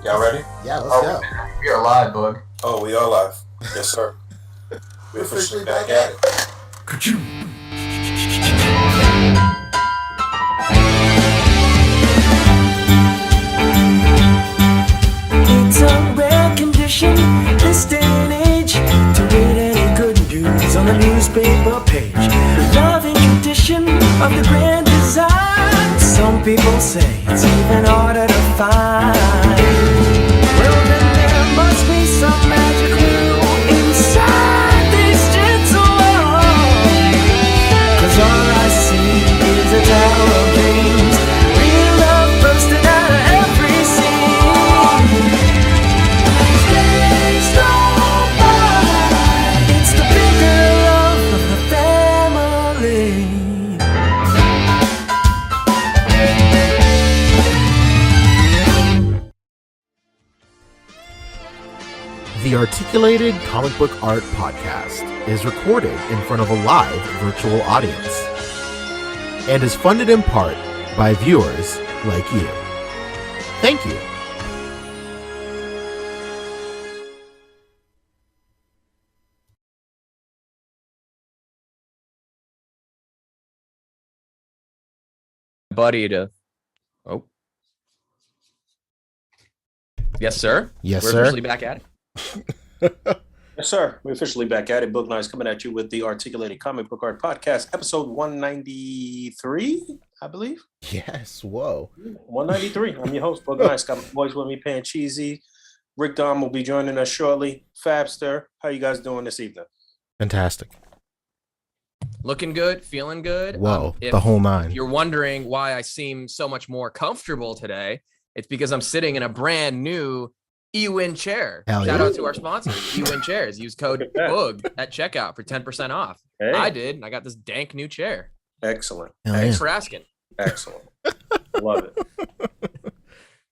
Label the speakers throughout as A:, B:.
A: Y'all ready?
B: Yeah, let's go.
C: We are live, Boog.
A: Oh, we are live. Yes, sir. We're officially back at it.
D: It's a rare condition this day and age to read any good news on the newspaper page. Love and tradition of the grand design. Some people say it's even harder to find. Well, then there must be some magic clue inside this gentle world. 'Cause all I see is a tower of dreams. Real love bursting out of every scene. Stay strong, boy. It's the bigger love of the family.
B: The Articulated Comic Book Art Podcast is recorded in front of a live virtual audience and is funded in part by viewers like you. Thank you.
E: Buddy to yes sir
B: Yes,
E: we're
B: sir.
E: officially back at it.
A: Yes, sir. We're officially back at it. Boog Nice coming at you with the Articulated Comic Book Art Podcast, episode 193, I believe.
B: Yes, whoa.
A: 193. I'm your host, Boog Nice. Got my boys with me, Pan Cheesy. Rick Dom will be joining us shortly. Fabster, how you guys doing this evening?
B: Fantastic.
E: Looking good, feeling good.
B: Whoa,
E: If
B: the whole nine.
E: you're wondering why I seem so much more comfortable today, it's because I'm sitting in a brand new eWin chair.
B: Hell
E: Shout
B: yeah.
E: out to our sponsors, eWin Chairs. Use code
A: Look at that.
E: Boog at checkout for 10% off.
A: Hey,
E: I did, and I got this dank new chair.
A: excellent.
B: Hell yeah.
E: Thanks for asking.
A: Excellent. Love it.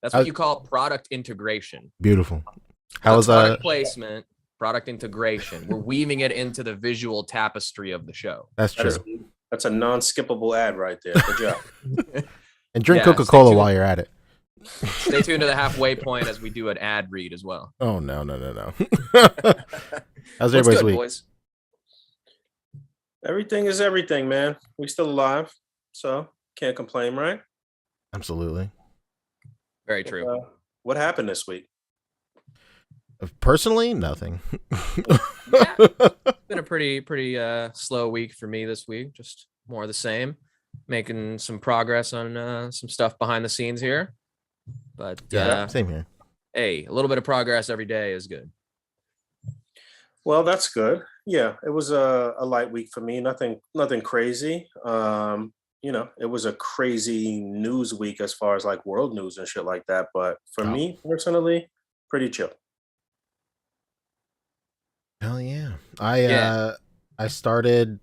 E: That's what you call product integration.
B: Beautiful.
E: Not
B: How's
E: product placement, product integration. We're weaving it into the visual tapestry of the show.
B: That's
A: That is-
B: true.
A: that's a non-skippable ad right there. Good job.
B: And drink
E: Yeah,
B: Coca-Cola
E: stay tuned.
B: while you're at it.
E: Stay tuned to the halfway point as we do an ad read as well.
B: Oh, no. How's
E: What's
B: everybody's
E: good,
B: week?
E: boys?
A: Everything is everything, man. We still alive, so can't complain, right?
B: Absolutely.
E: Very true.
A: What happened this week?
B: Personally, nothing.
E: Yeah, it's been a pretty slow week for me this week. Just more of the same. Making some progress on some stuff behind the scenes here. But
B: Yeah, same here.
E: hey, a little bit of progress every day is good.
A: Well, that's good. Yeah, it was a light week for me. Nothing crazy. It was a crazy news week as far as like world news and shit like that. But for
B: Oh.
A: me personally, pretty chill.
B: Hell yeah.
E: Yeah.
B: I started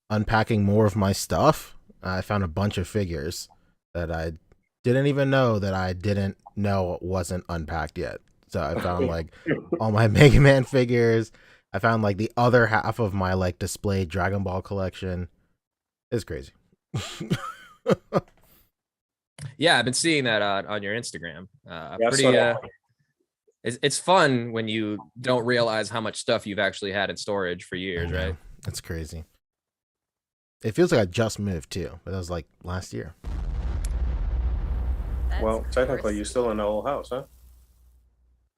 B: unpacking more of my stuff. I found a bunch of figures that I didn't even know that I didn't know wasn't unpacked yet. So I found like all my Mega Man figures. I found like the other half of my like displayed Dragon Ball collection. It's crazy.
E: Yeah, I've been seeing that on your Instagram.
A: Yeah, I
E: Pretty.
A: saw that.
E: It's fun when you don't realize how much stuff you've actually had in storage for years,
B: I know.
E: right?
B: It's crazy. It feels like I just moved too, but that was like last year.
A: Well, technically, you're still in the old house, huh?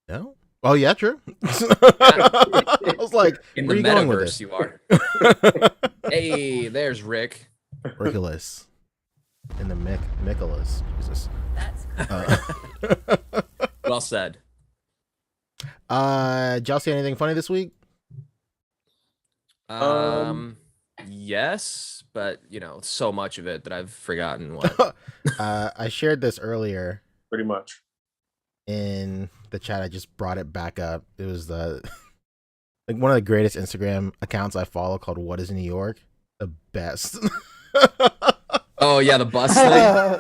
B: No? Oh yeah, true. I was like,
E: In
B: where
E: the
B: you going with
E: metaverse,
B: this?
E: you are. Hey, there's Rick.
B: Ridiculous. In the Nicholas. Jesus.
E: Well said.
B: Did y'all see anything funny this week?
E: Yes, but so much of it that I've forgotten what.
B: I shared this earlier
A: Pretty much.
B: in the chat. I just brought it back up. It was the like one of the greatest Instagram accounts I follow called What is New York? The best.
E: Oh yeah, the bus thing.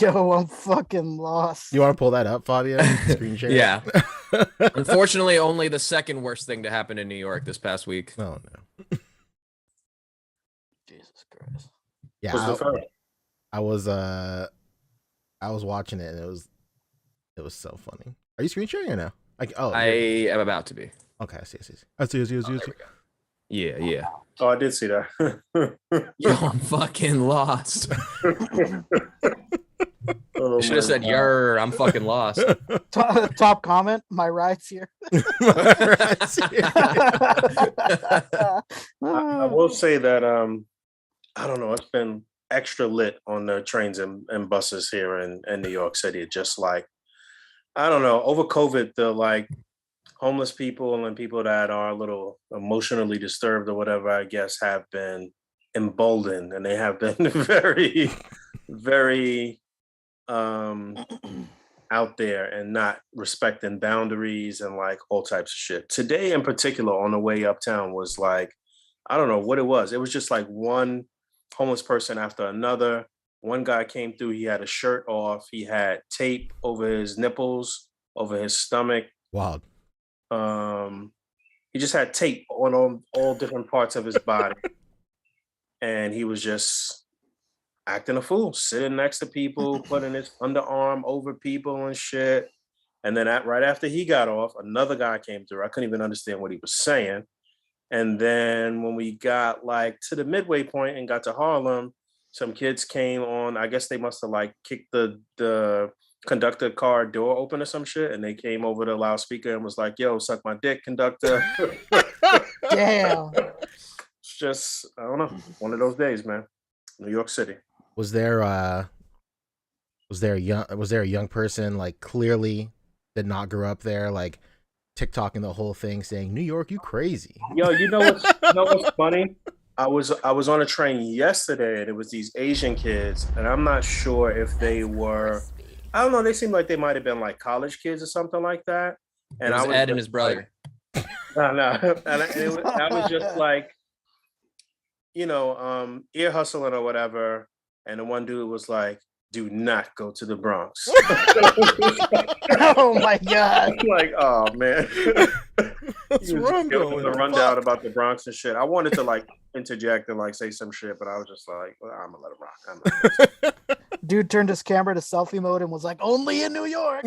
F: Yo, I'm fucking lost.
B: You want to pull that up, Fabio? Screen share?
E: Yeah. Unfortunately, only the second worst thing to happen in New York this past week.
B: Oh no.
F: Jesus Christ.
B: Yeah.
A: What's the first?
B: I was I was watching it and it was so funny. Are you screen sharing or no? Like, oh,
E: I am about to be.
B: okay. I see. I see.
E: There we go. Yeah.
A: Oh, I did see that.
E: Yo, I'm fucking lost.
A: Oh,
E: Should have said,
A: man.
E: "Yer, I'm fucking lost."
F: Top comment. My ride's here.
A: I will say that I don't know, it's been extra lit on the trains and buses here in New York City. Just like, I don't know, over COVID, the like homeless people and people that are a little emotionally disturbed or whatever, I guess, have been emboldened, and they have been very, very out there and not respecting boundaries and like all types of shit. Today in particular on the way uptown was like, I don't know what it was. It was just like one homeless person after another. One guy came through, he had a shirt off, he had tape over his nipples, over his stomach.
B: Wild.
A: He just had tape on all different parts of his body. And he was just acting a fool, sitting next to people, putting his underarm over people and shit. And then right after he got off, another guy came through. I couldn't even understand what he was saying. And then when we got like to the midway point and got to Harlem, some kids came on. I guess they must have like kicked the conductor car door open or some shit. And they came over the loudspeaker and was like, yo, suck my dick, conductor.
F: Damn.
A: It's just, I don't know, one of those days, man. New York City.
B: Was there a young person like clearly did not grow up there, like TikToking the whole thing saying, New York, you crazy.
A: Yo, you know what's funny? I was on a train yesterday and it was these Asian kids, and I'm not sure if they were, I don't know, they seemed like they might have been like college kids or something like that. And
E: It was
A: I was
E: Ed and
A: just
E: his brother.
A: like, no. And I was just like, you know, ear hustling or whatever. And the one dude was like, do not go to the Bronx.
F: Oh my god.
A: I'm like, oh man.
B: What's wrong
A: Giving
B: going
A: the
B: on?
A: rundown about the Bronx and shit. I wanted to like interject and like say some shit, but I was just like, well, I'm gonna let it rock. I'm not
F: Dude turned his camera to selfie mode and was like, only in New York.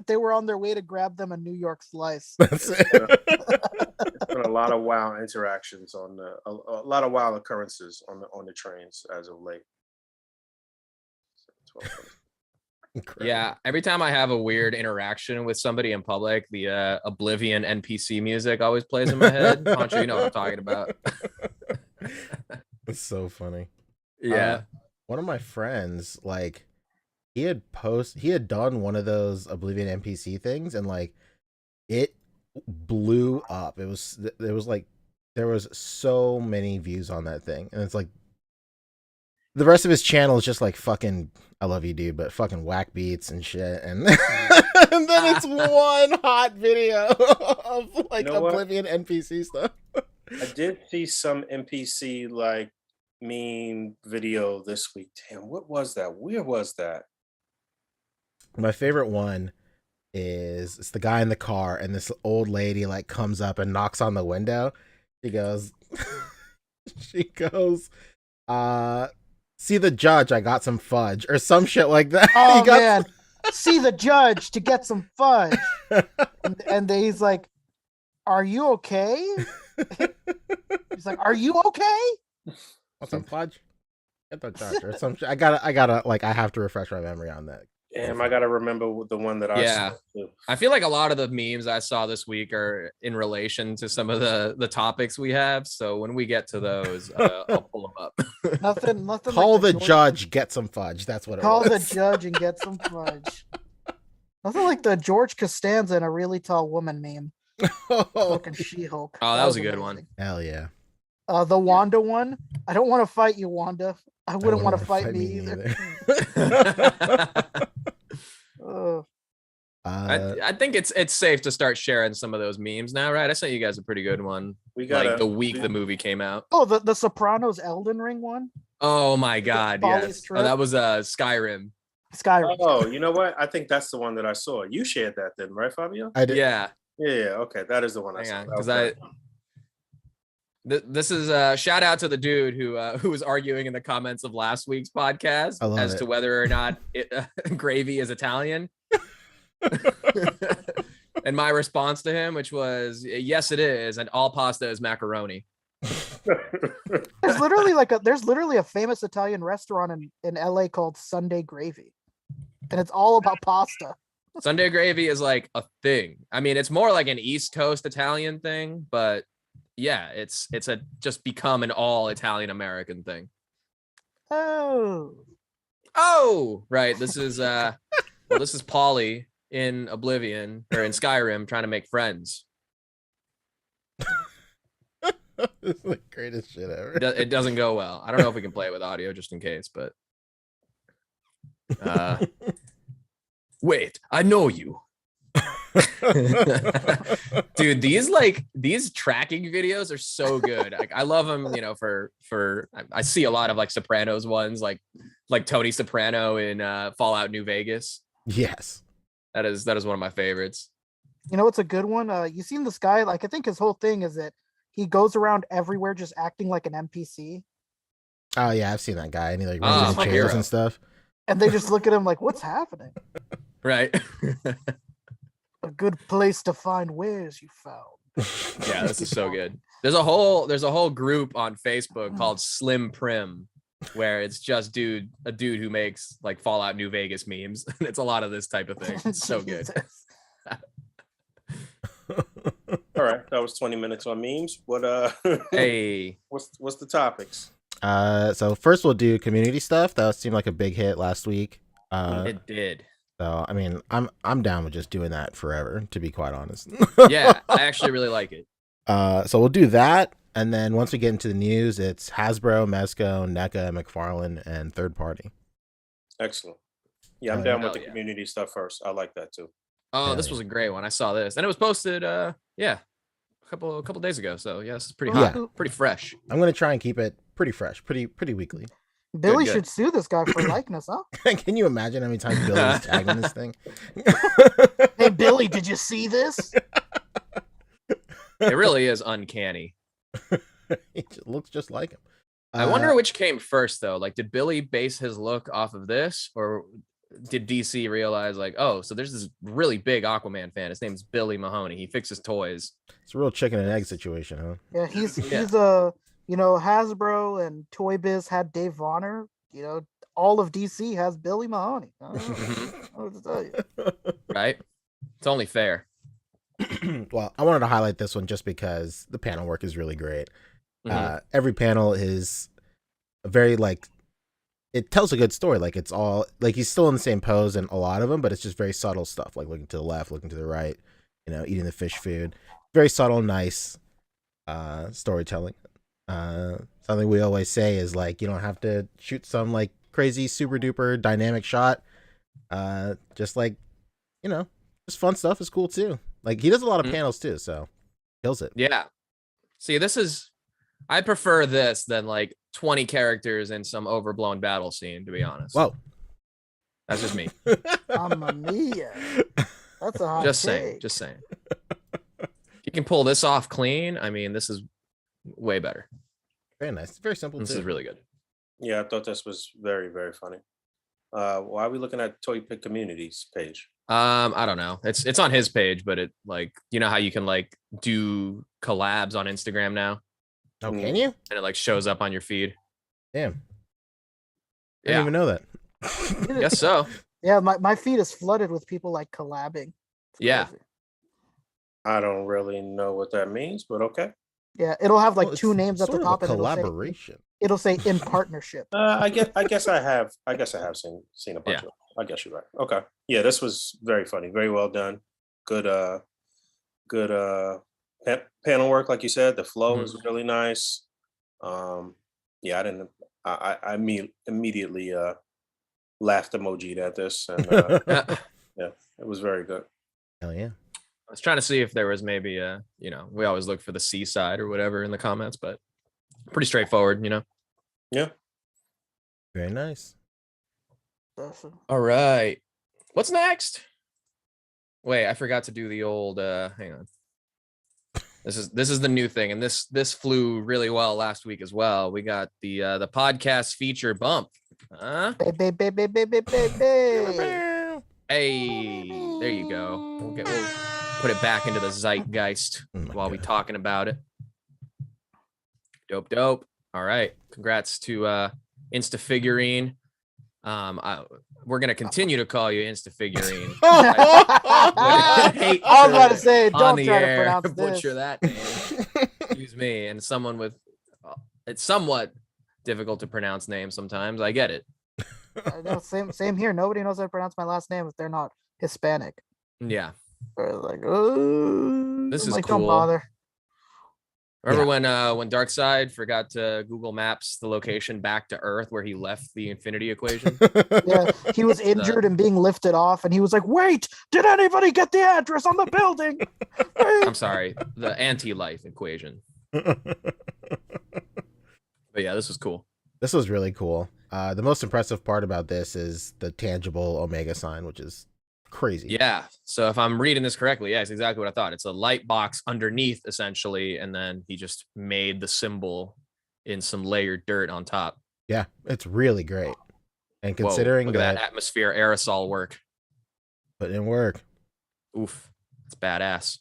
F: They were on their way to grab them a New York slice.
B: That's it.
A: It's been a lot of wild interactions on a lot of wild occurrences on the trains as of late. So,
B: Incredible.
E: Yeah, every time I have a weird interaction with somebody in public, the Oblivion NPC music always plays in my head. Poncho, you know what I'm talking about.
B: It's so funny.
E: Yeah.
B: One of my friends, like, he had done one of those Oblivion NPC things, and like it blew up. There was so many views on that thing, and it's like the rest of his channel is just like fucking I love you, dude, but fucking whack beats and shit, and and then it's one hot video of like
A: You know what?
B: Oblivion NPC stuff.
A: I did see some NPC like meme video this week. Damn, what was that? Where was that?
B: My favorite one is it's the guy in the car, and this old lady like comes up and knocks on the window. She goes, see the judge, I got some fudge or some shit like that.
F: Oh man, see the judge to get some fudge. and he's like, are you okay? He's like, are you okay?
B: Want some fudge? Get the judge or some shit. I gotta like I have to refresh my memory on that.
A: Damn, I gotta remember the one that I
E: Yeah.
A: saw too.
E: I feel like a lot of the memes I saw this week are in relation to some of the topics we have. So when we get to those, I'll pull them up.
F: Nothing.
B: Call
F: like
B: the
F: George-
B: judge, get some fudge. That's what it
F: Call
B: was.
F: the judge and get some fudge. Nothing like the George Costanza and a really tall woman meme. Fucking She-Hulk.
E: Oh, that was a good one.
F: amazing.
B: Hell yeah.
F: The Wanda one. I don't want to fight you, Wanda. I wouldn't want to fight me either. Ugh.
E: I think it's safe to start sharing some of those memes now, right? I sent you guys a pretty good one.
A: We got
E: Like the week the movie came out.
F: Oh, the Sopranos Elden Ring one.
E: Oh my god,
F: Folly's
E: yes.
F: Trip.
E: Oh, that was Skyrim.
F: Skyrim.
A: Oh, you know what? I think that's the one that I saw. You shared that then, right, Fabio?
B: I did.
E: Yeah.
A: Yeah, okay. That is the one I
E: Hang
A: saw.
E: on, because
A: Okay.
E: This is a shout out to the dude who was arguing in the comments of last week's podcast
B: I love
E: as
B: it.
E: to whether or not gravy is Italian. And my response to him, which was, yes, it is. And all pasta is macaroni.
F: There's literally a famous Italian restaurant in LA called Sunday Gravy, and it's all about pasta.
E: Sunday gravy is like a thing. I mean, it's more like an East Coast Italian thing, but yeah, it's a just become an all Italian American thing.
F: Oh,
E: Right. This is this is Paulie in Oblivion or in Skyrim trying to make friends.
B: It's the greatest shit ever.
E: It doesn't go well. I don't know if we can play it with audio just in case, but wait, I know you. Dude, these tracking videos are so good. Like, I love them, for I see a lot of like Sopranos ones, like Tony Soprano in Fallout New Vegas.
B: Yes.
E: That is one of my favorites.
F: you know what's a good one? You seen this guy? Like, I think his whole thing is that he goes around everywhere just acting like an NPC,
B: Oh yeah, I've seen that guy, and he like runs
E: my
B: in chairs
E: hero.
B: and stuff.
F: and they just look at him like, "What's happening?"
E: Right.
F: A good place to find wares you found.
E: Yeah, this is so good. There's a whole group on Facebook called Slim Prim, where it's just a dude who makes like Fallout New Vegas memes. It's a lot of this type of thing. It's so good.
F: Jesus.
A: All right, that was 20 minutes on memes. What
E: Hey,
A: what's the topics?
B: So first we'll do community stuff. That seemed like a big hit last week.
E: it did.
B: So I mean, I'm down with just doing that forever, to be quite honest.
E: Yeah, I actually really like it.
B: So we'll do that, and then once we get into the news, it's Hasbro, Mezco, NECA, McFarlane, and third party.
A: Excellent. Yeah, I'm
B: Oh,
A: down
E: yeah.
A: with the
E: Hell yeah.
A: community stuff first. I like that too.
E: Oh,
B: Hell
E: this
B: yeah.
E: was a great one. I saw this, and it was posted. A couple days ago. So yeah, this is pretty
B: Yeah.
E: hot, pretty fresh.
B: I'm gonna try and keep it pretty fresh, pretty weekly.
F: Billy
E: good.
F: should sue this guy for likeness, huh?
B: Can you imagine how many times Billy's tagging this thing?
F: Hey, Billy, did you see this?
E: It really is uncanny.
B: He just looks just like him.
E: I wonder which came first, though. Like, did Billy base his look off of this, or did DC realize, like, oh, so there's this really big Aquaman fan. His name's Billy Mahoney. He fixes toys.
B: It's a real chicken and egg situation, huh?
F: Yeah, he's
E: Yeah.
F: Hasbro and Toy Biz had Dave Vonner. All of DC has Billy Mahoney. I don't know what to tell you.
E: Right? It's only fair.
B: Well, I wanted to highlight this one just because the panel work is really great.
E: Mhm.
B: Every panel is very it tells a good story. Like, it's all like he's still in the same pose in a lot of them, but it's just very subtle stuff, like looking to the left, looking to the right, eating the fish food. Very subtle, nice storytelling. Something we always say is like, you don't have to shoot some like crazy super duper dynamic shot. Just just fun stuff is cool too. Like, he does a lot of
E: Mhm.
B: panels too, so kills it.
E: Yeah. See, I prefer this than like 20 characters in some overblown battle scene, to be honest.
B: Whoa.
E: That's just me.
F: Mamma mia. That's a hot
E: Just
F: take.
E: saying. Just saying. If you can pull this off clean, I mean, this is way better.
B: Very nice. Very simple
E: This
B: too.
E: is really good.
A: Yeah, I thought this was very, very funny. Why are we looking at Toy Pick Communities page?
E: I don't know. It's on his page, but it like, you know how you can like do collabs on Instagram now,
B: Oh, can you?
E: and it like shows up on your feed.
B: Damn. I didn't
E: Yeah,
B: even know that.
E: guess so.
F: Yeah, my feed is flooded with people like collabing. It's
E: Yeah.
F: crazy.
A: I don't really know what that means, but okay.
F: Yeah, it'll have like
B: Well,
F: two
B: it's
F: names at the
B: sort of
F: top,
B: a
F: and
B: collaboration.
F: it'll say in partnership.
A: I guess I have seen a bunch
E: Yeah.
A: of. I guess you're right. Okay. Yeah, this was very funny. Very well done. Good panel work, like you said. The flow is really nice. Yeah, I immediately laughed emojied at this, and
E: I
A: yeah, it was very good.
B: Hell yeah.
E: was trying to see if there was maybe we always look for the seaside or whatever in the comments, but pretty straightforward,
A: Yeah.
B: Very nice.
F: Awesome.
E: All right. What's next? Wait, I forgot to do the old hang on. This is the new thing, and this flew really well last week as well. We got the podcast feature bump. Huh?
F: Baby.
E: Hey, there you go. We'll put it back into the zeitgeist while we talking about it. Dope. All right. Congrats to Insta Figurine. We're gonna continue to call you Insta Figurine.
F: I was about to say, don't try to pronounce this.
E: Butcher that name. Excuse me. And someone with it's somewhat difficult to pronounce names sometimes. I get it.
F: No, same here. Nobody knows how to pronounce my last name if they're not Hispanic.
E: Yeah.
F: Or like,
E: This is
F: like,
E: cool.
F: don't bother.
E: Remember when Darkseid forgot to Google Maps the location back to Earth where he left the infinity equation?
F: Yeah, he was injured and being lifted off, and he was like, "Wait, did anybody get the address on the building?"
E: I'm sorry, the anti-life equation. But yeah, this was cool.
B: This was really cool. The most impressive part about this is the tangible Omega sign, which is crazy.
E: Yeah. So if I'm reading this correctly, yeah, it's exactly what I thought. It's a light box underneath, essentially, and then he just made the symbol in some layered dirt on top.
B: Yeah, it's really great. And considering
E: look at that atmosphere aerosol work.
B: Put in work.
E: Oof. It's badass.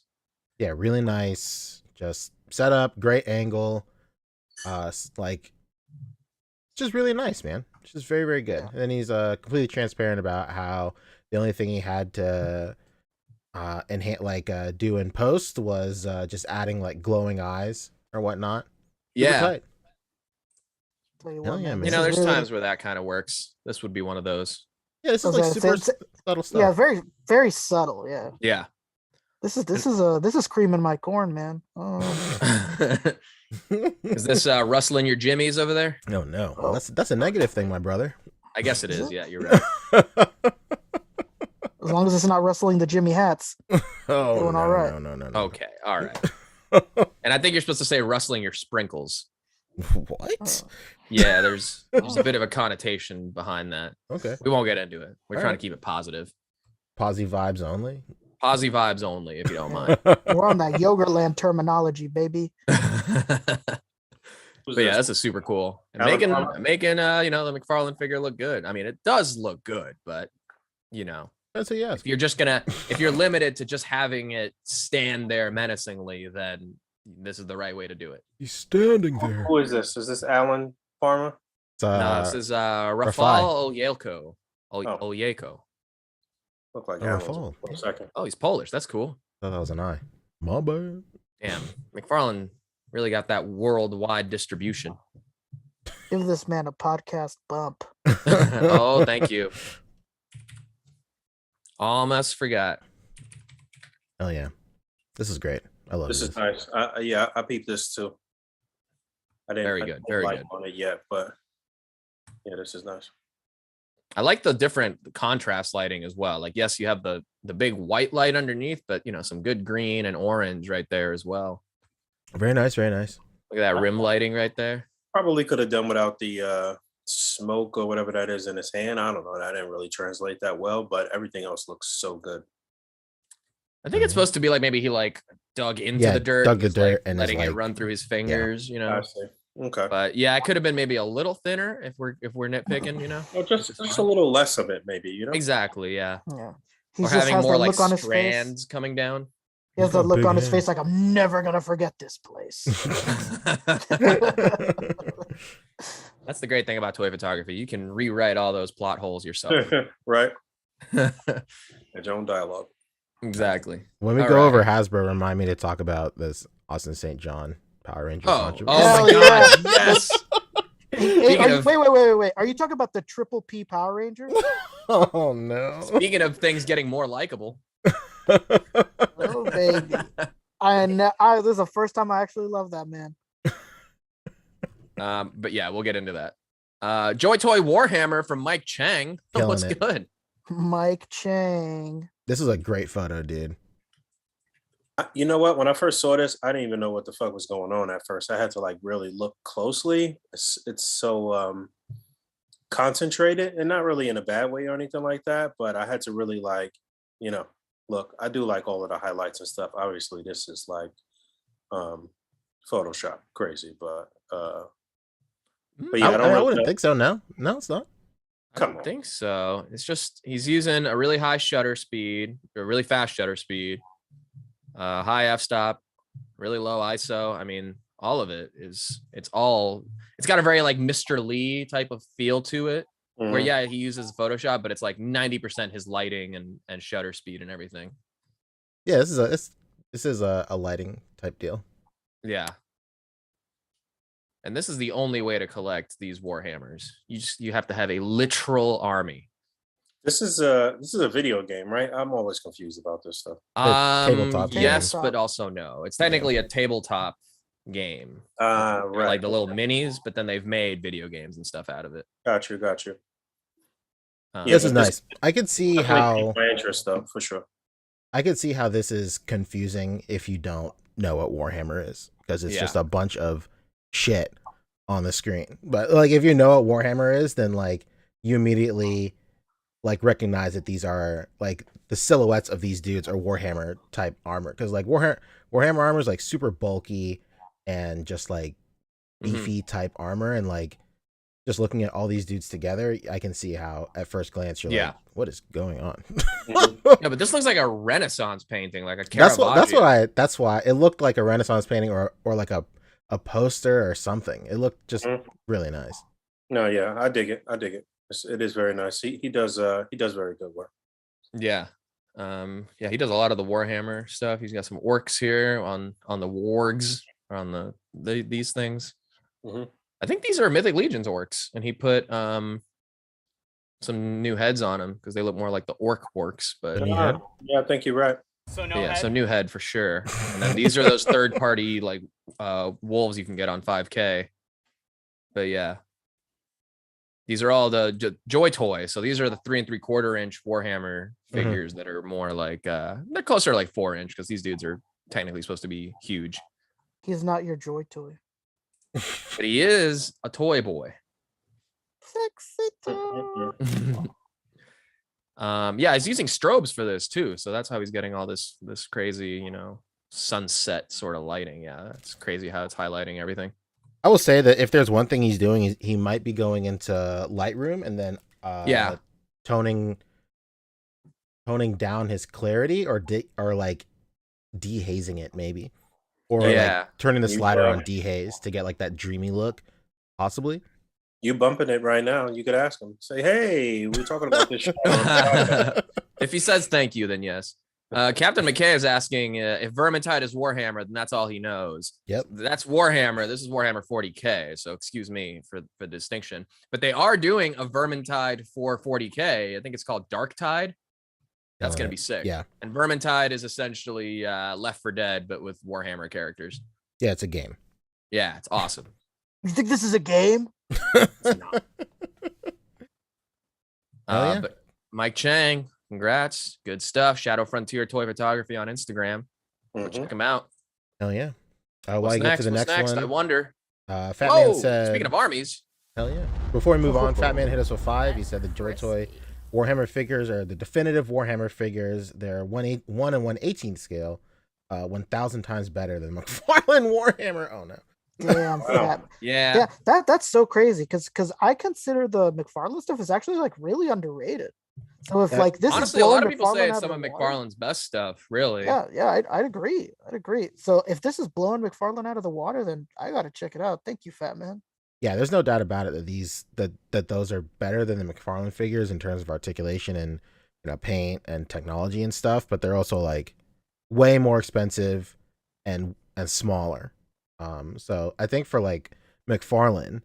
B: Yeah, really nice. Just set up, great angle. Like just really nice, man. Just very, very good. And then he's completely transparent about how the only thing he had to do in post was just adding like glowing eyes or whatnot.
E: Yeah.
B: Hell yeah, man.
E: You know, there's times where that kind of works. This would be one of those.
B: Yeah, this is like super subtle stuff.
F: Yeah, very, very subtle. Yeah.
E: Yeah.
F: This is cream in my corn, man. Oh.
E: Is this rustling your jimmies over there?
B: No. Well, that's a negative thing, my brother.
E: I guess it is. Yeah, you're right.
F: As long as it's not rustling the Jimmy hats.
B: Oh,
F: doing all right.
B: No.
E: Okay, all right. And I think you're supposed to say rustling your sprinkles.
B: What?
E: Yeah, there's a bit of a connotation behind that.
B: Okay.
E: We won't get into it. We're trying to keep it positive.
B: Positive vibes only?
E: Positive vibes only, if you don't mind.
F: We're on that Yogurtland terminology, baby.
E: But yeah, this is super cool. And making the McFarlane figure look good. I mean, it does look good, but
B: that's a yes.
E: If you're limited to just having it stand there menacingly, then this is the right way to do it.
B: He's standing there.
A: Who is this? Is this Alan Farmer?
E: No, this is Rafal Oyelko. Oyeko.
A: Look like
B: Alan
A: for a second.
E: Oh, he's Polish. That's cool.
B: Thought that was an eye. My bad.
E: Damn, McFarlane really got that worldwide distribution.
F: Give this man a podcast bump.
E: Oh, thank you. Almost forgot.
B: Oh yeah, this is great. I love this.
A: This is nice. I peeped this too. I didn't.
E: Very good. Very good.
A: On it yet, but yeah, this is nice.
E: I like the different contrast lighting as well. Like, yes, you have the big white light underneath, but some good green and orange right there as well.
B: Very nice. Very nice.
E: Look at that rim lighting right there.
A: Probably could have done without the smoke or whatever that is in his hand. I don't know. That didn't really translate that well, but everything else looks so good.
E: I think it's supposed to be like maybe he dug into the dirt,
B: and
E: letting it run through his fingers.
A: I see. Okay.
E: But yeah, it could have been maybe a little thinner if we're nitpicking.
A: Well, just a little less of it, maybe.
E: Exactly. Yeah.
F: Yeah.
E: Or having more like strands coming down.
F: He has that look on his face like, I'm never gonna forget this place.
E: That's the great thing about toy photography. You can rewrite all those plot holes yourself.
A: Right. Your own dialogue.
E: Exactly.
B: When we go over Hasbro, remind me to talk about this Austin St. John Power Ranger controversy.
E: Oh my god, yes.
F: Wait. Are you talking about the Triple P Power Ranger?
B: Oh no.
E: Speaking of things getting more likable.
F: Oh baby. This is the first time I actually love that man.
E: But yeah, we'll get into that. Joy Toy Warhammer from Mike Chang. What's good?
F: Mike Chang.
B: This is a great photo, dude.
A: You know what? When I first saw this, I didn't even know what the fuck was going on at first. I had to really look closely. It's so concentrated, and not really in a bad way or anything like that, but I had to really look. I do like all of the highlights and stuff. Obviously, this is Photoshop. Crazy, but
E: Mm,
A: yeah, I
B: I
A: don't really
B: wouldn't
A: know.
B: think so. No, it's not.
E: I
A: Come
E: don't
A: on.
E: think so. It's just he's using a really high shutter speed, a really fast shutter speed, high f-stop, really low ISO. I mean, all of it is it's got a very like Mr. Lee type of feel to it. Where
A: Mhm.
E: yeah, he uses Photoshop, but it's like 90% his lighting and shutter speed and everything.
B: Yeah, this is a lighting type deal.
E: Yeah. And this is the only way to collect these Warhammers. You have to have a literal army.
A: This is a video game, right? I'm always confused about this stuff.
B: Tabletop
E: Yes,
F: game.
E: but also no. It's technically a tabletop game. They're
A: Right.
E: like the little minis, but then they've made video games and stuff out of it.
A: Got you.
E: Um,
A: Yeah,
B: This is
A: but this
B: nice. I could see
A: definitely
B: how
A: piqued my interest, though, for sure.
B: I could see how this is confusing if you don't know what Warhammer is, because it's just a bunch of shit on the screen. But like if you know what Warhammer is, then like you immediately like recognize that these are like the silhouettes of these dudes are Warhammer type armor, because like Warhammer armor is like super bulky and just like beefy type armor, and like just looking at all these dudes together, I can see how at first glance you're like, what is going on?
E: Yeah, but this looks like a Renaissance painting, like a Caravaggio.
B: That's why it looked like a Renaissance painting or like a poster or something. It looked just really nice.
A: No, yeah, I dig it. It is very nice. He does very good work.
E: Yeah. Yeah, he does a lot of the Warhammer stuff. He's got some orcs here on the wargs, or on these things. I think these are Mythic Legions orcs, and he put some new heads on them because they look more like the orcs. But
A: Yeah, I think you're right.
E: So new head for sure. And then these are those third party like wolves you can get on 5K. But yeah, these are all the Joy Toy. So these are the 3 3/4 inch Warhammer figures that are more like they're closer to like 4 inch, because these dudes are technically supposed to be huge.
F: He's not your joy toy.
E: But he is a toy boy.
F: Sexy toy.
E: Yeah, he's using strobes for this too, so that's how he's getting all this crazy, sunset sort of lighting. Yeah, it's crazy how it's highlighting everything.
B: I will say that if there's one thing he's doing, he might be going into Lightroom and then toning down his clarity, or like dehazing it maybe, or like turning the slider on dehaze to get like that dreamy look, possibly.
A: You bumping it right now. You could ask him. Say, hey, we're talking about this show.
E: If he says thank you, then yes. Captain McKay is asking if Vermintide is Warhammer, then that's all he knows.
B: Yep.
E: That's Warhammer. This is Warhammer 40K. So excuse me for the distinction. But they are doing a Vermintide for 40K. I think it's called Darktide. That's going to be sick.
B: Yeah.
E: And Vermintide is essentially Left 4 Dead, but with Warhammer characters.
B: Yeah, it's a game.
E: Yeah, it's awesome.
F: You think this is a game?
E: It's not. But Mike Chang, congrats. Good stuff. Shadow Frontier Toy Photography on Instagram. Check him out.
B: Hell yeah. While
E: What's
B: I get to the next one,
E: I wonder.
B: Fat Man said,
E: speaking of armies.
B: Hell yeah. Before we move on, Fat Man hit us with 5. He said the Joy Toy Warhammer figures are the definitive Warhammer figures. They're 1 and 1/18 scale, 1,000 times better than McFarlane Warhammer. Oh no.
F: Damn, Fat.
E: Yeah.
F: That's so crazy because I consider the McFarlane stuff is actually like really underrated. So if like this
E: honestly,
F: is
E: a lot of
F: McFarlane
E: people say it's
F: out
E: some
F: of
E: of
F: the water,
E: McFarlane's best stuff, really.
F: Yeah, I'd agree. So if this is blowing McFarlane out of the water, then I gotta check it out. Thank you, Fat Man.
B: Yeah, there's no doubt about it that those are better than the McFarlane figures in terms of articulation and paint and technology and stuff, but they're also like way more expensive and smaller. So I think for like McFarlane,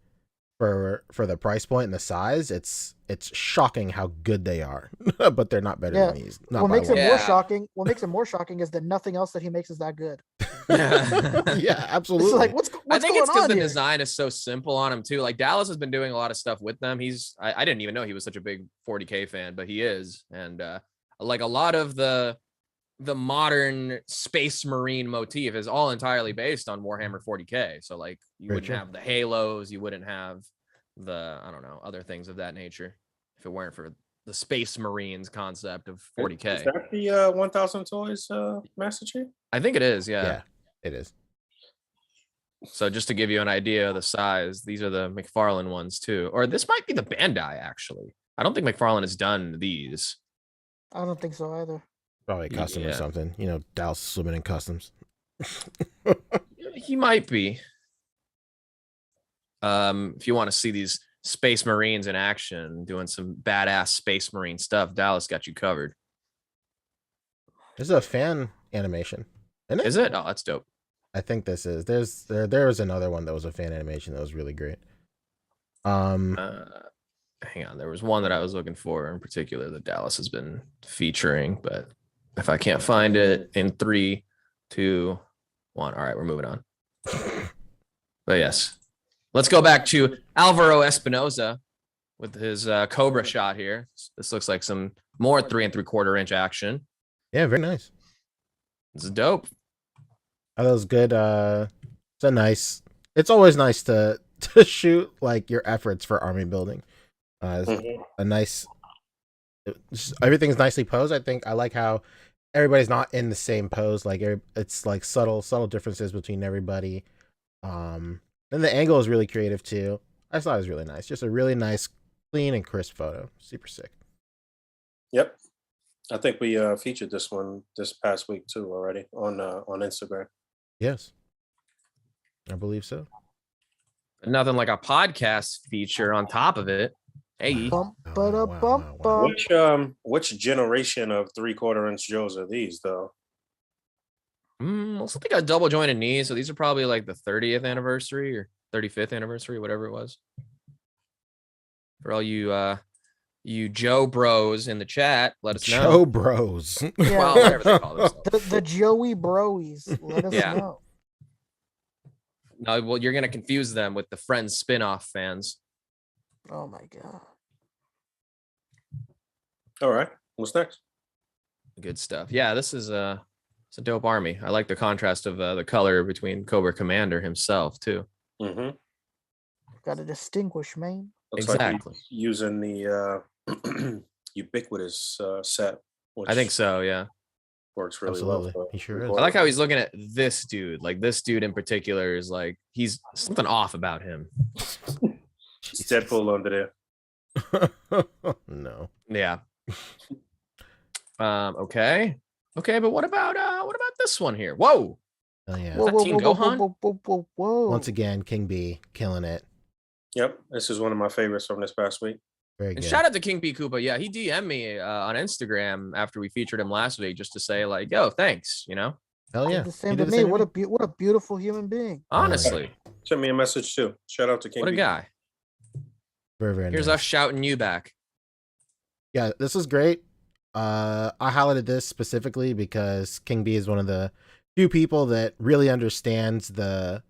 B: for the price point and the size, it's shocking how good they are, but they're not better than these.
F: What makes it more shocking? What makes it more shocking is that nothing else that he makes is that good.
B: Yeah, absolutely.
F: It's like what's
E: I think it's because the
F: here?
E: design is so simple on him too. Like Dallas has been doing a lot of stuff with them. I didn't even know he was such a big 40K fan, but he is. And like a lot of the modern space marine motif is all entirely based on Warhammer 40K. So like you wouldn't have the halos, you wouldn't have the other things of that nature if it weren't for the Space Marines concept of 40K.
A: Is that the 1,000 Toys Master Chief?
E: I think it is, yeah.
B: Yeah, it is.
E: So just to give you an idea of the size, these are the McFarlane ones too. Or this might be the Bandai actually. I don't think McFarlane has done these.
F: I don't think so either.
B: Probably custom or
E: Yeah.
B: something. You know, Dallas swimming in customs.
E: He might be. If you want to see these Space Marines in action, doing some badass Space Marine stuff, Dallas got you covered.
B: This is a fan animation. Isn't it?
E: Is it? Oh, that's dope.
B: I think this is. There was another one that was a fan animation that was really great.
E: Hang on, there was one that I was looking for in particular that Dallas has been featuring, but if I can't find it in 3, 2, 1. All right, we're moving on. But yes, let's go back to Alvaro Espinoza with his Cobra shot here. This looks like some more 3 3/4 inch action.
B: Yeah, very nice.
E: This is dope.
B: Oh, that was good. It's always nice to shoot like your efforts for army building. It's a nice, everything's nicely posed. I think I like how everybody's not in the same pose. Like it's like subtle differences between everybody. And the angle is really creative too. I thought it was really nice. Just a really nice, clean and crisp photo. Super sick.
A: Yep. I think we featured this one this past week too already on Instagram.
B: Yes, I believe so.
E: Nothing like a podcast feature on top of it. Hey,
F: Bump,
B: wow,
F: bump,
B: wow.
F: bump.
A: Which generation of 3/4 inch Joes are these though?
E: Also, they got double jointed knees, so these are probably like the 30th anniversary or 35th anniversary, whatever it was. For all you Joe bros in the chat, let us know.
B: Joe bros.
F: Yeah,
E: Well, whatever they call themselves.
F: the Joey Broies. Let us
E: Yeah.
F: know.
E: No, well, you're gonna confuse them with the Friends spin-off fans.
F: Oh my god.
A: All right. What's next?
E: Good stuff. Yeah, this is it's a dope army. I like the contrast of the color between Cobra Commander himself too.
A: Mm-hmm.
F: Got to distinguish, man.
A: Looks
E: Exactly.
A: like he's using the ubiquitous set. Which
E: I think so. Yeah.
A: works really
B: Absolutely.
A: well.
B: He sure is.
E: I like how he's looking at this dude. Like this dude in particular is like he's something off about him.
A: It's Deadpool under there.
B: No.
E: Yeah. Okay. Okay, but what about this one here? Whoa.
B: Oh yeah.
E: that Teen Gohan?
F: Whoa.
B: Once again, King B killing it.
A: Yep, this is one of my favorites from this past week.
B: Very
E: And
B: good.
E: shout out to King B Koopa. Yeah, he DM'd me on Instagram after we featured him last week just to say like, yo, thanks, you know?
B: Hell yeah.
F: The same
B: He
F: to
B: did the
F: me.
B: same
F: What a beautiful human being.
E: Honestly,
A: Send me a message too. Shout out to King.
E: what a
A: B.
E: guy.
B: Very, very
E: Here's
B: nice.
E: us shouting you back.
B: Yeah, this is great. I highlighted this specifically because King B is one of the few people that really understands the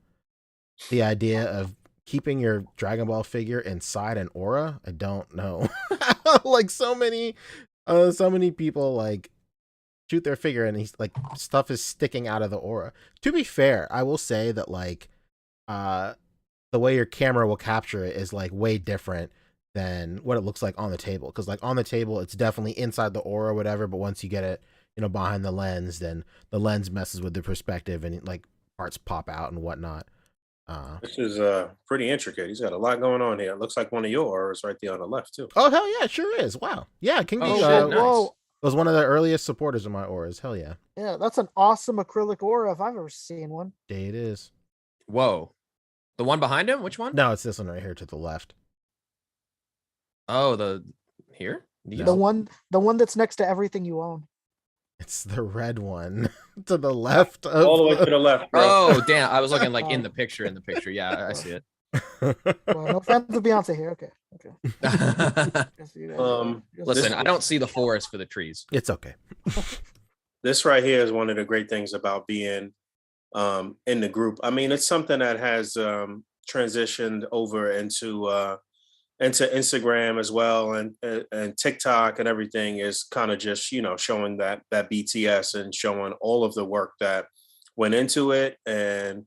B: idea of keeping your Dragon Ball figure inside an aura. I don't know. Like so many people like shoot their figure and he's like stuff is sticking out of the aura. To be fair, I will say that like the way your camera will capture it is like way different than what it looks like on the table. Because like on the table, it's definitely inside the aura or whatever. But once you get it, you know, behind the lens, then the lens messes with the perspective and like parts pop out and whatnot.
A: This is pretty intricate. He's got a lot going on here. It looks like one of your auras right there on the left too.
B: Oh hell yeah, it sure is. Wow. Yeah, King B
E: Oh, shit,
B: uh,
E: nice.
F: Whoa.
B: was one of the earliest supporters of my auras. Hell yeah.
F: Yeah, that's an awesome acrylic aura if I've ever seen one.
B: Day it is.
E: Whoa. The one behind him? Which one?
B: No, it's this one right here to the left.
E: Oh, the here? These?
F: The one that's next to everything you own.
B: It's the red one to the left. Of
A: All the way to the left, bro.
E: Oh, damn. I was looking like in the picture. Yeah, I see it.
F: Well, no offense to Beyonce here. Okay. Just so you guys know. Just-
E: Listen, I don't see the forest for the trees.
B: It's okay.
A: This right here is one of the great things about being in the group. I mean, it's something that has transitioned over into Instagram as well, and TikTok and everything is kind of just, you know, showing that BTS and showing all of the work that went into it, and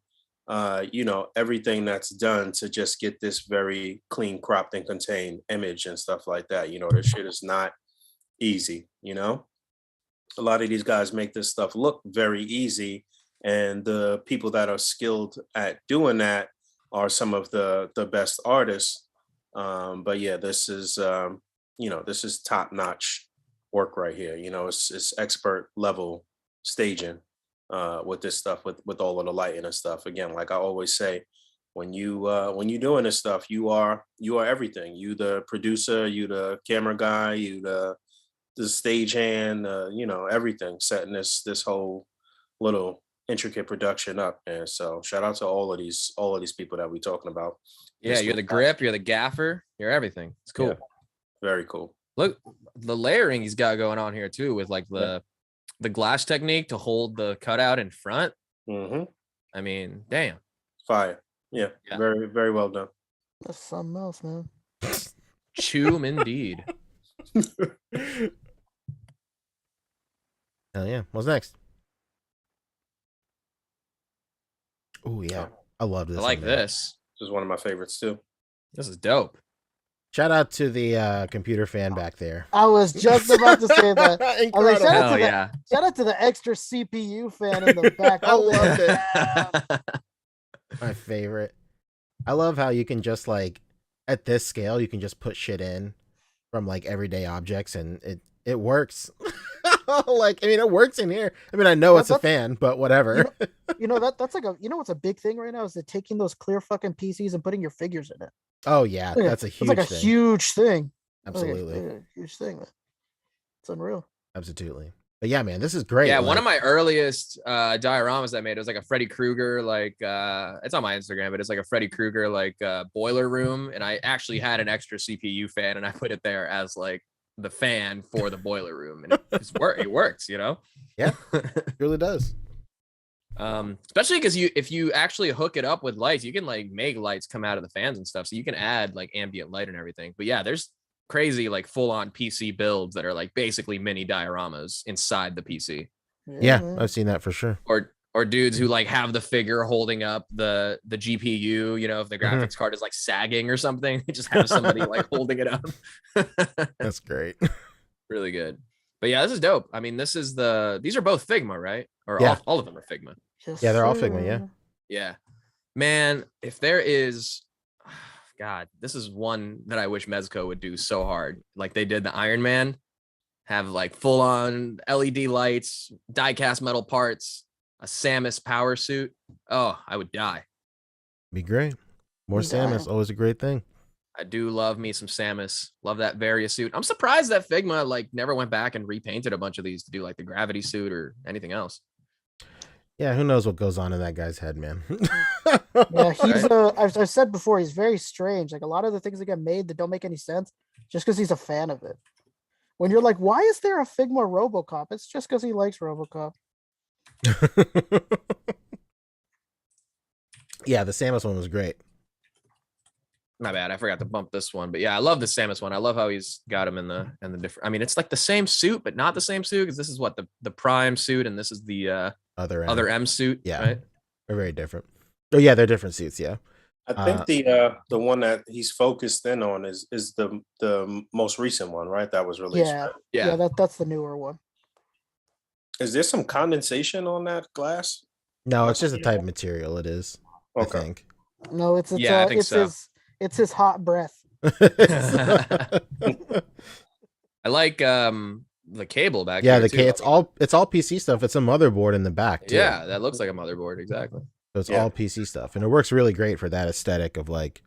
A: you know, everything that's done to just get this very clean, cropped and contained image and stuff like that. You know, this shit is not easy. You know, a lot of these guys make this stuff look very easy, and the people that are skilled at doing that are some of the best artists. But yeah, this is this is top notch work right here. It's expert level staging with this stuff, with all of the lighting and stuff. Again, like I always say, when you doing this stuff, you are everything. You the producer, you the camera guy, you the stage hand, everything, setting this whole little intricate production up. And so shout out to all of these people that we talking about.
E: Yeah, you're the grip, you're the gaffer, you're everything. It's cool.
A: Yeah, very cool.
E: Look, the layering he's got going on here too, with like the glass technique to hold the cutout in front.
A: Mm-hmm.
E: I mean, damn.
A: Fire. Yeah, very, very well done.
F: That's something else, man.
E: Choom indeed.
B: Hell yeah. What's next? Oh yeah. I love this.
E: I like this.
A: This is one of my favorites too.
E: This is dope.
B: Shout out to the computer fan back there.
F: I was just about to say that. I was like,
B: Incredible.
F: shout out to the extra CPU fan in the back.
B: I love it. My favorite. I love how you can just like at this scale you can just put shit in from like everyday objects and it works. Like I mean it works in here. I mean I know it's a fan, but whatever.
F: That's like what's a big thing right now is that taking those clear fucking PCs and putting your figures in it.
B: Oh yeah, that's a huge
F: thing.
B: Huge thing.
F: Absolutely.
B: Absolutely.
F: Huge thing. It's unreal.
B: Absolutely. But yeah, man, this is great.
E: Yeah, one of my earliest dioramas I made, it was like a Freddy Krueger, like it's on my Instagram, but it's like a Freddy Krueger like boiler room, and I actually had an extra CPU fan, and I put it there as like the fan for the boiler room, and it works,
B: Yeah, it really does.
E: Especially because if you actually hook it up with lights, you can like make lights come out of the fans and stuff, so you can add like ambient light and everything. But yeah, there's crazy like full-on PC builds that are like basically mini dioramas inside the PC.
B: Yeah, I've seen that for sure.
E: Or dudes who like have the figure holding up the GPU, if the graphics card is like sagging or something, they just have somebody like holding it up.
B: That's great.
E: Really good. But yeah, this is dope. I mean, these are both Figma, right? Or all of them are Figma.
B: Yeah, they're all Figma, yeah.
E: Yeah. Man, if there is God, this is one that I wish Mezco would do so hard. Like they did the Iron Man, have like full on LED lights, die cast metal parts, a Samus power suit. Oh, I would die.
B: Be great. More Samus, always a great thing.
E: I do love me some Samus. Love that Varia suit. I'm surprised that Figma like never went back and repainted a bunch of these to do like the gravity suit or anything else.
B: Yeah, who knows what goes on in that guy's head, man.
F: Yeah, he's I've said before, he's very strange. Like a lot of the things that get made that don't make any sense just because he's a fan of it. When you're like, why is there a Figma RoboCop? It's just because he likes RoboCop.
B: Yeah, the Samus one was great.
E: My bad, I forgot to bump this one, but yeah, I love the Samus one. I love how he's got him in the different. I mean, it's like the same suit, but not the same suit because this is what the Prime suit, and this is the other M suit.
B: Yeah,
E: right?
B: They're very different. Oh yeah, they're different suits. Yeah,
A: I think the one that he's focused in on is the most recent one, right? That was released.
F: Yeah,
A: right?
E: Yeah.
F: That's the newer one.
A: Is there some condensation on that glass?
B: no, it's just a type of material. It is.
A: Okay.
B: I think.
F: No, it's
E: Yeah, I think so.
F: It's his hot breath.
E: I like the cable back.
B: Yeah,
E: here,
B: the
E: too.
B: it's all PC stuff. It's a motherboard in the back too.
E: Yeah, that looks like a motherboard exactly.
B: So it's all PC stuff, and it works really great for that aesthetic of like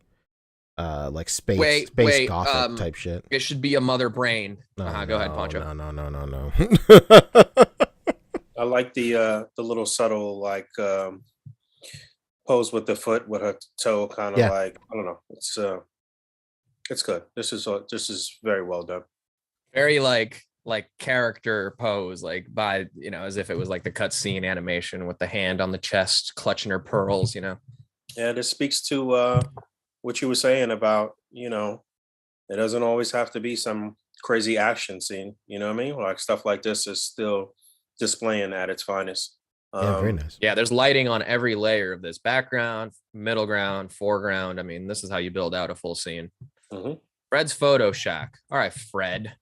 B: space gothic type shit.
E: It should be a mother brain.
B: No,
E: Go ahead, Poncho.
B: No.
A: I like the little subtle like pose with the foot with her toe, kind of like I don't know. It's good. This is very well done.
E: Very like character pose, like by as if it was like the cutscene animation with the hand on the chest clutching her pearls.
A: Yeah, this speaks to what you were saying about it doesn't always have to be some crazy action scene. You know what I mean? Like stuff like this is still displaying at its finest.
B: Yeah, very nice.
E: Yeah, there's lighting on every layer of this background, middle ground, foreground. I mean, this is how you build out a full scene.
A: Mhm.
E: Fred's Photo Shack. All right, Fred.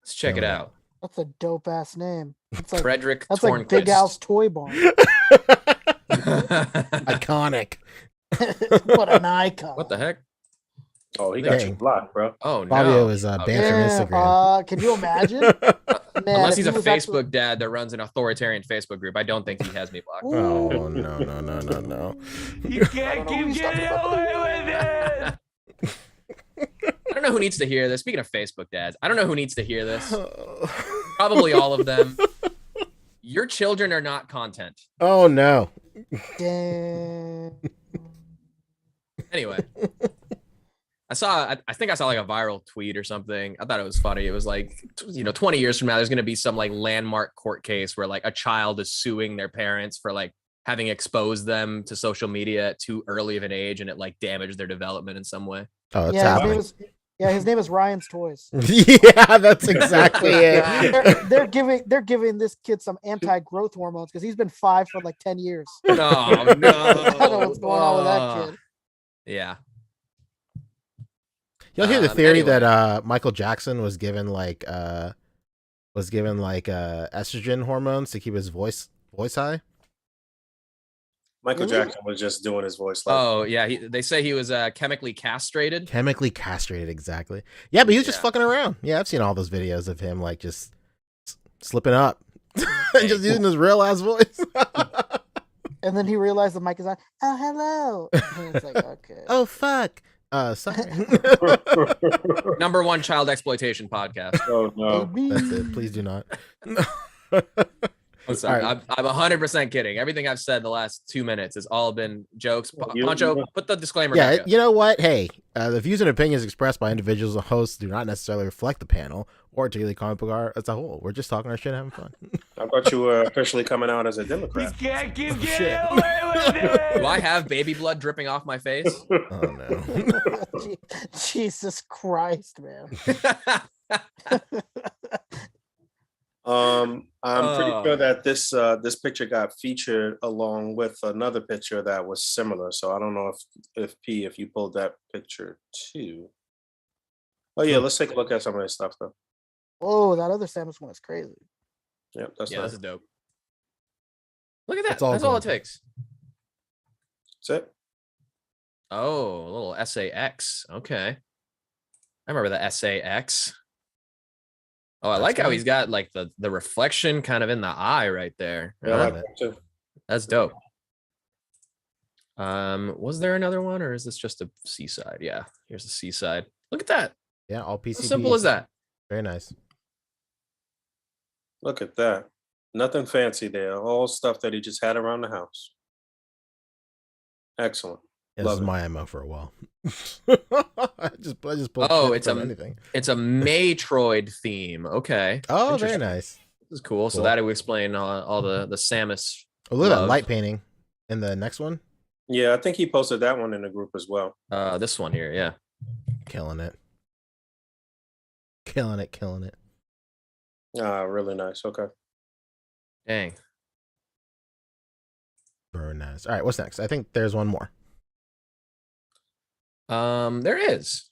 E: Let's check it out.
F: That's a dope ass name. It's like
E: Frederick
F: that's
E: Tornquist.
F: like Big Al's Toy Barn.
B: Iconic.
F: What an icon.
E: What the heck?
A: Oh, he got you
B: Dang.
A: blocked, bro.
E: Oh no.
B: Fabio is
E: Oh,
B: banned from
F: Yeah,
B: Instagram.
F: can you imagine? Man,
E: Unless
F: if
E: he's
F: he
E: a
F: was
E: Facebook
F: actually-
E: dad that runs an authoritarian Facebook group, I don't think he has me blocked.
B: Oh no.
C: You can't keep getting away with it.
E: I don't know who needs to hear this. Speaking of Facebook dads, I don't know who needs to hear this. Probably all of them. Your children are not content.
B: Oh no.
F: Damn.
E: Anyway, I think I saw like a viral tweet or something. I thought it was funny. It was like, 20 years from now, there's going to be some like landmark court case where like a child is suing their parents for like having exposed them to social media at too early of an age, and it like damaged their development in some way.
B: Oh, it's
F: Yeah,
B: happening.
F: his name is Ryan's Toys.
B: Yeah, that's exactly it.
F: They're giving this kid some anti-growth hormones because he's been 5 for like 10 years.
E: No,
F: I don't know what's going on with that
E: Oh,
F: kid.
E: Yeah.
B: You'll hear the theory
E: Anyway.
B: that Michael Jackson was given like estrogen hormones to keep his voice high.
A: Michael
F: Really?
A: Jackson was just doing his voice. Like,
E: Oh yeah. They say he was chemically castrated.
B: Chemically castrated, exactly. Yeah, but he was just
E: Yeah.
B: fucking around. Yeah, I've seen all those videos of him like just slipping up and just using his real ass voice.
F: And then he realized the mic is on. Oh, hello. And it's like, okay.
B: Oh fuck. Sorry.
E: Number one child exploitation podcast.
A: oh no.
F: Baby.
B: That's it. Please do not.
E: I'm sorry.
B: All right.
E: I'm 100% kidding. Everything I've said the last 2 minutes has all been jokes.
A: You-
E: Poncho,
A: you-
E: put the disclaimer
B: Yeah,
E: back up.
B: you know what? Hey, the views and opinions expressed by individuals and hosts do not necessarily reflect the panel or Daily Comic Book Art as a whole. We're just talking our shit and having fun.
A: I thought you were officially coming out as a
C: You
A: Democrat.
C: can't keep
B: shit.
C: getting away with it.
E: Do I have baby blood dripping off my face?
B: Oh no.
F: Jesus Christ, man.
A: I'm pretty
E: Oh.
A: sure that this picture got featured along with another picture that was similar. So I don't know if you pulled that picture too. Oh yeah, let's take a look at some of this stuff though.
F: Oh, that other Samus one is crazy.
A: Yep, that's
E: Yeah,
A: nice.
E: this is dope. Look at that.
B: That's all
E: That's all it
B: gold.
E: takes.
A: That's it.
E: Oh, a little SAX. Okay. I remember the SAX. Oh, I
B: That's
E: like how
B: fine.
E: he's got like the reflection kind of in the eye right there.
A: Yeah, I
B: love
A: like
B: it.
A: that too.
E: That's dope. Was there another one or is this just a seaside? Yeah, here's the seaside. Look at that.
B: Yeah, all
E: How
B: PCB.
E: simple as that?
B: Very nice.
A: Look at that. Nothing fancy there. All stuff that he just had around the house. Excellent.
B: Yeah, this
A: Love
B: is
A: it.
B: my MO for a while. I just pulled
E: Oh,
B: shit
E: it's
B: from
E: a-
B: anything.
E: It's a Matroid theme. Okay.
B: Oh, very
E: Interesting.
B: nice.
E: This is cool. So
B: Cool.
E: that would explain all the Samus.
B: Oh, look at that
E: Love.
B: light painting in the next one.
A: Yeah, I think he posted that one in the group as well.
E: This one here. Yeah.
B: Killing it. Killing it.
A: Really nice. Okay.
E: Dang.
B: Very nice. All right, what's next? I think there's one more.
E: There is.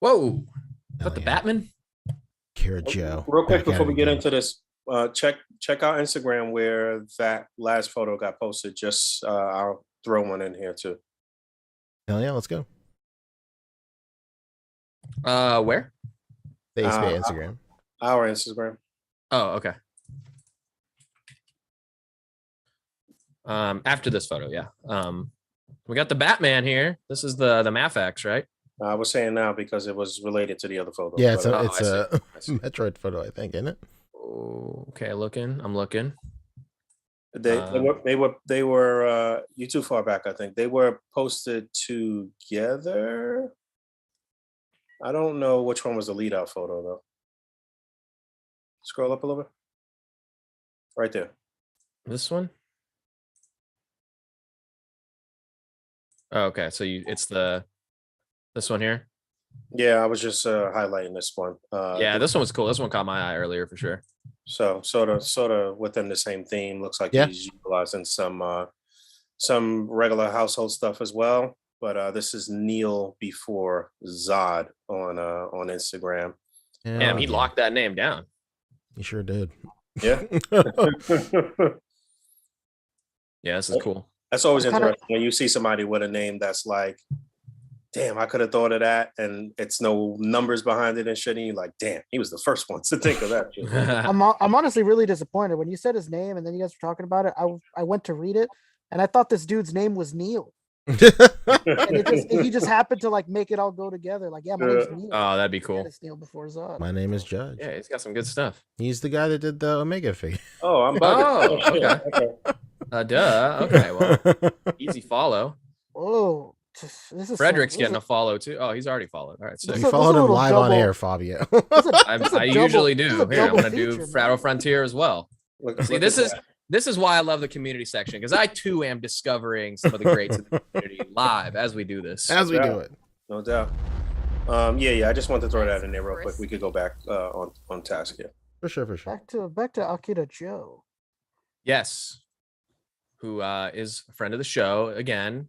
E: Whoa. Is
B: Hell
E: that the
B: yeah.
E: Batman?
B: Kira Joe.
A: Real quick
B: back at
A: before
B: it
A: we get
B: again.
A: into this, check out Instagram where that last photo got posted. Just I'll throw one in here too.
B: Hell yeah, let's go.
E: Where?
B: The A.C.B.A.
A: Uh,
B: Instagram.
A: Our Instagram.
E: Oh, okay. After this photo, yeah. We got the Batman here. This is the Mafex, right?
A: I was saying now because it was related to the other photo.
B: Yeah, it's
A: but,
B: a
E: I
B: it's
E: see.
B: a
E: I see.
B: Metroid photo, I think, isn't it?
E: Oh, okay, I'm looking.
A: they were you too far back. I think they were posted together. I don't know which one was the lead out photo though. Scroll up a little bit. Right there.
E: This one? Oh, okay. So it's this one here.
A: Yeah, I was just highlighting this one.
E: Yeah, this one was cool. This one caught my eye earlier for sure.
A: So sort of within the same theme. Looks like
B: Yeah.
A: he's utilizing some regular household stuff as well. But this is Neil before Zod on Instagram.
B: Yeah,
E: Damn, he
B: yeah.
E: locked that name down.
B: He sure did.
A: Yeah.
E: Yeah, this is cool.
A: That's always
F: I'm kinda-
A: interesting when you see somebody with a name that's like, damn, I could have thought of that, and it's no numbers behind it and shit. And you're like, damn, he was the first one to think of that shit.
F: I'm honestly really disappointed when you said his name and then you guys were talking about it. I went to read it and I thought this dude's name was Neil, and he just happened to like make it all go together. Like, yeah, my name's Neil.
E: Oh, that'd be
F: Yeah,
E: cool.
F: it's Neil before Zod.
B: My name is Judge.
E: Yeah, he's got some good stuff.
B: He's the guy that did the Omega figure.
A: Oh, I'm bugging.
E: Oh,
A: Shit,
E: okay. Duh. Okay, well, easy follow.
F: Oh, this is
E: Frederick's
F: some-
E: getting a
F: this
E: follow too. Oh, he's already followed. All right, sick.
F: This
B: You
F: is-
B: followed him
F: little
B: live on
F: double-
B: air, Fabio.
F: is a-
E: I
F: this is a
E: usually
F: this is
E: do.
F: a
E: Here, I'm
F: double
E: gonna do
F: feature,
E: Frado
F: man.
E: Frontier as well.
A: Look-
E: See,
A: look
E: this
A: at
E: is
A: that.
E: this is why I love the community section, because I too am discovering some of the greats in the community live as we do this.
B: As we do it.
A: No doubt. Yeah. I just wanted to throw that in there real quick. We could go back on task here.
B: For sure.
F: Back to Akira Joe.
E: Yes. Who is a friend of the show, again,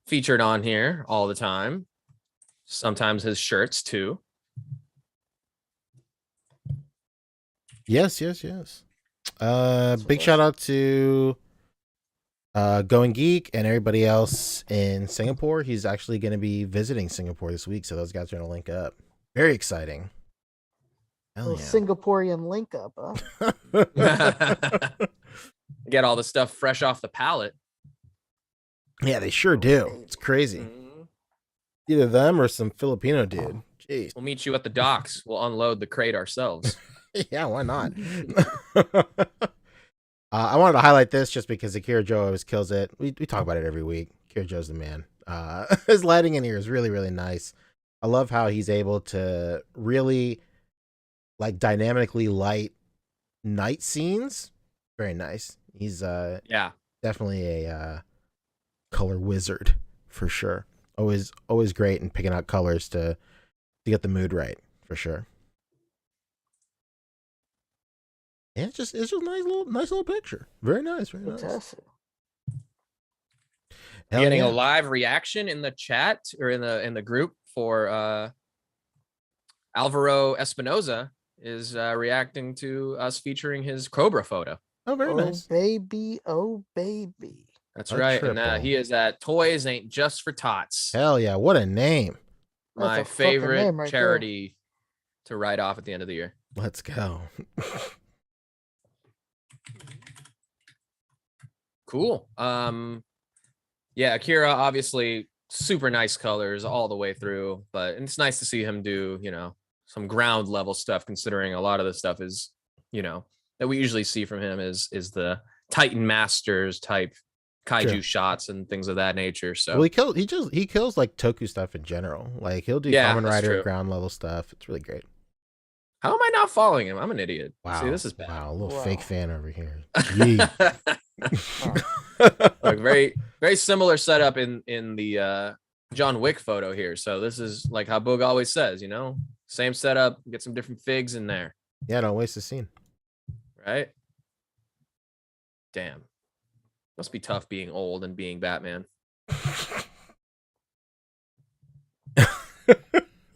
E: featured on here all the time. Sometimes his shirts too.
B: Yes. Big shout out to Going Geek and everybody else in Singapore. He's actually going to be visiting Singapore this week, so those guys are going to link up. Very exciting. Hell
F: Little
B: yeah.
F: Singaporean link up, huh?
E: Get all the stuff fresh off the pallet.
B: Yeah, they sure do. It's crazy.
E: Mhm.
B: Either them or some Filipino dude. Jeez.
E: We'll meet you at the docks. We'll unload the crate ourselves.
B: Yeah, why not? I wanted to highlight this just because Akira Joe always kills it. We talk about it every week. Akira Joe's the man. His lighting in here is really, really nice. I love how he's able to really like dynamically light night scenes. Very nice. He's
E: Yeah.
B: definitely a color wizard for sure. Always great in picking out colors to get the mood right for sure. Yeah, it's just a nice little picture. Very nice.
F: Fantastic.
B: Hell
E: Getting
B: yeah.
E: a live reaction in the chat or in the group for Alvaro Espinoza is reacting to us featuring his Cobra photo.
B: Oh, very nice.
F: Baby, oh baby.
E: That's
B: A
E: right.
B: triple.
E: And he is at Toys Ain't Just for Tots.
B: Hell yeah, what a name.
E: My
F: That's a fucking
E: favorite
F: name right there.
E: charity to write off at the end of the year.
B: Let's go.
E: Cool. Yeah, Akira, obviously super nice colors all the way through, but it's nice to see him do, some ground level stuff, considering a lot of the stuff is, that we usually see from him is the Titan Masters type kaiju
B: Sure.
E: shots and things of that nature. So
B: Well, he kills like Toku stuff in general. Like he'll do
E: Yeah,
B: Kamen
E: that's
B: Rider
E: true.
B: ground level stuff. It's really great.
E: how am I not following him? I'm an idiot.
B: Wow.
E: See, this is bad.
B: Wow, a little
F: Wow.
B: fake fan over here. Yee.
E: Like very, very similar setup in the John Wick photo here. So this is like how Boog always says, same setup, get some different figs in there,
B: Yeah, don't waste the scene.
E: right? Damn. Must be tough being old and being Batman.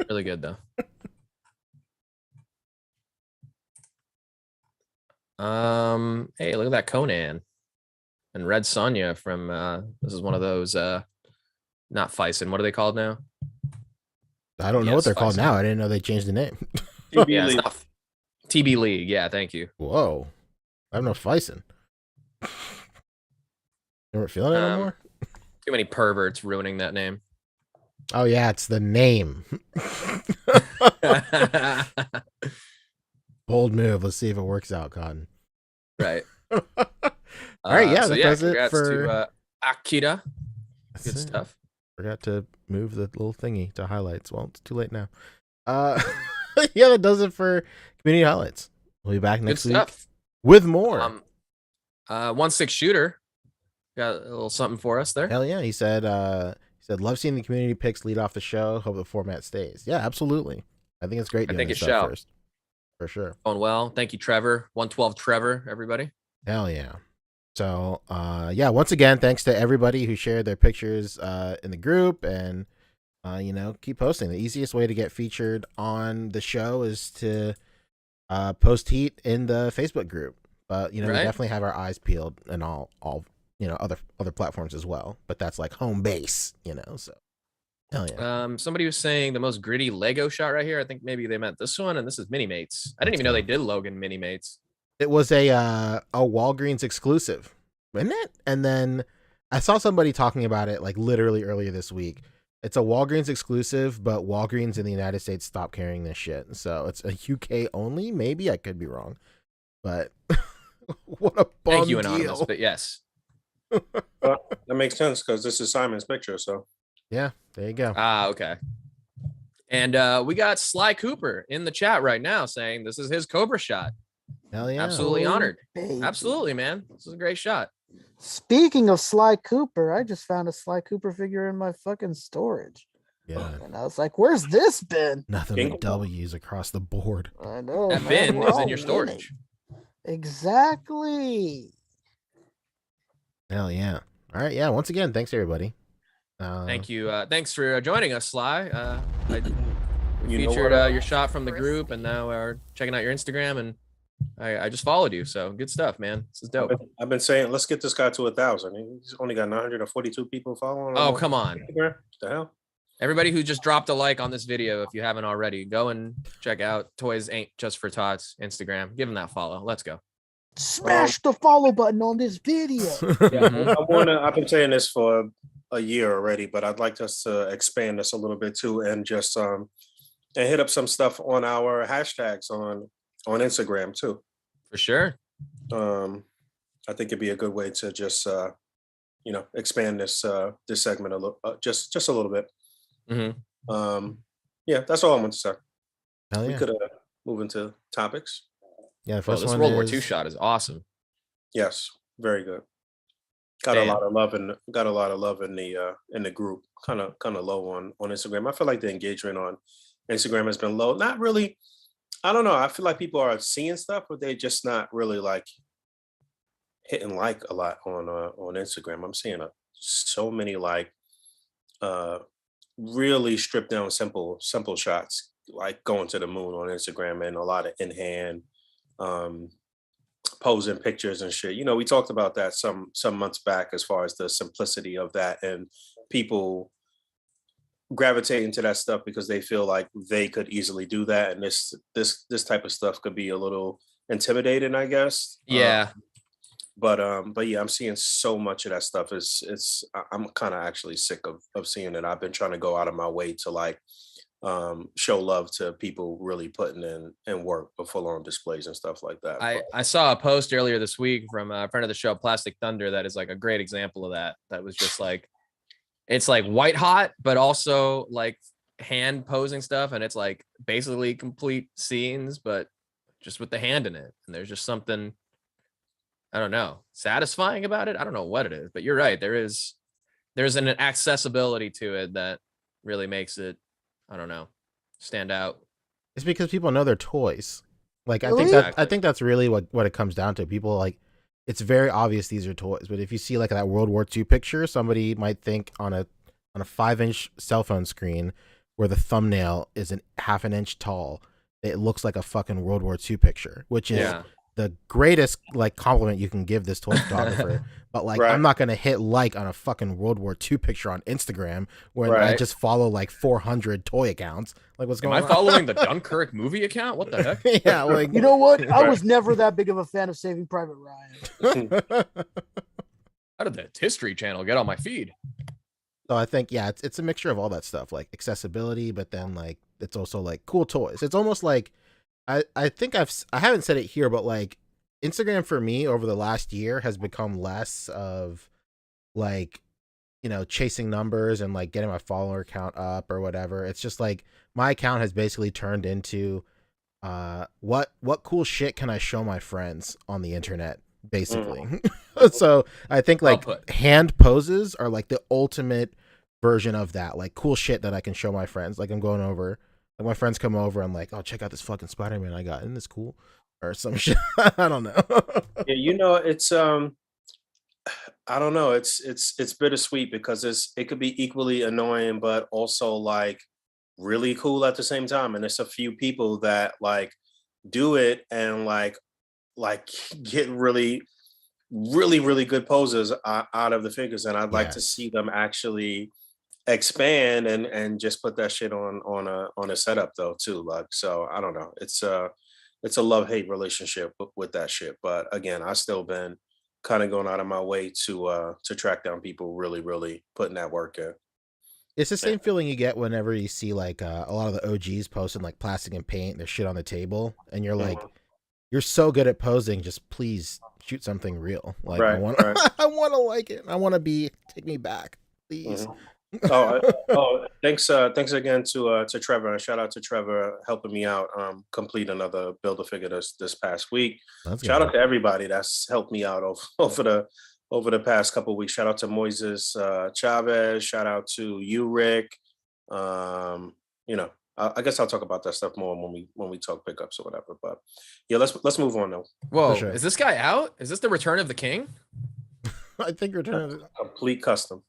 E: Really good though. Hey, look at that Conan and Red Sonja from this is one of those not Fison. What are they called now?
B: I don't know
E: Yes,
B: what they're called
E: Bison.
B: now. I didn't know they changed the name.
E: Yeah, it's not TB League. Yeah, thank you.
B: Whoa. I have no Fison. You weren't feeling it no more?
E: Too many perverts ruining that name.
B: Oh yeah, it's the name. Bold move. Let's see if it works out, Cotton.
E: Right.
B: All right, yeah,
E: So
B: that does it
E: congrats
B: for
E: to Akira.
B: That's
E: Good
B: it.
E: stuff.
B: Forgot to move the little thingy to highlights. Well, it's too late now. Yeah, that does it for community highlights. We'll be back
E: Good
B: next week
E: stuff.
B: with more.
E: 1/6 shooter got a little something for us there.
B: Hell yeah, he said love seeing the community picks lead off the show. Hope the format stays. Yeah, absolutely. I think it's great
E: I
B: doing
E: think
B: this
E: it
B: stuff
E: shall.
B: first. For sure.
E: Going well. Thank you, Trevor. 112 Trevor, everybody.
B: Hell yeah. So yeah, once again, thanks to everybody who shared their pictures in the group and keep posting. The easiest way to get featured on the show is to post heat in the Facebook group. But we
E: Right.
B: definitely have our eyes peeled and all other platforms as well. But that's like home base, so hell yeah.
E: Somebody was saying the most gritty Lego shot right here. I think maybe they meant this one, and this is Mini Mates. I didn't even know they did Logan Mini Mates.
B: It was a Walgreens exclusive, wasn't it? And then I saw somebody talking about it like literally earlier this week. It's a Walgreens exclusive, but Walgreens in the United States stopped carrying this shit. So it's a UK only. Maybe I could be wrong, but what a bum
E: Thank you, Anonymous,
B: deal.
E: but yes.
A: Well, that makes sense because this is Simon's picture. So
B: Yeah, there you go.
E: Okay. And we got Sly Cooper in the chat right now saying this is his Cobra shot.
B: Hell yeah.
E: Absolutely honored.
F: Baby.
E: Absolutely, man. This is a great shot.
F: Speaking of Sly Cooper, I just found a Sly Cooper figure in my fucking storage.
B: Yeah.
F: And I was like, where's this been?
B: Nothing
A: King.
B: but W's across the board.
F: I know.
E: That
F: man,
E: bin
F: we're
E: is in
F: all
E: your storage.
F: winning. Exactly.
B: Hell yeah. All right. Yeah. Once again, thanks everybody.
E: Thank you. Thanks for joining us, Sly. We
A: You know
E: featured
A: what,
E: your shot from the group, and now we're checking out your Instagram, and I just followed you. So good stuff, man. This is dope.
A: I've been saying, let's get this guy to 1,000. He's only got 942 people following.
E: Oh, come on.
A: Instagram. What the hell?
E: Everybody who just dropped a like on this video, if you haven't already, go and check out Toys Ain't Just for Tots Instagram. Give them that follow. Let's go.
F: Smash the follow button on this video.
E: Mhm.
A: I've been saying this for a year already, but I'd like us to expand this a little bit too, and just and hit up some stuff on our hashtags on Instagram too.
E: For sure.
A: I think it'd be a good way to just expand this segment a little, just a little bit.
E: Mhm.
A: Yeah, that's all I want to say.
B: Hell
A: We
B: yeah.
A: could move into topics.
B: Yeah. The
E: Oh,
B: first
E: this
B: one
E: World War
B: is
E: II shot is awesome.
A: Yes, very good. Got
E: Damn.
A: a lot of love in the group. Kind of low on Instagram. I feel like the engagement on Instagram has been low. Not really. I don't know. I feel like people are seeing stuff, but they're just not really like hitting like a lot on Instagram. I'm seeing so many like really stripped down simple shots, like going to the moon on Instagram, and a lot of in hand posing pictures and shit. We talked about that some months back as far as the simplicity of that, and people gravitating to that stuff because they feel like they could easily do that, and this type of stuff could be a little intimidating, I guess.
E: Yeah.
A: But yeah, I'm seeing so much of that stuff. I'm kind of actually sick of seeing it. I've been trying to go out of my way to like show love to people really putting in work for full on displays and stuff like that.
E: I saw a post earlier this week from a friend of the show, Plastic Thunder, that is like a great example of that. That was just like, it's like white hot, but also like hand posing stuff. And it's like basically complete scenes, but just with the hand in it. And there's just something, I don't know, satisfying about it. I don't know what it is, but you're right. There's an accessibility to it that really makes it, I don't know, stand out.
B: It's because people know their toys. Like I
F: Really?
B: think that's really what it comes down to. People like, it's very obvious these are toys, but if you see like that World War II picture, somebody might think on a 5-inch cell phone screen where the thumbnail is half an inch tall, it looks like a fucking World War II picture, which is the greatest like compliment you can give this toy photographer. But like,
A: Right.
B: I'm not gonna hit like on a fucking World War II picture on Instagram when I
E: Right.
B: just follow like 400 toy accounts. Like, what's
E: Am
B: going
E: I
B: on?
E: following the Dunkirk movie account? What the heck?
B: Yeah, like
F: You know what? I
A: Right.
F: was never that big of a fan of Saving Private Ryan.
E: How did the History Channel get on my feed?
B: So I think, yeah, it's a mixture of all that stuff, like accessibility, but then like it's also like cool toys. It's almost like I think I haven't said it here, but like Instagram for me over the last year has become less of like, chasing numbers and like getting my follower count up or whatever. It's just like my account has basically turned into what cool shit can I show my friends on the internet, basically. So I think
E: Well
B: like
E: put.
B: hand poses are like the ultimate version of that, like cool shit that I can show my friends. Like I'm going over, like my friends come over, I'm like, oh, check out this fucking Spider-Man I got, isn't this cool? Or some shit. I don't know.
A: Yeah, it's I don't know. It's bittersweet because it could be equally annoying, but also like really cool at the same time. And it's a few people that like do it and like get really really, really good poses out of the figures, and I'd like to
B: Yes.
A: see them actually expand and just put that shit on a setup though too. Like, so I don't know. It's a love-hate relationship with that shit. But again, I still been kind of going out of my way to track down people really, really putting that work in.
B: It's the same feeling you get whenever you see like a lot of the OGs posting like plastic and paint, their shit on the table, and you're like, you're so good at posing, just please shoot something real. Like I want to, I want to like it. I want to be, take me back, please.
A: Thanks again to Trevor, and shout out to Trevor helping me out complete another Build-A-Figure this past week. Shout out to everybody that's helped me out over the past couple of weeks. Shout out to Moises Chavez. Shout out to you, Rick. You know, I guess I'll talk about that stuff more when we talk pickups or whatever. But yeah, let's move on though.
E: Whoa, is this guy out? Is this the Return of the King?
B: I think Return of the
A: complete custom.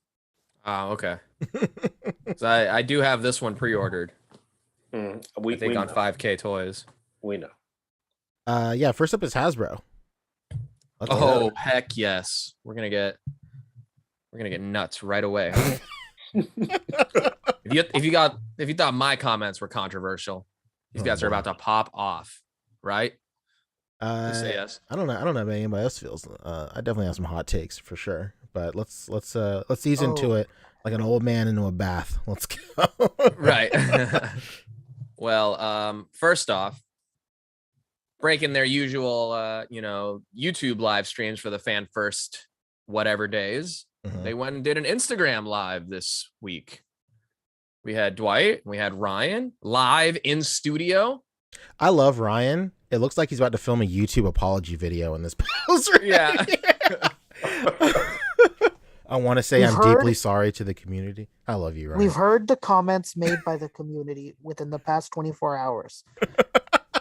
E: Oh, okay. So I do have this one pre-ordered. I think on 5K Toys.
A: We know.
B: Yeah. First up is Hasbro.
E: Oh heck yes, we're gonna get nuts right away. if you thought my comments were controversial, these guys are about to pop off, right? Say yes.
B: I don't know if anybody else feels. I definitely have some hot takes for sure, but let's ease into it like an old man into a bath. Let's go.
E: Right. Well, first off, breaking their usual YouTube live streams for the fan first whatever days. They went and did an Instagram live this week. We had Dwight, we had Ryan live in studio.
B: I love Ryan. It looks like he's about to film a YouTube apology video in this pose.
E: Yeah.
B: I want to say I'm deeply sorry to the community. I love you, Ryan.
F: We've heard the comments made by the community within the past 24 hours.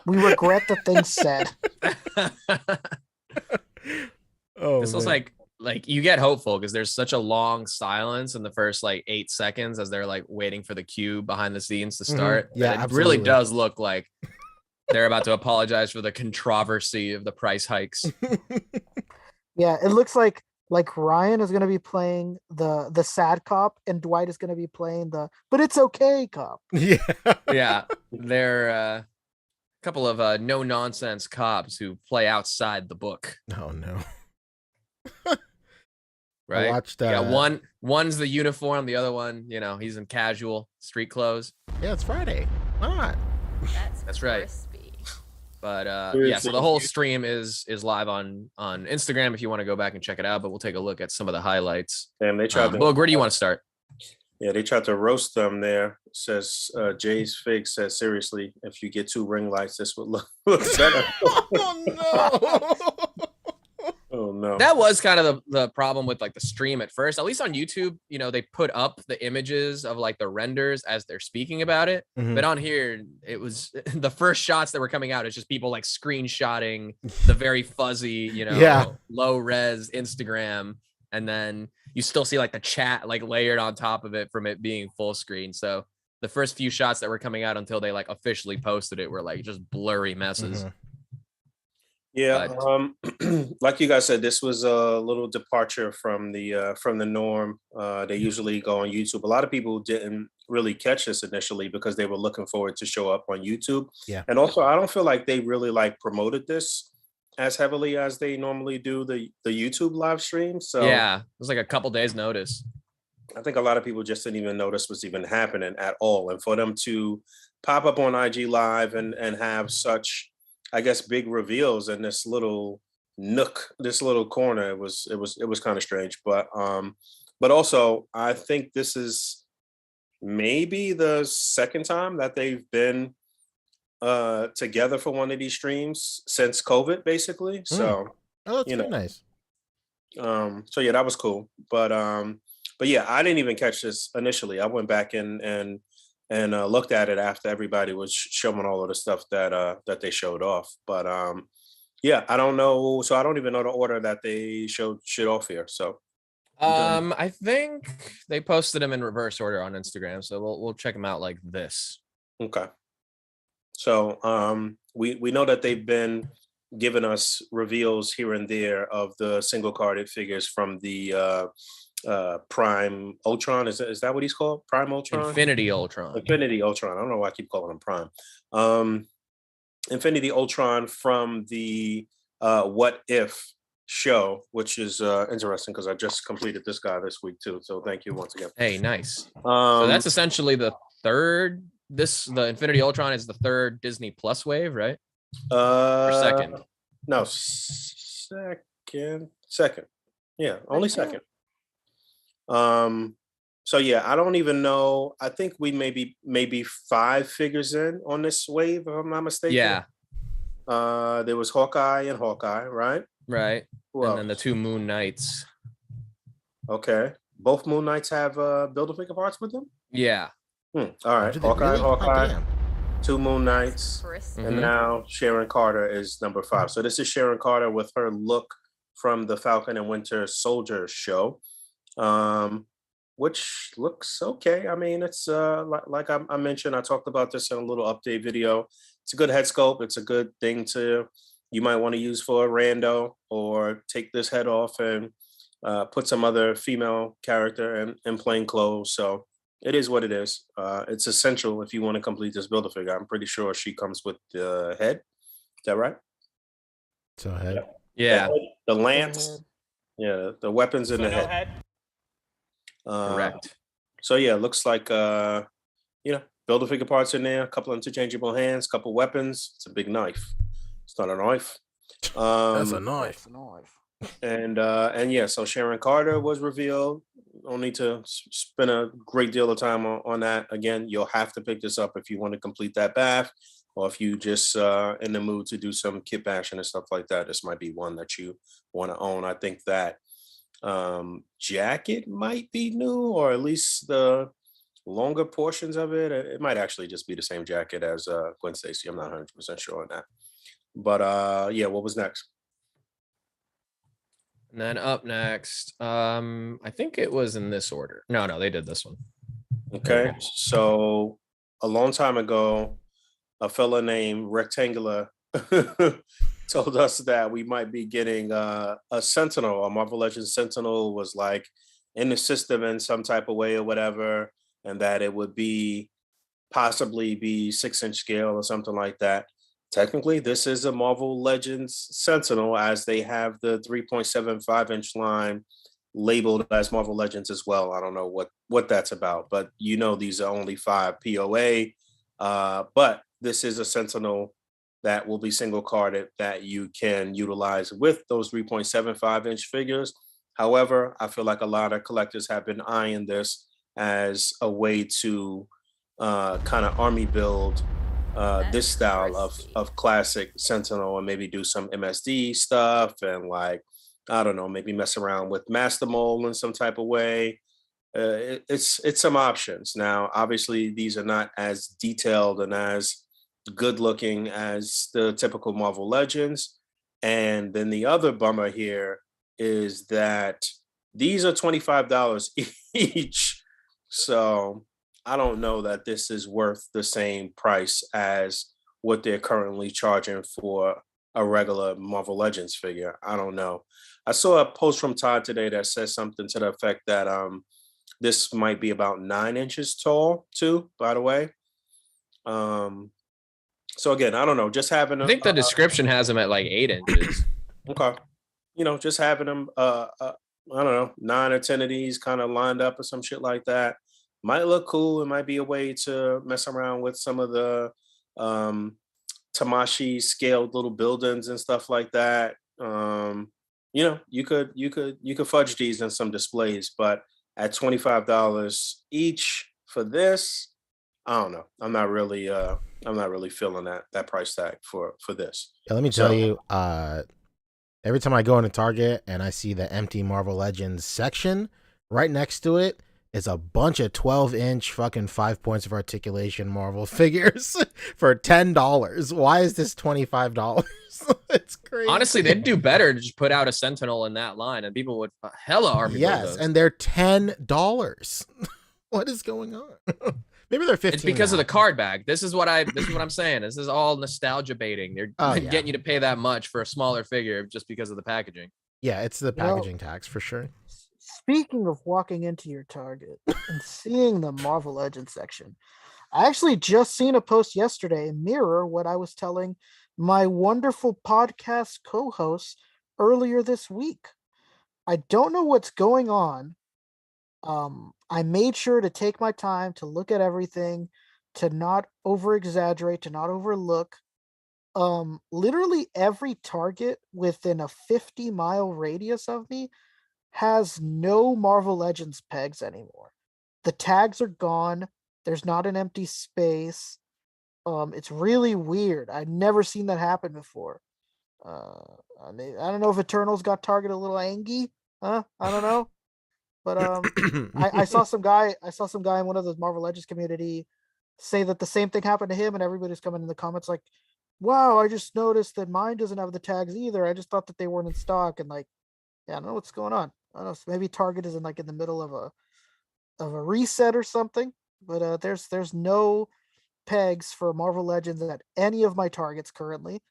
F: We regret the things said.
E: This was like you get hopeful because there's such a long silence in the first like 8 seconds as they're like waiting for the cue behind the scenes to start.
B: Yeah,
E: it really does look like they're about to apologize for the controversy of the price hikes.
F: Yeah, it looks like Ryan is going to be playing the sad cop and Dwight is going to be playing the but it's okay cop.
E: Yeah, they're a couple of no nonsense cops who play outside the book.
B: Oh no.
E: Right. I watched one's the uniform, the other one, he's in casual street clothes.
B: Yeah, it's Friday. Why not?
E: That's right. But so the whole stream is live on Instagram if you want to go back and check it out, but we'll take a look at some of the highlights.
A: And they tried
E: Boog, where do you want to start?
A: Yeah, they tried to roast them there. It says Jay's Fig says, seriously, if you get 2 ring lights, this would look better.
B: Oh no.
A: Oh no.
E: That was kind of the problem with like the stream at first. At least on YouTube, they put up the images of like the renders as they're speaking about it. But on here, it was the first shots that were coming out. It's just people like screenshotting the very fuzzy, low res Instagram, and then you still see like the chat like layered on top of it from it being full screen. So the first few shots that were coming out until they like officially posted it were like just blurry messes.
A: Yeah, like you guys said, this was a little departure from the norm. They usually go on YouTube. A lot of people didn't really catch this initially because they were looking forward to show up on YouTube.
B: Yeah,
A: and also I don't feel like they really like promoted this as heavily as they normally do the YouTube live stream. So
E: yeah, it was like a couple days notice.
A: I think a lot of people just didn't even notice what's even happening at all, and for them to pop up on IG Live and have such, I guess, big reveals in this little nook, this little corner, it was kind of strange. But also I think this is maybe the second time that they've been together for one of these streams since COVID, basically. So
B: that's very nice.
A: So yeah, that was cool. But yeah, I didn't even catch this initially. I went back and looked at it after everybody was showing all of the stuff that they showed off. But yeah, I don't know. So I don't even know the order that they showed shit off here. So
E: I think they posted them in reverse order on Instagram. So we'll check them out like this.
A: Okay. So we know that they've been given us reveals here and there of the single carded figures from the Prime Ultron. Is that what he's called? Prime Ultron?
E: Infinity Ultron.
A: Infinity Ultron. I don't know why I keep calling him Prime. Infinity Ultron from the What If show, which is interesting because I just completed this guy this week too. So thank you once again.
E: Hey, nice. So that's essentially the third. The Infinity Ultron is the third Disney Plus wave, right? Or second?
A: No, second. Yeah, only second. So yeah, I don't even know. I think we maybe 5 figures in on this wave, if I'm not mistaken.
E: Yeah.
A: There was Hawkeye, right?
E: Right.
A: Who
E: and
A: else?
E: then the 2 Moon Knights.
A: Okay. Both Moon Knights have Build-A-Figure parts with them?
E: Yeah.
A: All right.
B: Do they really?
A: Hawkeye, 2 Moon Knights,
E: Mhm.
A: and now Sharon Carter is number 5. So this is Sharon Carter with her look from the Falcon and Winter Soldier show, which looks okay. I mean, it's like I mentioned, I talked about this in a little update video. It's a good head sculpt. It's a good thing you might want to use for a rando, or take this head off and put some other female character in plain clothes. So it is what it is. It's essential if you want to complete this Build-A-Figure. I'm pretty sure she comes with the head. Is that right?
B: So head.
E: Yeah.
A: The lance. Yeah, the weapons in the
C: no
A: head.
E: Correct.
A: So yeah, it looks like Build-A-Figure parts in there, a couple interchangeable hands, couple weapons. It's a big knife. It's not a knife.
B: That's a knife.
A: And yeah, so Sharon Carter was revealed. Don't need to spend a great deal of time on that. Again, you'll have to pick this up if you want to complete that bath, or if you just in the mood to do some kit bashing and stuff like that. This might be one that you want to own. I think that jacket might be new, or at least the longer portions of it. It might actually just be the same jacket as Gwen Stacy. I'm not 100% sure on that. But yeah, what was next?
E: And then up next, I think it was in this order. No, they did this one.
A: Okay, so a long time ago, a fella named Rectangular told us that we might be getting a Sentinel. A Marvel Legends Sentinel was like in the system in some type of way or whatever, and that it would possibly be 6-inch scale or something like that. Technically, this is a Marvel Legends Sentinel, as they have the 3.75-inch line labeled as Marvel Legends as well. I don't know what that's about, but these are only 5 POA. But this is a Sentinel that will be single carded that you can utilize with those 3.75-inch figures. However, I feel like a lot of collectors have been eyeing this as a way to kind of army build this style of classic Sentinel, and maybe do some MSD stuff, and I don't know, maybe mess around with Master Mold in some type of way. It's some options. Now, obviously, these are not as detailed and as good looking as the typical Marvel Legends. And then the other bummer here is that these are $25 each. So I don't know that this is worth the same price as what they're currently charging for a regular Marvel Legends figure. I don't know. I saw a post from Todd today that says something to the effect that this might be about 9 inches tall too, by the way. So again, I don't know, just having
E: I think the description has them at like 8 inches.
A: Okay. Just having them I don't know, 9 or 10 of these kind of lined up or some shit like that might look cool. It might be a way to mess around with some of the Tamashi scaled little buildings and stuff like that. You could fudge these in some displays, but at $25 each for this, I don't know. I'm not really feeling that price tag for this.
B: Yeah, let me tell you, every time I go into Target and I see the empty Marvel Legends section, right next to it is a bunch of 12-inch fucking 5 points of articulation Marvel figures for $10. Why is this $25? It's crazy.
E: Honestly, they'd do better to just put out a Sentinel in that line, and people would hella army.
B: Yes, and they're $10. What is going on? Maybe they're 15.
E: It's because of
B: now.
E: the card bag. This is what I'm saying. This is all nostalgia baiting. They're
B: Oh, yeah.
E: getting you to pay that much for a smaller figure just because of the packaging.
B: Yeah, it's the
F: You know-
B: packaging tax for sure.
F: Speaking of walking into your Target and seeing the Marvel Legends section, I actually just seen a post yesterday mirror what I was telling my wonderful podcast co-hosts earlier this week. I don't know what's going on. I made sure to take my time to look at everything, to not over exaggerate, to not overlook. Literally every Target within a 50-mile radius of me has no Marvel Legends pegs anymore. The tags are gone. There's not an empty space. It's really weird. I've never seen that happen before. I don't know if Eternals got Target a little angry. I don't know. But I saw some guy in one of those Marvel Legends community say that the same thing happened to him, and everybody's coming in the comments like, "Wow, I just noticed that mine doesn't have the tags either. I just thought that they weren't in stock." And like, yeah, I don't know what's going on. I don't know. So maybe Target is in the middle of a reset or something. But there's no pegs for Marvel Legends at any of my Targets currently,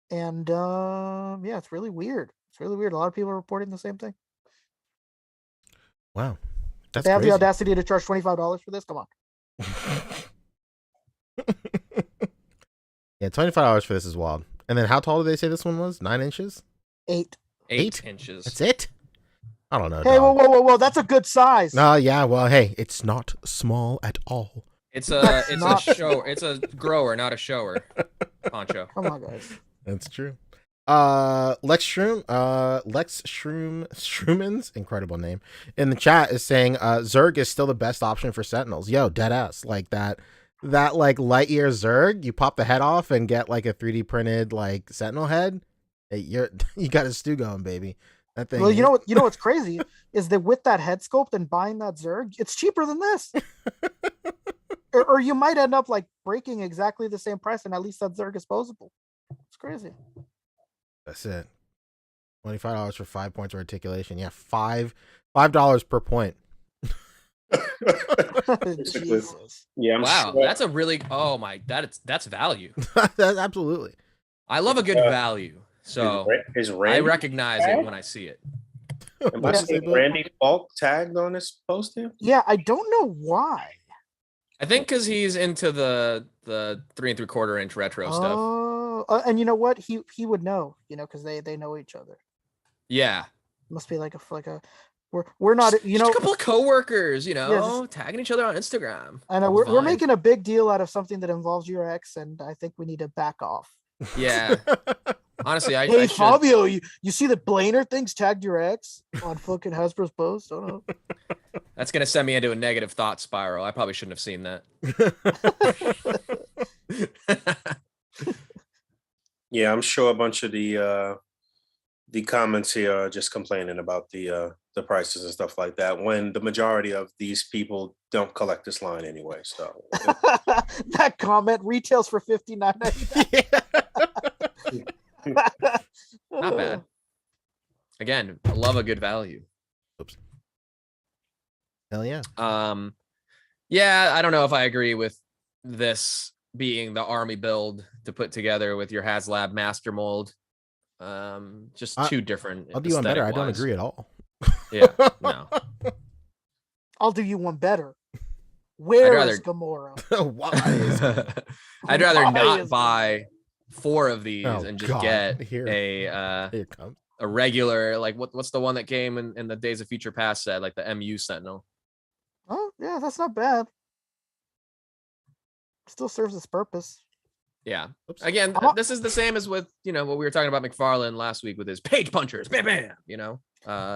F: and yeah, it's really weird. It's really weird. A lot of people are reporting the same thing.
B: Wow, that's
F: They have
B: crazy.
F: the audacity to charge $25 for this. Come on.
B: Yeah, $25 for this is wild. And then how tall did they say this one was? 9 inches?
F: 8.
E: 8 inches.
B: That's it? I don't know.
F: Hey,
B: dog.
F: whoa! That's a good size.
B: No, yeah, well, hey, it's not small at all.
E: It's
F: That's
E: a
F: not-
E: show. It's a grower, not a shower. Poncho.
F: Come on, guys.
B: That's true. Lex Shrooman's incredible name in the chat is saying Zerg is still the best option for Sentinels. Yo, dead ass. Like that like Lightyear Zerg, you pop the head off and get like a 3D printed like Sentinel head. Hey, you got a stew going, baby. That thing.
F: Well, you know what's crazy is that with that head sculpt and buying that Zerg, it's cheaper than this. or you might end up like breaking exactly the same price, and at least that Zerg is posable. It's crazy.
B: That's it. $25 for 5 points of articulation. Yeah, $5 per point.
F: Jesus.
A: Yeah, I'm
E: Wow,
A: sure.
E: that's a really that's value.
B: Absolutely.
E: I love a good value, so
A: Is
E: I
A: Randy,
E: recognize it when I see it.
A: am I seeing Randy Falk tagged on this post here?
F: Yeah, I don't know why.
E: I think because he's into the 3 3/4 inch retro stuff.
F: Oh, and you know what? He would know, because they know each other.
E: Yeah,
F: Must be like a we're not,
E: just a couple of coworkers,
F: just-
E: tagging each other on Instagram.
F: I know
E: All
F: we're
E: fine.
F: making a big deal out of something that involves your ex, and I think we need to back off.
E: Yeah, honestly, I
F: Hey
E: should.
F: Fabio, you see that Blainer thing's tagged your ex on fucking Hasbro's post? I don't know.
E: That's gonna send me into a negative thought spiral. I probably shouldn't have seen that.
A: Yeah, I'm sure a bunch of the comments here are just complaining about the prices and stuff like that, when the majority of these people don't collect this line anyway. So
F: That comment retails for $59.99.
E: Not bad. Again, I love a good value.
B: Oops. Hell yeah.
E: Yeah, I don't know if I agree with this being the army build to put together with your HasLab master mold. Just two different.
B: I'll do you one better. I don't
E: aesthetic-wise.
B: agree at all.
E: Yeah, no.
F: I'll do you one better. Where
E: rather-
F: is Gamora?
B: Why?
E: I'd rather
F: Why
E: not
F: is-
E: buy 4 of these
B: Oh,
E: and just
B: God.
E: get
B: Here it comes.
E: a regular, like what's the one that came in the Days of Future Past set, like the MU Sentinel.
F: Oh, yeah, that's not bad. Still serves its purpose.
E: Yeah.
B: Oops.
E: Again,
F: I'm not-
E: this is the same as with what we were talking about McFarlane last week with his page punchers. Bam bam.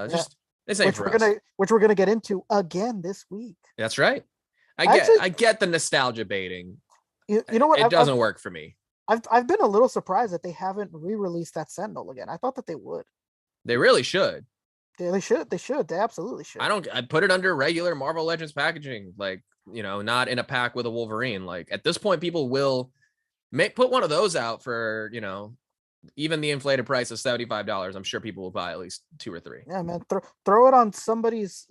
E: Just this ain't for us.
F: Which we're gonna get into again this week.
E: That's right.
F: Actually-
E: I get the nostalgia baiting.
F: You know what?
E: It doesn't work for me.
F: I've been a little surprised that they haven't re-released that Sentinel again. I thought that they would.
E: They really should.
F: They should. They should. They absolutely should.
E: I'd put it under regular Marvel Legends packaging, like, not in a pack with a Wolverine. Like at this point, people will put one of those out for, even the inflated price of $75, I'm sure people will buy at least 2 or 3.
F: Yeah, man. Throw it on somebody's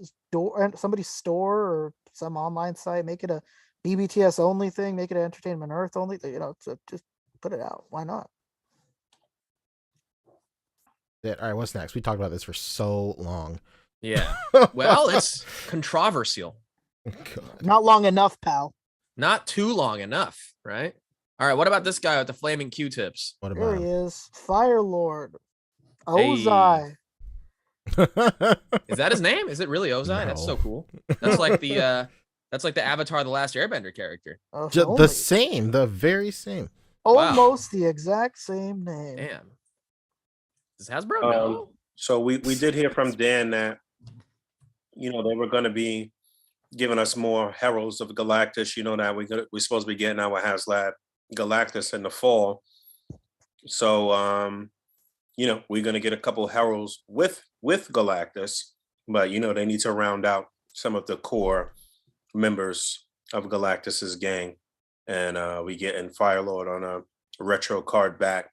F: store or some online site. Make it a BBTS only thing. Make it an Entertainment Earth only. You know, just put it out. Why not?
B: Yeah, all right, what's next? We talked about this for so long.
E: Yeah. Well, it's controversial.
B: God.
F: Not long enough, pal.
E: Not too long enough, right? All right. What about this guy with the flaming Q-tips?
B: What
F: There
B: about
F: he
B: him?
F: is, Fire Lord.
E: Hey.
F: Ozai.
E: Is that his name? Is it really Ozai? That's so
B: No.
E: cool. That's like the Avatar: The Last Airbender character.
F: Only-
B: The same, the very same.
F: almost the exact same name.
E: Damn. Does Hasbro know?
A: So we did hear from Dan that, you know, they were going to be giving us more Heralds of Galactus. You know that we're supposed to be getting our HasLab Galactus in the fall. So you know, we're going to get a couple Heralds with Galactus, but you know they need to round out some of the core members of Galactus's gang, and we get in Firelord on a retro card back.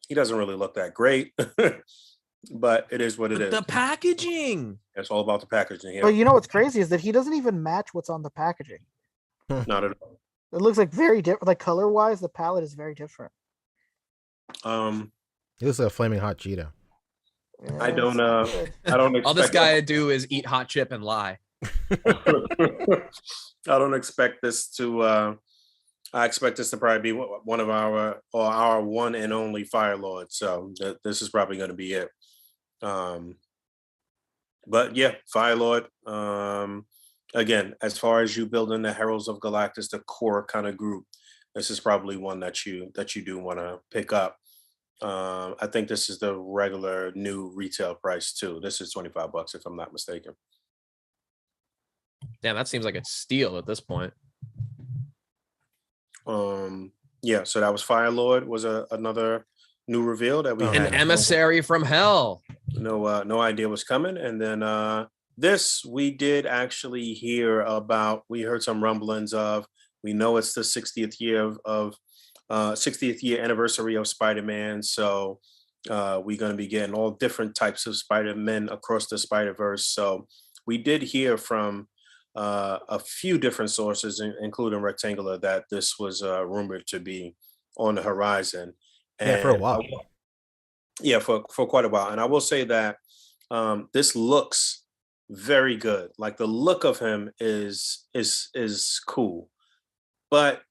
A: He doesn't really look that great, but it is what it is.
E: The packaging.
A: It's all about the packaging here.
F: But you know what's crazy is that he doesn't even match what's on the packaging.
A: Not at all.
F: It looks like very different. Like color wise, the palette is very different.
B: He looks like a flaming hot Cheeto.
F: Yeah,
A: I don't
F: it's good.
A: I don't expect
E: All this guy do is eat hot chip and lie.
A: I don't expect this to I expect this to probably be one of our one and only Fire Lords. So this is probably going to be it. But yeah, Fire Lord. Again, as far as you building the Heralds of Galactus, the core kind of group, this is probably one that you do want to pick up. I think this is the regular new retail price too. This is $25 if I'm not mistaken.
E: Damn, that seems like a steal at this point.
A: Yeah, so that was Fire Lord was another new reveal that we
E: An
A: had
E: emissary from hell.
A: no idea was coming. And then this we did actually hear about. We heard some rumblings of. We know it's the 60th year of 60th year anniversary of Spider-Man. So we're going to be getting all different types of Spider-Men across the Spider-Verse. So we did hear from a few different sources, including Rectangular, that this was rumored to be on the horizon. And
B: Yeah, for a while.
A: Yeah, for quite a while. And I will say that this looks very good. Like the look of him is cool, but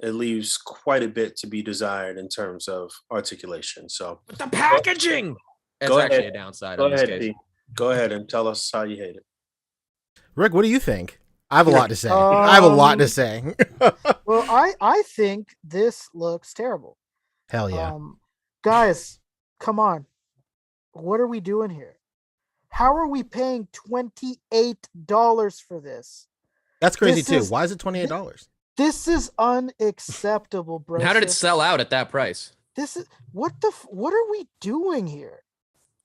A: it leaves quite a bit to be desired in terms of articulation. So
E: But the packaging. That's
A: Go
E: actually
A: ahead.
E: a downside
A: go
E: in this
A: ahead,
E: case.
A: D. Go ahead and tell us how you hate it.
B: Rick, what do you think? I have a lot to say. I have a lot to say.
F: Well, I think this looks terrible.
B: Hell yeah.
F: Guys, come on. What are we doing here? How are we paying $28 for this?
B: That's crazy
F: this
B: too.
F: is-
B: Why is it $28?
F: This is unacceptable, bro.
E: How did it sell out at that price?
F: This is what are we doing here?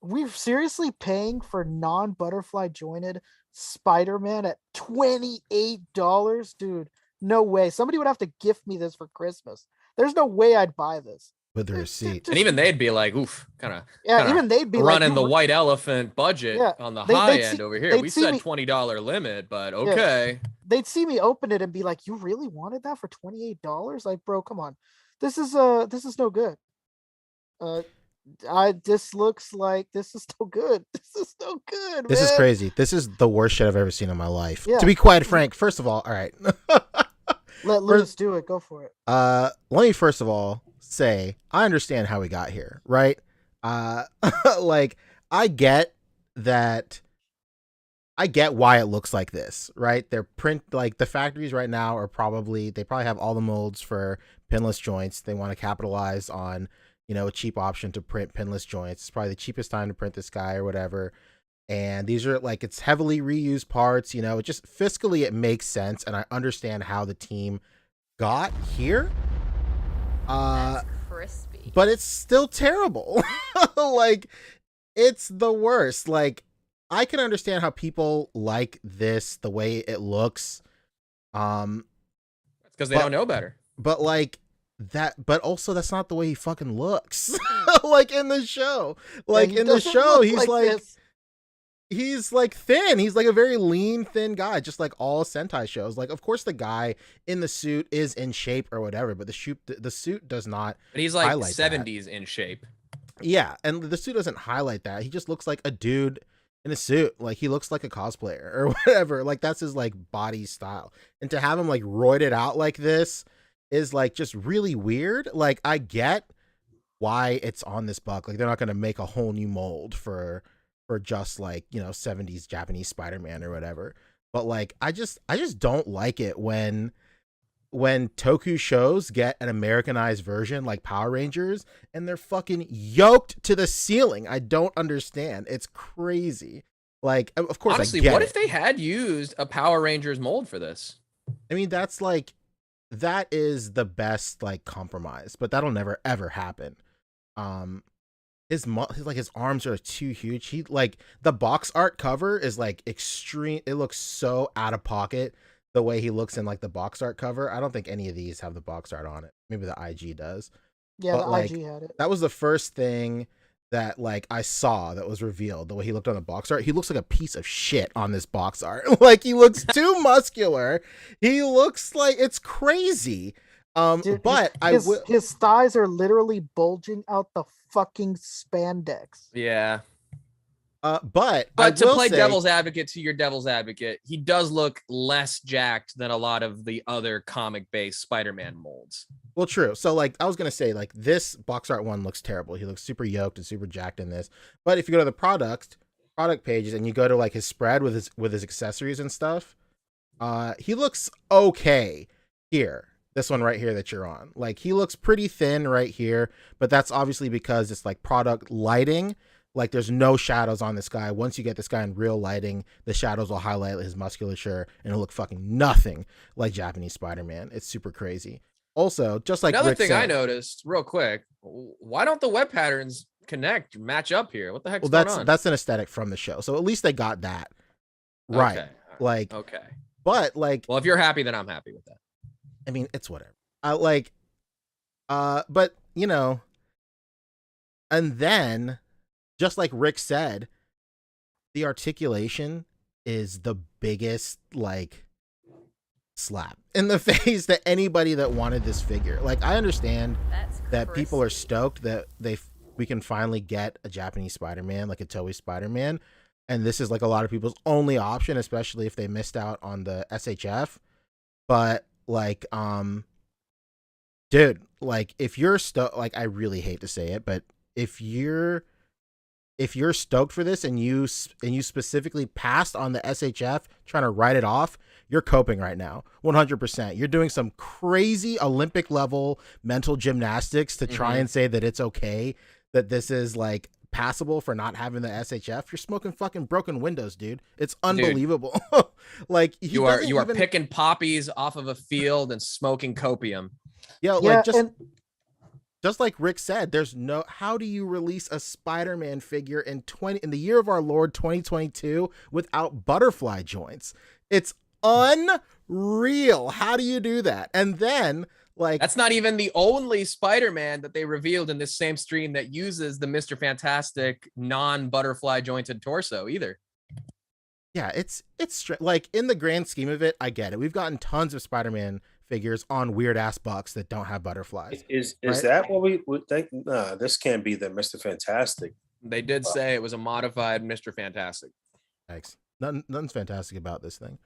F: We're seriously paying for non-butterfly jointed Spider-Man at $28, dude. No way. Somebody would have to gift me this for Christmas. There's no way I'd buy this.
B: With the receipt.
E: And even they'd be like, oof, kind of
F: Yeah, even they'd be
E: running
F: like,
E: the
F: "You-
E: white elephant budget
F: Yeah,
E: on the
F: they'd
E: high
F: see-
E: end over here.
F: they'd
E: We
F: see
E: said
F: me-
E: $20 limit, but okay.
F: they'd see me open it and be like, "You really wanted that for $28?" Like, bro, come on. This is no good. This looks like this is no good. This is no good.
B: This is
F: man.
B: crazy. This is the worst shit I've ever seen in my life.
F: Yeah.
B: To be quite frank, first of all right.
F: Let Lewis do it. Go for it.
B: Let me first of all say I understand how we got here, right? Like I get that. I get why it looks like this, right? They're like the factories right now are they probably have all the molds for pinless joints. They want to capitalize on, you know, a cheap option to print pinless joints. It's probably the cheapest time to print this guy or whatever. And these are like, it's heavily reused parts, you know, it just fiscally, it makes sense. And I understand how the team got here.
G: That's crispy.
B: But it's still terrible. Like it's the worst. Like I can understand how people like this, the way it looks.
E: That's because they don't know better.
B: But like but also that's not the way he fucking looks. Like in the show. Like
F: he
B: in the
F: doesn't
B: show,
F: look
B: he's like
F: this.
B: he's like thin. He's like a very lean, thin guy, just like all Sentai shows. Like, of course, the guy in the suit is in shape or whatever, but the suit does not.
E: But he's like
B: highlight that.
E: 70s in shape.
B: Yeah, and the suit doesn't highlight that. He just looks like a dude in a suit. Like he looks like a cosplayer or whatever. Like that's his like body style. And to have him like roided out like this is like just really weird. Like I get why it's on this buck. Like they're not gonna make a whole new mold for just like, you know, 70s Japanese Spider-Man or whatever. But like I just don't like it when Toku shows get an Americanized version like Power Rangers and they're fucking yoked to the ceiling. I don't understand. It's crazy. Like, of course,
E: honestly,
B: I get
E: what
B: it.
E: if they had used a Power Rangers mold for this?
B: I mean, that is the best like compromise, but that'll never ever happen. His arms are too huge. He like the box art cover is like extreme. It looks so out of pocket the way he looks in like the box art cover. I don't think any of these have the box art on it. Maybe the IG does.
F: Yeah,
B: But,
F: the
B: like,
F: IG had it.
B: That was the first thing that like I saw that was revealed. The way he looked on the box art, he looks like a piece of shit on this box art. Like he looks too muscular. He looks like it's crazy.
F: Dude,
B: but
F: his thighs are literally bulging out the fucking spandex.
E: Yeah.
B: But
E: to play devil's advocate to your devil's advocate, he does look less jacked than a lot of the other comic-based Spider-Man molds.
B: Well, true. So like I was gonna say, like this box art one looks terrible. He looks super yoked and super jacked in this. But if you go to the product pages and you go to like his spread with his accessories and stuff, he looks okay here. This one right here that you're on. Like he looks pretty thin right here, but that's obviously because it's like product lighting. Like there's no shadows on this guy. Once you get this guy in real lighting, the shadows will highlight his musculature and it'll look fucking nothing like Japanese Spider-Man. It's super crazy. Also, just like
E: another
B: Rick
E: thing
B: said,
E: I noticed real quick, why don't the web patterns match up here? What the heck's
B: well,
E: going on?
B: that's an aesthetic from the show. So at least they got that right.
E: Okay.
B: Like,
E: okay.
B: But like,
E: well, if you're happy, then I'm happy with that.
B: I mean, it's whatever. But you know, and then just like Rick said, the articulation is the biggest like slap in the face to anybody that wanted this figure. Like I understand that people are stoked that we can finally get a Japanese Spider-Man, like a Toei Spider-Man, and this is like a lot of people's only option, especially if they missed out on the SHF. But like dude, like if you're like I really hate to say it, but if you're stoked for this and you specifically passed on the SHF trying to write it off, you're coping right now. 100%. You're doing some crazy Olympic level mental gymnastics to try and say that it's okay that this is like passable for not having the SHF. You're smoking fucking broken windows, dude. It's unbelievable. Like
E: you are picking poppies off of a field and smoking copium.
B: Yeah, like just like Rick said, there's no, how do you release a Spider-Man figure in the year of our Lord 2022 without butterfly joints? It's unreal. How do you do that? And then like
E: that's not even the only Spider-Man that they revealed in this same stream that uses the Mr. Fantastic non-butterfly jointed torso either.
B: Yeah, it's like in the grand scheme of it, I get it. We've gotten tons of Spider-Man figures on weird ass bucks that don't have butterflies.
A: Is
B: right?
A: that what we would think? Nah, this can't be the Mr. Fantastic.
E: They did say it was a modified Mr. Fantastic.
B: Thanks. Nothing's fantastic about this thing.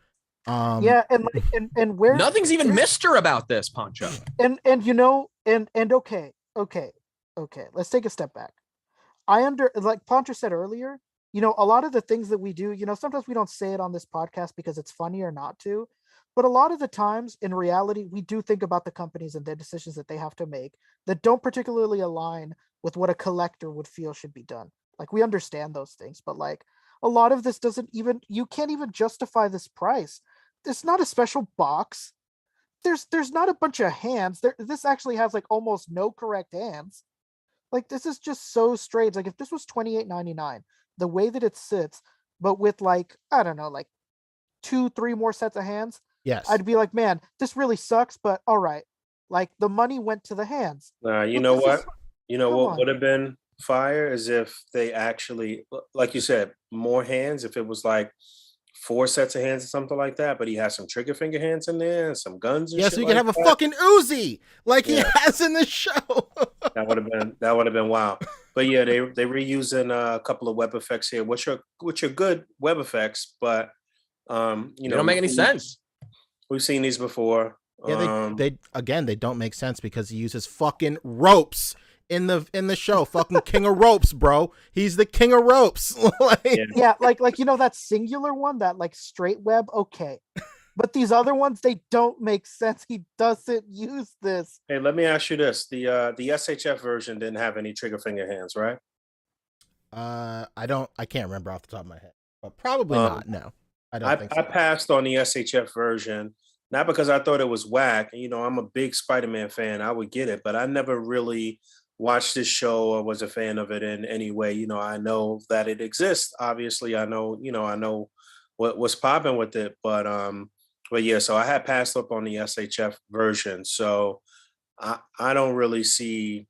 F: Yeah, and where
E: nothing's even Mr. about this, Poncho.
F: And you know, and okay, let's take a step back. Like Poncho said earlier, you know, a lot of the things that we do, you know, sometimes we don't say it on this podcast because it's funny or not to. But a lot of the times, in reality, we do think about the companies and their decisions that they have to make that don't particularly align with what a collector would feel should be done. Like, we understand those things, but like a lot of this you can't even justify this price. It's not a special box. There's not a bunch of hands. This actually has like almost no correct hands. Like, this is just so strange. Like, if this was $28.99, the way that it sits, but with like, I don't know, like 2-3 more sets of hands,
B: yes,
F: I'd be like, man, this really sucks, but all right. Like the money went to the hands.
A: You
F: But
A: know
F: this
A: what?
F: is-
A: You know
F: come
A: what
F: on.
A: would have been fire is if they actually, like you said, more hands. If it was like 4 sets of hands or something like that, but he has some trigger finger hands in there and some guns and
B: Yeah,
A: shit
B: so you
A: like
B: can have a
A: that.
B: fucking Uzi like he
A: Yeah.
B: has in the show.
A: That would have been wow. But yeah, they reusing a couple of web effects here, which are good web effects, but
E: They don't make any sense.
A: We've seen these before.
B: Yeah, they don't make sense because he uses fucking ropes in the show. Fucking king of ropes, bro. He's the king of ropes. Like,
F: Yeah, like that singular one, that like straight web, okay. But these other ones, they don't make sense. He doesn't use this.
A: Hey, let me ask you this: the SHF version didn't have any trigger finger hands, right?
B: I can't remember off the top of my head, but probably not. No, I don't think so.
A: I passed on the SHF version, not because I thought it was whack. You know, I'm a big Spider-Man fan. I would get it, but I never really watched this show or was a fan of it in any way. You know, I know that it exists. Obviously, I know what's popping with it, but yeah. So I had passed up on the SHF version. So I don't really see.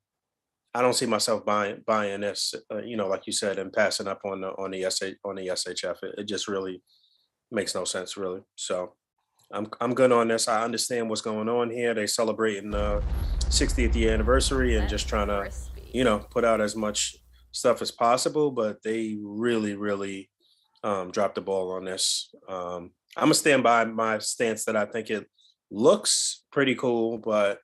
A: I don't see myself buying this, like you said, and passing up on the SHF. It just really makes no sense, really. So I'm good on this. I understand what's going on here. They celebrating the 60th year anniversary and just trying to,
G: Crispy.
A: put out as much stuff as possible. But they really, really dropped the ball on this. I'm gonna stand by my stance that I think it looks pretty cool, but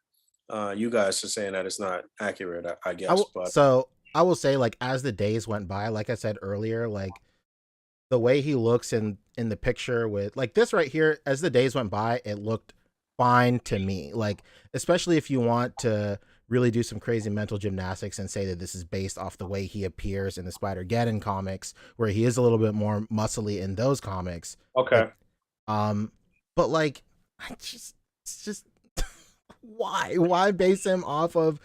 A: you guys are saying that it's not accurate, I guess.
B: So I will say, like, as the days went by, like I said earlier, like the way he looks in the picture with like this right here, as the days went by, it looked fine to me. Like, especially if you want to really do some crazy mental gymnastics and say that this is based off the way he appears in the Spider-Geddon comics, where he is a little bit more muscly in those comics.
A: Okay.
B: But like, it's just why base him off of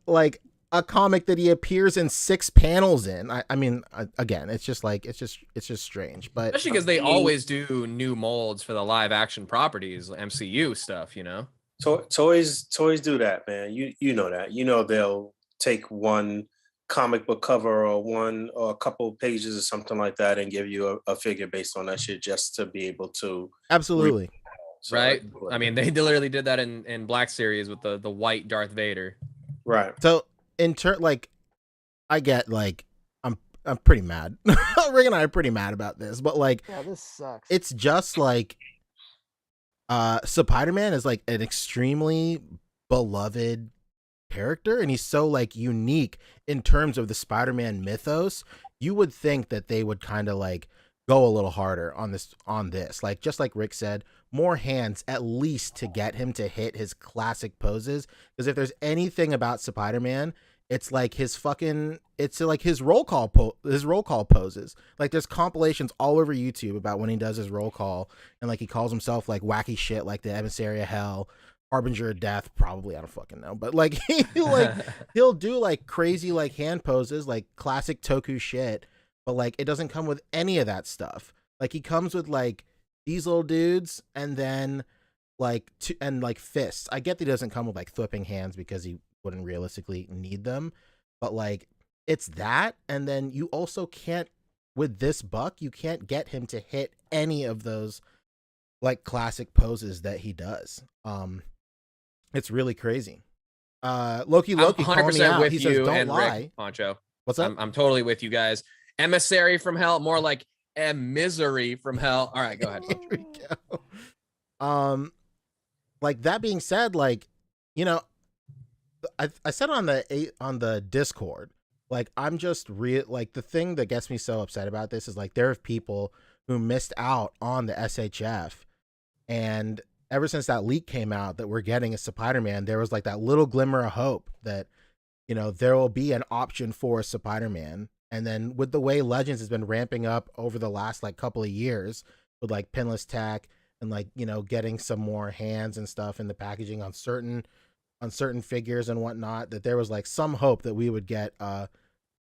B: like a comic that he appears in 6 panels in? I mean, again, it's just strange, but
E: Especially because they always do new molds for the live action properties, MCU stuff,
A: Toys do that, man. You know that. They'll take one comic book cover or a couple of pages or something like that and give you a figure based on that shit just to be able to
B: absolutely.
E: Right. I mean, they literally did that in Black Series with the white Darth Vader.
A: Right.
B: So like, I get, like, I'm pretty mad. Rick and I are pretty mad about this, but like,
F: Yeah, this sucks.
B: it's just like Spider-Man is like an extremely beloved character, and he's so like unique in terms of the Spider-Man mythos. You would think that they would kind of like go a little harder on this, like, just like Rick said, more hands at least to get him to hit his classic poses. Because if there's anything about Spider-Man, it's like his roll call poses. Like, there's compilations all over YouTube about when he does his roll call, and like he calls himself like wacky shit like the Emissary of Hell, Harbinger of Death, probably, I don't fucking know, but like he'll do like crazy like hand poses, like classic Toku shit, but like it doesn't come with any of that stuff. Like, he comes with like these little dudes and then like fists. I get that he doesn't come with like flipping hands because he wouldn't realistically need them, but like it's that, and then you also can't, with this buck, you can't get him to hit any of those like classic poses that he does. It's really crazy. Loki
E: I'm
B: call me out.
E: with
B: He
E: you
B: says, "Don't
E: and
B: lie."
E: Rick, Poncho.
B: What's up?
E: I'm totally with you guys. Emissary from Hell, more like a misery from Hell. All right, go ahead.
B: Here we go. Like, that being said, like, I said on the Discord, like, I'm just like, the thing that gets me so upset about this is like there are people who missed out on the SHF, and ever since that leak came out that we're getting a Spider-Man, there was like that little glimmer of hope that there will be an option for a Spider-Man. And then with the way Legends has been ramping up over the last like couple of years with like pinless tack and like getting some more hands and stuff in the packaging on certain figures and whatnot, that there was like some hope that we would get a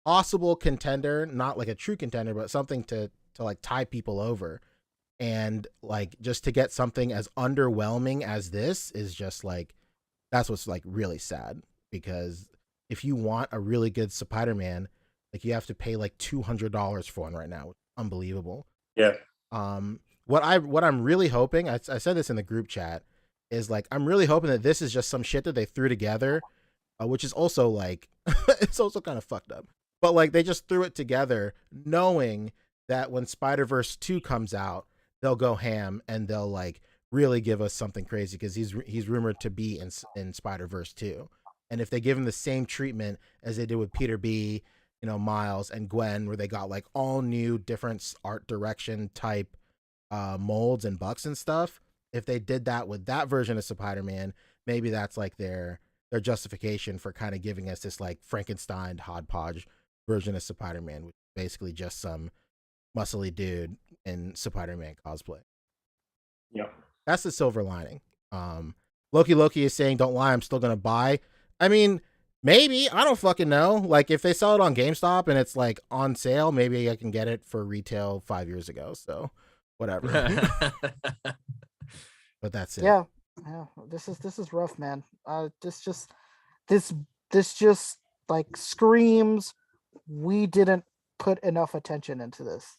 B: possible contender, not like a true contender, but something to like tie people over. And like, just to get something as underwhelming as this is just like, That's what's like really sad, because if you want a really good Spider-Man, like you have to pay like $200 for one right now. Unbelievable.
A: Yeah.
B: What I'm really hoping, I said this in the group chat, is like I'm really hoping that this is just some shit that they threw together, which is also like it's also kind of fucked up. But like they just threw it together knowing that when Spider-Verse 2 comes out, they'll go ham and they'll like really give us something crazy, because he's rumored to be in Spider-Verse 2. And if they give him the same treatment as they did with Peter B, you know, Miles and Gwen, where they got like all new different art direction type molds and bucks and stuff, if they did that with that version of Spider-Man, maybe that's like their justification for kind of giving us this like Frankenstein hodgepodge version of Spider-Man, which is basically just some muscly dude in Spider-Man cosplay.
A: Yeah.
B: That's the silver lining. Loki is saying, don't lie, I'm still gonna buy. I mean, maybe, I don't fucking know. Like if they sell it on GameStop and it's like on sale, maybe I can get it for retail 5 years ago. So whatever. But that's it.
F: Yeah. This is rough, man. This just like screams we didn't put enough attention into this.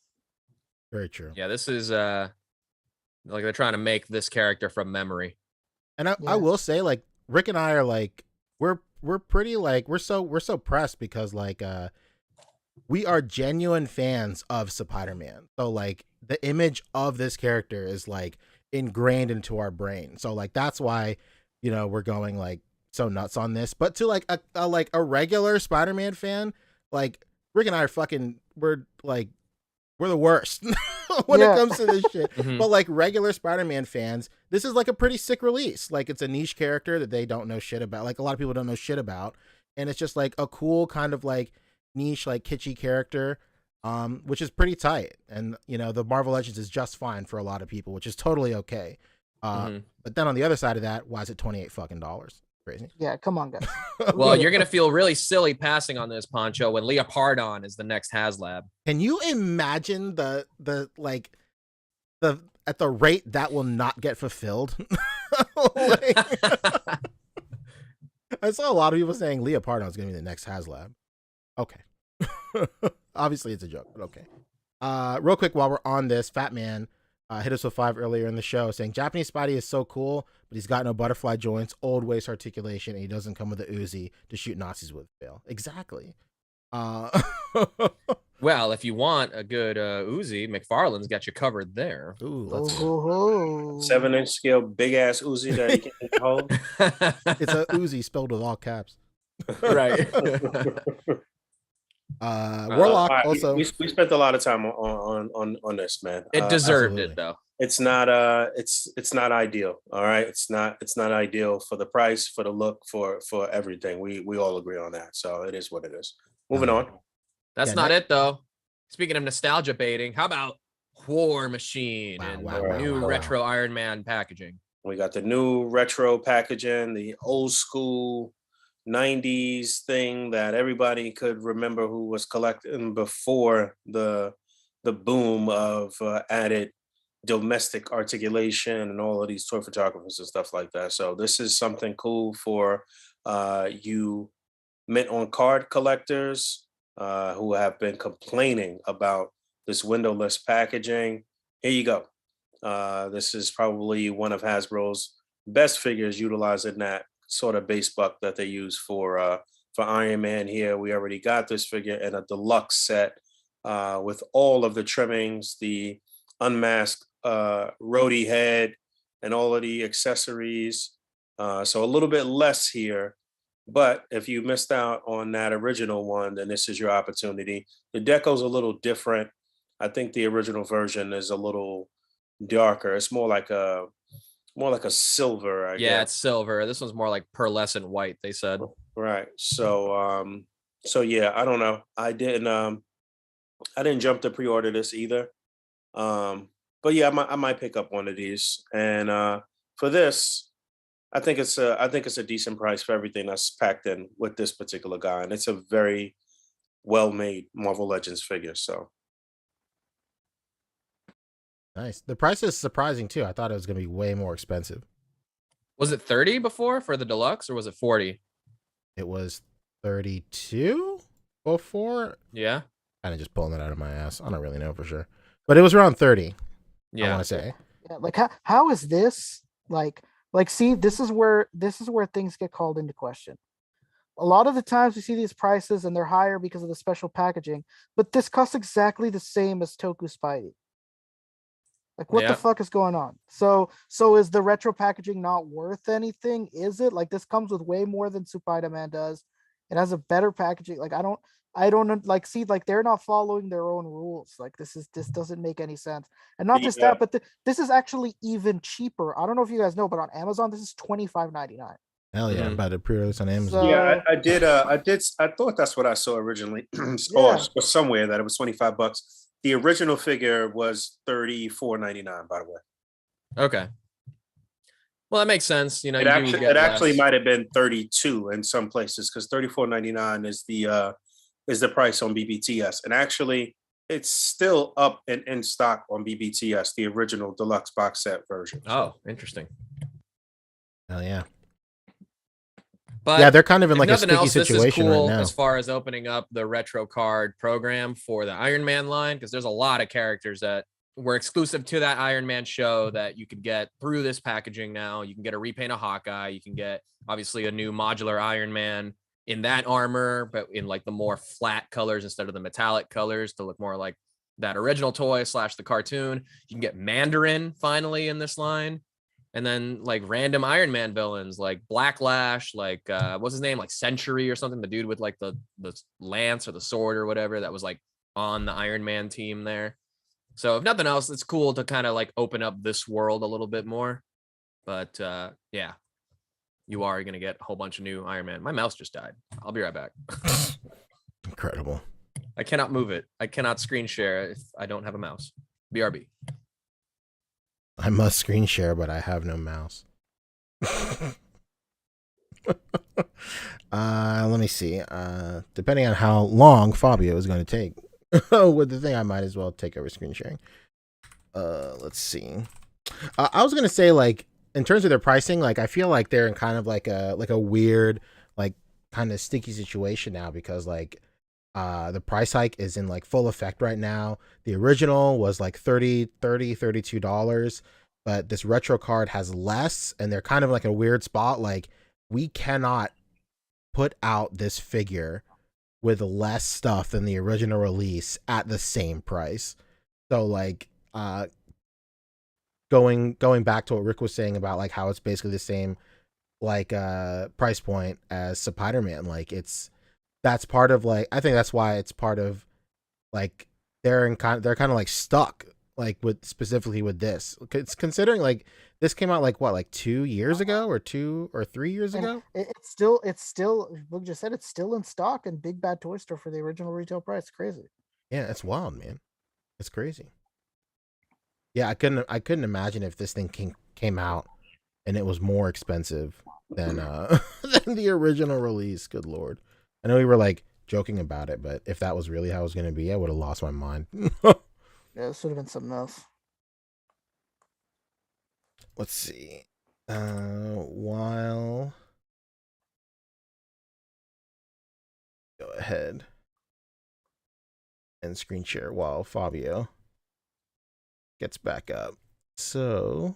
B: Very true.
E: Yeah, this is like they're trying to make this character from memory.
B: And I will say, like, Rick and I are like, we're pretty like we're so pressed, because like we are genuine fans of Spider-Man. So like the image of this character is like ingrained into our brain. So like that's why, you know, we're going like so nuts on this. But to like a regular Spider-Man fan, like Rick and I are we're the worst when it comes to this shit.
E: Mhm.
B: But like regular Spider-Man fans, this is like a pretty sick release. Like it's a niche character that they don't know shit about. Like a lot of people don't know shit about. And it's just like a cool kind of like niche, like kitschy character, which is pretty tight. And you know, the Marvel Legends is just fine for a lot of people, which is totally okay. But then on the other side of that, why is it $28 fucking dollars? Crazy.
F: Yeah, come on, guys.
E: Well, you're gonna feel really silly passing on this, Poncho, when Leopardon is the next HasLab.
B: Can you imagine the at the rate that will not get fulfilled? Like, I saw a lot of people saying Leopardon is going to be the next HasLab. Okay. Obviously it's a joke, but okay. Real quick, while we're on this, Fat Man hit us with 5 earlier in the show saying Japanese Spidey is so cool, but he's got no butterfly joints, old waist articulation, and he doesn't come with a Uzi to shoot Nazis with. Fail. Exactly.
E: Well, if you want a good Uzi, McFarlane's got you covered there.
B: Ooh, let's
F: Oh,
A: 7-inch scale, big ass Uzi that he can hold.
B: It's a Uzi spelled with all caps.
E: Right.
B: Warlock
A: All right,
B: also.
A: we spent a lot of time on this, man.
E: It deserved
B: absolutely.
E: it though.
A: It's not it's not ideal. All right, it's not ideal for the price, for the look, for everything. We all agree on that. So it is what it is. Moving on.
E: That's
B: Yeah,
E: not it though. Speaking of nostalgia baiting, how about War Machine
B: Wow,
E: and
B: wow,
E: the
B: wow,
E: new
B: wow,
E: retro Iron Man packaging?
A: We got the new retro packaging, the old school 90s thing that everybody could remember who was collecting before the boom of added domestic articulation and all of these toy photographers and stuff like that. So this is something cool for you mint on card collectors who have been complaining about this windowless packaging. Here you go. This is probably one of Hasbro's best figures, utilizing that sort of base buck that they use for Iron Man. Here we already got this figure in a deluxe set with all of the trimmings, the unmasked roadie head, and all of the accessories. So a little bit less here. But if you missed out on that original one, then this is your opportunity. The deco's a little different. I think the original version is a little darker. It's more like a silver. I
E: Yeah,
A: guess.
E: it's silver. This one's more like pearlescent white, they said.
A: Right. So yeah, I don't know. I didn't jump to pre-order this either. But yeah, I might pick up one of these. And for this, I think it's a decent price for everything that's packed in with this particular guy. And it's a very well-made Marvel Legends figure. So
B: Nice. The price is surprising too. I thought it was going to be way more expensive.
E: Was it 30 before for the deluxe, or was it 40?
B: It was 32 before.
E: Yeah.
B: Kind of just pulling it out of my ass. I don't really know for sure, but it was around 30. I
E: Yeah.
B: want to say.
F: Yeah, like how is this like see, this is where things get called into question. A lot of the times we see these prices and they're higher because of the special packaging, but this costs exactly the same as Toku Spidey. Like what
E: Yeah.
F: the fuck is going on? So is the retro packaging not worth anything? Is it? Like this comes with way more than Spider-Man does. It has a better packaging. Like I don't like see, like they're not following their own rules. Like this doesn't make any sense. And not just that, but this is actually even cheaper. I don't know if you guys know, but on Amazon this is $25.99.
B: Hell yeah, I'm about to pre-release on Amazon.
F: So-
A: Yeah, I thought that's what I saw originally, or somewhere that it was $25. The original figure was $34.99, by the way.
E: Okay. Well, that makes sense. You know,
A: It
E: you do get
A: actually
E: less.
A: might have been 32 in some places, because $34.99 is the price on BBTS, and actually it's still up and in stock on BBTS, the original deluxe box set version.
E: Oh, interesting.
B: Hell yeah.
E: But
B: Yeah, they're kind of in
E: if
B: like a
E: nothing
B: sticky
E: else, this is
B: situation
E: cool
B: right now.
E: as far as opening up the retro card program for the Iron Man line, because there's a lot of characters that were exclusive to that Iron Man show that you could get through this packaging now. You can get a repaint of Hawkeye. You can get obviously a new modular Iron Man in that armor, but in like the more flat colors instead of the metallic colors to look more like that original toy / the cartoon. You can get Mandarin finally in this line. And then like random Iron Man villains like Blacklash, like what's his name, like Century or something, the dude with like the lance or the sword or whatever that was like on the Iron Man team there. So if nothing else, it's cool to kind of like open up this world a little bit more. But yeah, you are going to get a whole bunch of new Iron Man. My mouse just died. I'll be right back.
B: Incredible.
E: I cannot move it. I cannot screen share if I don't have a mouse. BRB.
B: I must screen share, but I have no mouse. Let me see. Depending on how long Fabio is going to take with the thing, I might as well take over screen sharing. Let's see. I was going to say, like, in terms of their pricing, like, I feel like they're in kind of like a weird, like, kind of sticky situation now, because like the price hike is in like full effect right now. The original was like $32, but this retro card has less, and they're kind of like a weird spot. Like, we cannot put out this figure with less stuff than the original release at the same price. So like going back to what Rick was saying about like how it's basically the same like price point as Spider-Man, like that's part of like, I think that's why it's part of like they're kind of like stuck like with specifically with this. It's considering like this came out like what, like 2 years ago or 2 or 3 years ago.
F: It's still Boog just said it's still in stock in Big Bad Toy Store for the original retail price. Crazy.
B: Yeah, it's wild, man. It's crazy. Yeah, I couldn't imagine if this thing came out and it was more expensive than than the original release. Good lord. I know we were like joking about it, but if that was really how it was going to be, I would have lost my mind.
F: Yeah, this would have been something else.
B: Let's see. While go ahead and screen share while Fabio gets back up. So,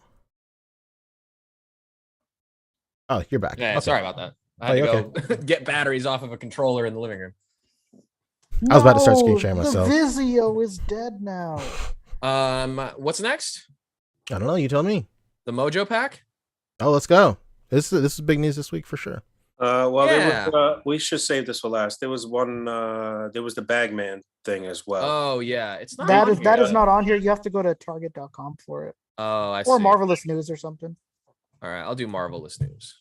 B: oh, you're back.
E: Yeah,
B: Okay.
E: sorry about that. I had
B: Oh,
E: to go get batteries off of a controller in the living room.
B: I was about to start screen sharing myself.
F: The Vizio is dead now.
E: What's next?
B: I don't know. You tell me.
E: The Mojo pack?
B: Oh, let's go. This is big news this week for sure.
A: Well,
E: Yeah.
A: there was, we should save this for last. There was one. There was the Bagman thing as well.
E: Oh yeah, it's not
F: That
E: on
F: is
E: here.
F: that is not on here. You have to go to Target.com for it,
E: Oh, I
F: or
E: see.
F: Marvelous News or something.
E: All right, I'll do Marvelous News.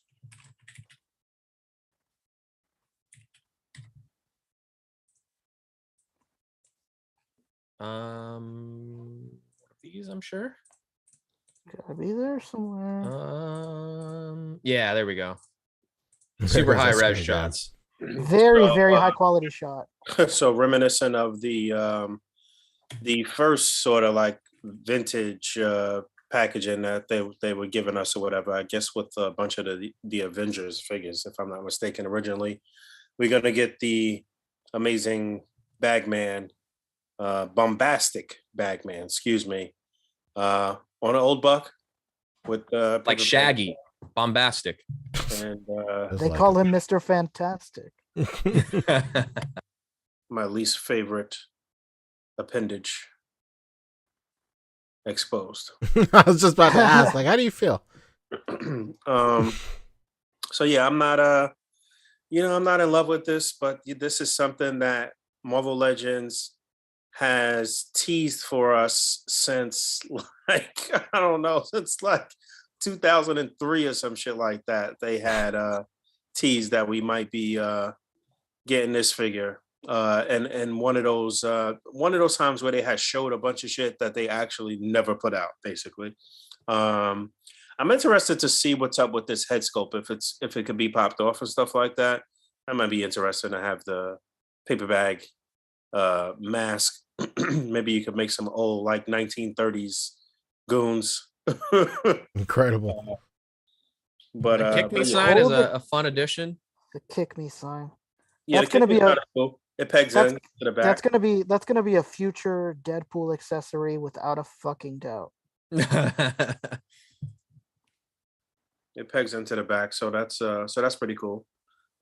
E: These I'm sure.
F: Gotta be there somewhere.
E: Yeah, there we go. Super high res shots.
F: Very high quality shot.
A: So reminiscent of the first sort of like vintage packaging that they were giving us or whatever. I guess with a bunch of the Avengers figures, if I'm not mistaken. Originally, we're gonna get the amazing Bagman, bombastic Bagman, excuse me, on an old buck with
E: Like
A: paper bag.
E: Shaggy, bombastic.
A: And
B: It's
F: They
B: like-
F: call him Mr. Fantastic.
A: my least favorite appendage exposed.
B: I was just about to ask, like, how do you feel?
A: So yeah, I'm not I'm not in love with this, but this is something that Marvel Legends has teased for us since like I don't know, since like 2003 or some shit like that. They had teased that we might be getting this figure. And one of those times where they had showed a bunch of shit that they actually never put out, basically. I'm interested to see what's up with this head sculpt, if it could be popped off and stuff like that. I might be interested to have the paper bag mask. Maybe you could make some old like 1930s goons.
B: Incredible.
A: But
E: The Kick Me
A: but yeah.
E: sign is
F: Hold it.
E: a fun addition.
F: The kick me sign.
A: Yeah,
F: That's
A: the
F: gonna
A: kick
F: be
A: me
F: a-
A: sign is cool. It pegs
F: that's-
A: in to the back.
F: That's gonna be a future Deadpool accessory without a fucking doubt.
A: It pegs into the back, so that's pretty cool.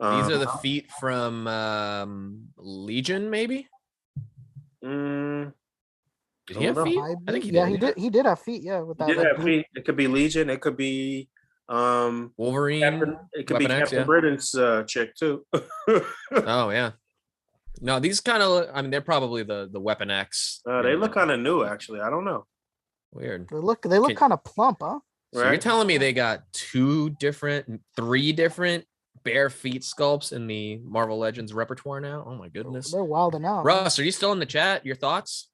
E: These are the feet from Legion, maybe?
A: Mm,
E: Did he have
A: Hold on.
E: feet?
F: I
E: I think he
F: yeah,
E: did.
F: he did have feet, yeah, with
A: he
F: that
A: did
F: like,
A: have
F: blue-
A: feet. It could be Legion. It could be
E: Wolverine.
A: it could be
E: Weapon X,
A: Captain
E: yeah.
A: Britain's chick too.
E: Oh yeah. No, these kind of. I mean, they're probably the Weapon X.
A: They look kind of new, actually. I don't know.
E: weird.
F: they look
E: Can-
F: kind of plump, huh?
E: So you're
A: Right?
E: telling me they got 3 different bare feet sculpts in the Marvel Legends repertoire now? Oh my goodness.
F: They're wilding out.
E: Russ, are you still in the chat? Your thoughts?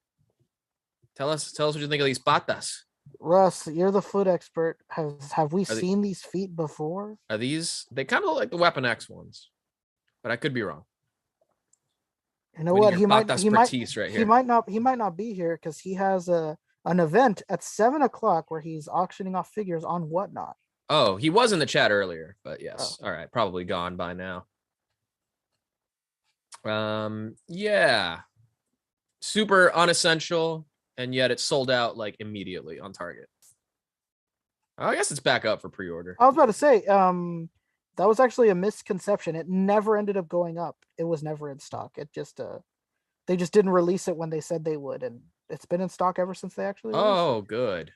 E: Tell us what you think of these patas.
F: Russ, you're the foot expert. Have we
E: they-
F: seen these feet before?
E: Are these? They kind of look like the Weapon X ones, but I could be wrong.
F: You know
E: We need
F: what?
E: your
F: He might
E: patas
F: he might
E: Pertis right
F: he
E: here.
F: might not be here because he has an event at 7 o'clock where he's auctioning off figures on Whatnot.
E: Oh, he was in the chat earlier, but yes. All right, probably gone by now. Yeah. Super unessential, and yet it sold out like immediately on Target. I guess it's back up for pre-order.
F: I was about to say, that was actually a misconception. It never ended up going up. It was never in stock. It just they just didn't release it when they said they would, and it's been in stock ever since they actually released
E: Oh,
F: it.
E: good.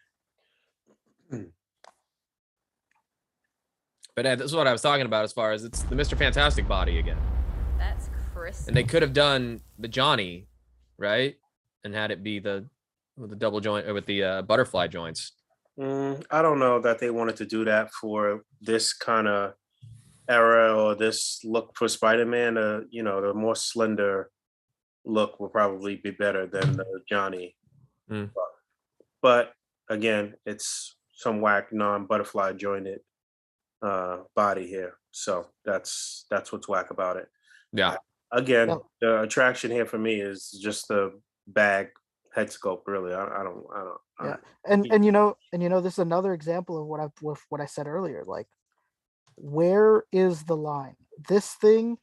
E: But this is what I was talking about as far as it's the Mr. Fantastic body again.
G: That's crispy.
E: And they could have done the Johnny, right? And had it be with the double joint or with the butterfly joints.
A: I don't know that they wanted to do that for this kind of era or this look for Spider-Man. The more slender look will probably be better than the Johnny.
E: Mm.
A: But again, it's some whack non-butterfly jointed body here, so that's what's whack about it.
E: Yeah.
A: Again,
F: Well-
A: the attraction here for me is just the bag head sculpt. Really, I don't.
F: Yeah. And you know this is another example of what I said earlier. Like, where is the line? This thing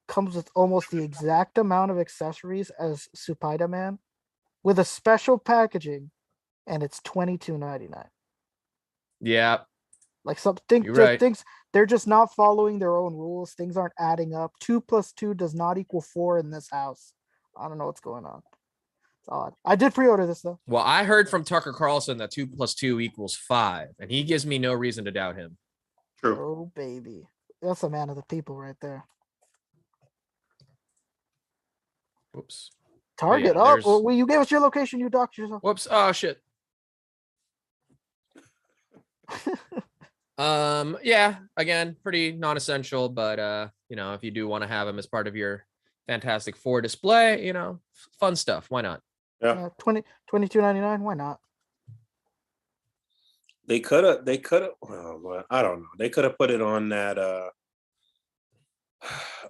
F: comes with almost the exact amount of accessories as Spider-Man, with a special packaging, and it's $22.99.
E: Yeah.
F: Like something,
E: You're right.
F: things they're just not following their own rules. Things aren't adding up. 2 + 2 does not equal 4 in this house. I don't know what's going on. It's odd. I did pre-order this though.
E: Well, I heard from Tucker Carlson that 2 + 2 = 5, and he gives me no reason to doubt him.
A: True.
F: Oh baby, that's a man of the people right there.
E: Whoops.
F: Target.
E: yeah,
F: Oh,
E: there's-
F: well, you gave us your location. You docked yourself.
E: Whoops. Oh shit. Yeah, again, pretty non-essential, but if you do want to have them as part of your Fantastic Four display, fun stuff. Why not?
A: Yeah.
F: $22.99. Why not?
A: They could have. Well, I don't know. They could have put it on that.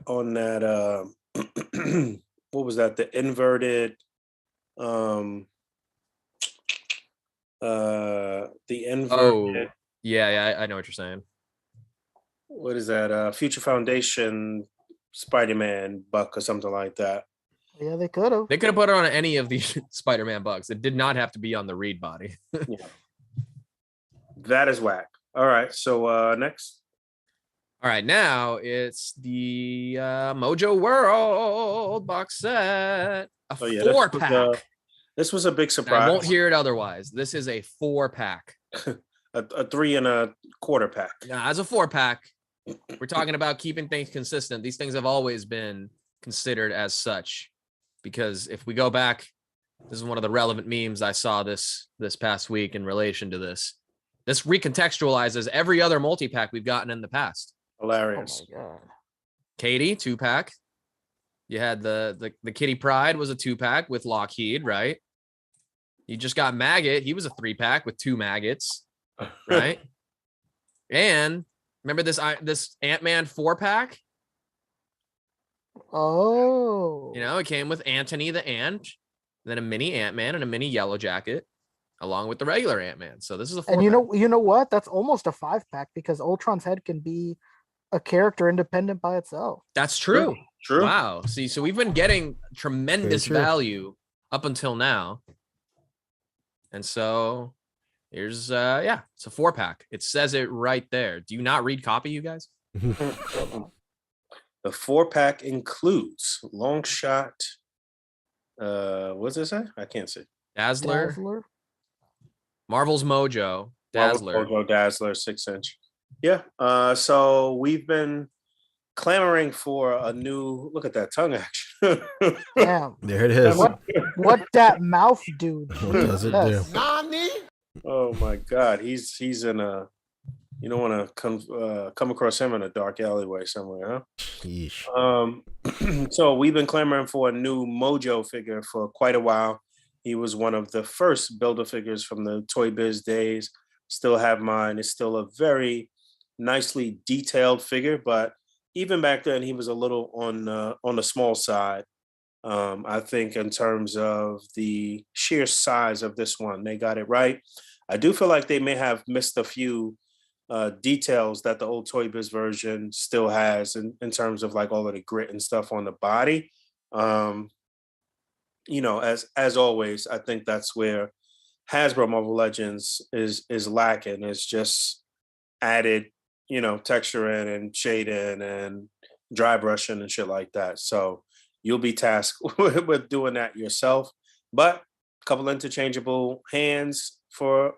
A: On that. What was that? The inverted. The inverted.
E: Oh, yeah, I know what you're saying.
A: What is that? Future Foundation Spider-Man buck or something like that.
F: Yeah, they could have.
E: They could have put it on any of the Spider-Man bucks. It did not have to be on the Reed body.
A: Yeah. That is whack. All right. So next.
E: All right, now it's the Mojo World Box Set. A
A: Oh, yeah,
E: 4-pack.
A: This was a big
E: And
A: surprise.
E: I won't hear it otherwise. This is a 4-pack.
A: a 3 1/4 pack.
E: Now, as a 4-pack, we're talking about keeping things consistent. These things have always been considered as such, because if we go back, this is one of the relevant memes I saw this past week in relation to this. This recontextualizes every other multi-pack we've gotten in the past.
A: Hilarious.
F: Oh my god.
E: Katie, 2-pack. You had the Kitty Pride was a 2-pack with Lockheed, right? You just got Maggot. He was a 3-pack with 2 maggots, right? And remember this Ant-Man 4-pack?
F: Oh.
E: You know, it came with Anthony the Ant, then a mini Ant-Man and a mini Yellow Jacket, along with the regular Ant-Man. So this is a 4-pack.
F: And you know what? That's almost a 5-pack because Ultron's head can be a character independent by itself.
E: That's true.
A: True.
E: Wow. See, so we've been getting tremendous
B: Very true.
E: value up until now. And so here's it's a 4-pack. It says it right there. Do you not read copy, you guys?
A: The 4-pack includes long shot. What's it say? I can't see.
E: Dazzler. Marvel's Mojo. Dazzler.
A: Mojo Dazzler 6-inch. Yeah. So we've been clamoring for a new look at that tongue action.
F: Damn.
B: There it is.
F: What that mouth dude?
B: What does it do?
A: Oh my god, he's in a, you don't want to come across him in a dark alleyway somewhere, huh?
B: Yeesh.
A: So we've been clamoring for a new Mojo figure for quite a while. He was one of the first builder figures from the Toy Biz days. Still have mine. It's still a very nicely detailed figure, but even back then he was a little on the small side. I think in terms of the sheer size of this one, they got it right. I do feel like they may have missed a few details that the old Toy Biz version still has in terms of like all of the grit and stuff on the body. You know, as always, I think that's where Hasbro Marvel Legends is lacking. It's just added, you know, texture in and shade in and dry brushing and shit like that. So you'll be tasked with doing that yourself. But a couple interchangeable hands for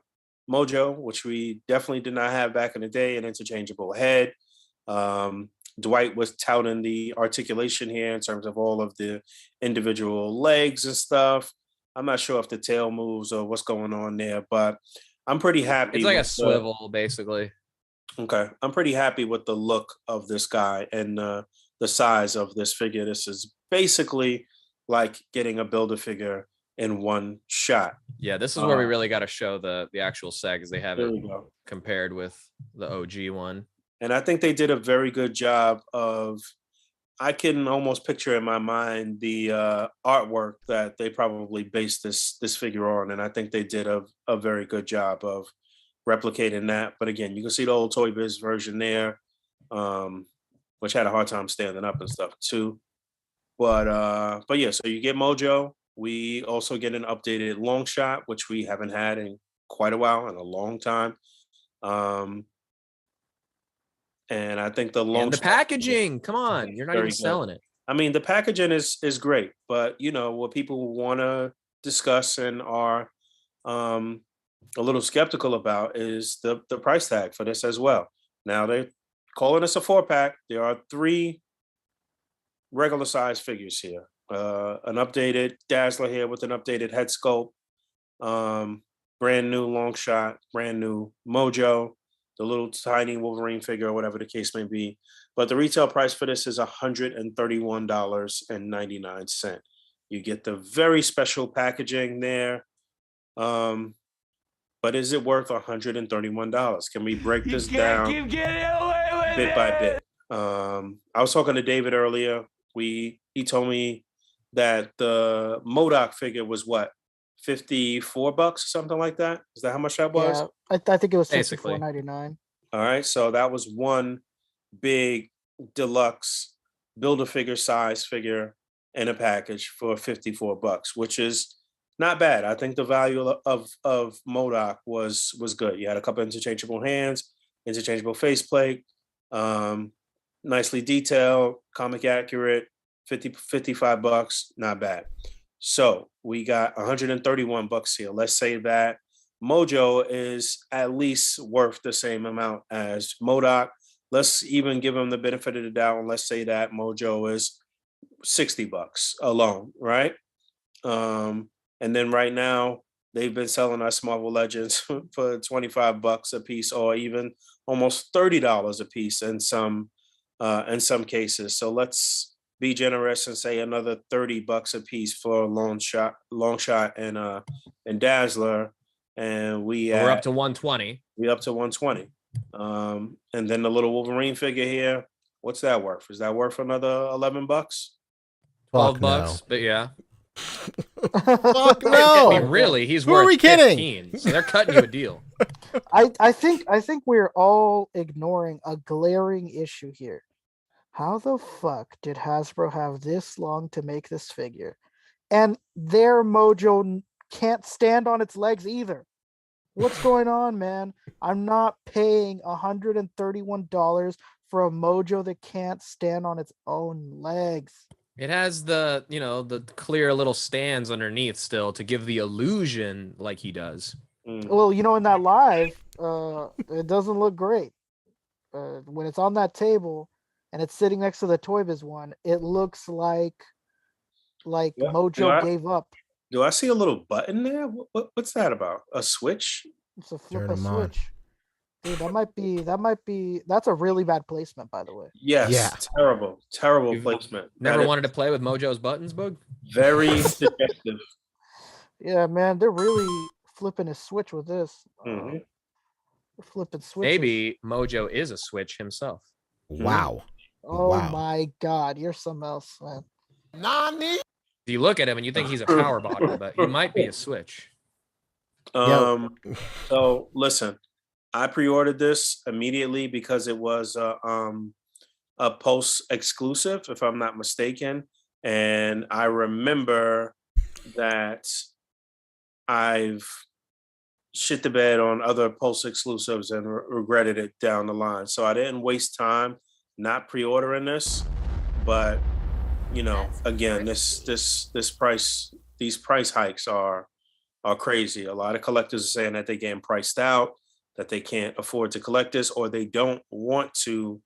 A: Mojo, which we definitely did not have back in the day, an interchangeable head. Dwight was touting the articulation here in terms of all of the individual legs and stuff. I'm not sure if the tail moves or what's going on there, but I'm pretty happy.
E: It's like a swivel, basically.
A: Okay. I'm pretty happy with the look of this guy and the size of this figure. This is basically like getting a Build-A-Figure in one shot.
E: Yeah, this is where we really got to show the actual set because they have
A: There
E: it
A: we go.
E: compared with the OG one.
A: And I think they did a very good job of, I can almost picture in my mind the artwork that they probably based this figure on. And I think they did a very good job of replicating that. But again, you can see the old Toy Biz version there, which had a hard time standing up and stuff too. But yeah, so you get Mojo. We also get an updated long shot, which we haven't had in quite a while, in a long time. And I think the long
E: And the
A: shot,
E: packaging, come on, you're not
A: very
E: even
A: good.
E: selling it.
A: I mean, the packaging is great, but you know what people want to discuss and are a little skeptical about is the price tag for this as well. Now they're calling us a 4-pack. There are 3 regular size figures here. An updated Dazzler here with an updated head sculpt, brand new long shot, brand new Mojo, the little tiny Wolverine figure, or whatever the case may be. But the retail price for this is $131.99. You get the very special packaging there. But is it worth $131? Can we break this down bit by bit? I was talking to David earlier. He told me that the MODOK figure was what, $54 or something like that. Is that how much that was?
F: Yeah, I think it was
E: Basically.
F: $64.99.
A: All right, so that was one big deluxe Build-A-Figure size figure in a package for $54, which is not bad. I think the value of MODOK was good. You had a couple interchangeable hands, interchangeable faceplate, nicely detailed, comic accurate, $55, not bad. So we got $131 here. Let's say that Mojo is at least worth the same amount as MODOK. Let's even give them the benefit of the doubt, and let's say that Mojo is $60 alone, right? And then right now they've been selling us Marvel Legends for $25 a piece, or even almost $30 a piece in some cases. So let's be generous and say another $30 a piece for Long Shot and Dazzler, and
E: We're up to 120.
A: We up to 120. And then the little Wolverine figure here, what's that worth? Is that worth another $11?
E: $12,
B: no.
E: but yeah.
B: Fuck
E: I
B: no.
E: mean, really, he's
B: Who are
E: worth
B: we kidding?
E: 15, so they're cutting you a deal.
F: I think we're all ignoring a glaring issue here. How the fuck did Hasbro have this long to make this figure? And their Mojo can't stand on its legs either. What's going on, man? I'm not paying $131 for a Mojo that can't stand on its own legs.
E: It has the, the clear little stands underneath still to give the illusion like he does.
F: Well, in that live, it doesn't look great. When it's on that table and it's sitting next to the Toy Biz one, it looks like Mojo gave up.
A: Do I see a little button there? What's that about? A switch?
F: It's a flip a switch. Dude, that's a really bad placement, by the way.
A: Yes.
B: Yeah.
A: Terrible placement.
E: Never wanted to play with Mojo's buttons, Boog?
A: Very suggestive.
F: Yeah, man, they're really flipping a switch with this. They're flipping switches.
E: Maybe Mojo is a switch himself.
B: Wow.
F: Oh
B: wow.
F: my god, you're something else, man.
B: Nani?
E: You look at him and you think he's a power bottle, but he might be a switch.
A: So listen, I pre-ordered this immediately because it was a post exclusive, if I'm not mistaken. And I remember that I've shit the bed on other post exclusives and regretted it down the line. So I didn't waste time not pre-ordering this, but again, these price hikes are crazy. A lot of collectors are saying that they're getting priced out, that they can't afford to collect this, or they don't want to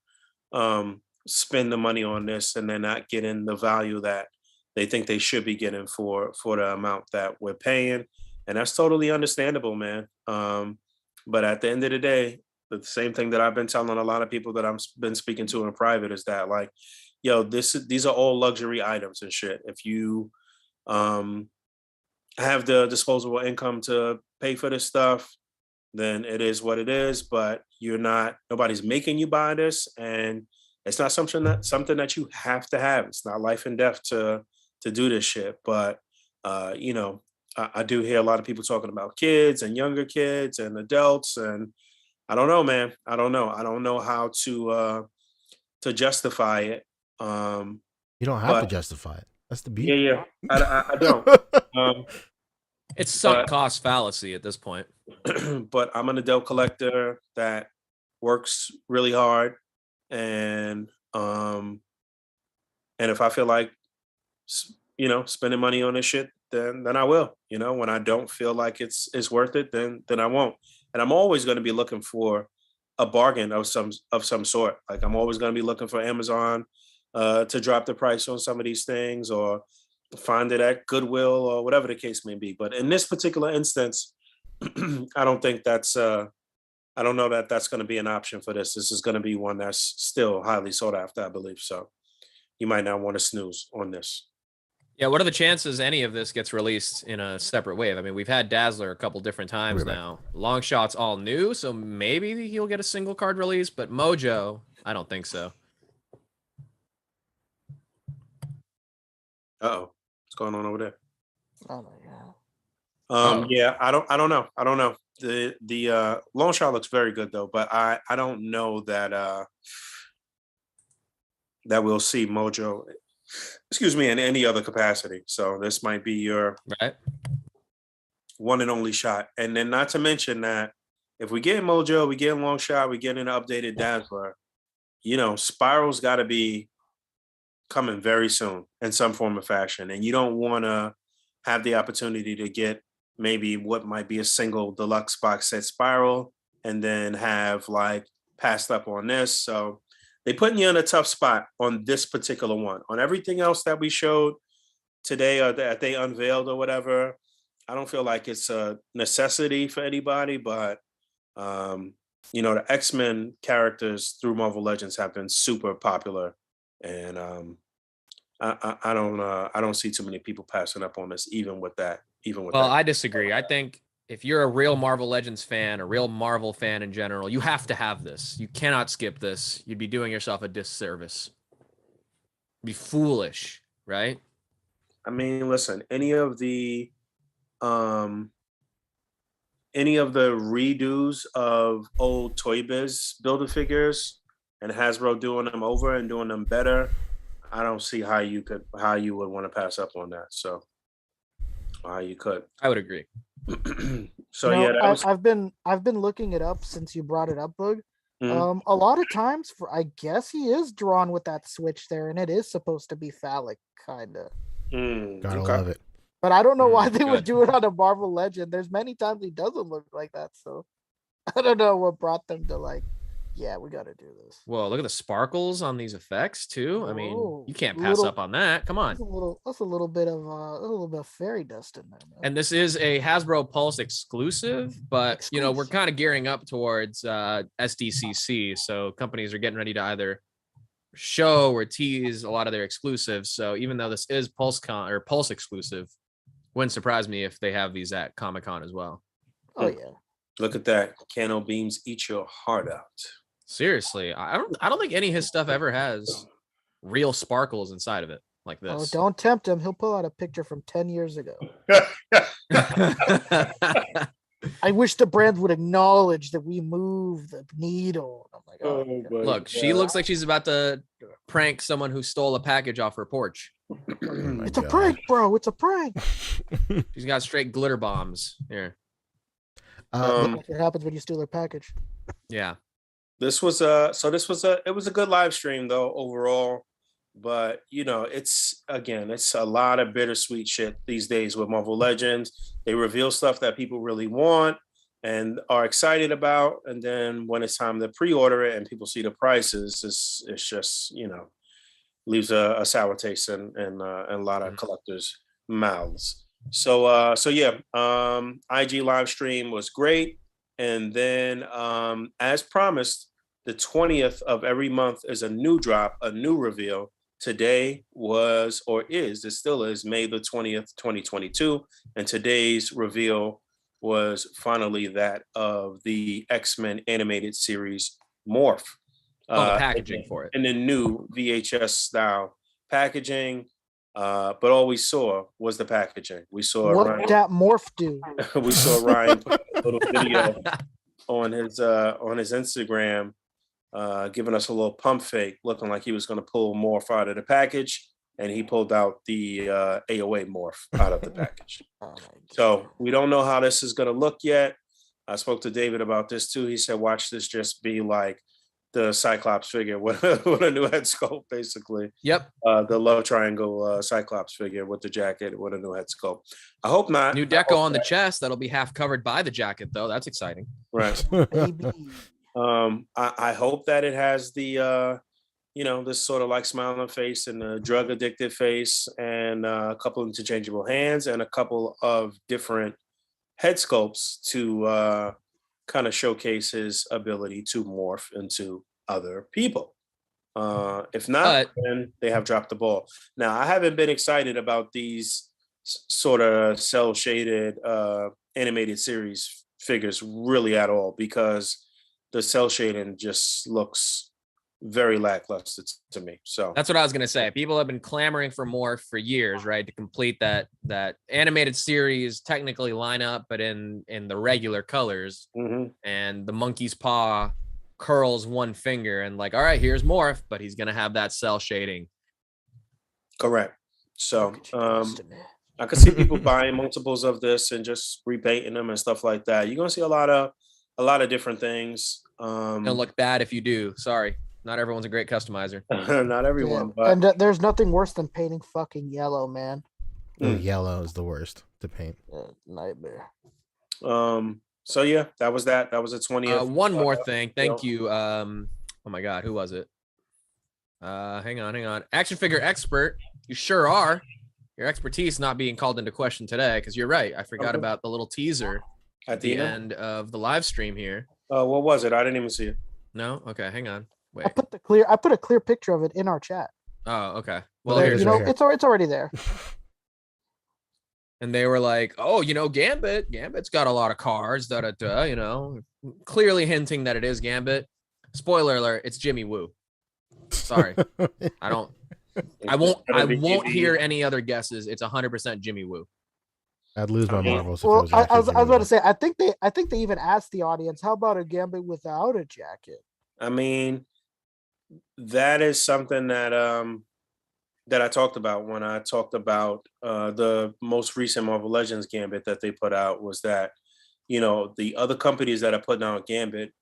A: spend the money on this, and they're not getting the value that they think they should be getting for the amount that we're paying. And that's totally understandable, man. But at the end of the day, the same thing that I've been telling a lot of people that I've been speaking to in private is that, like, these are all luxury items and shit. If you have the disposable income to pay for this stuff, then it is what it is. But nobody's making you buy this, and it's not something that you have to have. It's not life and death to do this shit. But I do hear a lot of people talking about kids and younger kids and adults, and I don't know, man. I don't know how to justify it.
B: You don't have to justify it. That's the beauty.
A: Yeah. I don't.
E: It's sunk cost fallacy at this point.
A: But I'm an adult collector that works really hard, and if I feel like spending money on this shit, then I will. When I don't feel like it's worth it, then I won't. And I'm always going to be looking for a bargain of some sort. Like, I'm always going to be looking for Amazon to drop the price on some of these things, or find it at Goodwill, or whatever the case may be. But in this particular instance, I don't think I don't know that that's going to be an option for this. This is going to be one that's still highly sought after, I believe. So you might not want to snooze on this.
E: Yeah, what are the chances any of this gets released in a separate wave? I mean, we've had Dazzler a couple different times now. Long Shot's all new, so maybe he'll get a single card release, but Mojo, I don't think so.
A: Uh-oh. What's going on over there?
F: Oh my god.
A: Yeah, I don't know. I don't know. The long shot looks very good though, but I don't know that that we'll see Mojo, excuse me, in any other capacity. So this might be your
E: Right.
A: one and only shot. And then not to mention that if we get Mojo, we get long shot, we get an updated Dazzler, you know, Spiral's got to be coming very soon in some form of fashion. And you don't want to have the opportunity to get maybe what might be a single deluxe box set Spiral and then have like passed up on this. So they putting you in a tough spot on this particular one. On everything else that we showed today or that they unveiled or whatever, I don't feel like it's a necessity for anybody, but you know, the X-Men characters through Marvel Legends have been super popular, and I don't see too many people passing up on this, even with that.
E: Well, I disagree. I think if you're a real Marvel Legends fan, a real Marvel fan in general, you have to have this. You cannot skip this. You'd be doing yourself a disservice. Be foolish, right?
A: I mean, listen, any of the redos of old Toy Biz Builder figures and Hasbro doing them over and doing them better, I don't see how you would want to pass up on that. So how you could.
E: I would agree.
A: So
F: You know,
A: yeah, that was,
F: I've been looking it up since you brought it up, Boog.
A: Mhm.
F: A lot of times, I guess he is drawn with that switch there, and it is supposed to be phallic, kind of.
B: Gotta
A: okay.
B: love it.
F: But I don't know why they would
E: good.
F: do it on a Marvel Legend. There's many times he doesn't look like that, so I don't know what brought them to like, yeah, we got to do this.
E: Whoa, look at the sparkles on these effects too. I mean,
F: Whoa,
E: you can't pass
F: little-
E: up on that. Come on.
F: That's a little bit of fairy dust in there, man.
E: And this is a Hasbro Pulse exclusive, but you know, we're kind of gearing up towards SDCC. So companies are getting ready to either show or tease a lot of their exclusives. So even though this is PulseCon or Pulse exclusive, wouldn't surprise me if they have these at Comic-Con as well.
F: Oh yeah.
A: Look at that. Cano beams eat your heart out.
E: Seriously, I don't think any of his stuff ever has real sparkles inside of it like
F: Oh,
E: this.
F: don't tempt him. He'll pull out a picture from 10 years ago. I wish the brand would acknowledge that we moved the needle. I'm like, oh, my God.
E: Look, she looks like she's about to prank someone who stole a package off her porch.
F: It's a prank, bro. It's a prank.
E: She's got straight glitter bombs here.
F: That's what happens when you steal a package.
E: Yeah.
A: This was a good live stream though overall, but you know, it's a lot of bittersweet shit these days with Marvel Legends. They reveal stuff that people really want and are excited about, and then when it's time to pre-order it and people see the prices, it's just, you know, leaves a sour taste in a lot of collectors' mouths. So yeah, IG live stream was great. And then, as promised, the 20th of every month is a new drop, a new reveal. Today was, or is, it still is, May the 20th, 2022. And today's reveal was finally that of the X-Men animated series Morph.
E: The packaging for it.
A: In the new VHS style packaging. But all we saw was the packaging. We saw
F: What
A: Ryan,
F: that morph do?
A: we saw Ryan put a little video on his Instagram, giving us a little pump fake, looking like he was going to pull Morph out of the package, and he pulled out the AOA Morph out of the package. So we don't know how this is going to look yet. I spoke to David about this too. He said, "Watch this just be like the Cyclops figure with a new head sculpt, basically."
E: Yep.
A: The love triangle Cyclops figure with the jacket with a new head sculpt. I hope not.
E: New deco on the chest that'll be half covered by the jacket, though. That's exciting.
A: Right.
F: Baby.
A: I hope that it has the you know, this sort of like smiling face and a drug addicted face and a couple of interchangeable hands and a couple of different head sculpts to kind of showcase his ability to morph into other people. If not, then they have dropped the ball. Now, I haven't been excited about these sort of cell shaded animated series figures really at all, because the cell shading just looks very lackluster to me. So
E: That's what I was gonna say. People have been clamoring for more for years, right? To complete that animated series technically lineup, but in the regular colors.
A: mhm.
E: And the monkey's paw curls one finger and like, all right, here's Morph, but he's gonna have that cell shading.
A: Correct. So
F: Look at you, Destiny.
A: I could see people buying multiples of this and just repainting them and stuff like that. You're gonna see a lot of different things.
E: It'll look bad if you do. Sorry, not everyone's a great customizer.
A: Not everyone,
F: Yeah,
A: but
F: and there's nothing worse than painting fucking yellow, man.
B: Oh, yellow is the worst to paint.
F: Nightmare.
A: so yeah, that was that. That was the 20th.
E: One more thing. Thank you. Oh my God, who was it? Hang on. Action figure expert. You sure are. Your expertise not being called into question today, because you're right. I forgot about the little teaser
A: At
E: the end of the live stream here.
A: What was it? I didn't even see it.
E: No? Okay, hang on. Wait.
F: I put a clear picture of it in our chat.
E: Oh, okay. Well,
B: There it
E: here's
B: is
F: You know,
B: right here.
F: it's already there.
E: and they were like, "Oh, Gambit's got a lot of cards." Clearly hinting that it is Gambit. Spoiler alert: it's Jimmy Woo. Sorry, I won't hear any other guesses. It's 100% Jimmy Woo.
B: I'd lose my marbles. If it
F: Well,
B: was
F: I was
B: actually
F: about to
B: Jimmy
F: say, I think they even asked the audience, "How about a Gambit without a jacket?"
A: I mean, that is something that that I talked about when I talked about the most recent Marvel Legends Gambit that they put out. Was that, the other companies that are putting out Gambit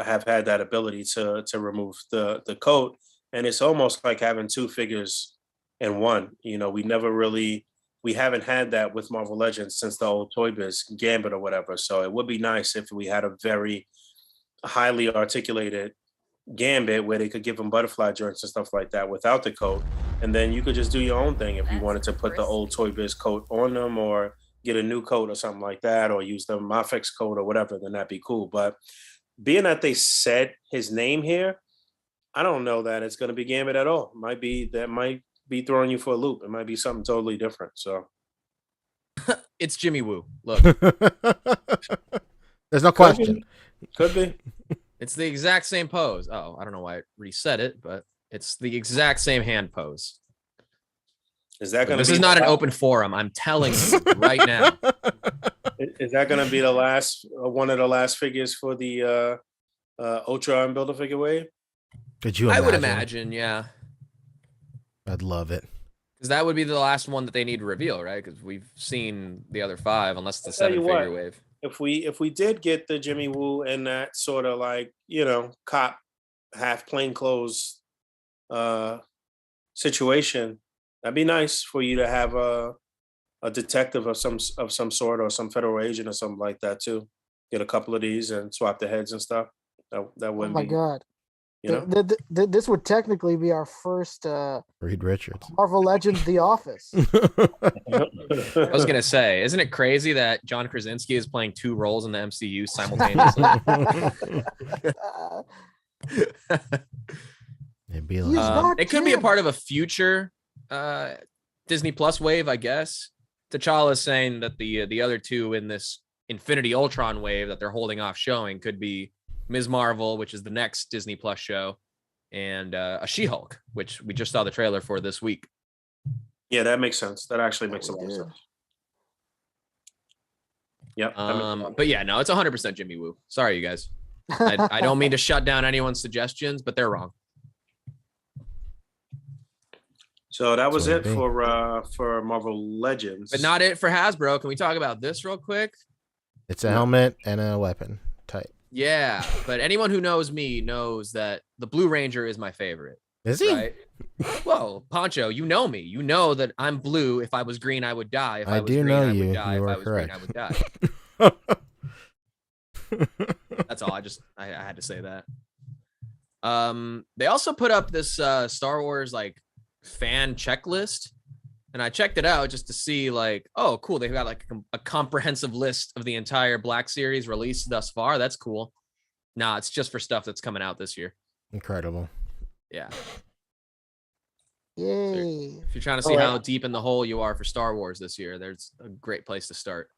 A: have had that ability to remove the coat, and it's almost like having two figures in one. We haven't had that with Marvel Legends since the old Toy Biz Gambit or whatever. So it would be nice if we had a very highly articulated Gambit where they could give them butterfly joints and stuff like that without the coat, and then you could just do your own thing if you
G: That's
A: wanted to put the old
G: crispy.
A: Toy Biz coat on them, or get a new coat or something like that, or use the Mafex coat or whatever. Then that'd be cool. But being that they said his name here, I don't know that it's going to be Gambit at all. Might be throwing you for a loop. It might be something totally different. So
E: It's Jimmy Woo. Look,
B: There's no question.
A: could be.
E: it's the exact same pose. Oh, I don't know why I reset it, but it's the exact same hand pose.
A: Is that going to?
E: This is not an open forum. I'm telling you right now.
A: Is that going to be the last one of the last figures for the Ultra and Build-A-Figure wave?
B: Could you?
E: I would imagine, yeah,
B: I'd love it.
E: because that would be the last one that they need to reveal, right? Because we've seen the other 5, unless it's a
A: I'll tell you
E: 7-figure
A: what.
E: wave.
A: If we did get the Jimmy Woo in that sort of like, cop half plainclothes situation, that'd be nice for you to have a detective of some sort, or some federal agent or something like that too. Get a couple of these and swap the heads and stuff. That
F: Oh
A: would
F: my
A: be,
F: god! This would technically be our first
B: Reed Richards.
F: Marvel Legends: The Office.
E: I was gonna say, isn't it crazy that John Krasinski is playing 2 roles in the MCU simultaneously?
B: It'd be
F: He's
B: like,
F: not
E: It could be a
F: Jim.
E: part of a future Disney Plus wave, I guess. T'Challa is saying that the other 2 in this Infinity Ultron wave that they're holding off showing could be Ms. Marvel, which is the next Disney Plus show, and a She-Hulk, which we just saw the trailer for this week.
A: yeah, that makes sense. That actually makes a
F: we
A: lot of
F: do.
A: sense. Yep. that makes a lot of
E: But yeah, no, it's 100% Jimmy Woo. Sorry, you guys. I don't mean to shut down anyone's suggestions, but they're wrong.
A: So that was
B: That's
A: it
B: what it'd
A: for Marvel Legends.
E: But not it for Hasbro. Can we talk about this real quick?
B: it's a helmet and a weapon. Tight.
E: Yeah, but anyone who knows me knows that the Blue Ranger is my favorite.
B: Is he?
E: Right? Well, Poncho, you know me. You know that I'm blue. If I was green, I would die. If
B: I
E: I was
B: do
E: green,
B: know
E: I
B: you.
E: would die.
B: You
E: If
B: are
E: I was
B: correct.
E: green, I would die. That's all. I had to say that. They also put up this Star Wars like fan checklist, and I checked it out just to see like, oh, cool. They've got like a comprehensive list of the entire Black Series released thus far. That's cool. Nah, it's just for stuff that's coming out this year.
B: Incredible.
E: Yeah.
F: Yay!
E: If you're trying to see how deep in the hole you are for Star Wars this year, there's a great place to start.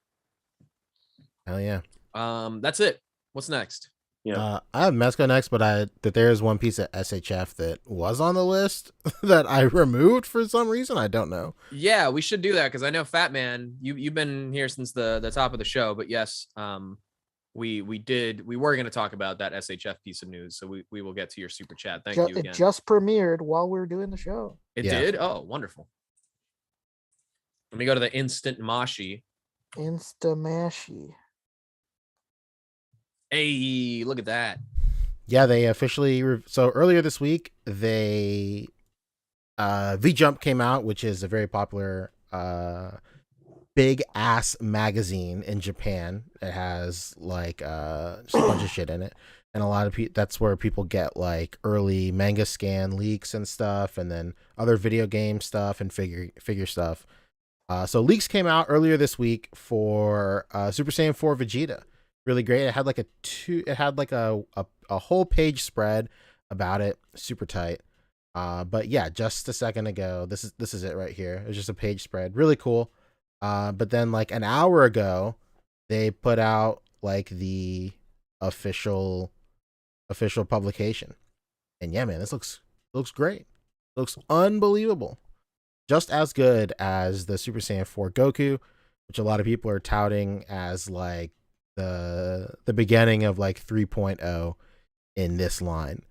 B: Hell yeah.
E: That's it. What's next?
A: Yeah.
B: I have Mezco next, but that there is one piece of SHF that was on the list that I removed for some reason. I don't know.
E: Yeah, we should do that because I know Fat Man, you've been here since the top of the show, but yes, we were going to talk about that SHF piece of news, so we will get to your super chat. Thank you again.
F: It just premiered while we were doing the show.
E: It did? Oh, wonderful. Let me go to the Instant Moshi.
F: Instamashi.
E: Hey, look at that.
B: Yeah, they officially so earlier this week they V-Jump came out, which is a very popular big ass magazine in Japan. It has like just a bunch of shit in it, and a lot of people, that's where people get like early manga scan leaks and stuff, and then other video game stuff and figure stuff. So leaks came out earlier this week for Super Saiyan 4 Vegeta. Really great. It had like a whole page spread about it. Super tight. But yeah, just a second ago, this is it right here. It was just a page spread. Really cool. But then like an hour ago, they put out like the official publication. And yeah, man, this looks great. Looks unbelievable. Just as good as the Super Saiyan 4 Goku, which a lot of people are touting as like the beginning of like 3.0 in this line.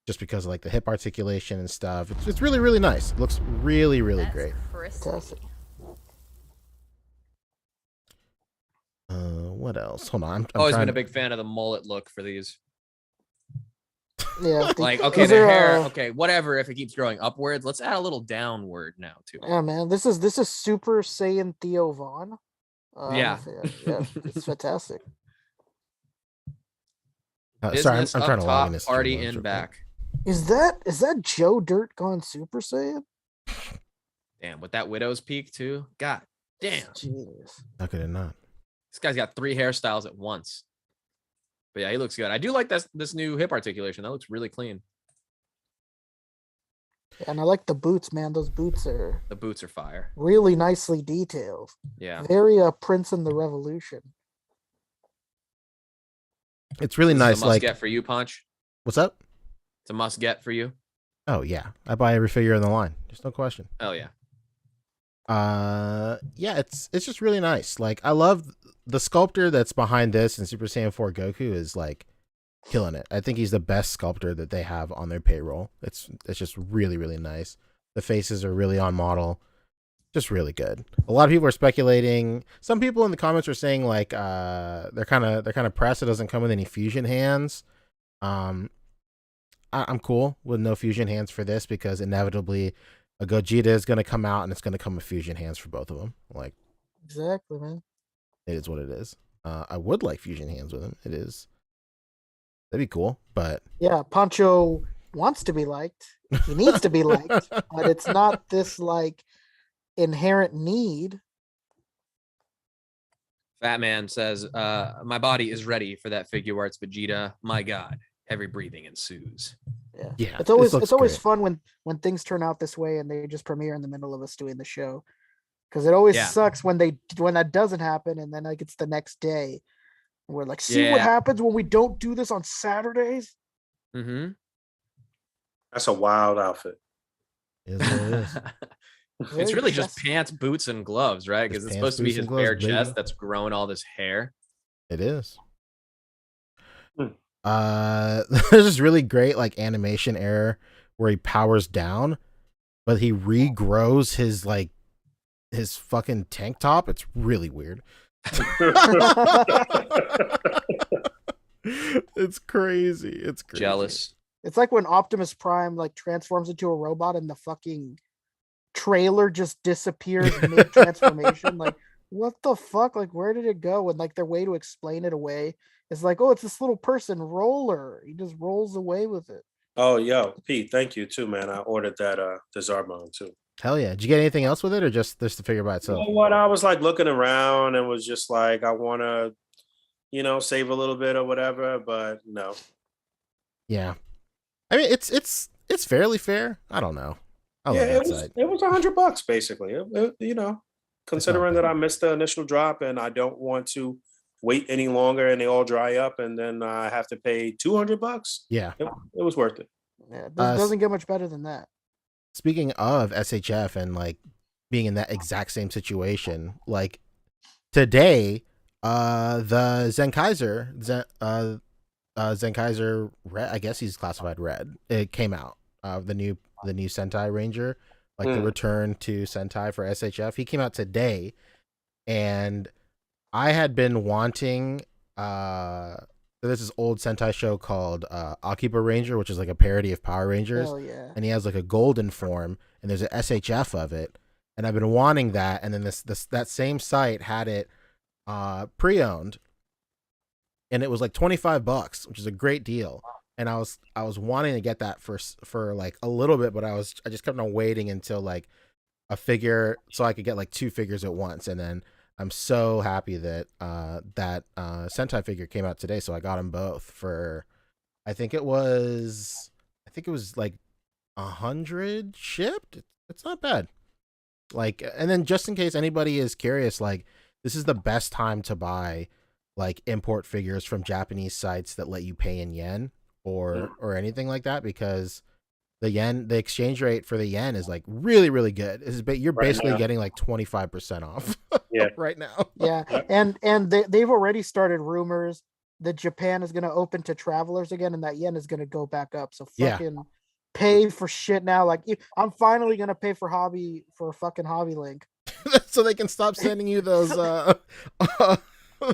B: Just because of like the hip articulation and stuff. It's really, really nice. It looks really, really great.
F: Fantastic.
B: What else? Hold on. I'm
E: Always
B: trying
E: been a big fan of the mullet look for these.
F: Yeah.
E: Like, okay, the hair, okay, whatever. If it keeps growing upwards, let's add a little downward now too.
F: Yeah, man. This is Super Saiyan Theo Vaughn.
E: Yeah.
F: Yeah, it's fantastic.
B: sorry, I'm trying to log in this.
E: Already in back.
F: Is that Joe Dirt gone Super Saiyan?
E: Damn, with that widow's peak too. God damn.
F: Jeez.
B: How could it not?
E: This guy's got 3 hairstyles at once. But yeah, he looks good. I do like this new hip articulation. That looks really clean.
F: And I like the boots, man. Those boots are
E: fire.
F: really nicely detailed.
E: Yeah.
F: Very Prince and the Revolution.
B: It's really nice.
E: It's a must get for you, Punch.
B: What's up?
E: It's a must get for you.
B: Oh yeah, I buy every figure in the line. There's no question.
E: Oh yeah.
B: Yeah, it's just really nice. Like I love the sculptor that's behind this in Super Saiyan 4 Goku is like killing it. I think he's the best sculptor that they have on their payroll. It's just really, really nice. The faces are really on model. Just really good. A lot of people are speculating. Some people in the comments are saying like they're kind of pressed it doesn't come with any fusion hands. I'm cool with no fusion hands for this because inevitably a Gogeta is going to come out and it's going to come with fusion hands for both of them. Like
F: Exactly, man.
B: it is what it is. I would like fusion hands with him. It is. That'd be cool, but
F: Yeah, Pancho wants to be liked. He needs to be liked, but it's not this like inherent need.
E: Fat Man says, my body is ready for that figure arts Vegeta. My God, heavy breathing ensues.
B: yeah,
F: It's always
B: great.
F: fun when things turn out this way and they just premiere in the middle of us doing the show. Because it always sucks when that doesn't happen and then like it's the next day. And we're like, see what happens when we don't do this on Saturdays?
E: Mm-hmm.
A: That's a wild outfit.
B: It is what it is.
E: It's really just pants, boots, and gloves, right? Because it's supposed to be his bare chest that's growing all this hair.
B: It is. There's this really great like animation error where he powers down, but he regrows his fucking tank top. It's really weird. It's crazy. It's crazy.
E: Jealous.
F: It's like when Optimus Prime like transforms into a robot and the fucking trailer just disappears mid transformation. Like, what the fuck? Like, where did it go? And like their way to explain it away is like, oh, it's this little person roller. He just rolls away with it.
A: Oh, yo, Pete, thank you too, man. I ordered that the Zarbon too.
B: Hell yeah. Did you get anything else with it or just the figure by itself?
A: You know what? I was like looking around and was just like, I want to, save a little bit or whatever, but no.
B: Yeah. I mean, it's fairly fair. I don't know.
A: It was $100 basically. Considering that I missed the initial drop and I don't want to wait any longer and they all dry up, and then I have to pay $200.
B: Yeah.
A: It was worth it.
F: Yeah, it
B: Uh,
F: doesn't get much better than that.
B: Speaking of SHF and like being in that exact same situation, like today, the Zenkaiser, Zenkaiser Red, I guess he's classified red. It came out. The new Sentai Ranger, like the return to Sentai for SHF. He came out today, and I had been wanting there's this old Sentai show called A.C.B.A Ranger, which is like a parody of Power Rangers.
F: Hell yeah.
B: And he has like a golden form, and there's an SHF of it. And I've been wanting that, and then that same site had it pre-owned, and it was like $25, which is a great deal. And I was wanting to get that for like a little bit, but I just kept on waiting until like a figure, so I could get like 2 figures at once. And then I'm so happy that that Sentai figure came out today, so I got them both for I think it was like 100 shipped. It's not bad. Like, and then just in case anybody is curious, like this is the best time to buy like import figures from Japanese sites that let you pay in yen or anything like that, because the exchange rate for the yen is like really, really good. You're basically getting like 25% off right now.
F: Yeah. And they've already started rumors that Japan is going to open to travelers again, and that yen is going to go back up. So fucking pay for shit now. Like I'm finally going to pay for a fucking hobby link.
B: So they can stop sending you those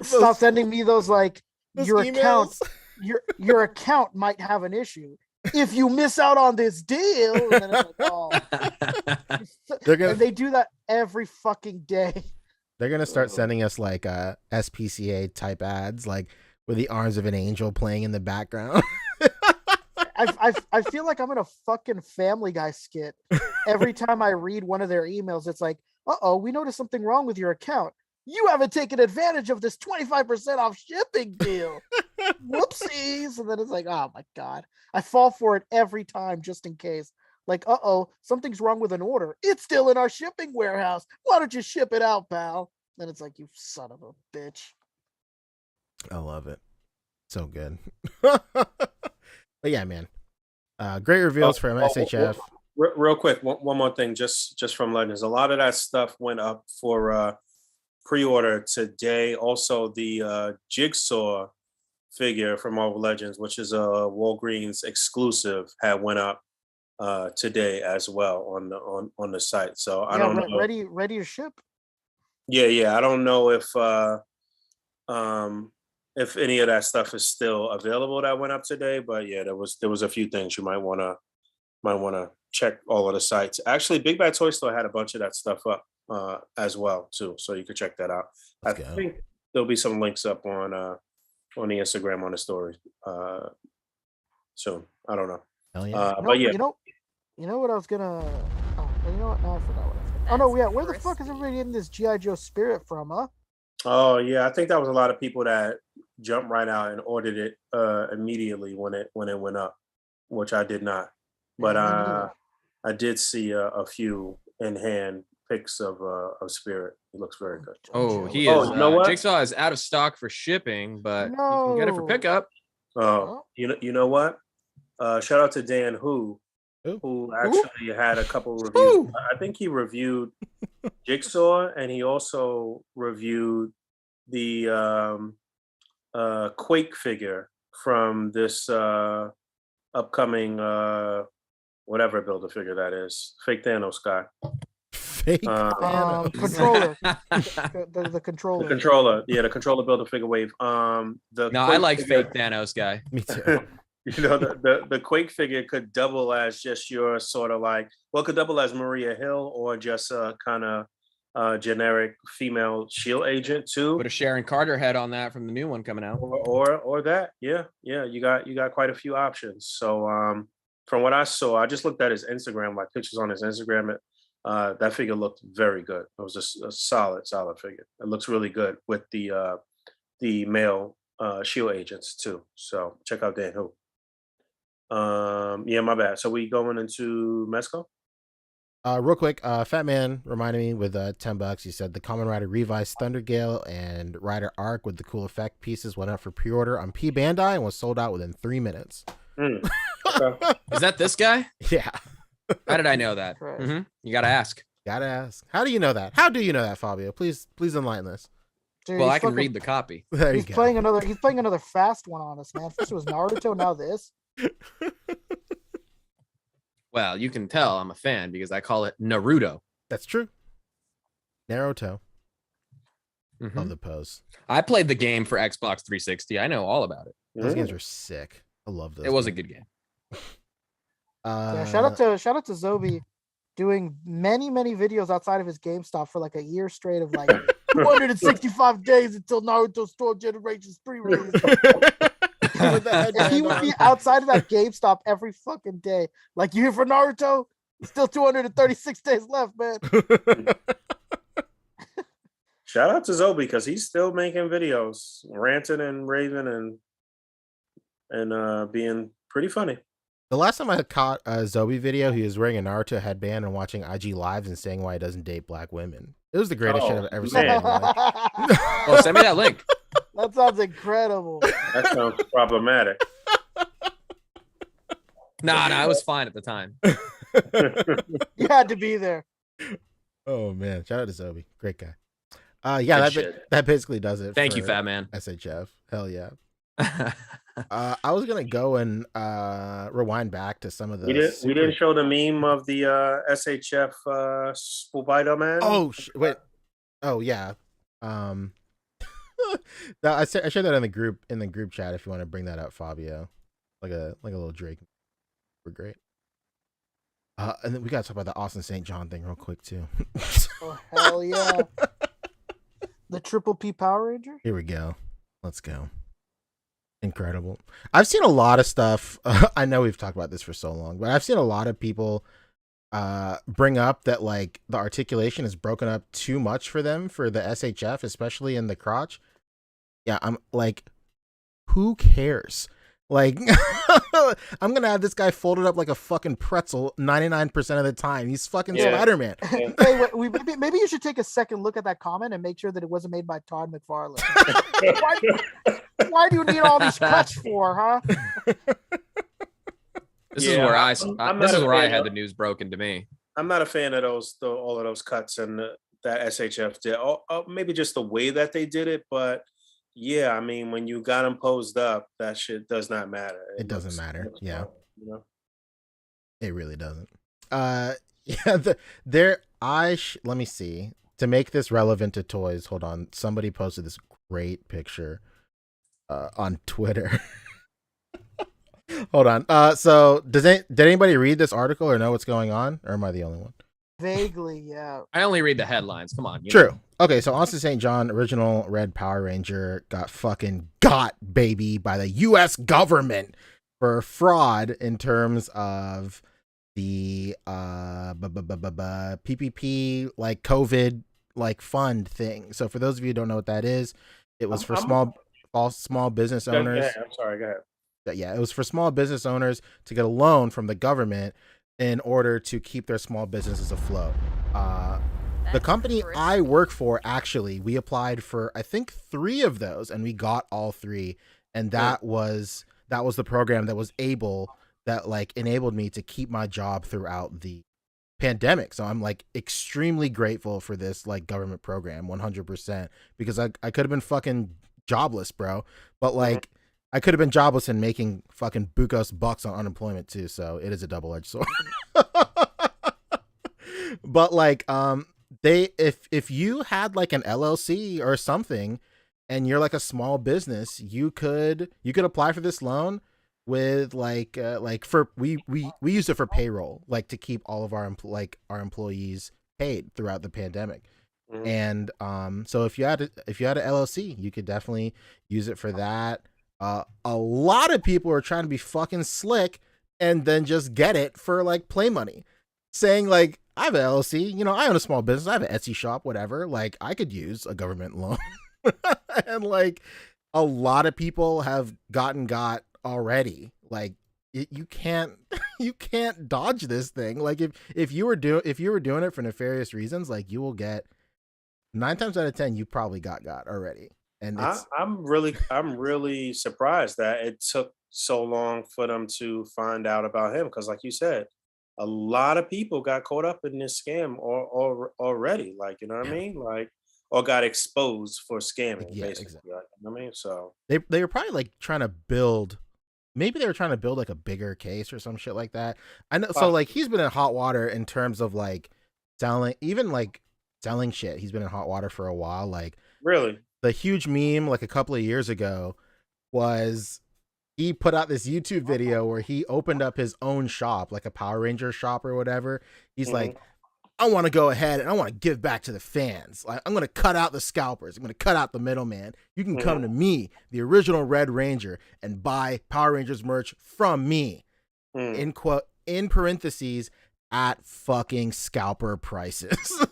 F: stop sending me those like your
B: emails.
F: your account might have an issue if you miss out on this deal. And then it's like, oh. And they do that every fucking day.
B: They're gonna start sending us like SPCA type ads, like with the arms of an angel playing in the background.
F: I feel like I'm in a fucking Family Guy skit. Every time I read one of their emails, it's like, we noticed something wrong with your account. You haven't taken advantage of this 25% off shipping deal. Whoopsies. And then it's like, oh my God. I fall for it every time just in case. Like, something's wrong with an order. It's still in our shipping warehouse. Why don't you ship it out, pal? Then it's like, you son of a bitch.
B: I love it. So good. But yeah, man. Great reveals from SHF.
A: Real quick, one more thing, just from Legends. A lot of that stuff went up for pre-order today. Also, the Jigsaw figure from Marvel Legends, which is a Walgreens exclusive, went up today as well on the site. So I don't know.
F: Ready to ship.
A: Yeah. I don't know if any of that stuff is still available that went up today, but yeah, there was a few things you might wanna check all of the sites. Actually, Big Bad Toy Store had a bunch of that stuff up as well too, so you could check that out. I think there'll be some links up on the Instagram on the story soon. I don't know.
B: Hell yeah.
A: But yeah,
F: you know what I was gonna. Oh, you know what? No, I forgot what I was gonna. Oh no, yeah. Where the fuck is everybody getting this G.I. Joe Spirit from, huh?
A: Oh yeah, I think that was a lot of people that jumped right out and ordered it immediately when it went up, which I did not. But I did see a few in hand pics of Spirit. He looks very good.
E: He is. You know what? Jigsaw is out of stock for shipping, but you can get it for pickup.
A: You know what? Shout out to Dan who actually had a couple reviews. I think he reviewed Jigsaw, and he also reviewed the Quake figure from this upcoming whatever Build-A-Figure that is. Fake Thanos guy.
B: Fake
F: controller. the controller.
A: The controller. Yeah, the controller Build-A-Figure wave.
E: I like Fake Thanos guy.
B: Me too.
A: You know, the Quake figure could double as just your sort of like, well, it could double as Maria Hill or just a kind of generic female shield agent too.
E: Put a Sharon Carter head on that from the new one coming out.
A: Or that. Yeah. You got quite a few options. So from what I saw, I just looked at his Instagram, like pictures on his Instagram. That figure looked very good. It was a solid figure. It looks really good with the male shield agents too. So check out Dan Who. Yeah, my bad. So we going into Mezco?
B: Real quick, Fat Man reminded me with $10. He said the Kamen Rider Revised Thundergale and Rider Arc with the cool effect pieces went up for pre-order on P Bandai and was sold out within 3 minutes.
A: Mm. Okay.
E: Is that this guy?
B: Yeah,
E: How did I know that?
F: Right.
E: You gotta ask.
B: gotta ask. How do you know that? How do you know that, Fabio? Please enlighten us.
F: Dude,
E: Well,
F: he's
E: I can
F: fucking-
E: read the copy.
B: There you
F: He's
B: go.
F: playing another. He's playing another fast one on us, man. First it was Naruto, now this.
E: Well, you can tell I'm a fan because I call it Naruto.
B: That's true. Naruto.
E: Mhm.
B: Love the pose.
E: I played the game for Xbox 360. I know all about it.
B: Those
A: Mm.
B: games are sick. I love those.
E: It was a
B: games.
E: good game.
F: Yeah, shout out to Zobi doing many videos outside of his GameStop for like a year straight of like 265 days until Naruto Store Generations pre-release.
B: With the
F: And he
B: headband
F: would
B: on.
F: be outside of that GameStop every fucking day. Like, you here for Naruto? Still 236 days left, man.
A: Shout out to Zoe because he's still making videos, ranting and raving and being pretty funny.
B: The last time I caught a Zobi video, he was wearing a Naruto headband and watching IG lives and saying why he doesn't date black women. It was the greatest shit
A: Oh,
B: I've ever seen. in
A: man.
B: my life.
E: Well, send me that link.
F: That sounds incredible.
A: That sounds problematic.
E: Nah, it was fine at the time.
F: You had to be there.
B: Oh man, shout out to Zobi, great guy. Yeah,
A: Good shit.
B: that basically does it.
E: Thank you,
B: for
E: Fat Man.
B: SHF. Hell yeah. I was gonna go and rewind back to some of the.
A: We didn't show the meme of the SHF Spider-Man.
B: Oh wait. Oh yeah. No, I shared that in the group chat. If you want to bring that up, Fabio, like a little Drake. We're great. And then we gotta talk about the Austin St. John thing real quick too.
F: Oh, hell yeah. The Triple P Power Ranger?
B: Here we go. Let's go. Incredible. I've seen a lot of stuff. I know we've talked about this for so long, but I've seen a lot of people bring up that like the articulation is broken up too much for them for the SHF, especially in the crotch. Yeah, I'm like, who cares? Like, I'm gonna have this guy folded up like a fucking pretzel 99% of the time. He's fucking
A: Yeah.
B: Spider-Man.
F: Hey, maybe you should take a second look at that comment and make sure that it wasn't made by Todd McFarlane. Why do you need all these cuts for, huh?
E: This is
A: Yeah,
E: where
A: I'm
E: this
A: not
E: is
A: a
E: where I
A: fan
E: had
A: of-
E: the news broken to me.
A: I'm not a fan of all of those cuts and that SHF did. Maybe just the way that they did it, but yeah, I mean, when you got them posed up, that shit does not matter.
B: It doesn't matter,
A: looks
B: yeah.
A: fine, you know?
B: It really doesn't. Yeah, let me see. To make this relevant to toys, hold on. Somebody posted this great picture on Twitter. Hold on. So did anybody read this article or know what's going on? Or am I the only one?
F: Vaguely, yeah.
E: I only read the headlines. Come on. you
B: True.
E: know.
B: Okay, so Austin St. John, original Red Power Ranger, got fucking baby, by the U.S. government for fraud in terms of the PPP, like COVID, like fund thing. So for those of you who don't know what that is, it was for small business owners.
A: Yeah, I'm sorry, go ahead.
B: Yeah, it was for small business owners to get a loan from the government in order to keep their small businesses afloat. The
G: That's
B: company
G: crispy.
B: I work for, actually, we applied for I think 3 of those, and we got all 3. And that was the program that enabled me to keep my job throughout the pandemic. So I'm like extremely grateful for this like government program, 100%, because I could have been fucking jobless, bro. But like I could have been jobless and making fucking bucos bucks on unemployment too. So it is a double-edged sword. But like if you had like an LLC or something and you're like a small business, you could apply for this loan with we use it for payroll, like to keep all of our employees paid throughout the pandemic.
A: Mhm.
B: And so if you had a LLC, you could definitely use it for that. A lot of people are trying to be fucking slick and then just get it for like play money, saying like, I have an LLC, I own a small business, I have an Etsy shop, whatever. Like I could use a government loan. And like a lot of people have got already. Like you can't you can't dodge this thing. Like if you were doing it for nefarious reasons, like you will get 9 times out of 10 you probably got already. And
A: I'm really surprised that it took so long for them to find out about him, because like you said, a lot of people got caught up in this scam or already, like, you know what I mean, like, or got exposed for scamming,
B: yeah,
A: basically,
B: exactly.
A: like, you know what I mean. So
B: They were probably like trying to build, maybe they were trying to build like a bigger case or some shit like that. I know. So like he's been in hot water in terms of like selling, even like selling shit. He's been in hot water for a while. Like
A: really,
B: the huge meme like a couple of years ago was he put out this YouTube video where he opened up his own shop, like a Power Ranger shop or whatever. He's like, I want to go ahead and I want to give back to the fans. Like, I'm going to cut out the scalpers. I'm going to cut out the middleman. You can come to me, the original Red Ranger, and buy Power Rangers merch from me. In parentheses, at fucking scalper prices.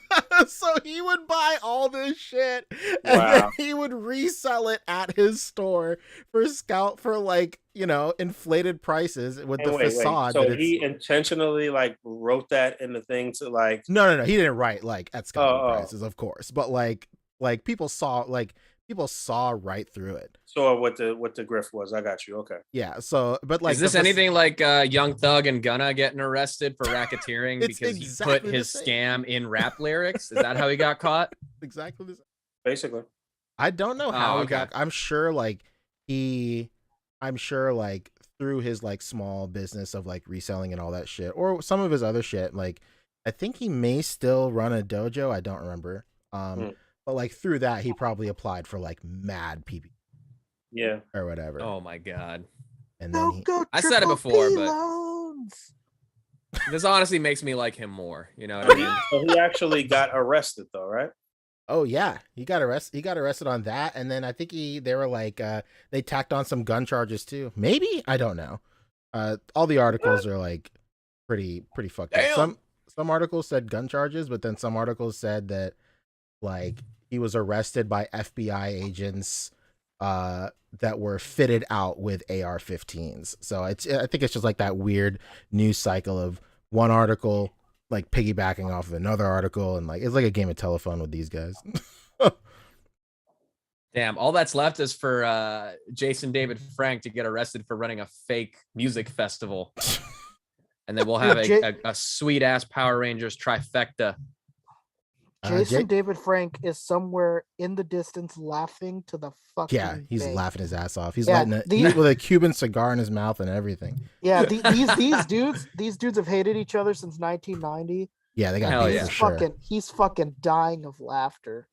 B: So he would buy all this shit and then he would resell it at his store for like, you know, inflated prices with the facade.
A: So he intentionally like wrote that in the thing to like
B: No, he didn't write like at scalper prices, of course, but like people saw right through it.
A: So what the grift was. I got you. Okay.
B: Yeah. So, but like,
E: is this anything like Young Thug and Gunna getting arrested for racketeering because he put his scam in rap lyrics? Is that how he got caught?
B: Exactly the same.
A: Basically.
B: I don't know how he got. I'm sure through his like small business of like reselling and all that shit, or some of his other shit. Like, I think he may still run a dojo. I don't remember. But like through that, he probably applied for like mad PP.
A: Yeah.
B: Or whatever.
E: Oh my god.
B: And then
E: I said it before, but this honestly makes me like him more. You know what I mean?
A: So he actually got arrested though, right?
B: Oh yeah, he got arrested on that, and then I think they were like they tacked on some gun charges too. Maybe, I don't know. All the articles are like pretty fucked up. Some articles said gun charges, but then some articles said that like he was arrested by FBI agents that were fitted out with AR-15s. So I think it's just like that weird news cycle of one article like piggybacking off of another article, and like it's like a game of telephone with these guys.
E: Damn, all that's left is for Jason David Frank to get arrested for running a fake music festival. And then we'll have a sweet ass Power Rangers trifecta.
F: Jason David Frank is somewhere in the distance laughing to the fucking
B: he's
F: bank.
B: laughing his ass off. He's lighting it with a Cuban cigar in his mouth and everything.
F: Yeah, these dudes have hated each other since 1990.
B: Yeah, they got beef for sure.
F: He's fucking dying of laughter.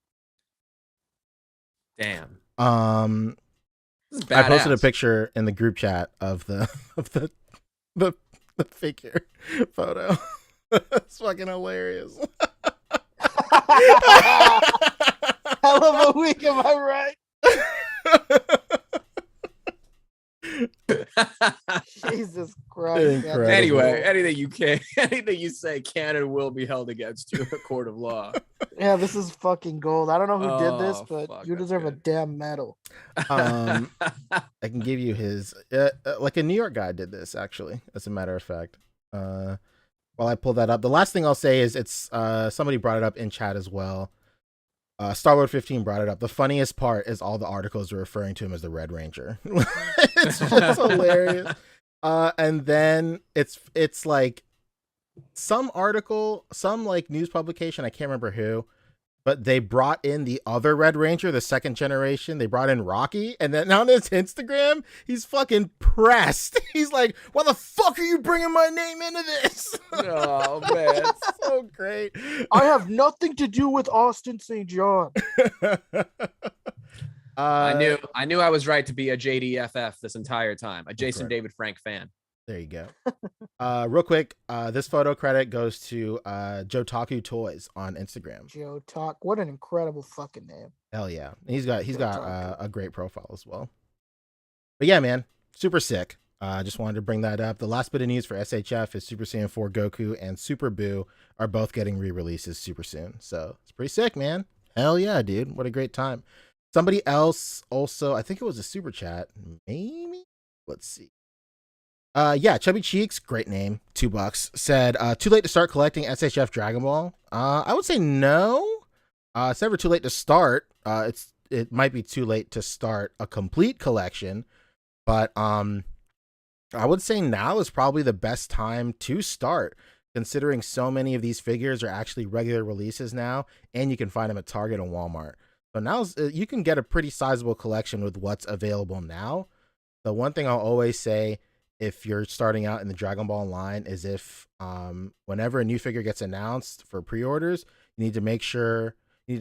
E: Damn.
B: I posted a picture in the group chat of the figure photo. It's fucking hilarious.
F: Hell of a week, am I right? Jesus Christ.
E: Anyway, anything you say can and will be held against you in a court of law.
F: Yeah, this is fucking gold. I don't know who did this, but you deserve a damn medal.
B: I can give you his like a New York guy did this, actually, as a matter of fact. While I pull that up, the last thing I'll say is it's somebody brought it up in chat as well. Starlord 15 brought it up. The funniest part is all the articles are referring to him as the Red Ranger. It's just hilarious. And then it's like some article, some like news publication, I can't remember who, but they brought in the other Red Ranger, the second generation. They brought in Rocky, and then on his Instagram, he's fucking pressed. He's like, "Why the fuck are you bringing my name into this?"
E: Oh man,
B: it's so great.
F: I have nothing to do with Austin St. John.
E: I knew I was right to be a JDFF this entire time, a Jason David Frank fan.
B: There you go. Real quick, this photo credit goes to Jotaku Toys on Instagram.
F: Joe Talk, what an incredible fucking name.
B: Hell yeah. He's got a great profile as well. But yeah, man, super sick. Just wanted to bring that up. The last bit of news for SHF is Super Saiyan 4 Goku and Super Boo are both getting re-releases super soon. So it's pretty sick, man. Hell yeah, dude. What a great time. Somebody else also, I think it was a super chat, maybe? Let's see. Yeah, Chubby Cheeks, great name, $2. Said, too late to start collecting SHF Dragon Ball. I would say no. It's never too late to start. It might be too late to start a complete collection, but I would say now is probably the best time to start, considering so many of these figures are actually regular releases now, and you can find them at Target and Walmart. So now you can get a pretty sizable collection with what's available now. The one thing I'll always say if you're starting out in the Dragon Ball line is if whenever a new figure gets announced for pre-orders, you need to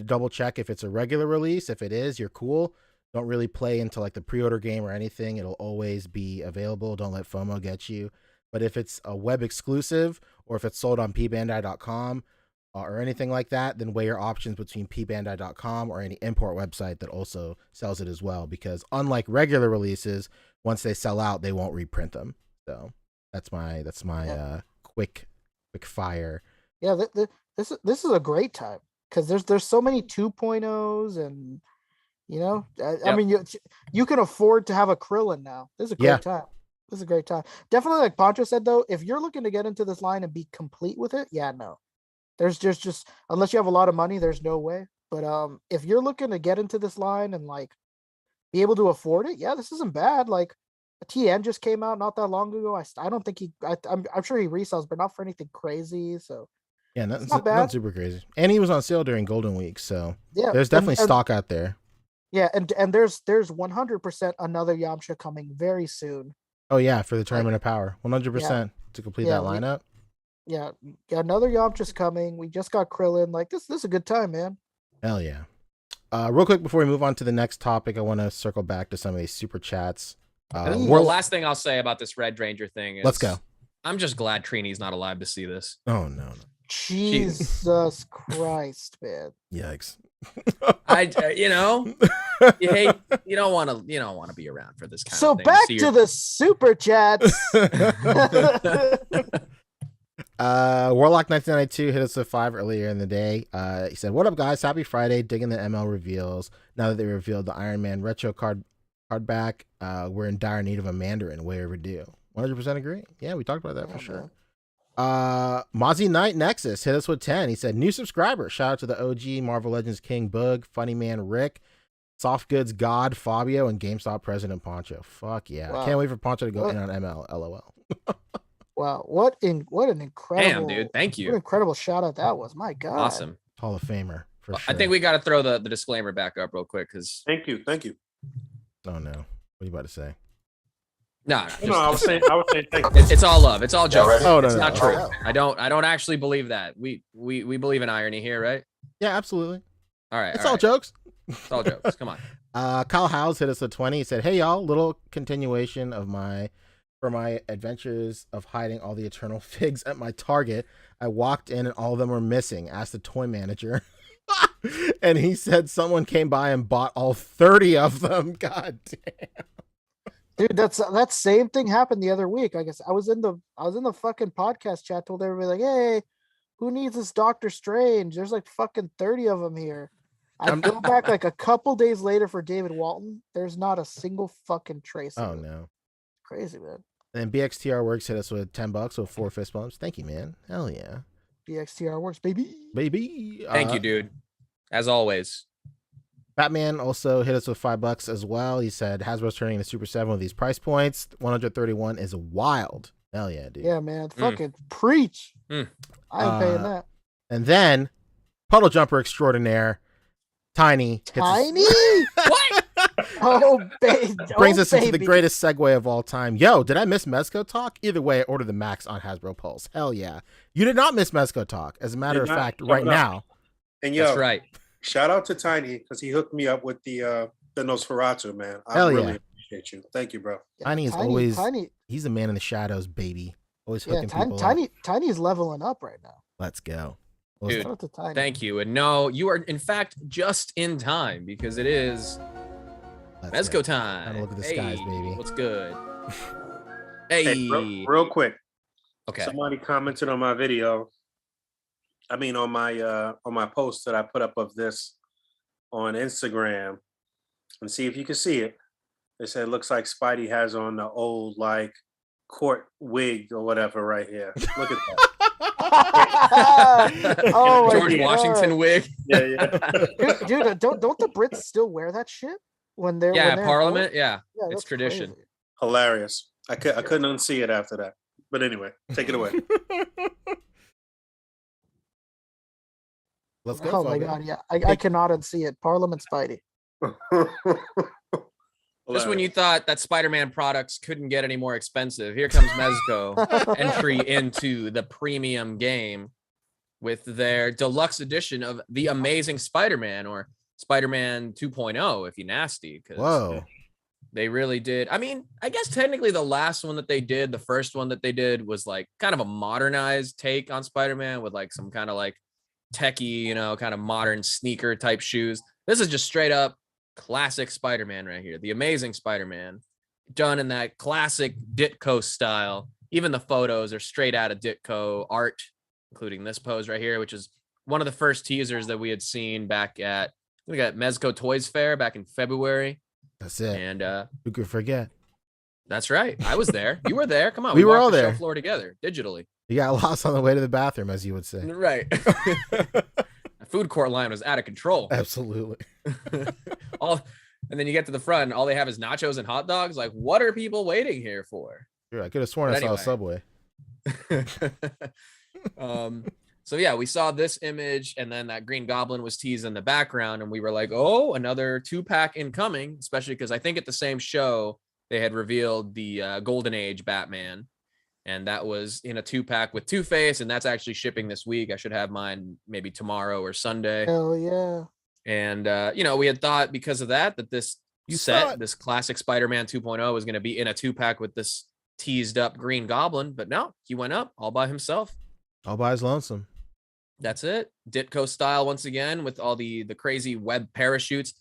B: double check if it's a regular release. If it is, you're cool. Don't really play into like the pre-order game or anything. It'll always be available. Don't let FOMO get you. But if it's a web exclusive or if it's sold on pbandai.com or anything like that, then weigh your options between pbandai.com or any import website that also sells it as well. Because unlike regular releases, once they sell out, they won't reprint them. So that's my quick fire.
F: Yeah, this is a great time because there's so many 2.0s and I mean you can afford to have a Krillin now. This is a great time. This is a great time. Definitely, like Pancho said though, if you're looking to get into this line and be complete with it, no. There's just unless you have a lot of money, there's no way. But if you're looking to get into this line and like be able to afford it, this isn't bad. Like TN just came out not that long ago. I don't think I'm sure he resells, but not for anything crazy. So
B: yeah, not super crazy. And he was on sale during Golden Week, so there's definitely stock out there.
F: Yeah, and there's 100% another Yamcha coming very soon.
B: Oh yeah, for the Tournament of Power, 100% to complete that lineup.
F: Yeah, another Yamcha's coming. We just got Krillin. Like this is a good time, man.
B: Hell yeah. Real quick before we move on to the next topic, I want to circle back to some of these super chats.
E: The last thing I'll say about this Red Ranger thing is,
B: let's go.
E: I'm just glad Trini's not alive to see this.
B: Oh no.
F: Jesus Christ, man.
B: Yikes.
E: You don't want to be around for this kind of thing.
F: So back to the super chats.
B: Warlock 1992 hit us with 5 earlier in the day. He said, "What up, guys? Happy Friday! Digging the ML reveals. Now that they revealed the Iron Man retro card back, we're in dire need of a Mandarin. Way overdue. 100% agree. Yeah, we talked about that for sure." Mozzie Knight Nexus hit us with 10. He said, "New subscriber. Shout out to the OG Marvel Legends King Boog, Funny Man Rick, Soft Goods God Fabio, and GameStop President Poncho." Fuck yeah! Wow. Can't wait for Poncho to go in on ML. LOL.
F: Wow, what an incredible,
E: damn, dude! Thank you.
F: What an incredible shout out that was. My God,
E: awesome.
B: Hall of Famer for sure.
E: I think we got to throw the disclaimer back up real quick because.
A: Thank you.
B: Oh no, what are you about to say?
E: No,
A: I was saying thank you.
E: It's all love. It's all jokes.
B: Oh, no,
E: it's not
B: no.
E: true. I don't actually believe that. We believe in irony here, right?
B: Yeah, absolutely.
E: All right.
B: It's all jokes.
E: It's all jokes. Come on.
B: Kyle Howes hit us at 20. He said, "Hey y'all, little continuation of my adventures of hiding all the Eternal figs at my Target. I walked in and all of them were missing. Asked the toy manager." And he said someone came by and bought all 30 of them. God damn.
F: Dude, that same thing happened the other week. I guess I was in the fucking podcast chat, told everybody like, "Hey, who needs this Doctor Strange? There's like fucking 30 of them here." I go back like a couple days later for David Walton. There's not a single fucking trace.
B: Oh no.
F: Crazy, man.
B: And BXTR Works hit us with $10 with 4 fist bumps. Thank you, man. Hell yeah.
F: BXTR Works, baby.
E: Thank you, dude. As always.
B: Batman also hit us with $5 as well. He said Hasbro's turning into Super 7 with these price points. 131 is wild. Hell yeah, dude.
F: Yeah, man. Fucking preach. I ain't paying that.
B: And then Puddle Jumper Extraordinaire, Tiny.
E: What?
F: Oh, baby.
B: Brings us into the greatest segue of all time. Yo, did I miss Mezco Talk? Either way, I ordered the Max on Hasbro Pulse. Hell yeah. You did not miss Mezco Talk. As a matter of fact, right now.
A: And yo,
E: that's right.
A: Shout out to Tiny because he hooked me up with the Nosferatu, man. I really appreciate you. Thank you, bro.
B: Tiny is always he's a man in the shadows, baby. Always hooking people up.
F: Tiny's leveling up right now.
B: Let's go.
E: Dude, thank you. And no, you are in fact just in time because it is Mezco time.
B: Have a look at the skies, baby.
E: What's good? Hey,
A: real quick.
E: Okay.
A: Somebody commented on my video. I mean, on my post that I put up of this on Instagram, and see if you can see it. They said it looks like Spidey has on the old like court wig or whatever right here. Look at that.
F: Oh my
E: George
F: God.
E: Washington wig.
A: Yeah.
F: Dude, don't the Brits still wear that shit when they're
E: Yeah,
F: when they're in
E: Parliament.
F: court?
E: Yeah,
F: Yeah,
E: it's
F: that's
E: tradition.
F: crazy.
A: Hilarious. I couldn't unsee it after that. But anyway, take it away.
B: Let's go.
F: Oh my
B: Fabio.
F: God, yeah, I cannot unsee it. Parliament Spidey.
E: Just when you thought that Spider-Man products couldn't get any more expensive, here comes Mezco entry into the premium game with their deluxe edition of The Amazing Spider-Man, or Spider-Man 2.0 if you nasty.
B: Whoa.
E: They really did. I mean, I guess technically the last one that they did, the first one that they did was like kind of a modernized take on Spider-Man with like some kind of like techie, you know, kind of modern sneaker type shoes. This is just straight up classic Spider-Man right here. The Amazing Spider-Man, done in that classic Ditko style. Even the photos are straight out of Ditko art, including this pose right here, which is one of the first teasers that we had seen back at, we got Mezco Toys Fair back in February.
B: That's it.
E: And
B: who could forget?
E: That's right. I was there. You were there. Come on.
B: We were
E: walked
B: all
E: the show
B: there.
E: floor together digitally.
B: You got lost on the way to the bathroom, as you would say.
E: Right. The food court line was out of control.
B: Absolutely.
E: And then you get to the front, and all they have is nachos and hot dogs. Like, what are people waiting here for?
B: Sure, I could have sworn
E: But
B: I saw a
E: anyway.
B: Subway.
E: So yeah, we saw this image, and then that Green Goblin was teased in the background, and we were like, oh, another 2-pack incoming, especially because I think at the same show they had revealed the Golden Age Batman, and that was in a 2-pack with Two-Face, and that's actually shipping this week. I should have mine maybe tomorrow or Sunday.
F: Hell yeah.
E: And you know, we had thought because of that this this classic Spider-Man 2.0 was going to be in a 2-pack with this teased up Green Goblin, but no, he went up all by himself.
B: All by his lonesome.
E: That's it. Ditko style once again with all the crazy web parachutes.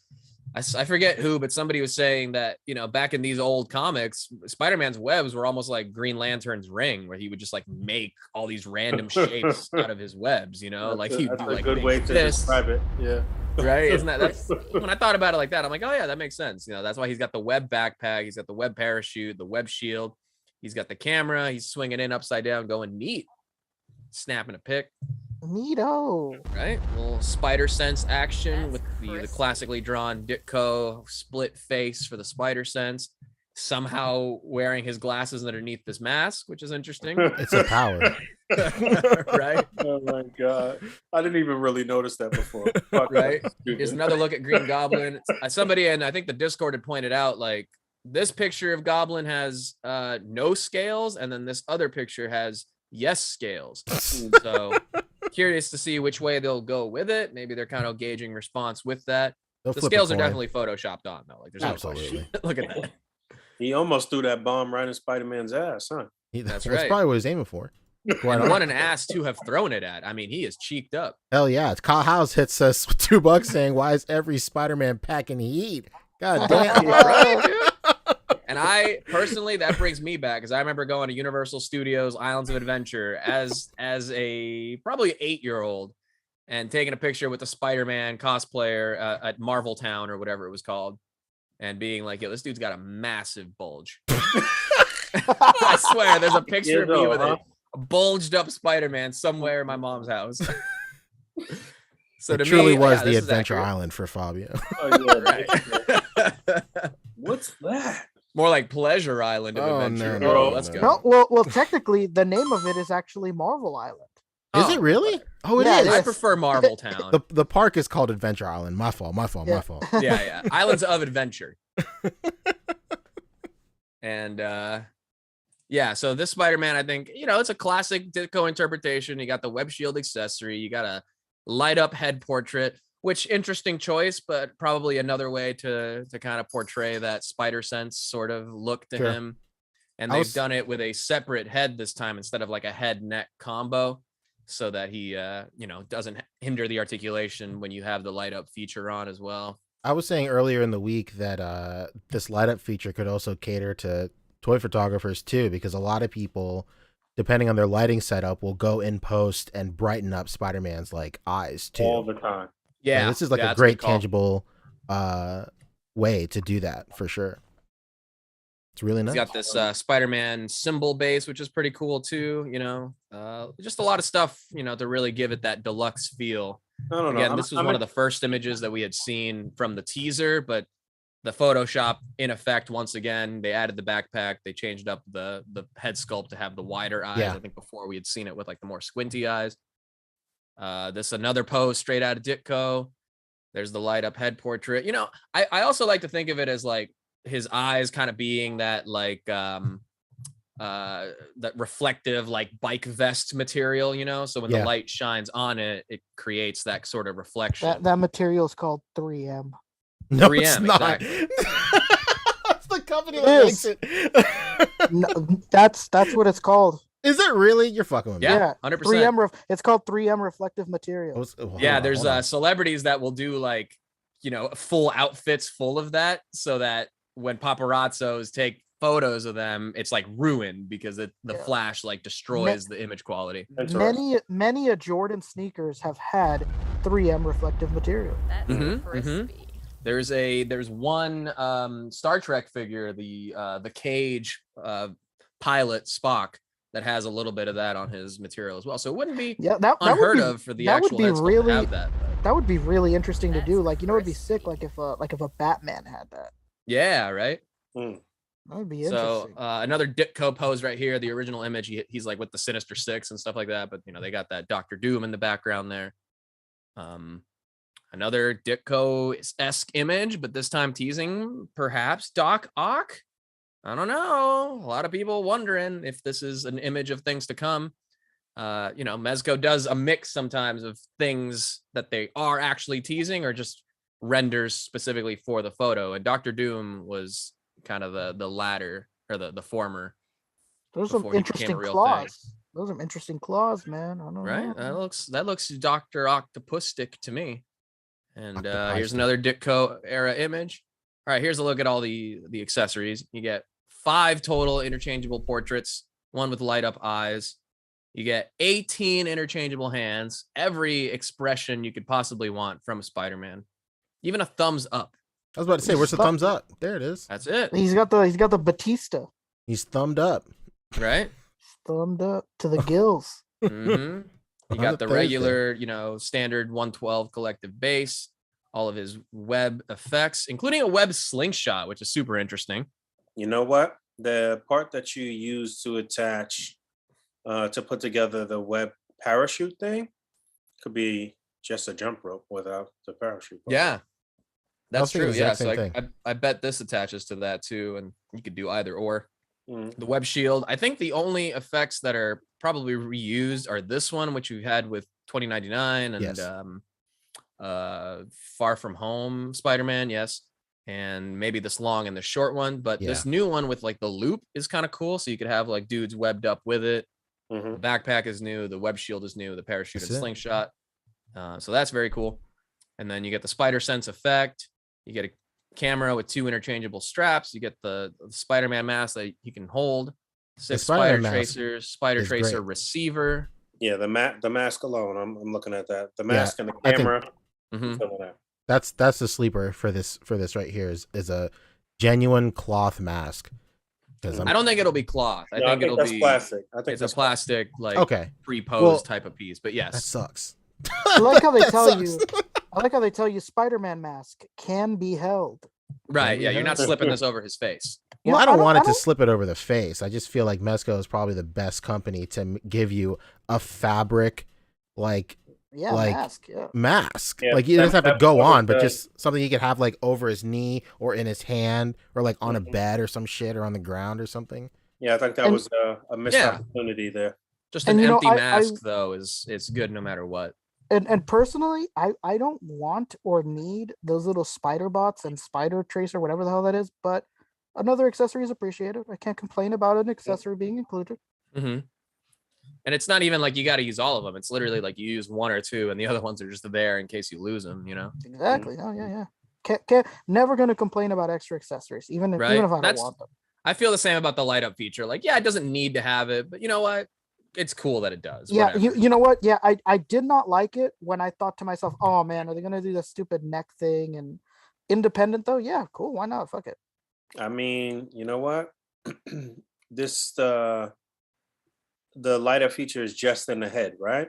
E: I forget who, but somebody was saying that, you know, back in these old comics, Spider-Man's webs were almost like Green Lantern's ring, where he would just like make all these random shapes out of his webs, you know,
A: That's
E: he'd
A: that's
E: do
A: a
E: like
A: good way to
E: this,
A: describe it. Yeah.
E: right? Isn't that's when I thought about it like that, I'm like, oh yeah, that makes sense. You know, that's why he's got the web backpack, he's got the web parachute, the web shield, he's got the camera, he's swinging in upside down, going neat, snapping a pic.
F: Neato.
E: Right, a little spider sense action
G: That's
E: with the
G: crispy.
E: classically drawn Ditko split face for the spider sense. Somehow wearing his glasses underneath this mask, which is interesting.
B: It's a power.
E: Right,
A: Oh my God. I didn't even really notice that before. Fuck,
E: right.
A: that's stupid.
E: Here's another look at Green Goblin. Somebody, and I think the Discord had pointed out, like, this picture of Goblin has no scales, and then this other picture has yes scales. So curious to see which way they'll go with it. Maybe they're kind of gauging response with that.
B: They'll
E: The
B: flip a
E: scales are
B: coin.
E: definitely photoshopped on though. Like there's no question.
B: Absolutely.
E: Look at that.
A: He almost threw that bomb right in Spider-Man's ass, huh?
E: That's
B: That's
E: right.
B: probably what he's aiming for. Quite
E: And what
B: honest.
E: an ass to have thrown it at. I mean, he is cheeked up.
B: Hell yeah. It's Kyle House hits us with $2 saying, why is every Spider-Man packing heat? God damn.
E: Right, dude? And I personally, that brings me back because I remember going to Universal Studios Islands of Adventure as a probably 8-year-old and taking a picture with the Spider-Man cosplayer at Marvel Town or whatever it was called, and being like, yo, this dude's got a massive bulge. I swear, there's a picture of me with a bulged up Spider-Man somewhere in my mom's house. So
B: It
E: to
B: truly
E: me,
B: was
E: yeah,
B: the
E: this is
B: Adventure
E: accurate.
B: Island for Fabio.
A: Oh, yeah.
E: Right.
A: What's that?
E: More like Pleasure Island of
B: Oh,
E: Adventure.
B: no,
E: Oh, let's
B: no.
E: go.
F: No, well, technically, the name of it is actually Marvel Island.
B: Is
E: Oh,
B: it really? Oh, it
F: Yeah,
B: is.
F: it
E: I
F: is.
E: prefer Marvel Town.
B: The park is called Adventure Island. My fault. My
F: Yeah.
B: fault.
E: Yeah. Islands of Adventure. And yeah, so this Spider-Man, I think, you know, it's a classic Ditko interpretation. You got the web shield accessory, you got a light up head portrait, which interesting choice, but probably another way to kind of portray that spider sense sort of look to
B: Sure.
E: him. And
B: I
E: they've
B: was-
E: done it with a separate head this time instead of like a head neck combo, so that he you know, doesn't hinder the articulation when you have the light up feature on as well.
B: I was saying earlier in the week that this light up feature could also cater to toy photographers too, because a lot of people, depending on their lighting setup, will go in post and brighten up Spider-Man's like eyes too.
A: All the time.
E: Yeah,
B: This is like
E: yeah,
B: a
E: that's
B: great
E: good call.
B: tangible way to do that for sure. It's really
E: He's
B: nice.
E: got this Spider-Man symbol base, which is pretty cool too. Just a lot of stuff, to really give it that deluxe feel.
A: I don't know.
E: Again, this was one of the first images that we had seen from the teaser, but the Photoshop in effect once again. They added the backpack. They changed up the head sculpt to have the wider eyes.
B: Yeah.
E: I think before we had seen it with like the more squinty eyes. This another pose straight out of Ditko. There's the light up head portrait. I also like to think of it as like his eyes kind of being that like that reflective like bike vest material, so when the light shines on it, it creates that sort of reflection.
F: That material is called 3M.
B: No,
E: 3M,
B: it's not.
E: exactly.
B: That's the company that makes it.
F: No, that's what it's called.
B: Is it really? You're fucking with me.
E: Yeah, 100%.
F: 3M. It's called 3M reflective material.
E: There's celebrities that will do like full outfits full of that, so that when paparazzos take photos of them, it's like ruined because the flash like destroys the image quality.
F: Many a Jordan sneakers have had 3M reflective material.
G: That's crispy.
E: There's one Star Trek figure, the Cage pilot Spock, that has a little bit of that on his material as well. So it wouldn't be unheard of for the actual head sculpt to have that.
F: That would be really interesting to do. Like, it'd be sick. Like if a Batman had that.
E: Yeah, right.
F: That would be interesting.
E: So another Ditko pose right here. The original image, he's like with the Sinister Six and stuff like that. But they got that Doctor Doom in the background there. Another Ditko-esque image, but this time teasing perhaps Doc Ock. I don't know. A lot of people wondering if this is an image of things to come. Mezco does a mix sometimes of things that they are actually teasing or just renders specifically for the photo. And Doctor Doom was kind of the latter, or the former.
F: Those are some interesting claws. Those are interesting claws, man. I don't know.
E: That looks Dr. Octopustic to me. And here's another Ditko era image. All right, here's a look at all the accessories. You get 5 total interchangeable portraits, one with light up eyes. You get 18 interchangeable hands, every expression you could possibly want from a Spider-Man, even a thumbs up.
B: I was about to say, where's the thumbs up? There it is.
E: That's it.
F: He's got the Batista.
B: He's thumbed up.
E: Right?
F: Thumbed up to the gills.
E: Mm-hmm. You got the regular, standard 112 collective base, all of his web effects, including a web slingshot, which is super interesting.
A: You know what? The part that you use to attach, to put together the web parachute thing could be just a jump rope without the parachute part.
E: Yeah, that's true. Yeah, so
B: I
E: I bet this attaches to that too, and you could do either or. The web shield. I think the only effects that are probably reused are this one, which you had with 2099 and Far From Home Spider-Man, yes, and maybe this long and the short one. But this new one with like the loop is kind of cool, so you could have like dudes webbed up with it. The backpack is new, the web shield is new, the parachute and slingshot. So that's very cool. And then you get the spider sense effect. You get a camera with 2 interchangeable straps. You get the Spider-Man mask that you can hold. 6 spider tracers, spider tracer receiver.
A: Yeah, the mask alone. I'm looking at that. The mask and the camera.
B: That's the sleeper for this right here is a genuine cloth mask.
E: I don't think it'll be cloth. I think it'll be
A: plastic. I think
E: it's a plastic like pre-posed type of piece. But yes,
B: that sucks.
F: I like how they tell you. I like how they tell you Spider-Man mask can be held.
E: Right. Yeah, you're not slipping this over his face.
B: Well, I don't want it to slip it over the face. I just feel like Mezco is probably the best company to give you a fabric mask.
A: Yeah,
B: like, he doesn't have to go on, but just something he could have like over his knee or in his hand or like on a bed or some shit or on the ground or something.
A: Yeah, I think that was a missed opportunity there.
E: Just an empty mask, though, is good no matter what.
F: And personally, I don't want or need those little spider bots and spider tracer, whatever the hell that is, but another accessory is appreciated. I can't complain about an accessory being included.
E: And it's not even like you got to use all of them. It's literally like you use 1 or 2 and the other ones are just there in case you lose them,
F: Exactly. Oh, yeah. Can't never going to complain about extra accessories, even if I don't want them.
E: I feel the same about the light up feature. Like, yeah, it doesn't need to have it, but you know what? It's cool that it does.
F: Yeah, you know what? Yeah, I did not like it when I thought to myself, oh man, are they gonna do the stupid neck thing? And independent though, yeah, cool. Why not? Fuck it.
A: I mean, you know what? this the light up feature is just in the head, right?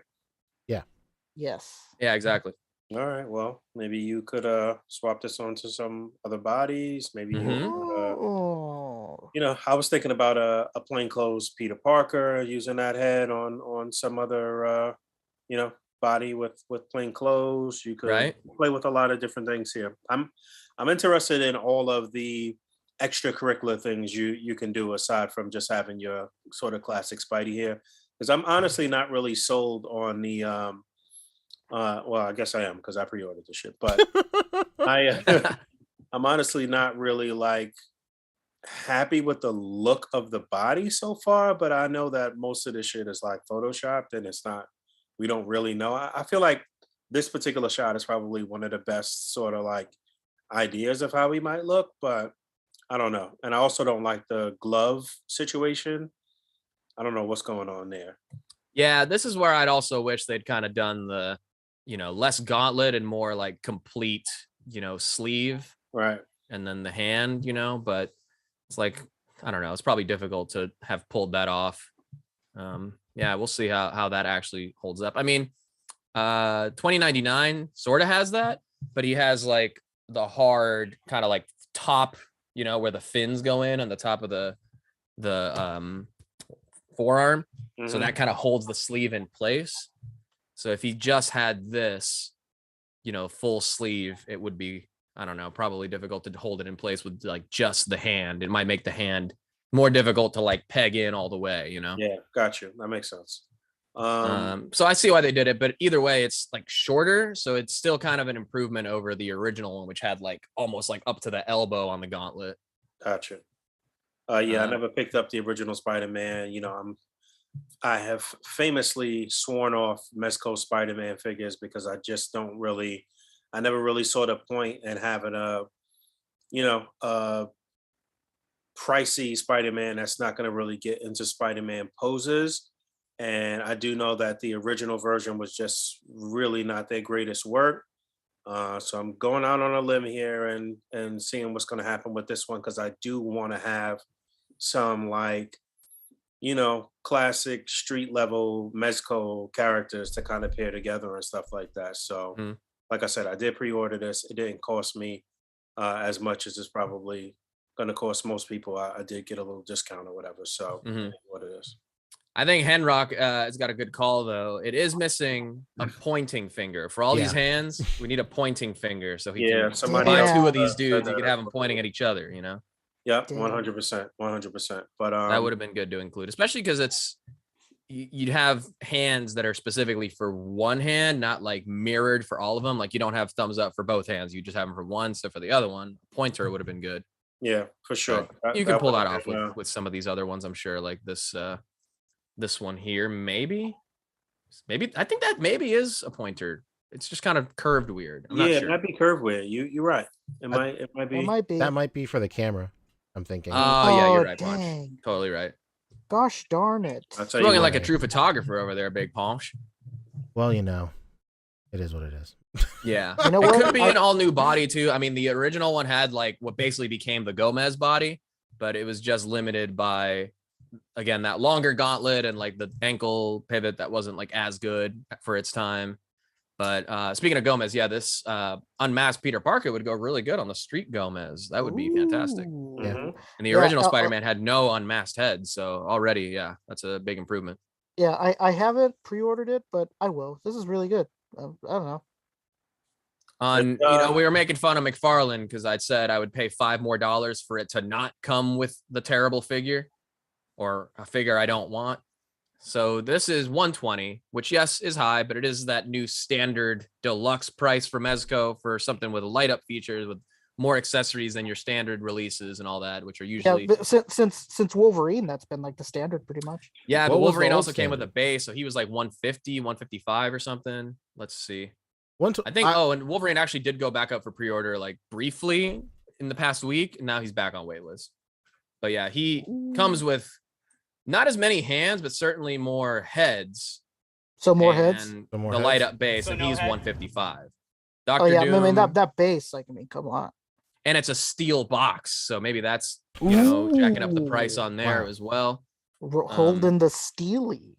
F: Yes.
E: Yeah, exactly.
A: All right. Well, maybe you could swap this onto some other bodies. Maybe you
E: Mhm.
A: could,
F: Oh.
A: I was thinking about a plainclothes Peter Parker using that head on some other you know body with plain clothes. You could
E: Right.
A: play with a lot of different things here. I'm interested in all of the extracurricular things you can do aside from just having your sort of classic Spidey here. Because I'm honestly not really sold on the well, I guess I am because I pre-ordered the shit, but I I'm honestly not really like happy with the look of the body so far, but I know that most of this shit is like photoshopped and it's not, we don't really know. I feel like this particular shot is probably one of the best sort of like ideas of how he might look, but I don't know. And I also don't like the glove situation. I don't know what's going on there.
E: Yeah, this is where I'd also wish they'd kind of done the, less gauntlet and more like complete, sleeve
A: Right.
E: and then the hand, but it's like, I don't know, it's probably difficult to have pulled that off. Yeah, we'll see how that actually holds up. I mean, 2099 sort of has that, but he has like the hard kind of like top, where the fins go in on the top of the forearm. So
A: Mhm.
E: that kind of holds the sleeve in place. So if he just had this, full sleeve, it would be, I don't know, probably difficult to hold it in place with like just the hand. It might make the hand more difficult to like peg in all the way,
A: Yeah, got you. That makes sense.
E: So I see why they did it, but either way, it's like shorter, so it's still kind of an improvement over the original one, which had like almost like up to the elbow on the gauntlet.
A: Gotcha. Yeah, I
E: Um,
A: never picked up the original Spider-Man. I have famously sworn off Mezco Spider-Man figures because I just don't really, I never really saw the point in having a pricey Spider-Man that's not going to really get into Spider-Man poses. And I do know that the original version was just really not their greatest work. So I'm going out on a limb here and seeing what's going to happen with this one because I do want to have some like classic street level Mezco characters to kind of pair together and stuff like that. So,
E: Mhm.
A: like I said, I did pre-order this. It didn't cost me as much as it's probably going to cost most people. I did get a little discount or whatever. So,
E: Mhm.
A: what it is.
E: I think Henrock has got a good call though. It is missing a pointing finger for all these
B: Yeah.
E: hands. We need a pointing finger so he
A: Yeah,
E: can
A: somebody
E: buy
A: else
E: two of
A: said
E: these
A: that
E: dudes. He could
A: as
E: have them
A: well.
E: pointing at each other.
A: Yep,
F: Damn.
A: 100%, 100%. But
E: That would have been good to include, especially because you'd have hands that are specifically for one hand, not like mirrored for all of them. Like you don't have thumbs up for both hands. You just have them for one. So for the other one, pointer would have been good.
A: yeah, for sure.
E: But you can pull
A: would
E: that
A: have
E: off
A: been,
E: with some of these other ones. I'm sure, like this one here, maybe I think that maybe is a pointer. It's just kind of curved weird. I'm not
A: yeah, it
E: sure.
A: might be curved weird. You're right. It might
F: It
A: be.
F: might be.
B: That might be for the camera. I'm thinking.
E: Oh yeah, you're
F: Oh,
E: right, Punch.
F: dang.
E: Totally right.
F: Gosh darn it.
A: I'll
E: It's
A: tell you
E: looking
A: what.
E: like a true photographer over there, Big Ponch.
B: Well, it is what it is.
E: Yeah.
F: You know
E: It
F: what?
E: could be an all new body too. I mean, the original one had like what basically became the Gomez body, but it was just limited by, again, that longer gauntlet and like the ankle pivot that wasn't like as good for its time. But speaking of Gomez, yeah, this unmasked Peter Parker would go really good on the street Gomez. That would be fantastic.
F: Ooh.
B: Yeah.
A: Mhm.
E: And the
F: Yeah,
E: original Spider-Man had no unmasked head, so already, yeah, that's a big improvement.
F: Yeah, I haven't pre-ordered it, but I will. This is really good. I don't know.
E: We were making fun of McFarlane because I'd said I would pay $5 more for it to not come with the terrible figure or a figure I don't want. So this is 120, which yes is high, but it is that new standard deluxe price for Mezco for something with light up features with more accessories than your standard releases and all that, which are usually
F: Yeah, but since Wolverine, that's been like the standard pretty much.
E: yeah.
B: What
E: But
B: was the
E: Wolverine
B: old
E: also came with a
B: standard?
E: base, so he was like 150, 155 or something. Let's see.
B: One,
E: I think. And Wolverine actually did go back up for pre-order like briefly in the past week, and now he's back on waitlist. But yeah, he comes with not as many hands, but certainly more heads.
F: So more heads.
E: And
B: So more
E: the light
B: heads?
E: up base,
C: So
E: and
C: no
E: he's
C: head?
E: 155.
F: Oh
E: Dr.
F: yeah,
E: Doom,
F: I mean that base. Like, I mean, come on.
E: and it's a steel box, so maybe that's jacking up the price
F: Ooh,
E: on there
B: wow.
E: as well.
F: Holding the Steely.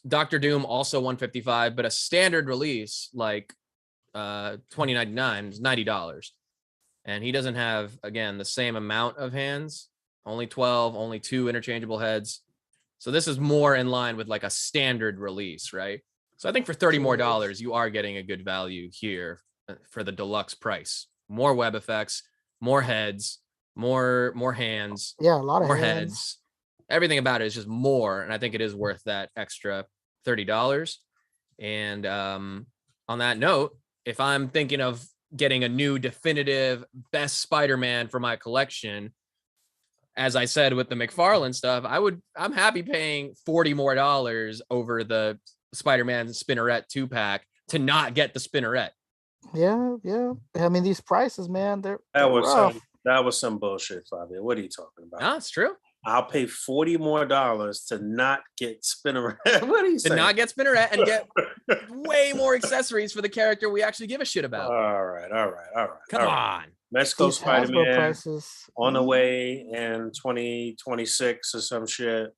E: Dr. Doom also 155, but a standard release like 2099 is $90, and he doesn't have, again, the same amount of hands, only 12, only 2 interchangeable heads. So this is more in line with like a standard release, right? So I think for $30 more, you are getting a good value here for the deluxe price. More web effects, more heads, more hands,
F: Yeah, a lot of
E: more
F: hands.
E: heads. Everything about it is just more, and I think it is worth that extra $30. And on that note, if I'm thinking of getting a new definitive best Spider-Man for my collection, as I said with the McFarlane stuff, I'm happy paying $40 more over the Spider-Man Spinneret 2-pack to not get the Spinneret.
F: Yeah. I mean, these prices, man, they're rough.
A: That was some bullshit, Fabio. What are you talking about?
E: No, it's true.
A: I'll pay $40 more to not get Spinneret. What are you saying?
E: To not get Spinneret and get way more accessories for the character we actually give a shit about.
A: All right.
E: Come on.
A: Mexico
F: These Hasbro
A: Spider-Man
F: prices.
A: on the way in 2026 or some shit.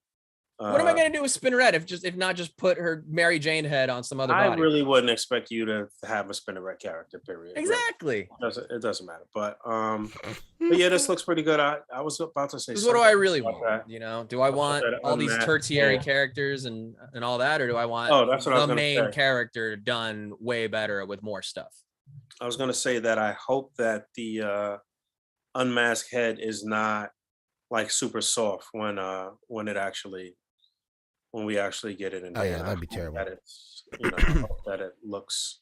E: What am I gonna do with Spinneret if not just put her Mary Jane head on some other body?
A: I really wouldn't expect you to have a Spinneret character, period.
E: Exactly.
A: It doesn't matter. But yeah, this looks pretty good. I was about to say,
E: what do I really
A: about
E: want?
A: that.
E: Do I want all these tertiary characters and all that, or do I want
A: that's what I was
E: the
A: gonna
E: main
A: say.
E: character done way better with more stuff?
A: I was gonna say that I hope that the unmasked head is not like super soft when we actually get it in.
B: Oh yeah, that'd be terrible.
A: That it's I hope that it looks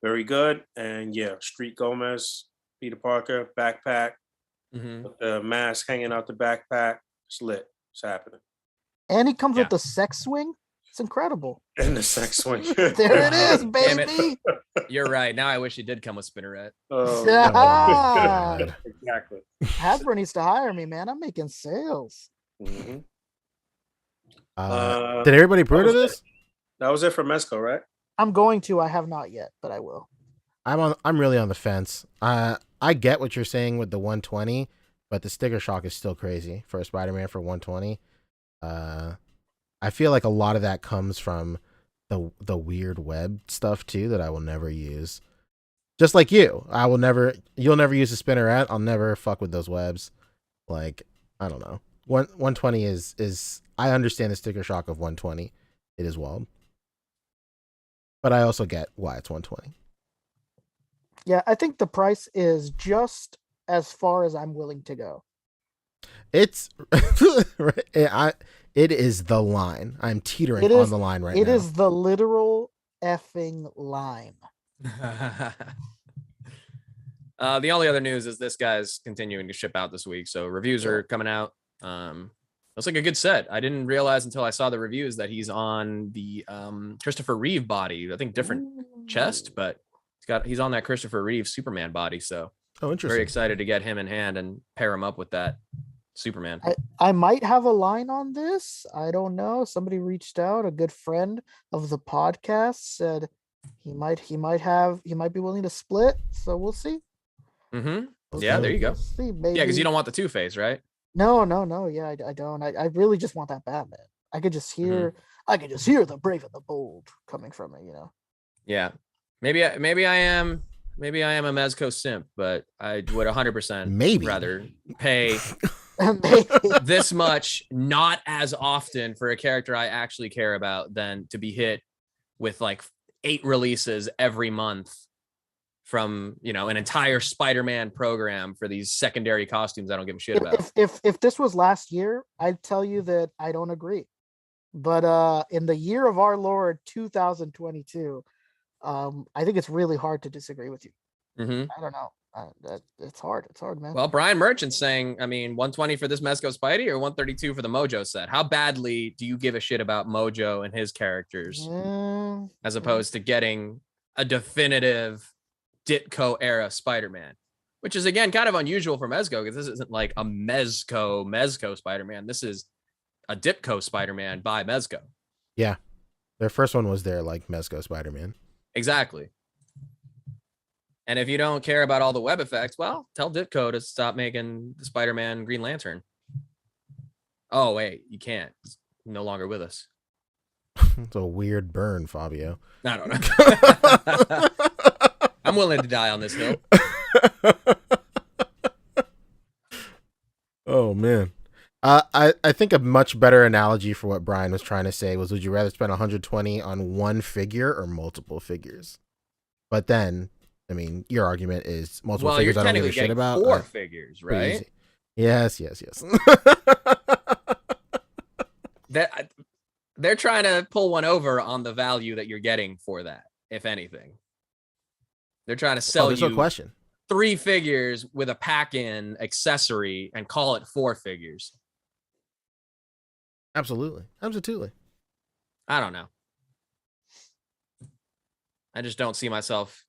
A: very good. And yeah, Street Gomez, Peter Parker, backpack, with the mask hanging out the backpack. It's lit. It's happening.
F: And he comes with the sex swing. It's incredible.
A: And the sex swing.
F: There it is,
E: Damn it.
F: baby.
E: You're right. Now I wish he did come with Spinneret.
A: Oh,
F: Yeah.
A: exactly.
F: Hasbro needs to hire me, man. I'm making sales.
A: Mhm.
B: Did everybody approve of this?
A: That was it for Mezco, right?
F: I'm going to. I have not yet, but I will.
B: I'm really on the fence. I get what you're saying with the 120, but the sticker shock is still crazy for a Spider-Man for 120. I feel like a lot of that comes from the weird web stuff too that I will never use. Just like you, you'll never use a Spinneret. I'll never fuck with those webs. Like, I don't know. 120 is I understand the sticker shock of 120. It is wild. But I also get why it's 120.
F: Yeah, I think the price is just as far as I'm willing to go.
B: It's it is the line. I'm teetering on the line right now.
F: It is the literal effing line.
E: The only other news is this guy's continuing to ship out this week, so reviews are coming out. Looks like a good set. I didn't realize until I saw the reviews that he's on the Christopher Reeve body. I think different chest, but he's on that Christopher Reeve Superman body. So
B: interesting.
E: Very excited to get him in hand and pair him up with that Superman.
F: I might have a line on this. I don't know. Somebody reached out. A good friend of the podcast said he might be willing to split. So we'll see.
E: Yeah, there you go.
F: See, maybe.
E: Yeah, because you don't want the Two-Face, right?
F: No. Yeah, I don't. I really just want that Batman. I could just hear the brave and the bold coming from it.
E: Yeah, maybe I am a Mezco simp, but I would 100% rather pay this much not as often for a character I actually care about than to be hit with like 8 releases every month from an entire Spider-Man program for these secondary costumes I don't give a shit about.
F: If this was last year, I'd tell you that I don't agree. But in the year of our Lord 2022, I think it's really hard to disagree with you. I don't know. It's hard. It's hard, man.
E: Well, Brian Merchant's saying, 120 for this Mezco Spidey or 132 for the Mojo set. How badly do you give a shit about Mojo and his characters as opposed to getting a definitive Ditko era Spider-Man, which is again kind of unusual for Mezco because this isn't like a Mezco Spider-Man. This is a Ditko Spider-Man by Mezco.
B: Yeah, their first one was their like Mezco Spider-Man.
E: Exactly. And if you don't care about all the web effects, well, tell Ditko to stop making the Spider-Man Green Lantern. Oh, wait, you can't. It's no longer with us.
B: It's a weird burn, Fabio.
E: I don't know. I'm willing to die on this hill.
B: Oh, man. I think a much better analogy for what Brian was trying to say was, would you rather spend 120 on one figure or multiple figures? But then, I mean, your argument is multiple
E: Well, you're
B: figures I don't give
E: technically
B: a shit
E: getting
B: about.
E: 4 figures,
B: pretty
E: right?
B: easy. Yes.
E: They're trying to pull one over on the value that you're getting for that, if anything. They're trying to sell
B: there's
E: you
B: no question.
E: 3 figures with a pack-in accessory and call it 4 figures.
B: Absolutely.
E: I don't know. I just don't see myself.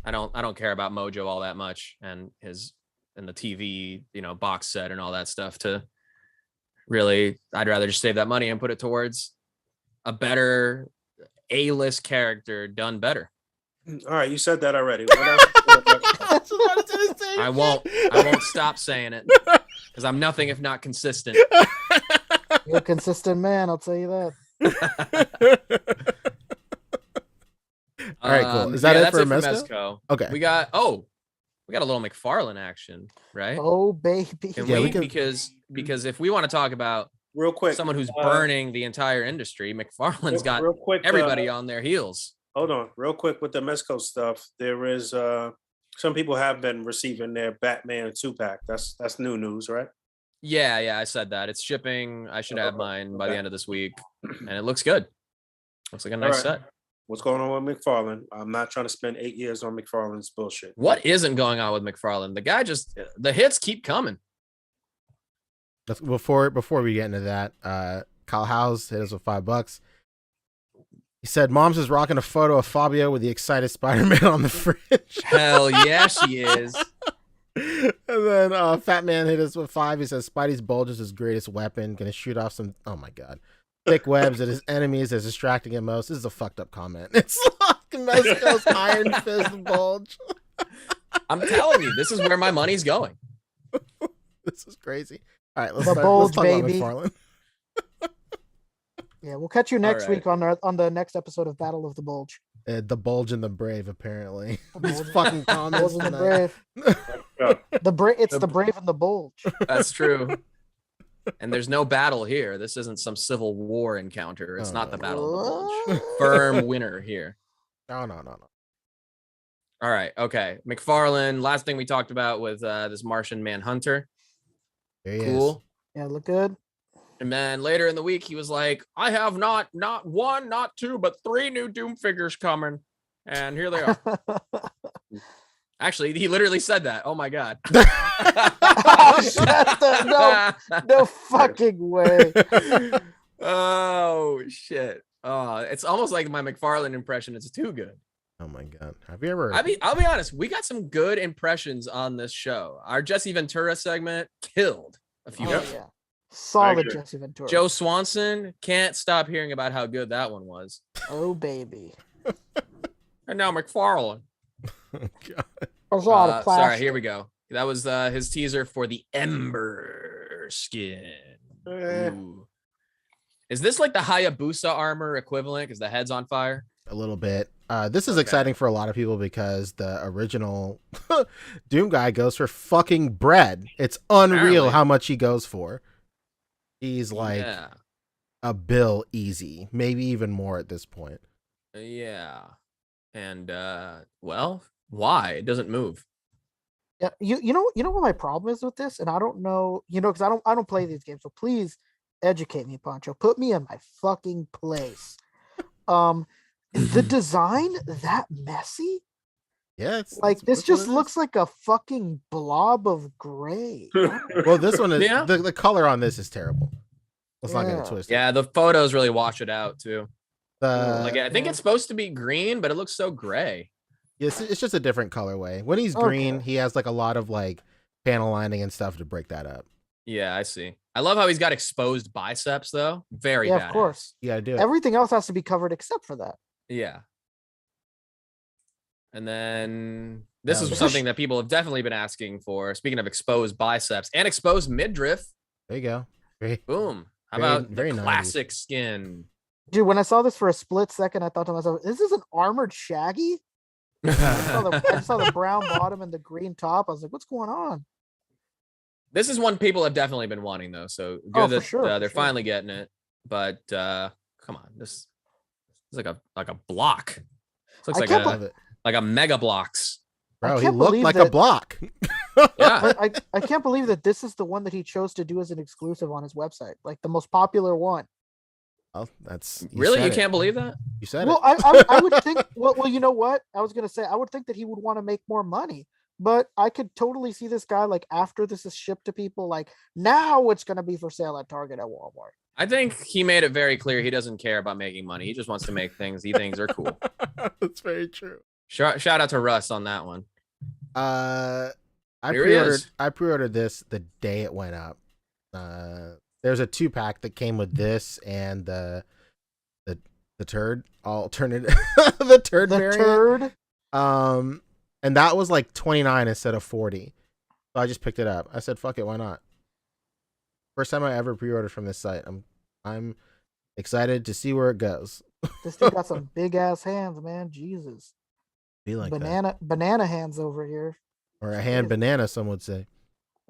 E: I don't care about Mojo all that much and the TV, box set and all that stuff to really. I'd rather just save that money and put it towards a better A-list character done better.
A: All right, you said that already. What else?
E: I won't stop saying it because I'm nothing if not consistent.
F: You're a consistent man, I'll tell you that.
B: All right, cool. Is that it for
E: Mezco?
B: Okay.
E: We got a little McFarlane action, right?
F: Oh baby.
E: Can
B: Yeah,
E: we
B: we can-
E: because if we want to talk about
A: Real quick,
E: someone who's burning the entire industry, McFarlane's got
A: real quick,
E: everybody on their heels.
A: Hold on, real quick with the Mezco stuff. There is some people have been receiving their Batman 2-pack. That's new news, right?
E: Yeah, I said that. It's shipping. I should have mine by the
A: Okay.
E: end of this week. And it looks good. Looks like a nice
A: All right.
E: set.
A: What's going on with McFarlane? I'm not trying to spend 8 years on McFarlane's bullshit.
E: What isn't going on with McFarlane? The guy the hits keep coming.
B: Before we get into that, Kyle House hit us with $5. He said, "Mom's is rocking a photo of Fabio with the excited Spider-Man on the fridge."
E: Hell yeah, she is.
B: And then Fat Man hit us with 5. He says, "Spidey's bulge is his greatest weapon. Gonna shoot off some, oh my god, thick webs at his enemies as distracting him most." This is a fucked up comment. It's like Mezco's Iron Fist bulge.
E: I'm telling you, this is where my money's going.
B: This is crazy. All right, let's
F: The
B: talk
F: bulge,
B: about
F: baby.
B: McFarlane.
F: Yeah, we'll catch you next
E: right.
F: week on the next episode of Battle of the Bulge.
B: The bulge and the brave, apparently.
F: The
B: These
F: bulge-
B: fucking comments
F: Bulge and the
B: tonight.
F: brave. It's the brave and the bulge.
E: That's true. And there's no battle here. This isn't some Civil War encounter. It's
B: Oh,
E: not
B: no.
E: the Battle of the Bulge. Firm winner here.
B: No.
E: All right. Okay. McFarlane. Last thing we talked about was this Martian Manhunter.
B: There he is.
E: Cool.
F: Yeah, look good.
E: And then later in the week, he was like, "I have not 1, not 2, but 3 new Doom figures coming." And here they are. Actually, he literally said that. Oh my god.
F: No fucking way.
E: Oh shit. It's almost like my McFarlane impression. It's too good.
B: Oh my god. Have you ever?
E: I'll be honest. We got some good impressions on this show. Our Jesse Ventura segment killed a few.
F: Oh, yeah. Solid
A: agree.
F: Jesse Ventura.
E: Joe Swanson, can't stop hearing about how good that one was.
F: Oh baby.
E: And now McFarlane.
B: God.
F: There's a lot of plastic.
E: Sorry, here we go. That was his teaser for the Ember skin. Ooh. Is this like the Hayabusa armor equivalent because the head's on fire?
B: A little bit. This is
E: Okay.
B: exciting for a lot of people because the original Doom guy goes for fucking bread. It's unreal
E: Apparently.
B: how much he goes for. He's like
E: Yeah.
B: a bill easy, maybe even more at this point.
E: Yeah. And well, why? It doesn't move.
F: Yeah, you know what my problem is with this, and I don't know, because I don't play these games, so please educate me, Pancho. Put me in my fucking place. The design that messy?
B: Yeah, it's
F: Like this
B: it's what
F: just
B: it is.
F: looks like a fucking blob of gray.
B: Well, this one is
E: Yeah.
B: the color on this is terrible. Let's not get
F: Yeah.
B: it twisted.
E: Yeah, the photos really wash it out too. Like I think
F: yeah.
E: it's supposed to be green, but it looks so gray.
B: It's just a different colorway. When he's green, he has like a lot of like panel lining and stuff to break that up.
E: Yeah, I see. I love how he's got exposed biceps though. Very
F: Yeah,
E: badass.
F: of course.
B: You gotta do it.
F: Everything else has to be covered except for that.
E: Yeah. And then this
B: Yeah,
E: is
B: yeah.
E: something that people have definitely been asking for. Speaking of exposed biceps and exposed midriff,
B: There you go. Great.
E: boom. How
B: Very-
E: about
B: very
E: the
B: 90s.
E: classic skin?
F: Dude, when I saw this for a split second, I thought to myself, "This is an armored Shaggy." I just saw the brown bottom and the green top. I was like, "What's going on?"
E: This is one people have definitely been wanting, though. So good
F: Oh, for
E: that
F: sure, for
E: they're
F: sure.
E: finally getting it. But come on, this is like a block. This looks
F: I
E: like
F: can't
B: Love it.
E: a mega blocks.
B: Bro, he
F: can't
B: looked
F: believe
B: like a
F: that-
B: block.
E: Yeah,
F: I can't believe that this is the one that he chose to do as an exclusive on his website, like the most popular one.
B: Well, that's
E: really,
B: said
E: you
B: it.
E: can't believe that?
B: You said
F: Well,
B: it.
F: I would think. Well, you know what? I was gonna say I would think that he would want to make more money, but I could totally see this guy like after this is shipped to people, like now it's gonna be for sale at Target at Walmart.
E: I think he made it very clear he doesn't care about making money. He just wants to make things he thinks are cool.
B: That's very true.
E: Shout out to Russ on that one.
B: I
E: Here he is.
B: pre-ordered this the day it went up. There's a 2-pack that came with this and the turd alternative the turd
F: The
B: variant.
F: turd.
B: And that was like 29 instead of 40. So I just picked it up. I said, fuck it, why not? First time I ever pre-ordered from this site. I'm excited to see where it goes.
F: This thing got some big ass hands, man. Jesus,
B: Be like that.
F: banana hands over here.
B: Or a hand banana, some would say.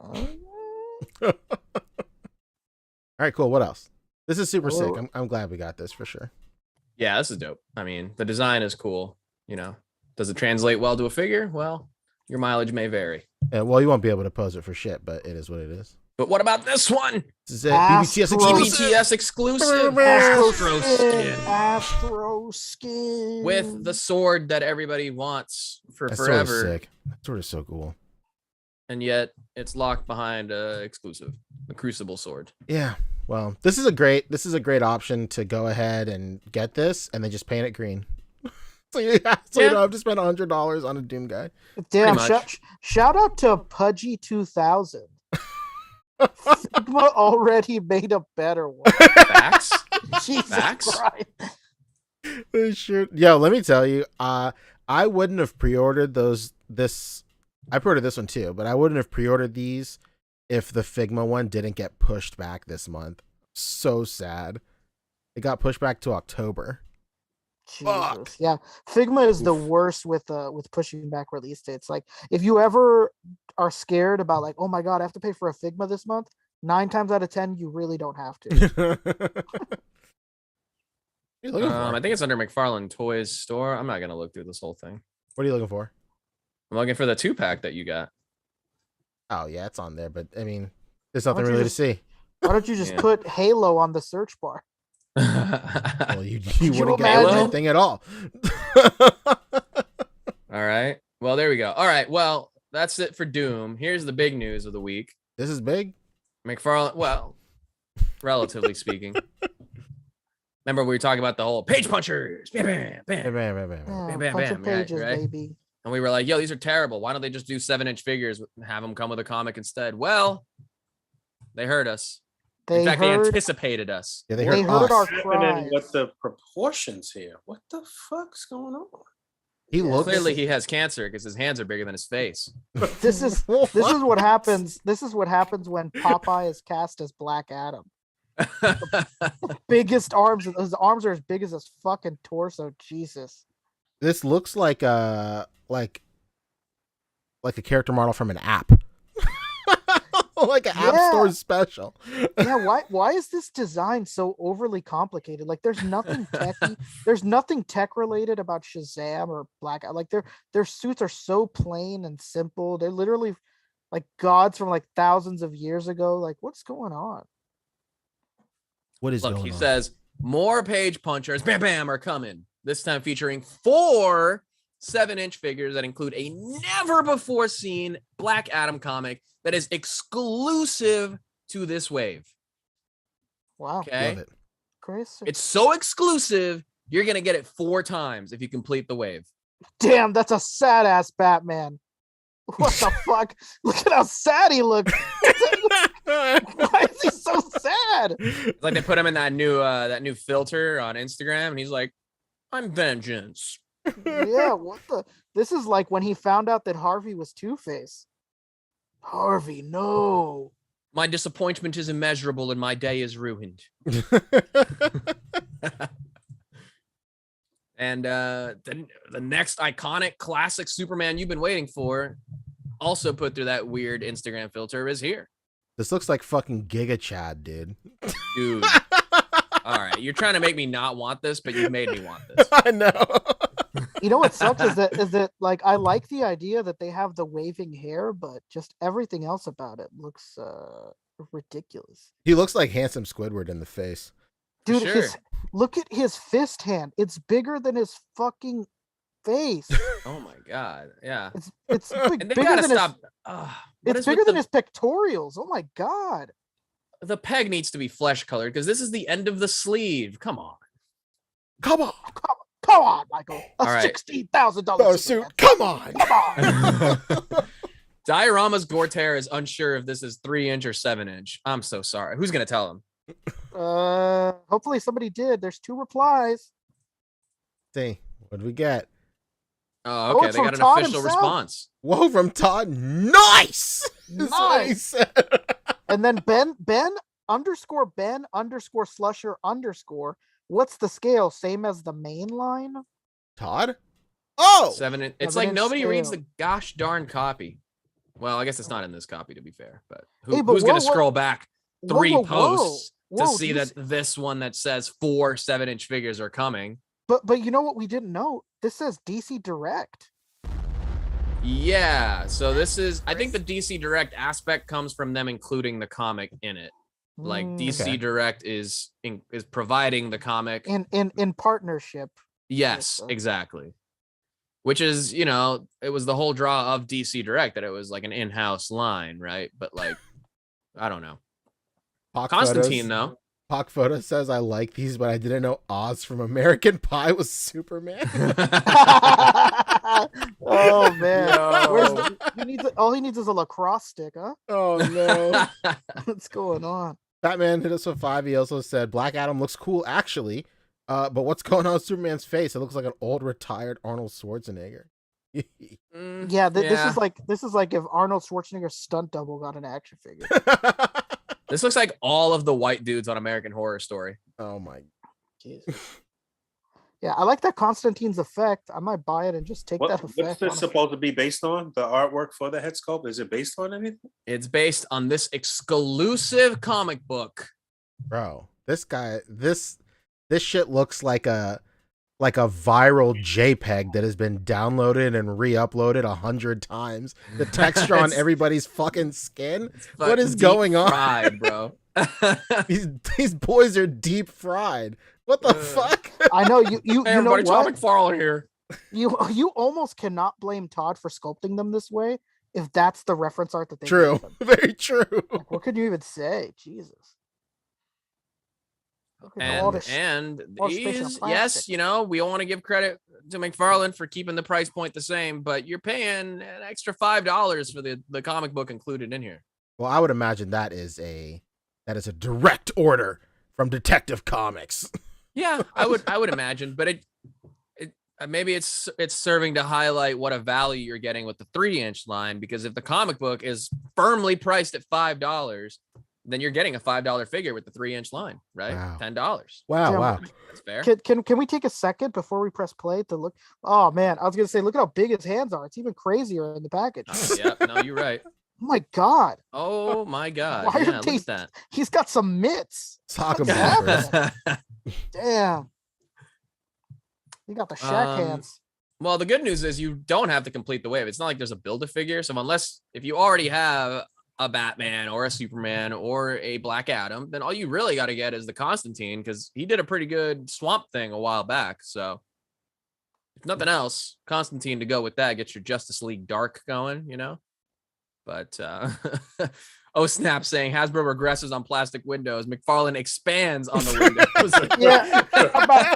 F: Uh,
B: All right, cool. What else? This is super sick.
F: Oh.
B: I'm glad we got this for sure.
E: Yeah, this is dope. I mean, the design is cool. You know, does it translate well to a figure? Well, your mileage may vary.
B: Yeah, well, you won't be able to pose it for shit, but it is what it is.
E: But what about this one?
B: This is it.
F: Astro-
B: BBTS exclusive.
E: BBTS exclusive
F: Astro
E: skin
F: Astro skin
E: with the sword that everybody wants for
B: That sword is
E: forever,
B: sick. That sword is so cool.
E: and yet it's locked behind exclusive, the Crucible sword.
B: Yeah. Well, this is a great option to go ahead and get this and then just paint it green. So you don't have to spend $100 on a Doom guy.
F: Damn!
E: much.
F: Shout out to Pudgy 2000. Sigma already made a better one.
E: Facts.
F: Jesus
E: Facts?
F: Christ.
B: They should. Yo, let me tell you, I wouldn't have pre-ordered this. I pre-ordered this one too, but I wouldn't have pre-ordered these if the Figma one didn't get pushed back this month. So sad. It got pushed back to October. Fuck.
F: Jesus. Yeah, Figma is the
B: Oof.
F: worst with pushing back release dates. Like, if you ever are scared about like, oh my god, I have to pay for a Figma this month, 9 times out of 10, you really don't have to.
B: What are you looking for?
E: I think it's under McFarlane Toys store. I'm not gonna look through this whole thing.
B: What are you looking for?
E: I'm looking for the 2-pack that you got.
B: Oh yeah, it's on there, but I mean, there's nothing
F: Why don't you
B: really
F: just-
B: to see.
F: Why don't you just
E: Yeah.
F: put Halo on the search bar?
B: Well, you
F: you
B: wouldn't get
F: imagine?
B: anything at all.
E: All right. Well, there we go. All right. Well, that's it for Doom. Here's the big news of the week.
B: This is big.
E: McFarlane, well, relatively speaking. Remember we were talking about the whole page punchers. Bam, bam, bam.
F: Yeah,
E: bam,
F: bunch of
E: bam, right,
F: pages,
E: right.
F: baby.
E: And we were like, yo, these are terrible. Why don't they just do 7-inch figures and have them come with a comic instead? Well, they heard us.
F: They
E: In fact, they
F: heard,
E: anticipated us.
B: Yeah, they
F: they
B: heard
F: heard
B: us.
F: our
A: What's happening
F: cries.
A: with the proportions here? What the fuck's going on?
B: He looks
E: Clearly, he has cancer because his hands are bigger than his face.
F: This is what happens. This is what happens when Popeye is cast as Black Adam. Biggest arms. His arms are as big as his fucking torso. Jesus.
B: This looks like a character model from an app. Like an app
F: Yeah.
B: store special.
F: Yeah. Why is this design so overly complicated? Like, there's nothing techy. There's nothing tech related about Shazam or Black. Like, their suits are so plain and simple. They're literally like gods from like thousands of years ago. Like, what's going on?
B: What is
E: Look,
B: going
E: he
B: on?
E: says more page punchers, bam, bam, are coming. This time featuring 4 7-inch figures that include a never before seen Black Adam comic that is exclusive to this wave.
F: Wow.
E: Okay.
B: Love it.
F: Chris.
E: It's so exclusive, you're going to get it 4 times if you complete the wave.
F: Damn, that's a sad ass Batman. What the fuck? Look at how sad he looks. Why is he so sad?
E: It's like they put him in that new filter on Instagram, and he's like, I'm vengeance.
F: Yeah, what the? This is like when he found out that Harvey was Two-Face. Harvey, no.
E: My disappointment is immeasurable and my day is ruined. And the next iconic classic Superman you've been waiting for, also put through that weird Instagram filter, is here.
B: This looks like fucking Giga Chad, dude.
E: Dude. All right, you're trying to make me not want this, but you've made me want this.
B: I know.
F: You know what sucks is that like I like the idea that they have the waving hair, but just everything else about it looks ridiculous.
B: He looks like handsome Squidward in the face.
F: Dude,
E: Sure.
F: look at his fist hand. It's bigger than his fucking face.
E: Oh my god, yeah.
F: It's
E: And they
F: bigger
E: gotta
F: than
E: stop. What
F: it's
E: is with
F: bigger than
E: the-
F: his pectorials. Oh my god.
E: The peg needs to be flesh colored because this is the end of the sleeve. Come on.
B: Come on.
F: Come on, Michael. A
E: All right.
F: $16,000
B: Suit. Come on.
F: Come on.
E: Diorama's Gorter is unsure if this is 3-inch or 7-inch. I'm so sorry. Who's gonna tell him?
F: Hopefully somebody did. There's 2 replies.
B: See, what do we get?
E: Oh, okay.
F: it's
E: They
F: from
E: got an
F: Todd
E: official
F: himself.
E: response.
B: Whoa, from Todd. Nice. Is what he
F: Nice.
B: said.
F: And then Ben _ Slusher _ what's the scale? Same as the main line?
B: Todd? Oh,
E: 7. It's
F: 7-inch
E: like nobody reads
F: scale.
E: the gosh darn copy. Well, I guess it's not in this copy to be fair, but,
F: Hey, but
E: who's gonna
F: whoa, whoa.
E: scroll back
F: Whoa,
E: 3
F: whoa, whoa.
E: posts to
F: Whoa,
E: see
F: you
E: that this one that says 4 7-inch figures are coming?
F: But you know what we didn't know? This says DC Direct.
E: Yeah, so this is, I think the DC Direct aspect comes from them including the comic in it. Like DC
B: Okay.
E: Direct is providing the comic.
F: in partnership.
E: Yes,
F: Yes,
E: exactly. Which is, you know, it was the whole draw of DC Direct that it was like an in-house line, right? But like, I don't know.
B: Pock
E: Constantine,
B: Photos-
E: though.
B: Pock Photo says, I like these, but I didn't know Oz from American Pie was Superman.
F: Oh man. Where's
E: Yo.
F: all he needs is a lacrosse stick, huh?
B: Oh, no.
F: What's going on?
B: Batman hit us with 5. He also said, Black Adam looks cool, actually. But what's going on with Superman's face? It looks like an old retired Arnold Schwarzenegger.
E: Mm,
F: Yeah, this is like if Arnold Schwarzenegger's stunt double got an action figure.
E: This looks like all of the white dudes on American Horror Story.
B: Oh my.
F: Jesus. Yeah, I like that Constantine's effect. I might buy it and just take that
A: What's
F: effect.
A: this supposed to be based on? The artwork for the head sculpt? Is it based on anything?
E: It's based on this exclusive comic book.
B: Bro, this guy, this shit looks like a viral JPEG that has been downloaded and re-uploaded 100 times. The texture on
E: It's-
B: everybody's fucking skin. What
E: Fucking
B: is
E: deep
B: going on?
E: fried, bro.
B: These boys are deep fried. What the fuck?
F: I know you
E: Hey,
F: know
E: everybody, Todd
F: what?
E: McFarlane here.
F: You almost cannot blame Todd for sculpting them this way if that's the reference art that they
B: True.
F: gave them.
B: Very true.
F: Like, what could you even say? Jesus. Look at all this
E: And
F: all this space on
E: these, yes,
F: plastic.
E: you know, we want to give credit to McFarlane for keeping the price point the same, but you're paying an extra $5 for the comic book included in here.
B: Well, I would imagine that is a direct order from Detective Comics.
E: Yeah, I would imagine, but it maybe it's serving to highlight what a value you're getting with the 3-inch line, because if the comic book is firmly priced at $5, then you're getting a $5 figure with the 3-inch line, right?
B: Wow.
E: $10.
B: Wow,
F: Yeah,
B: wow.
E: That's fair.
F: Can we take a second before we press play to look? Oh man, I was gonna say, look at how big his hands are. It's even crazier in the package.
E: Oh, yeah, no, you're right.
F: Oh my god,
E: Oh my god.
F: Why are
E: Yeah, look
F: these-
E: at
F: he's got some mitts.
B: Sock 'em
F: Yeah.
B: bumpers.
F: Damn. He got the Shaq hands.
E: Well, the good news is you don't have to complete the wave. It's not like there's a Build-A-Figure. So if you already have a Batman or a Superman or a Black Adam, then all you really got to get is the Constantine, because he did a pretty good Swamp Thing a while back. So if nothing else, Constantine to go with that gets your Justice League Dark going, you know? But oh snap, saying Hasbro regresses on plastic windows. McFarlane expands on the windows.
F: Yeah.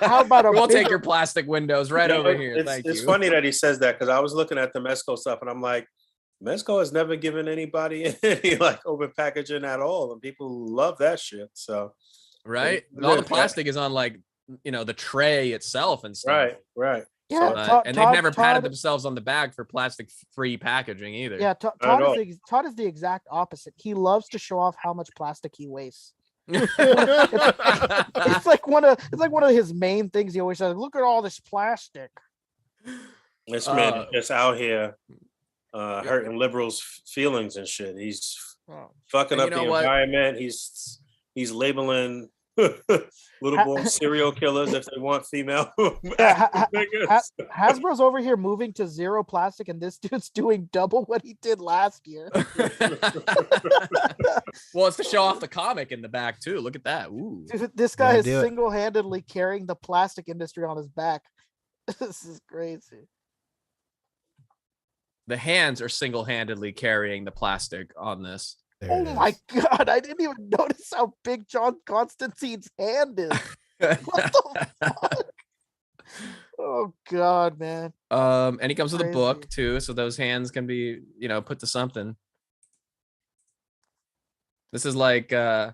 F: How about a
E: We'll take
F: bigger-
E: your plastic windows right
A: You know,
E: over here.
A: It's,
E: Thank
A: it's
E: you.
A: funny that he says that, because I was looking at the Mezco stuff and I'm like, Mezco has never given anybody any like open packaging at all, and people love that shit. So
E: Right?
A: It-
E: And all the
A: yeah.
E: plastic is on, like, you know, the tray itself and stuff.
A: right.
F: Yeah,
E: and they've never patted themselves on the back for plastic-free packaging either.
F: Yeah, Todd is the exact opposite. He loves to show off how much plastic he wastes. It's like one of his main things. He always says, "Look at all this plastic."
A: This man is just out here hurting liberals' feelings and shit. He's fucking up the environment. He's labeling little boy serial killers if they want female.
F: Hasbro's over here moving to zero plastic, and this dude's doing double what he did last year.
E: Well, it's to show off the comic in the back too. Look at that. Ooh.
F: Dude, this guy is single-handedly carrying the plastic industry on his back. This is crazy.
E: The hands are single-handedly carrying the plastic on this.
F: Oh my god, I didn't even notice how big John Constantine's hand is. What the fuck? Oh god, man.
E: And he comes with a book too, so those hands can be, put to something. This is like like,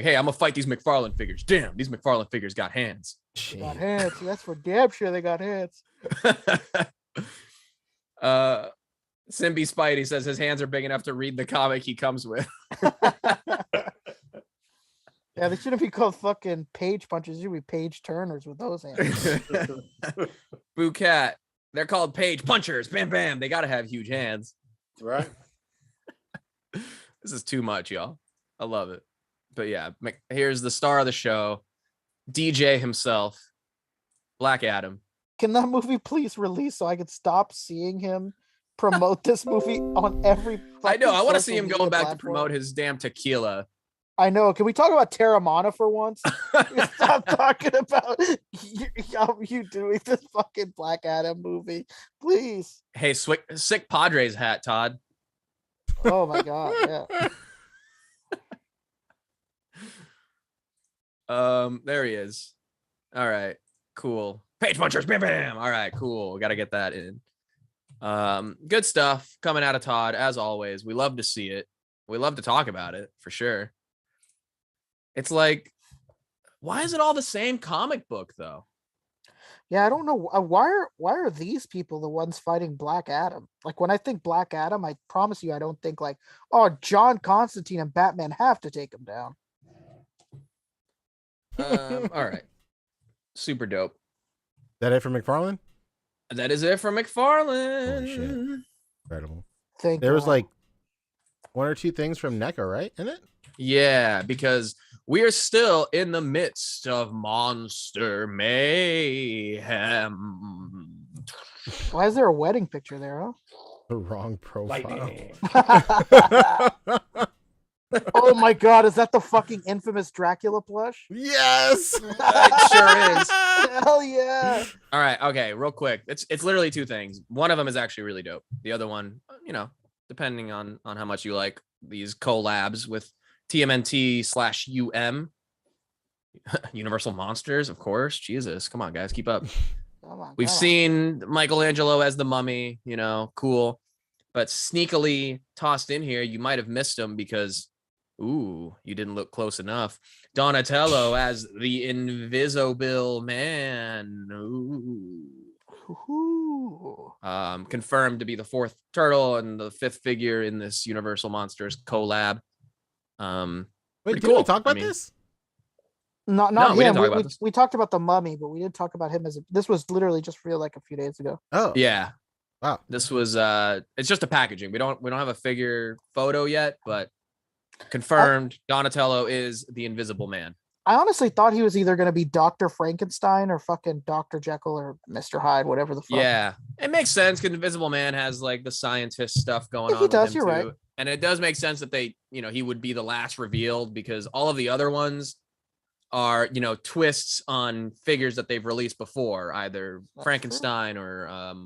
E: hey, I'm gonna fight these McFarlane figures. Damn, these McFarlane figures got hands.
F: They got hands. That's for damn sure they got hands.
E: Simby Spidey says his hands are big enough to read the comic he comes with.
F: Yeah, they shouldn't be called fucking page punchers. You should be page turners with those hands.
E: Boo Cat. They're called page punchers. Bam, bam. They gotta have huge hands.
A: Right.
E: This is too much, y'all. I love it. But yeah, here's the star of the show, DJ himself, Black Adam.
F: Can that movie please release so I could stop seeing him promote this movie on every?
E: I know. I want to see him going back to promote his damn tequila.
F: I know. Can we talk about Terramana for once? Stop talking about you doing this fucking Black Adam movie, please.
E: Hey, sick Padres hat, Todd.
F: Oh my god,
E: yeah. There he is. All right, cool. Page punchers, bam, bam. All right, cool. Got to get that in. Good stuff coming out of Todd, as always. We love to see it. We love to talk about it, for sure. It's like, why is it all the same comic book, though?
F: Yeah, I don't know. Why are these people the ones fighting Black Adam? Like, when I think Black Adam, I promise you, I don't think like, oh, John Constantine and Batman have to take him down.
E: All right. Super dope.
B: That it for McFarlane?
E: That is it for McFarlane.
B: Holy shit. Incredible.
F: There
B: was like one or two things from NECA, right? In it?
E: Yeah, because we are still in the midst of Monster Mayhem.
F: Why is there a wedding picture there, huh?
B: The wrong profile.
F: Oh my god, is that the fucking infamous Dracula plush?
B: Yes!
E: It sure is.
F: Hell yeah.
E: All right, okay, real quick. It's literally two things. One of them is actually really dope. The other one, depending on how much you like these collabs with TMNT/UM. Universal Monsters, of course. Jesus, come on, guys, keep up. We've seen Michelangelo as the Mummy, cool. But sneakily tossed in here, you might have missed him because, you didn't look close enough. Donatello as the Invisible Man. Confirmed to be the fourth turtle and the fifth figure in this Universal Monsters collab.
B: Wait, did we talk about this?
F: Not him. We talked about the Mummy, but we didn't talk about him this was literally just real like a few days ago.
B: Oh
E: yeah.
B: Wow.
E: This was it's just a packaging. We don't have a figure photo yet, but confirmed Donatello is the Invisible Man.
F: I honestly thought he was either going to be Dr. Frankenstein or fucking Dr. Jekyll or Mr. Hyde, whatever the fuck.
E: Yeah, it makes sense because Invisible Man has like the scientist stuff going on.
F: He does,
E: with him
F: you're
E: too.
F: right.
E: And it does make sense that they, he would be the last revealed because all of the other ones are, twists on figures that they've released before, either Frankenstein or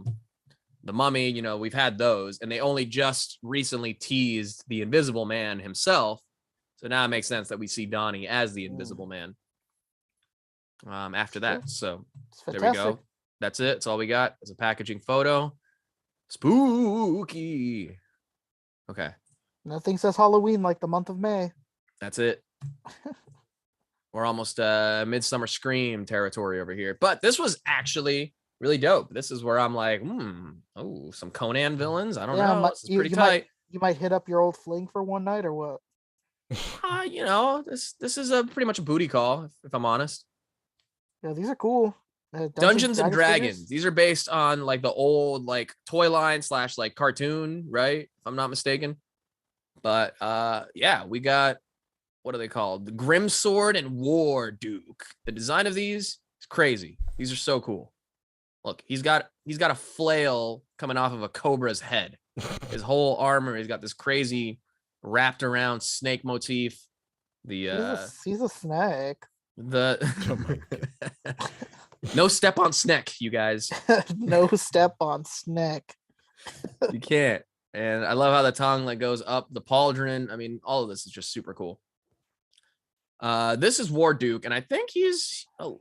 E: the Mummy. We've had those, and they only just recently teased the Invisible Man himself. So now it makes sense that we see Donnie as the Invisible Man. After that, so there we go. That's it. That's all we got. It's a packaging photo. Spooky. Okay.
F: Nothing says Halloween like the month of May.
E: That's it. We're almost Midsummer Scream territory over here. But this was actually really dope. This is where I'm like, oh, some Conan villains. I don't
F: Yeah,
E: know. This is pretty
F: you
E: tight.
F: might hit up your old fling for one night or what?
E: You know, this is a pretty much a booty call, if I'm honest.
F: Yeah, these are cool.
E: Dungeons and Dragons.
F: figures?
E: These are based on like the old like toy line / like cartoon, right? If I'm not mistaken. But yeah, we got, what are they called? The Grim Sword and War Duke. The design of these is crazy. These are so cool. Look, he's got a flail coming off of a cobra's head. His whole armor, he's got this crazy wrapped around snake motif.
F: He's a snake.
E: No step on snack, you guys.
F: No step on snack.
E: You can't. And I love how the tongue like goes up the pauldron. I mean, all of this is just super cool. This is War Duke, and I think he's a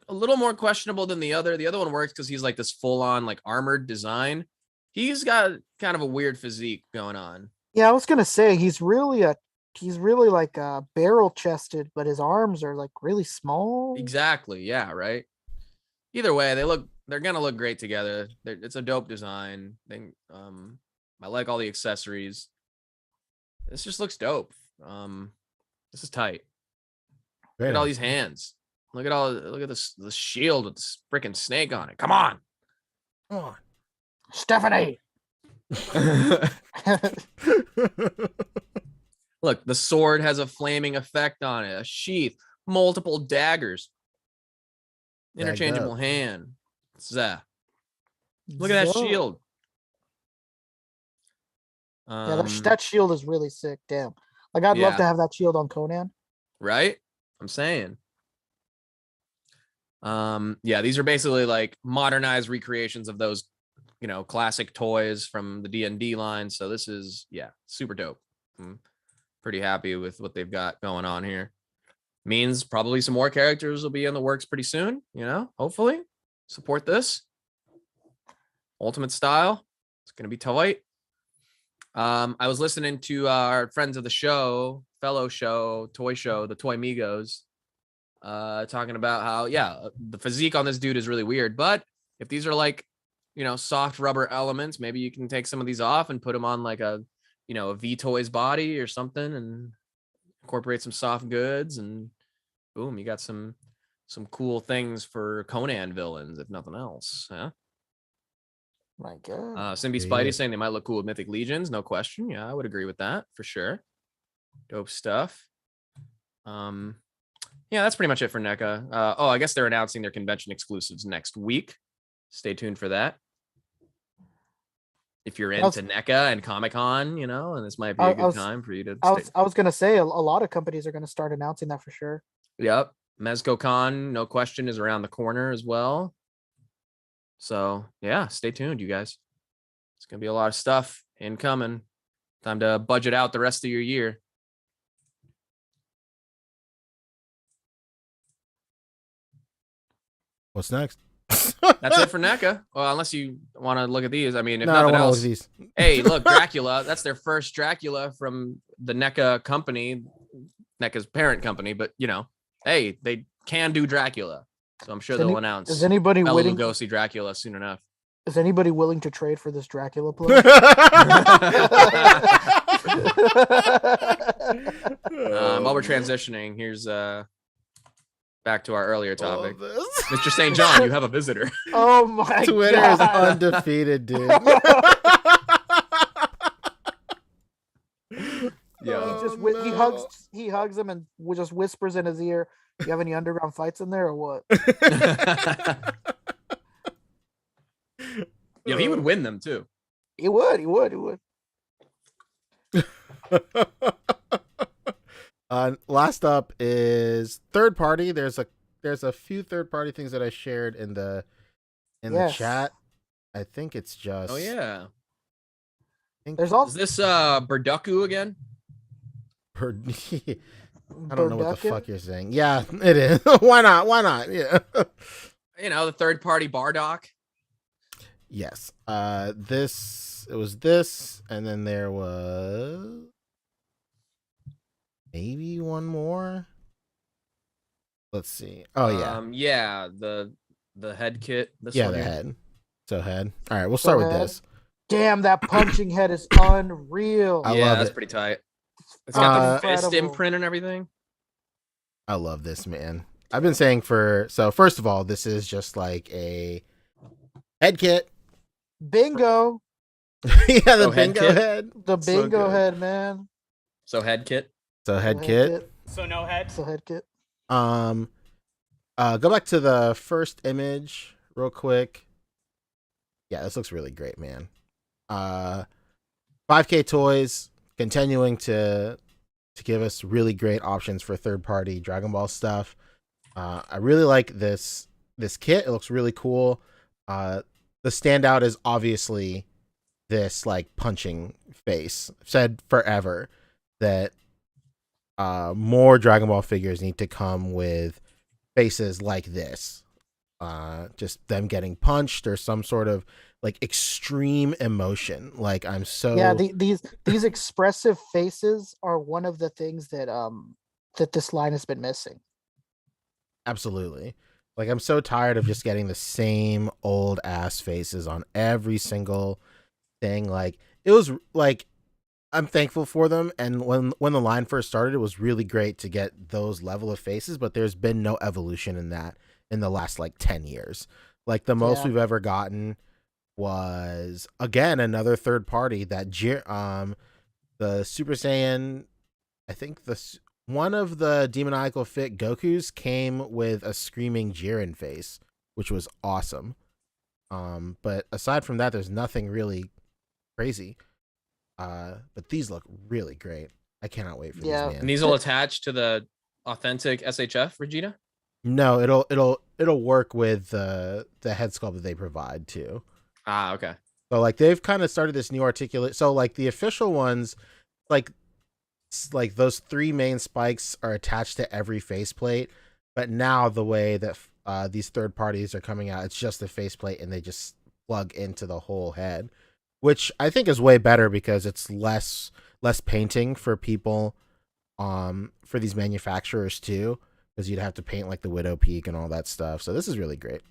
E: little more questionable than the other. The other one works because he's like this full-on like armored design. He's got kind of a weird physique going on.
F: Yeah, I was gonna say he's really like barrel chested, but his arms are like really small.
E: Exactly. Yeah. Right. Either way, they're gonna look great together. It's a dope design. I like all the accessories. This just looks dope. This is tight. Look at all these hands. Look at this the shield with this freaking snake on it. Come on.
F: Stephanie.
E: Look, the sword has a flaming effect on it, a sheath, multiple daggers, interchangeable hand. Look at that shield.
F: Yeah, that shield is really sick. Damn. Like, I'd love to have that shield on Conan.
E: Right? I'm saying. Yeah, these are basically like modernized recreations of those, classic toys from the D&D line. So this is, super dope. I'm pretty happy with what they've got going on here. Means probably some more characters will be in the works pretty soon, hopefully. Support this. Ultimate style. It's going to be tight. I was listening to our friends of the show, fellow show, toy show, the Toy Migos, talking about how, the physique on this dude is really weird. But if these are like, soft rubber elements, maybe you can take some of these off and put them on like a V-Toys body or something and incorporate some soft goods, and boom, you got some cool things for Conan villains, if nothing else. Yeah.
F: My God.
E: Simby Spidey saying they might look cool with Mythic Legions. No question. Yeah, I would agree with that for sure. Dope stuff. Yeah, that's pretty much it for NECA. I guess they're announcing their convention exclusives next week. Stay tuned for that. If you're into NECA and Comic-Con, and this might be a good time for you to.
F: I was gonna say a lot of companies are gonna start announcing that for sure.
E: Yep, MezcoCon, no question, is around the corner as well. So yeah, stay tuned, you guys. It's gonna be a lot of stuff incoming. Time to budget out the rest of your year.
B: What's next?
E: That's it for NECA. Well, unless you want to look at these. I mean, if
B: No, I don't
E: nothing
B: wanna look
E: else.
B: at these.
E: Hey, look, Dracula. That's their first Dracula from the NECA company, NECA's parent company. But hey, they can do Dracula, so I'm sure they'll announce.
F: Is anybody
E: Bela
F: willing?
E: Lugosi Dracula soon enough.
F: Is anybody willing to trade for this Dracula plug?
E: While we're transitioning, here's back to our earlier topic. Mr. St. John, you have a visitor.
F: Oh my
B: Twitter
F: God.
B: is undefeated, dude.
E: Yeah.
F: He hugs him and just whispers in his ear, "You have any underground fights in there or what?"
E: Yeah, he would win them too.
F: He would.
B: Last up is third party. There's a few third party things that I shared in the chat. I think it's just.
E: Oh yeah.
F: There's also.
E: Is this Burduku again?
B: I don't know what the fuck you're saying. Yeah, it is. Why not? Yeah.
E: The third party Bardock.
B: Yes. It was this, and then there was maybe one more. Let's see. Oh yeah.
E: Yeah, the the head kit. This
B: Yeah,
E: one
B: the
E: here.
B: head. So head. All right, we'll start with
F: head.
B: this.
F: Damn, that punching head is unreal.
B: I
E: yeah,
B: love
E: that's
B: it.
E: pretty tight. It's got the fist
F: Incredible.
E: imprint and everything.
B: I love this, man. I've been saying so first of all, this is just like a head kit.
F: Bingo.
B: Yeah, the
E: Oh, head
B: bingo
E: kit?
B: head.
F: The
B: So
F: bingo
B: good.
F: head, man.
E: So head kit.
B: So head
F: So
B: kit.
C: So no head.
F: So head kit.
B: Go back to the first image real quick. Yeah, this looks really great, man. 5K Toys continuing to give us really great options for third-party Dragon Ball stuff. I really like this kit. It looks really cool. The standout is obviously this like punching face. I've said forever that more Dragon Ball figures need to come with faces like this. Just them getting punched or some sort of like extreme emotion. Like I'm so
F: Yeah, these expressive faces are one of the things that that this line has been missing.
B: absolutely. Like I'm so tired of just getting the same old ass faces on every single thing. Like it was like I'm thankful for them, and when the line first started, it was really great to get those level of faces, but there's been no evolution in that in the last like 10 years. Like the most
F: Yeah.
B: we've ever gotten was again another third party that the Super Saiyan, I think one of the demoniacal fit Gokus came with a screaming Jiren face, which was awesome. But aside from that, there's nothing really crazy. But these look really great. I cannot wait for
F: Yeah.
B: these, man.
E: And these will attach to the authentic SHF Vegeta.
B: No, it'll work with the head sculpt that they provide too.
E: Ah, okay.
B: So like they've kind of started this new articulate. So like the official ones, like those three main spikes are attached to every faceplate. But now the way that these third parties are coming out, it's just the faceplate and they just plug into the whole head, which I think is way better because it's less painting for people, for these manufacturers too, because you'd have to paint like the Widow Peak and all that stuff. So this is really great.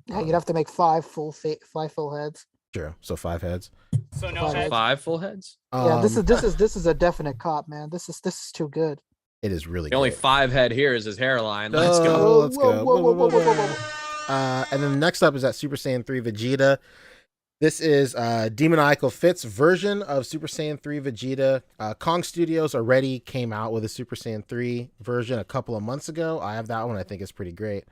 F: Yeah, you'd have to make five full heads.
B: True. So 5 heads.
C: So no
F: Five
C: head.
E: 5 full heads.
F: Yeah, this is a definite cop, man. This is too good.
B: It is really
E: The only
B: great.
E: 5 head here is his hairline. Let's go.
B: Oh, let's go.
F: Whoa.
B: And then next up is that Super Saiyan 3 Vegeta. This is Demoniacal Fit's version of Super Saiyan 3 Vegeta. Kong Studios already came out with a Super Saiyan 3 version a couple of months ago. I have that one. I think it's pretty great.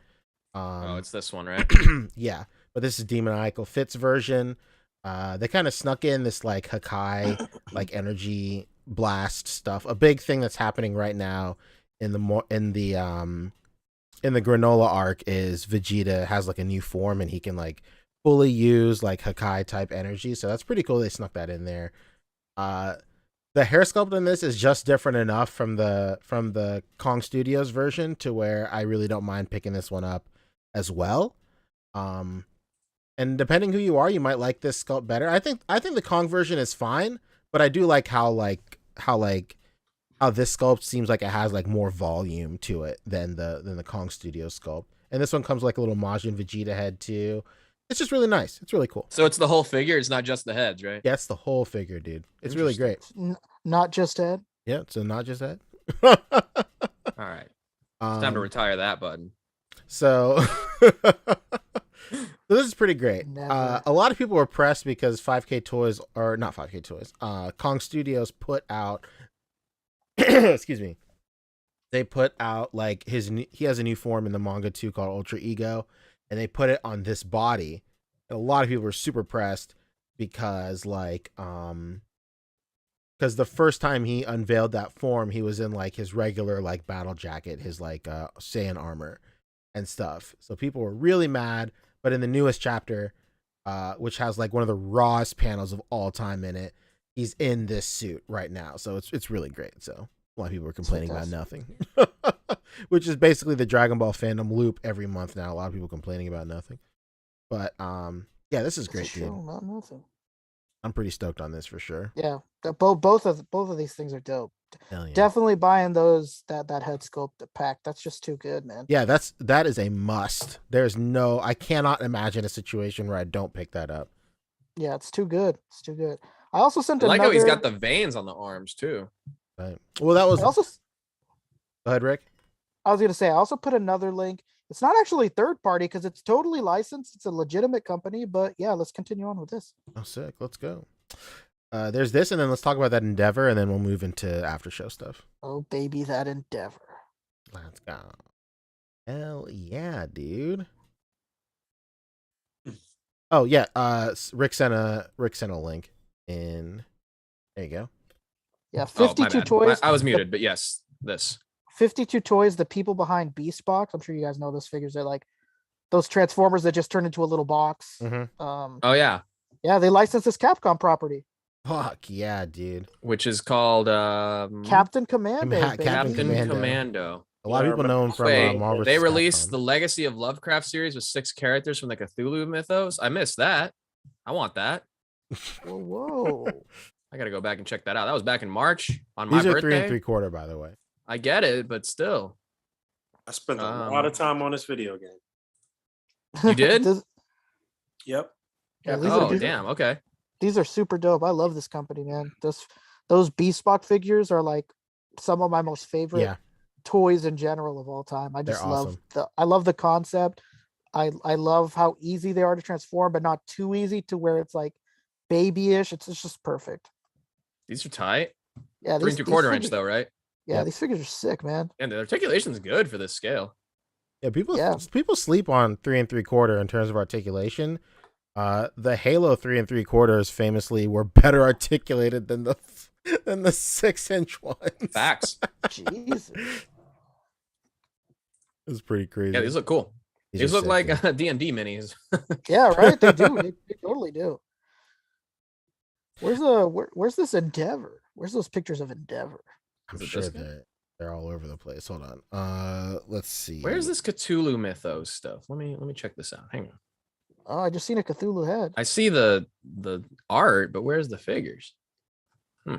E: Oh, it's this one, right?
B: Yeah, but this is Demoniacal Fit's version. They kind of snuck in this like Hakai, like energy blast stuff. A big thing that's happening right now in the Granola arc is Vegeta has like a new form and he can like fully use like Hakai type energy. So that's pretty cool. They snuck that in there. The hair sculpt in this is just different enough from the Kong Studios version to where I really don't mind picking this one up as well. And depending who you are, you might like this sculpt better. I think the Kong version is fine, but I do like how this sculpt seems like it has like more volume to it than the Kong Studios sculpt. And this one comes like a little Majin Vegeta head too. It's just really nice. It's really cool.
E: So it's the whole figure. It's not just the heads, right?
B: Yeah, it's the whole figure, dude. It's really great.
F: Not just Ed.
B: Yeah, so not just that.
E: All right. It's time to retire that button.
B: So this is pretty great.
F: Never.
B: A lot of people were pressed because 5K Toys, or not 5K Toys, Kong Studios put out, excuse me, they put out like he has a new form in the manga too called Ultra Ego, and they put it on this body. And a lot of people were super pressed because because the first time he unveiled that form, he was in like his regular like battle jacket, his like Saiyan armor and stuff. So people were really mad. But in the newest chapter, which has like one of the rawest panels of all time in it, he's in this suit right now. So it's really great. So a lot of people are complaining about nothing, which is basically the Dragon Ball fandom loop every month now. A lot of people complaining about nothing. But yeah, this is great, dude.
F: Not nothing.
B: I'm pretty stoked on this for sure.
F: Yeah, both of these things are dope.
B: Hell yeah.
F: Definitely buying those that head sculpt pack. That's just too good, man.
B: Yeah, that is a must. I cannot imagine a situation where I don't pick that up.
F: Yeah, it's too good. It's too good. I also sent
E: I like
F: another.
E: how he's got the veins on the arms too.
B: Right. Well, that was.
F: I also,
B: Go ahead, Rick.
F: I was gonna say I also put another link. It's not actually third party because it's totally licensed. It's a legitimate company, but yeah, let's continue on with this.
B: Oh, sick. Let's go. There's this, and then let's talk about that Endeavor, and then we'll move into after show stuff.
F: Oh baby, that Endeavor.
B: Let's go. Hell yeah, dude. Oh yeah. Rick sent a link in. There you go.
F: Yeah,
E: Oh, my
F: 52
E: bad.
F: toys.
E: I was muted, but yes, this.
F: 52 toys. The people behind Beast Box. I'm sure you guys know those figures. They're like those Transformers that just turn into a little box.
B: Mm-hmm.
E: Oh yeah,
F: Yeah, they licensed this Capcom property.
B: Fuck yeah, dude.
E: which is called
F: Captain Commando.
B: Captain
F: baby.
E: Captain
B: Commando.
E: Commando.
B: A lot of people know him from
E: Wait,
B: Marvel.
E: they
B: vs.
E: released
B: Capcom.
E: the Legacy of Lovecraft series with 6 characters from the Cthulhu mythos. I missed that. I want that.
F: Whoa.
E: I gotta go back and check that out. That was back in March on my
B: These are
E: birthday.
B: 3 3/4, by the way.
E: I get it, but still.
A: I spent a lot of time on this video game.
E: You did?
A: Yep.
F: Yeah,
E: Oh, damn. Okay.
F: These are super dope. I love this company, man. Those Beast Box figures are like some of my most favorite toys in general of all time. I just
B: They're
F: love
B: awesome.
F: I love the concept. I love how easy they are to transform, but not too easy to where it's like babyish. It's just perfect.
E: These are tight.
F: Yeah,
E: 3 3/4 inch though, right?
F: Yeah, these figures are sick, man.
E: And the articulation's good for this scale.
B: Yeah, people sleep on 3 3/4 in terms of articulation. The Halo 3 3/4 famously were better articulated than the 6-inch ones.
E: Facts.
F: Jesus.
B: It's pretty crazy.
E: Yeah, these look cool. These
B: are
E: look
B: sick,
E: like
B: dude.
E: D&D minis.
F: Yeah, right. They do. They totally do. Where's this Endeavor? Where's those pictures of Endeavor?
B: I'm
E: Is it
B: sure
E: this guy?
B: they're all over the place. Hold on. Let's see.
E: Where's this Cthulhu mythos stuff? Let me check this out. Hang on.
F: Oh, I just seen a Cthulhu head.
E: I see the art, but where's the figures? I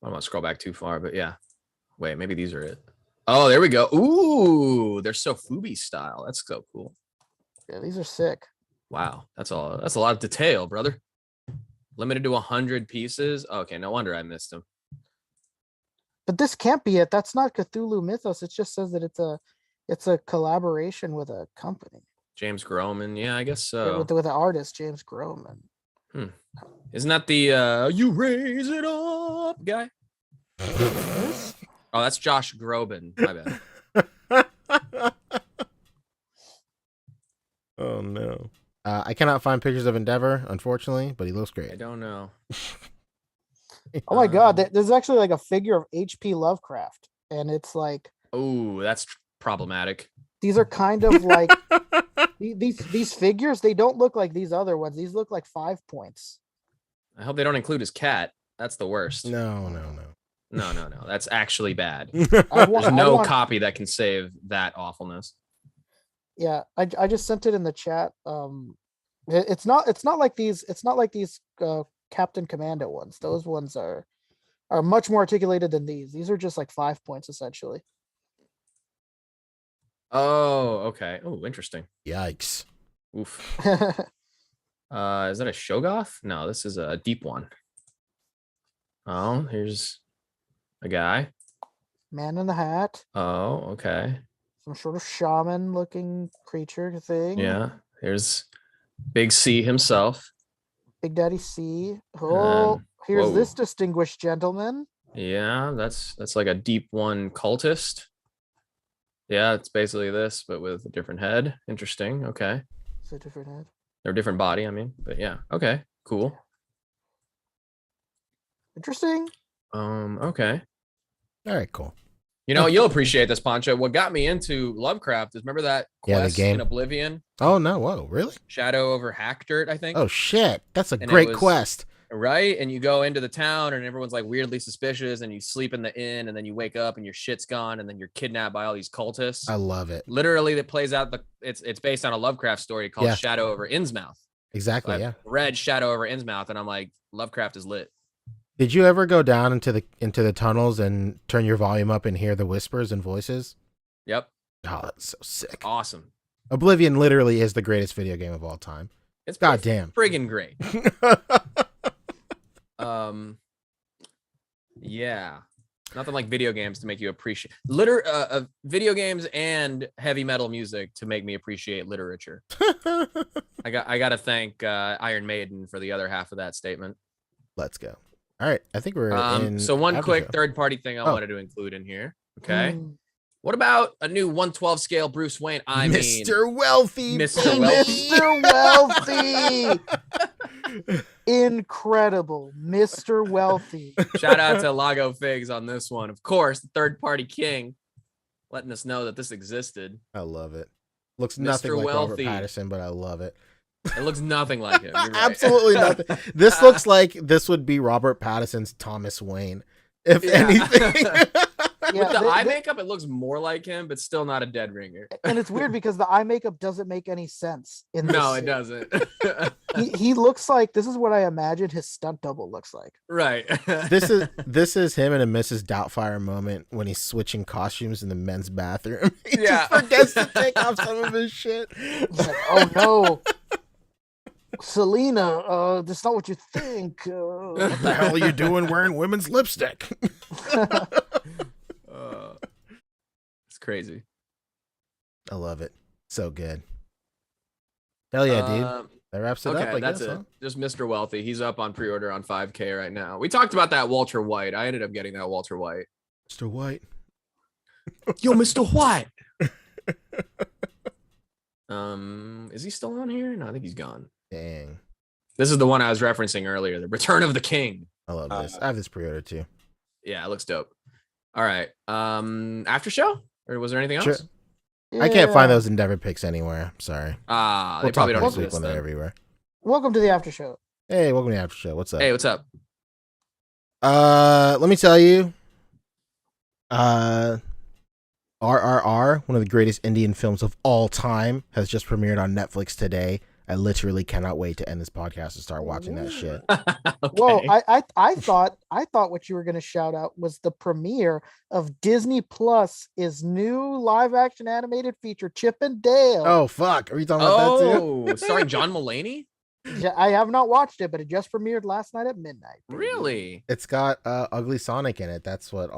E: don't want to scroll back too far, but yeah. Wait, maybe these are it. Oh, there we go. Ooh, they're so Fubi style. That's so cool.
F: Yeah, these are sick.
E: Wow, that's a lot of detail, brother. Limited to 100 pieces. Okay, no wonder I missed them.
F: But this can't be it. That's not Cthulhu Mythos. It just says that it's a collaboration with a company.
E: James Groman. Yeah, I guess so.
F: With the artist James Groman.
E: Isn't that the you raise it up guy? Oh, that's Josh Groban. My bad.
B: Oh no. I cannot find pictures of Endeavor, unfortunately, but he looks great.
E: I don't know.
F: Oh my god, there's actually like a figure of H.P. Lovecraft, and it's like,
E: oh, that's problematic.
F: These are kind of like these figures. They don't look like these other ones. These look like 5 points.
E: I hope they don't include his cat. That's the worst.
B: No.
E: That's actually bad.
F: I
E: There's no copy that can save that awfulness.
F: Yeah, I just sent it in the chat. It's not like these Captain Commando ones. Those ones are much more articulated than these. These are just like 5 points essentially.
E: Oh, okay. Oh, interesting.
B: Yikes.
E: Oof. Is that a Shogoth? No, this is a deep one. Oh, here's a guy.
F: Man in the hat.
E: Oh, okay.
F: Some sort of shaman looking creature thing.
E: Yeah. Here's Big C himself.
F: Big Daddy C. Oh, here's
E: whoa.
F: this distinguished gentleman.
E: Yeah, that's like a deep one cultist. Yeah, it's basically this, but with a different head. Interesting. Okay.
F: It's a different head.
E: Or different body, I mean. But yeah. Okay. Cool.
F: Interesting.
E: Okay.
B: All right, cool.
E: You know, you'll appreciate this, Poncho. What got me into Lovecraft is remember that quest
B: the game
E: in Oblivion?
B: Oh no, whoa, really?
E: Shadow over Hackdirt, I think.
B: Oh shit. That's a
E: And
B: great quest.
E: Right? And you go into the town and everyone's like weirdly suspicious, and you sleep in the inn, and then you wake up and your shit's gone, and then you're kidnapped by all these cultists.
B: I love it.
E: Literally, that plays out it's based on a Lovecraft story called Shadow over Innsmouth.
B: Exactly.
E: I
B: Yeah.
E: read Shadow over Innsmouth, and I'm like, Lovecraft is lit.
B: Did you ever go down into the tunnels and turn your volume up and hear the whispers and voices?
E: Yep,
B: Oh, that's so sick.
E: awesome.
B: Oblivion literally is the greatest video game of all time.
E: It's
B: goddamn
E: friggin' great. Yeah, nothing like video games to make you appreciate video games and heavy metal music to make me appreciate literature. I got to thank Iron Maiden for the other half of that statement.
B: Let's go. All right, I think we're in.
E: So one
B: after
E: quick
B: show.
E: third-party thing I wanted to include in here. Okay,
F: Mm.
E: what about a new 112 scale Bruce Wayne? I mean,
B: Mr. Wealthy,
E: Mr. Wealthy.
F: Mr. Wealthy. Incredible. Mr. Wealthy.
E: Shout out to Lago Figs on this one. Of course, the third-party king letting us know that this existed.
B: I love it. Looks
E: Mr.
B: nothing like
E: Wealthy.
B: Robert Pattinson, but I love it.
E: It looks nothing like him. You're right.
B: Absolutely nothing. This looks like this would be Robert Pattinson's Thomas Wayne, if anything.
E: With the eye makeup, it looks more like him, but still not a dead ringer.
F: And it's weird because the eye makeup doesn't make any sense in this
E: No,
F: scene.
E: it doesn't.
F: He looks like, this is what I imagine his stunt double looks like.
E: Right.
B: This is him in a Mrs. Doubtfire moment when he's switching costumes in the men's bathroom. He
E: Yeah.
B: just forgets to take off some of his shit.
F: He's like, oh no, Selena, that's not what you think.
B: What the hell are you doing wearing women's lipstick?
E: It's crazy.
B: I love it. So good. Hell yeah, dude. That wraps it up.
E: Okay,
B: I
E: that's
B: guess,
E: it.
B: huh?
E: Just Mr. Wealthy. He's up on pre-order on 5K right now. We talked about that Walter White. I ended up getting that Walter White.
B: Mr. White.
E: Yo, Mr. White. Is he still on here? No, I think he's gone.
B: Dang.
E: This is the one I was referencing earlier, the Return of the King.
B: I love this. I have this pre-order too.
E: Yeah, it looks dope. All right. After show? Or was there anything else?
B: Sure. I can't find those Endeavor picks anywhere. I'm sorry.
E: They probably don't
B: next week
E: exist
B: when they're
E: then.
B: everywhere.
F: Welcome to the after show.
B: Hey, welcome to the after show. What's up?
E: Hey, what's up?
B: Let me tell you. RRR, one of the greatest Indian films of all time, has just premiered on Netflix today. I literally cannot wait to end this podcast and start watching that shit.
F: Whoa, I thought what you were going to shout out was the premiere of Disney Plus is new live action animated feature Chip and Dale.
B: Oh fuck, are you talking about that too?
E: Starring John Mulaney?
F: Yeah, I have not watched it, but it just premiered last night at midnight.
E: Really?
B: It's got Ugly Sonic in it. That's what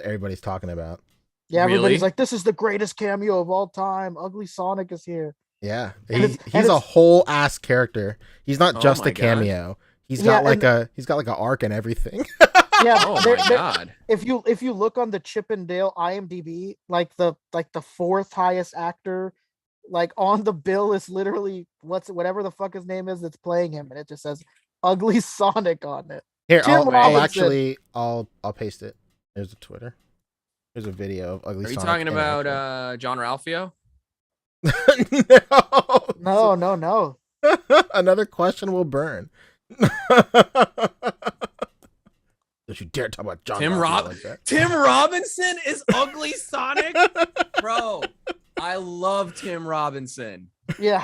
B: everybody's talking about.
F: Yeah, everybody's
E: Really?
F: like, this is the greatest cameo of all time. Ugly Sonic is here.
B: Yeah,
F: And
B: he's a whole ass character. He's not
E: Oh
B: just
E: my
B: a cameo. He's
F: Yeah,
B: got like an arc and everything.
F: Yeah,
E: Oh
F: they're-
E: my
F: they're-
E: god.
F: if you look on the Chip and Dale IMDb, like the fourth highest actor, like on the bill is literally whatever the fuck his name is that's playing him, and it just says Ugly Sonic on it.
B: Here,
F: Tim Robinson.
B: I'll paste it. There's a Twitter. There's a video of Ugly
E: Are you
B: Sonic.
E: talking
B: in
E: about John Ralphio?
B: No.
F: No.
B: Another question will burn. Don't you dare talk about John
E: Tim
B: Ralphio like that.
E: Tim Robinson is Ugly Sonic? Bro, I love Tim Robinson.
F: Yeah,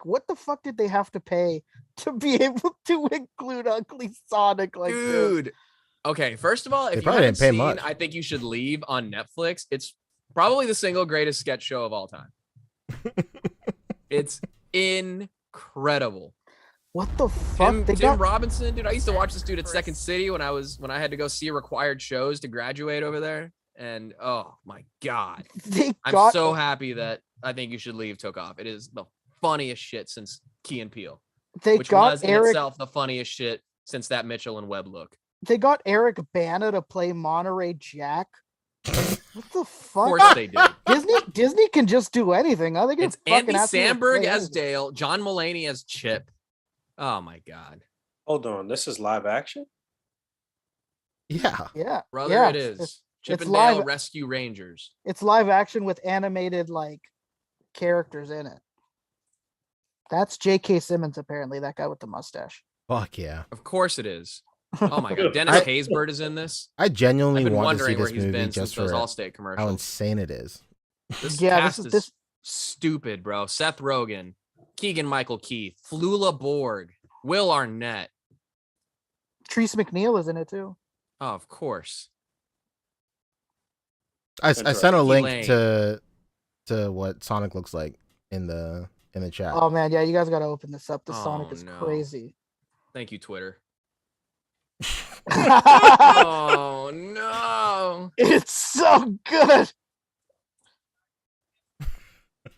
F: what the fuck did they have to pay to be able to include Ugly Sonic like this?
E: Dude. Okay, first of all,
B: They
E: if you
B: probably
E: haven't
B: didn't pay
E: seen
B: much.
E: I Think You Should Leave on Netflix, it's probably the single greatest sketch show of all time. It's incredible.
F: What the fuck?
E: Tim Robinson, dude. I used to watch this dude at Second City when I had to go see required shows to graduate over there. And oh my god. I'm so happy that I Think You Should Leave took off. It is the funniest shit since Key and Peele. Which was in itself the funniest shit since that Mitchell and Webb look.
F: They got Eric Bana to play Monterey Jack. What the
E: Of
F: fuck?
E: course they did.
F: Disney can just do anything. I think
E: It's Andy Samberg as Dale, John Mulaney as Chip. Oh my god.
A: Hold on, this is live action?
B: Yeah.
F: Yeah,
E: Brother,
F: yeah,
E: it is. Chip
F: it's
E: and Dale
F: live-
E: Rescue Rangers.
F: It's live action with animated like characters in it. That's J.K. Simmons, apparently, that guy with the mustache.
B: Fuck yeah.
E: Of course it is. Oh my god. Dennis Haysbert is in this.
B: I genuinely
E: I've been
B: want to see
E: wondering where
B: this
E: he's
B: movie
E: been since
B: just
E: those
B: for
E: Allstate
B: how
E: commercials.
B: insane it is.
E: This
F: Yeah,
E: cast
F: this
E: is
F: is
E: stupid, bro. Seth Rogen, Keegan Michael Key, Flula Borg, Will Arnett.
F: Treese McNeil is in it too.
E: Oh, of course.
B: I sent a
E: Ricky
B: link
E: Lane.
B: to what Sonic looks like in the chat.
F: Oh man, yeah, you guys gotta open this up. This
E: Oh,
F: Sonic is
E: no.
F: crazy.
E: Thank you, Twitter. Oh no.
F: It's so good.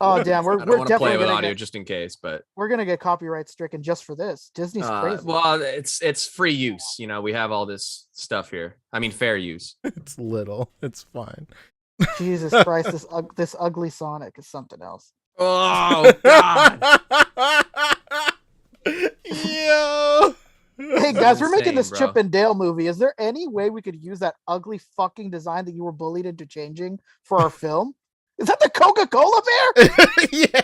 F: Oh damn,
E: I
F: we're
E: don't want to play
F: definitely
E: it with
F: gonna
E: audio
F: get,
E: just in case, but
F: we're gonna get copyright stricken just for this. Disney's crazy.
E: well, it's free use. You know, we have all this stuff here. I mean, fair use.
B: It's little. It's fine.
F: Jesus Christ, this ugly Sonic is something else.
E: Oh God.
B: Yo.
F: Hey guys, we're making
E: insane,
F: this
E: bro.
F: Chip and Dale movie. Is there any way we could use that ugly fucking design that you were bullied into changing for our film? Is that the Coca-Cola bear?
B: Yeah.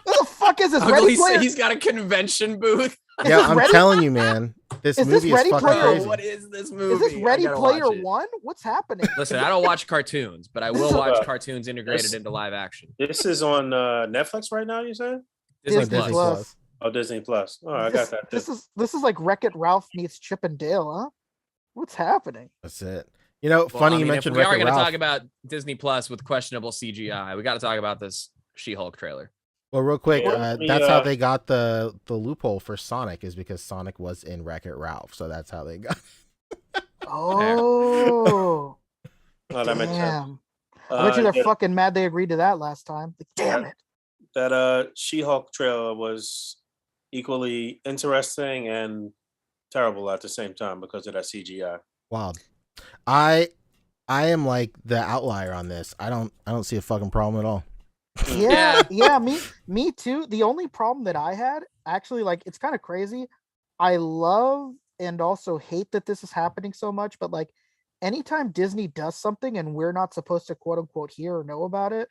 F: What the fuck is this?
E: Ugly,
F: Ready Player?
E: he's got a convention booth.
F: Is
B: Yeah,
F: this
B: I'm
F: Ready-
B: telling you, man. This
F: Is this
B: movie
F: Ready
B: is fucking
F: Player-
B: crazy.
E: What is this movie?
F: Is this
E: I
F: Ready
E: gotta
F: Player
E: watch it.
F: One? What's happening?
E: Listen, I don't watch cartoons, but I will watch cartoons integrated
A: This-
E: into live action.
A: This is on Netflix right now. You said?
E: Disney
F: Disney
E: Plus.
F: Plus.
A: Oh, Disney Plus. Oh, I got that.
F: This is like Wreck-It Ralph meets Chip and Dale, huh? What's happening?
B: That's it. You know,
E: Well,
B: funny
E: I mean,
B: you
E: if
B: mentioned
E: we are
B: Wreck-It
E: going to
B: Ralph.
E: talk about Disney Plus with questionable CGI, we got to talk about this She-Hulk trailer.
B: Well, real quick,
A: Yeah,
B: that's how they got the loophole for Sonic is because Sonic was in Wreck-It Ralph, so that's how they got.
F: Oh,
A: Oh, that makes sense.
F: damn. I bet you they're
A: yeah,
F: fucking mad they agreed to that last time. Like, damn it.
A: that She-Hulk trailer was equally interesting and terrible at the same time because of that CGI.
B: Wild. I am like the outlier on this. I don't see a fucking problem at all.
F: Yeah, me too. The only problem that I had, actually, like, it's kind of crazy. I love and also hate that this is happening so much, but like anytime Disney does something and we're not supposed to quote unquote hear or know about it,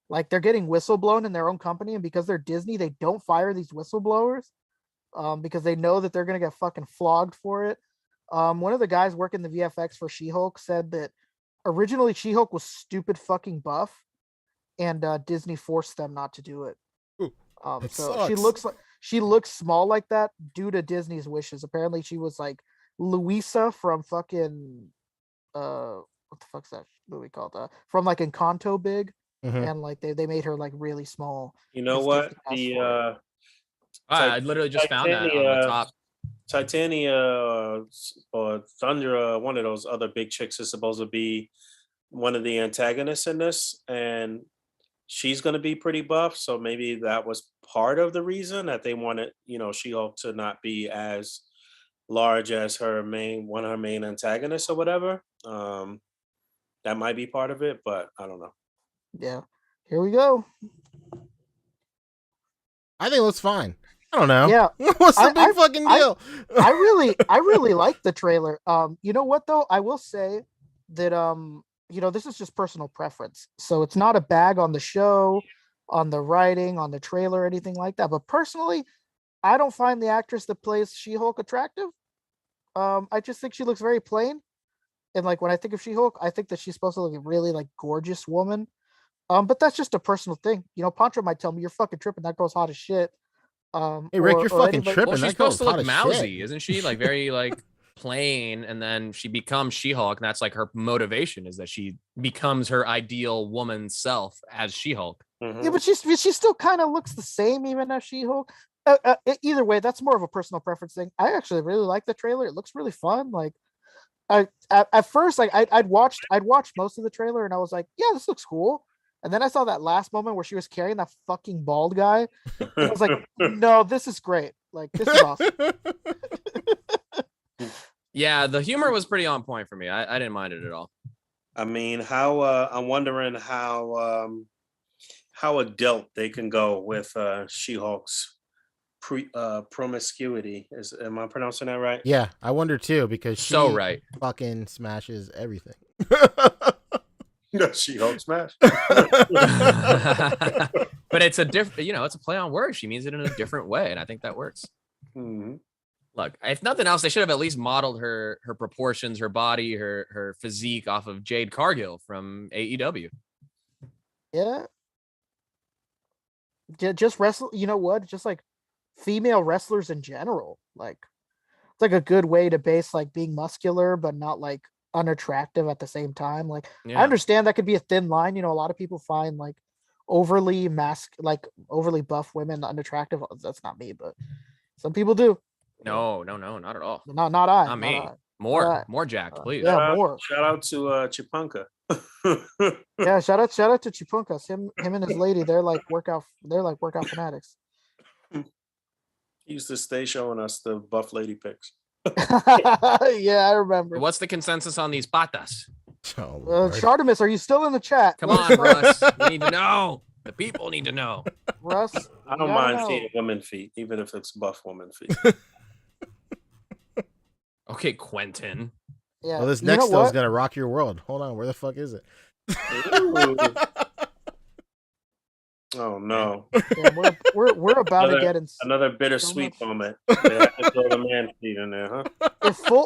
F: like they're getting whistleblown in their own company, and because they're Disney, they don't fire these whistleblowers because they know that they're gonna get fucking flogged for it. One of the guys working the VFX for She-Hulk said that originally She-Hulk was stupid fucking buff, and Disney forced them not to do it.
B: Ooh,
F: So
B: sucks.
F: she looks small like that due to Disney's wishes. Apparently, she was like Luisa from fucking what the fuck's that movie called? From like Encanto Big,
B: Mhm.
F: and like they made her like really small.
A: You know
F: It's
A: what?
F: Disney asked
E: I literally just found that on the top.
A: Titania or Thundra, one of those other big chicks, is supposed to be one of the antagonists in this, and she's going to be pretty buff. So maybe that was part of the reason that they wanted, She-Hulk to not be as large as one of her main antagonists or whatever. That might be part of it, but I don't know.
F: Yeah, here we go.
B: I think it looks fine. I don't know.
F: Yeah,
B: What's the
F: I-
B: big fucking deal?
F: I really like the trailer. You know what though? I will say that this is just personal preference. So it's not a bag on the show, on the writing, on the trailer, anything like that. But personally, I don't find the actress that plays She-Hulk attractive. I just think she looks very plain. And like when I think of She-Hulk, I think that she's supposed to look a really like gorgeous woman. But that's just a personal thing. Pancho might tell me you're fucking tripping. That girl's hot as shit.
B: Hey Rick, you're fucking
F: anybody-
B: tripping.
E: Well, she's
B: That
E: supposed
B: girl's
E: to
B: hot
E: look
B: as
E: mousy,
B: shit.
E: isn't she? Like very like plain, and then she becomes She-Hulk, and that's like her motivation is that she becomes her ideal woman self as She-Hulk.
A: Mhm.
F: Yeah, but she still kind of looks the same even as She-Hulk. Either way, that's more of a personal preference thing. I actually really like the trailer. It looks really fun. Like, at first, like I'd watched most of the trailer, and I was like, yeah, this looks cool. And then I saw that last moment where she was carrying that fucking bald guy. And I was like, no, this is great. Like, this is awesome.
E: Yeah, the humor was pretty on point for me. I didn't mind it at all.
A: I mean, I'm wondering how adult they can go with She-Hulk's promiscuity. Am I pronouncing that right?
B: Yeah, I wonder too because she
E: So right.
B: fucking smashes everything.
A: No, She-Hulk smash.
E: But it's a different, it's a play on words. She means it in a different way, and I think that works.
A: Mhm.
E: Look, if nothing else, they should have at least modeled her proportions, her body, her physique off of Jade Cargill from AEW.
F: Yeah. Just wrestle. You know what? Just like female wrestlers in general. Like it's like a good way to base like being muscular but not like unattractive at the same time. Like I
E: Yeah.
F: understand that could be a thin line. You know, a lot of people find like overly buff women unattractive. That's not me, but some people do.
E: No, not at all.
F: But not I.
E: Not me.
F: I.
E: More jacked, please.
F: Yeah, more.
A: Shout out to Chipunka.
F: Yeah, shout out to Chipunkas. Him and his lady, they're like workout fanatics.
A: He used to stay showing us the buff lady pics.
F: Yeah, I remember.
E: What's the consensus on these patas?
B: Oh, Lord.
F: Shartimus, are you still in the chat?
E: Come on, Russ. We need to know. The people need to know.
F: Russ.
A: I don't
F: you
A: mind
F: gotta know.
A: seeing women feet, even if it's buff woman feet.
E: Okay, Quentin.
F: Yeah.
B: Well, this
F: you
B: next
F: know
B: still is
F: what?
B: gonna rock your world. Hold on, where the fuck is it?
A: Ooh. Oh no!
F: Yeah, we're about to get in.
A: Another bittersweet moment. They have to throw the man feet in there, huh?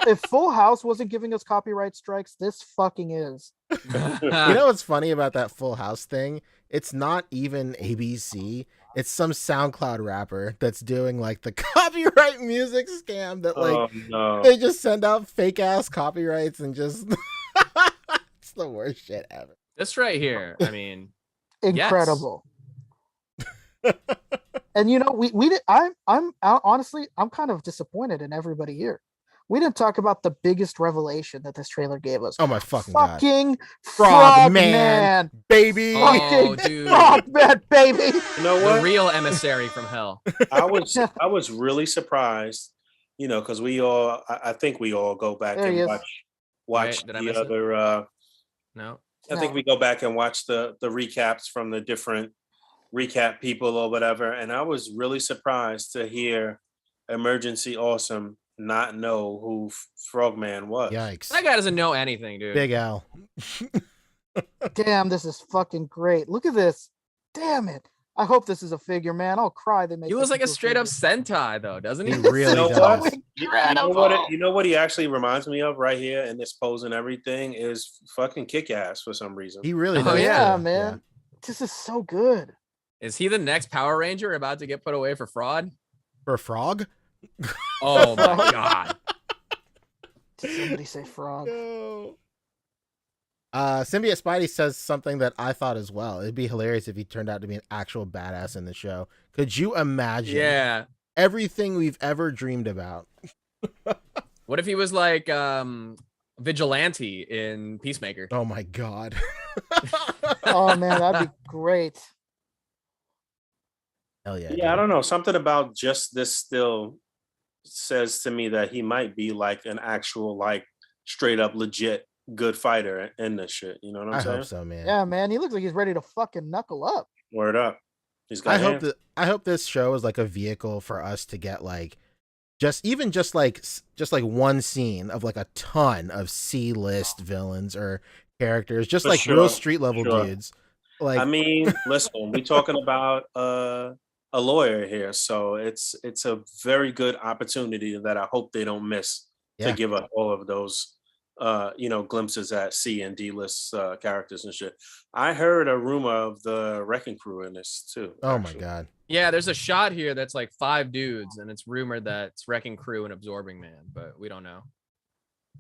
F: If Full House wasn't giving us copyright strikes, this fucking is.
B: You know what's funny about that Full House thing? It's not even ABC. It's some SoundCloud rapper that's doing like the copyright music scam that like
A: Oh no!
B: they just send out fake ass copyrights and just it's the worst shit ever.
E: This right here. I mean,
F: Incredible. And you know, we did. Honestly, I'm kind of disappointed in everybody here. We didn't talk about the biggest revelation that this trailer gave us.
B: Oh my fucking god.
F: Fucking
B: Frogman, baby.
E: oh, dude.
F: Frogman, baby.
A: You know
E: The
A: what?
E: real emissary from hell.
A: I was really surprised, you know, because I think we all go back
F: There he
A: and
F: is.
A: watch
E: Wait, did I
A: the
E: miss it?
A: other.
E: No.
A: I think
F: No.
A: we go back and watch the recaps from the different recap people or whatever, and I was really surprised to hear Emergency Awesome not know who Frogman was.
B: Yikes.
E: That guy doesn't know anything, dude.
B: Big Al.
F: Damn, this is fucking great. Look at this. Damn it. I hope this is a figure, man. I'll cry. They make
E: He looks
F: this
E: like a
F: into
E: straight up
F: figure.
E: Sentai, though, doesn't he?
B: He really
A: You know
B: does.
A: what? You know what he actually reminds me of right here in this pose and everything is fucking Kick-Ass for some reason.
B: He really
E: Oh,
B: does.
F: Yeah,
B: too.
F: man. This is so good.
E: Is he the next Power Ranger about to get put away for fraud?
B: For a frog?
E: Oh my god.
F: Did somebody say frog?
B: No. Symbiote Spidey says something that I thought as well. It'd be hilarious if he turned out to be an actual badass in the show. Could you imagine
E: Yeah.
B: everything we've ever dreamed about?
E: What if he was like Vigilante in Peacemaker?
B: Oh my god.
F: Oh man, that'd be great.
B: Hell yeah.
A: Yeah, I
B: dude.
A: don't know. Something about just this still says to me that he might be like an actual, like, straight up legit good fighter in this shit. You know what I'm
B: I
A: saying?
B: hope so, man.
F: Yeah, man. He looks like he's ready to fucking knuckle up.
A: Word up. He's got hands.
B: I hope this show is like a vehicle for us to get like just like one scene of like a ton of C-list villains or characters, just
A: For
B: like
A: sure,
B: real street level
A: sure.
B: dudes. Like
A: I mean, listen, we're talking about a lawyer here, so it's a very good opportunity that I hope they don't miss
B: Yeah.
A: to give us all of those glimpses at C and D list characters and shit. I heard a rumor of the Wrecking Crew in this too.
B: oh my
A: actually.
B: god.
E: Yeah, there's a shot here that's like 5 dudes, and it's rumored that it's Wrecking Crew and Absorbing Man, but we don't know.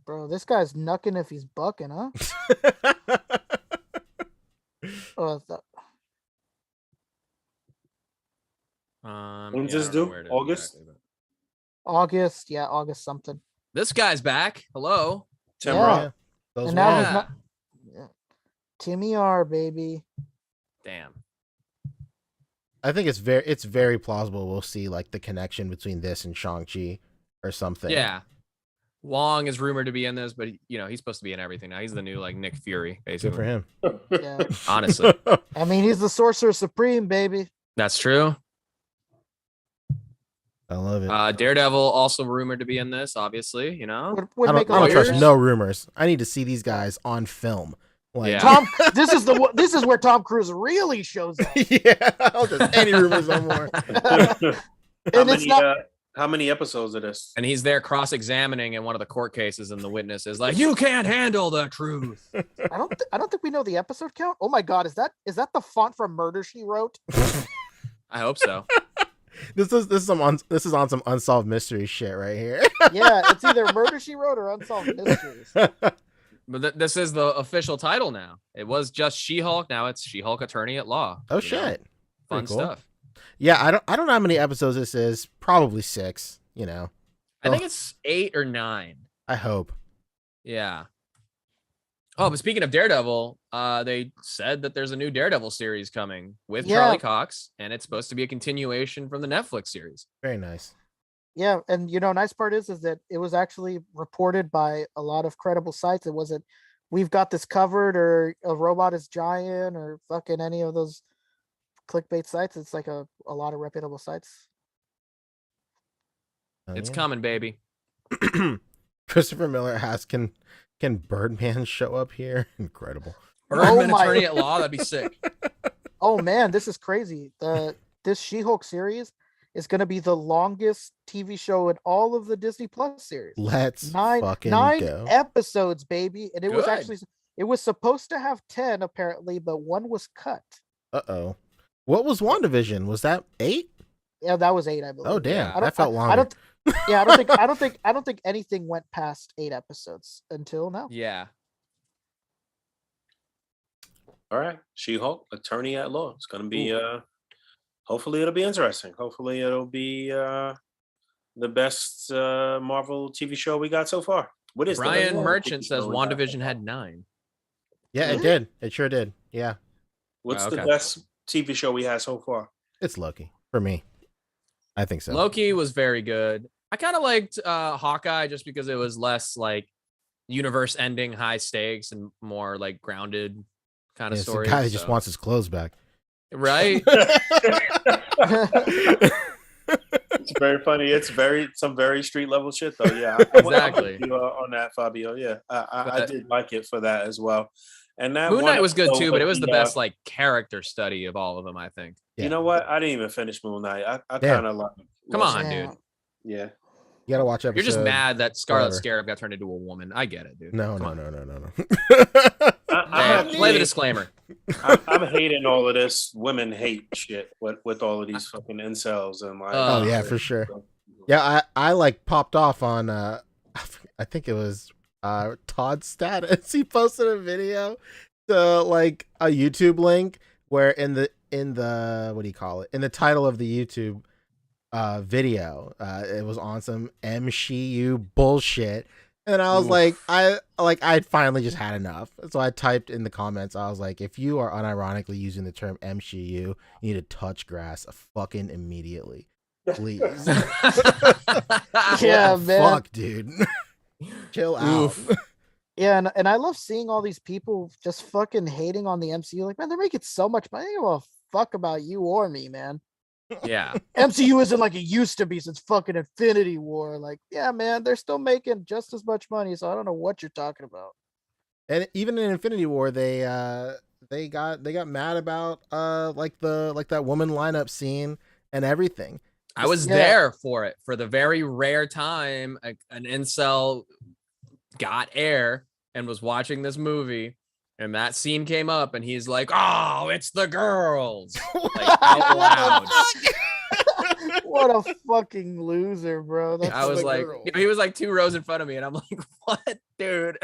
F: Bro, this guy's knucking if he's bucking, huh? Oh,
A: When's
E: yeah, I
A: this
E: don't know
A: due?
E: where it is
A: August?
E: exactly, but-
F: August. Yeah, August something.
E: This guy's back. Hello.
A: Tim
F: Yeah.
A: Roth.
B: Those
F: And now
B: were-
F: he's
E: Yeah.
F: not. Yeah. Timmy R, baby.
E: Damn.
B: I think it's very plausible we'll see like the connection between this and Shang-Chi or something.
E: Yeah. Wong is rumored to be in this, but he's supposed to be in everything now. He's the new like Nick Fury,
B: Good
E: basically.
B: for him.
F: Yeah.
E: Honestly,
F: I mean, he's the Sorcerer Supreme, baby.
E: that's true.
B: I love it.
E: Daredevil also rumored to be in this. Obviously,
F: Would
B: I
F: make a
B: don't
F: lot of
B: trust
F: sense.
B: no rumors. I need to see these guys on film. Like,
E: Yeah.
F: This is where Tom Cruise really shows up.
B: yeah, I'll just any rumors no more.
F: And it's not.
A: How many episodes of this?
E: And he's there cross-examining in one of the court cases, and the witness is like, "You can't handle the truth."
F: I don't think we know the episode count. Oh my god, is that the font from Murder She Wrote?
E: I hope so.
B: This is on some unsolved mystery shit right here.
F: Yeah, it's either Murder She Wrote or Unsolved Mysteries.
E: But this is the official title now. It was just She-Hulk. Now it's She-Hulk Attorney at Law.
B: Oh
E: you know?
B: shit.
E: Fun
B: cool.
E: stuff.
B: Yeah, I don't know how many episodes this is. Probably 6, you know.
E: I think it's 8 or 9.
B: I hope.
E: Yeah. Oh, but speaking of Daredevil, they said that there's a new Daredevil series coming with Charlie Cox, and it's supposed to be a continuation from the Netflix series.
B: Very nice.
F: Yeah, and nice part is that it was actually reported by a lot of credible sites. It wasn't "We've got this covered" or "A robot is giant" or fucking any of those clickbait sites. It's like a lot of reputable sites.
E: It's coming, baby.
B: Christopher Miller asks, can Birdman show up here? Incredible.
E: Birdman Attorney at Law, that'd be sick.
F: Oh man, this is crazy. This She-Hulk series is going to be the longest TV show in all of the Disney Plus series.
B: Let's
F: nine
B: go.
F: episodes, baby, and
E: Good.
F: it was supposed to have 10 apparently, but one was cut.
B: Uh-oh. What was WandaVision? Was that 8?
F: Yeah, that was 8, I believe.
B: Oh damn,
F: I don't-
B: that felt longer.
F: I don't think anything went past 8 episodes until now.
E: Yeah.
A: All right, She-Hulk, Attorney at Law. It's gonna be hopefully it'll be interesting. Hopefully it'll be the best Marvel TV show we got so far. What is the best
E: Brian
A: Marvel
E: Merchant
A: TV
E: says
A: show we got so
E: WandaVision
A: far?
E: had 9.
B: Yeah, it did. It sure did. Yeah.
A: What's
E: Okay.
A: the best TV show we had so far?
B: It's Loki for me. I think so.
E: Loki was very good. I kind of liked Hawkeye just because it was less like universe ending, high stakes, and more like grounded kind of
B: It's the
E: story.
B: guy that just wants his clothes back.
E: Right?
A: It's very funny. It's some very street level shit though. Yeah,
E: Exactly.
A: I'm with you, on that, Fabio. Yeah, I did like it for that as well. And that
E: Moon
A: one
E: Knight was good
A: episode
E: too, but it
A: with
E: was the best like character study of all of them, I think.
B: Yeah.
A: You know what? I didn't even finish Moon Knight. I
B: Damn.
A: kind of like.
E: Come on, dude.
A: Yeah.
B: You gotta watch episode.
E: You're just mad that Scarlet
B: whatever.
E: Scarab got turned into a woman. I get it, dude.
B: No.
E: Come on.
A: I
E: Play the disclaimer.
A: I'm hating all of this women hate shit with all of these fucking incels and like.
B: Oh yeah, for sure. Yeah, I like popped off on I think it was Todd's status. He posted a video to like a YouTube link where in the what do you call it? In the title of the YouTube video, it was on some MCU bullshit. And I was like, I'd finally just had enough. So I typed in the comments, I was like, if you are unironically using the term MCU, you need to touch grass fucking immediately. Please.
F: Yeah, man.
B: Fuck, dude. Chill out.
F: Yeah, and I love seeing all these people just fucking hating on the MCU. Like, man, they're making so much money. They don't give a fuck about you or me, man.
E: Yeah.
F: MCU isn't like it used to be since fucking Infinity War. Like, yeah, man, they're still making just as much money. So I don't know what you're talking about.
B: And even in Infinity War, they got mad about like that woman lineup scene and everything.
E: I was there for it for the very rare time an incel got air and was watching this movie, and that scene came up, and he's like, "Oh, it's the girls!" Like out loud.
F: What a fucking loser, bro. That's
E: I was
F: the
E: like,
F: girl.
E: he was like 2 rows in front of me, and I'm like, "What, dude?"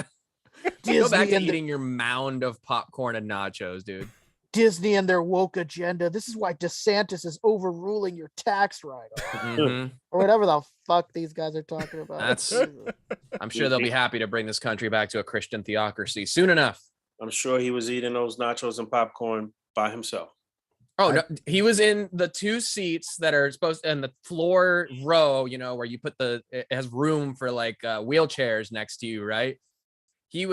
E: Go back to eating your mound of popcorn and nachos, dude.
F: Disney and their woke agenda. This is why DeSantis is overruling your tax write-off.
E: Mhm.
F: Or whatever the fuck these guys are talking about.
E: I'm sure they'll be happy to bring this country back to a Christian theocracy soon enough.
A: I'm sure he was eating those nachos and popcorn by himself.
E: Oh, no, he was in the 2 seats that are supposed in the floor row, you know, where you put it has room for like wheelchairs next to you, right? He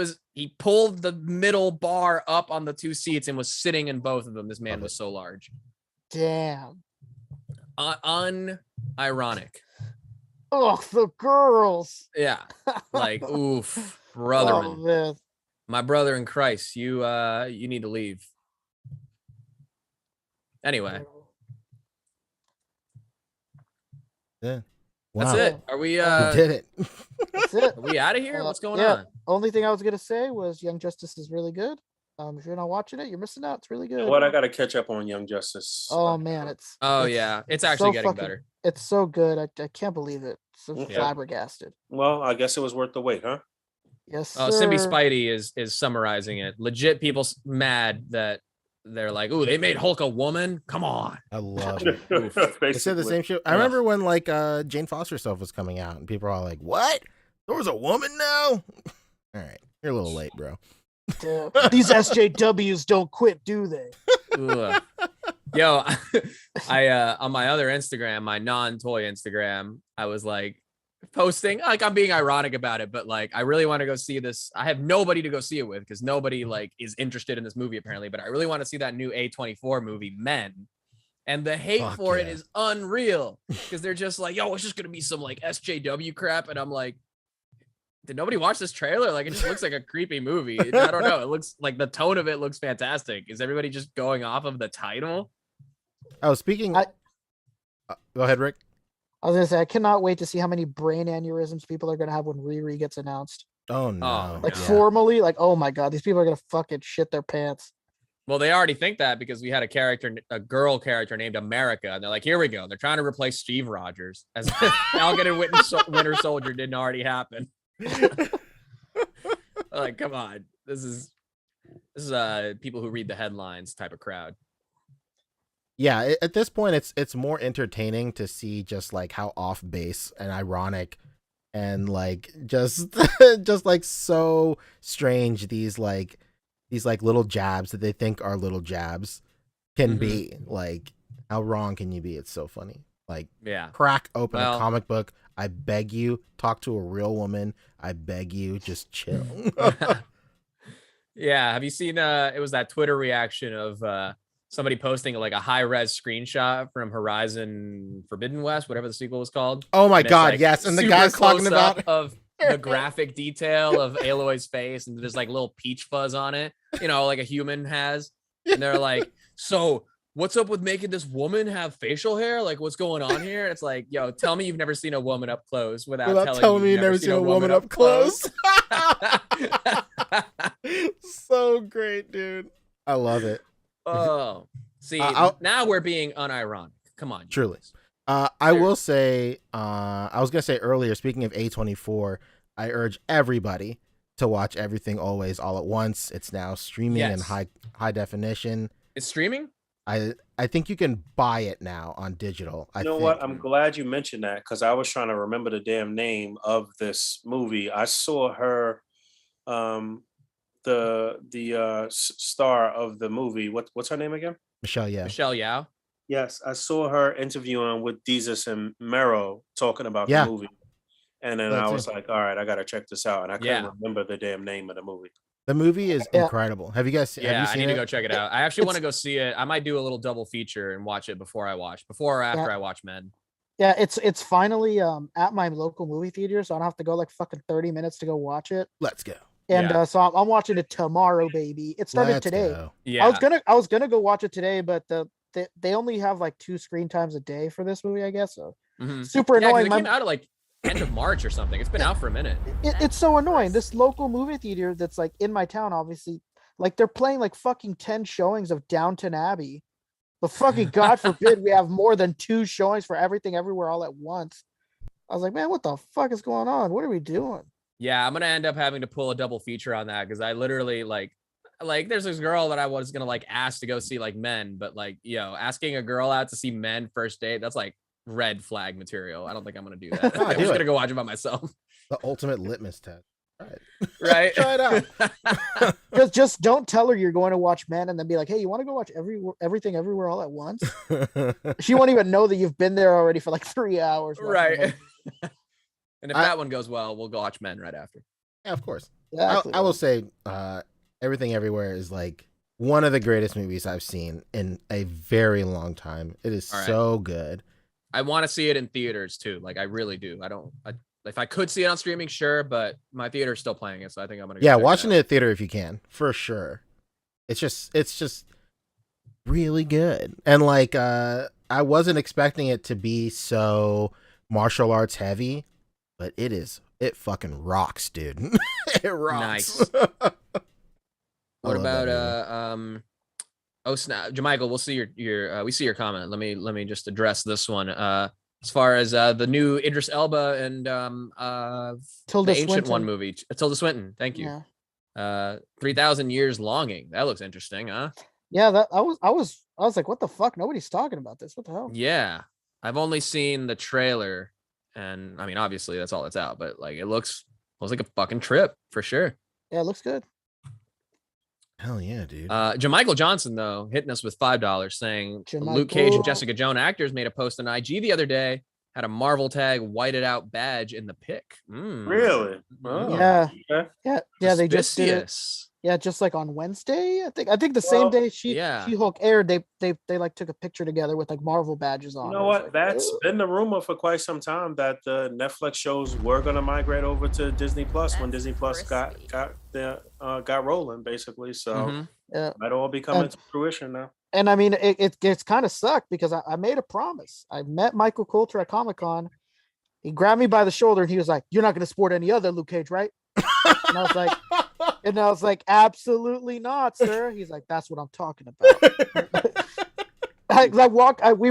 E: pulled the middle bar up on the 2 seats and was sitting in both of them. This man was so large.
F: Damn.
E: Unironic.
F: Oh, the girls.
E: Yeah. Like, oof, brotherman.
F: Oh, man.
E: My brother in Christ, you need to leave. Anyway.
B: Yeah.
E: That's
B: Wow.
E: it. Are we
B: You did it.
F: That's it.
E: are we out of here? What's going
F: yeah.
E: on?
F: Only thing I was gonna say was Young Justice is really good. If you're not watching it, you're missing out. It's really good.
A: What I got to catch up on Young Justice.
F: Oh man, it's
E: yeah, it's actually
F: so
E: getting
F: fucking,
E: better.
F: It's so good. I can't believe it. So
A: Okay.
F: flabbergasted.
A: Well, I guess it was worth the wait, huh?
F: Yes,
E: Oh,
F: sir.
E: Simbi Spidey is summarizing it. Legit, people mad that they're like, "Ooh, they made Hulk a woman." Come on.
B: I love it. They said the same shit. I remember when like Jane Foster stuff was coming out, and people were all like, "What? There was a woman now?" All right, you're a little late, bro.
F: These SJWs don't quit, do they?
E: Ugh. Yo, I on my other Instagram, my non-toy Instagram, I was like posting, like I'm being ironic about it, but like I really want to go see this. I have nobody to go see it with because nobody like is interested in this movie apparently, but I really want to see that new A24 movie, Men. And the hate for it is unreal because they're just like, yo, it's just gonna be some like SJW crap, and I'm like, did nobody watch this trailer? Like, it just looks like a creepy movie. I don't know. It looks like the tone of it looks fantastic. Is everybody just going off of the title?
B: Oh, speaking. Go ahead, Rick.
F: I was gonna say I cannot wait to see how many brain aneurysms people are gonna have when Riri gets announced.
B: Oh no!
F: Like formally, like oh my god, these people are gonna fucking shit their pants.
E: Well, they already think that because we had a girl character named America, and they're like, here we go. They're trying to replace Steve Rogers as Falcon and Winter Soldier didn't already happen. Like, come on, this is people who read the headlines type of crowd.
B: Yeah, at this point it's more entertaining to see just like how off base and ironic and like just just like so strange these little jabs that they think are little jabs can be. Like, how wrong can you be? It's so funny. Like,
E: yeah,
B: crack open a comic book. I beg you, talk to a real woman. I beg you, just chill.
E: Yeah, have you seen it was that Twitter reaction of somebody posting like a high-res screenshot from Horizon Forbidden West, whatever the sequel was called?
B: Oh my god,
E: like
B: yes. And the guy's talking about
E: of the graphic detail of Aloy's face, and there's like little peach fuzz on it, you know, like a human has. And they're like, so what's up with making this woman have facial hair? Like, what's going on here? It's like, yo, tell me you've never seen a woman up close without telling me you've never seen a woman up close.
B: So great, dude. I love it.
E: Oh, see, now we're being unironic. Come on.
B: Truly. I will say, I was going to say earlier, speaking of A24, I urge everybody to watch Everything Always All at Once. It's now streaming in high definition.
E: It's streaming?
B: I think you can buy it now on digital.
A: You know what? I'm glad you mentioned that because I was trying to remember the damn name of this movie. I saw her, the star of the movie. What's her name again?
B: Michelle Yeoh.
E: Michelle Yeoh.
A: Yes, I saw her interviewing with Desus and Mero talking about the movie, and then I was like, all right, I gotta check this out, and I couldn't remember the damn name of the movie.
B: The movie is incredible. Have you guys seen
E: Yeah, I need to
B: it?
E: go check it out. I actually want to go see it. I might do a little double feature and watch it before or after I watch Men.
F: Yeah, it's finally at my local movie theater, so I don't have to go like fucking 30 minutes to go watch it.
B: Let's go.
F: And so I'm watching it tomorrow, baby. It started today.
B: Go.
E: Yeah,
F: I was gonna go watch it today, but they only have like 2 screen times a day for this movie, I guess. So super annoying.
E: It came out at like end of March or something. It's been out for a minute.
F: It's so annoying. This local movie theater that's like in my town, obviously, like they're playing like fucking 10 showings of Downton Abbey. But fucking God forbid we have more than 2 showings for Everything Everywhere All at Once. I was like, man, what the fuck is going on? What are we doing?
E: Yeah, I'm gonna end up having to pull a double feature on that because I literally like there's this girl that I was gonna like ask to go see like Men, but like, yo, asking a girl out to see Men first date, that's like red flag material. I don't think I'm gonna do that. I'm just gonna go watch it by myself.
B: The ultimate litmus test.
E: Right.
B: Try it
F: out. just don't tell her you're going to watch Men and then be like, hey, you want to go watch Everything Everywhere All at Once? She won't even know that you've been there already for like 3 hours.
E: Right. And if that one goes well, we'll go watch Men right after.
B: Yeah, of course.
F: Exactly.
B: I will say Everything Everywhere is like one of the greatest movies I've seen in a very long time. It is so good.
E: I want to see it in theaters too. Like I really do. If I could see it on streaming, sure, but my theater's still playing it, so I think I'm gonna go
B: watching it at theater if you can, for sure. It's just really good. And like I wasn't expecting it to be so martial arts heavy, but it fucking rocks, dude. It rocks.
E: Nice. What
B: love that
E: about
B: movie.
E: oh snap, Jamichael, we'll see your we see your comment. Let me just address this one. As far as the new Idris Elba and
F: Tilda
E: the Ancient One
F: Swinton.
E: movie, Tilda Swinton. Thank you.
F: Yeah.
E: 3,000 Years Longing. That looks interesting, huh?
F: Yeah, that I was like, what the fuck? Nobody's talking about this. What the hell?
E: Yeah, I've only seen the trailer, and I mean, obviously that's all that's out, but like it looks like a fucking trip for sure.
F: Yeah, it looks good.
B: Hell yeah, dude.
E: Jamichael Johnson though hitting us with $5 saying Luke Cage and Jessica Jones actors made a post on IG the other day, had a Marvel tag whited out badge in the pic.
A: Really? Oh,
F: Yeah.
A: okay.
F: Yeah. They just did it.
E: Suspicious.
F: Yeah, just like on Wednesday, I think the same day She-Hulk aired, they like took a picture together with like Marvel badges on.
A: You know what? That's been the rumor for quite some time that the Netflix shows were going to migrate over to Disney Plus when Disney Plus got rolling, basically. So
F: yeah,
A: might all be coming to fruition now.
F: And I mean, it's kind of sucked because I made a promise. I met Michael Coulter at Comic-Con. He grabbed me by the shoulder and he was like, "You're not going to support any other Luke Cage, right?" And I was like, absolutely not, sir. He's like, that's what I'm talking about.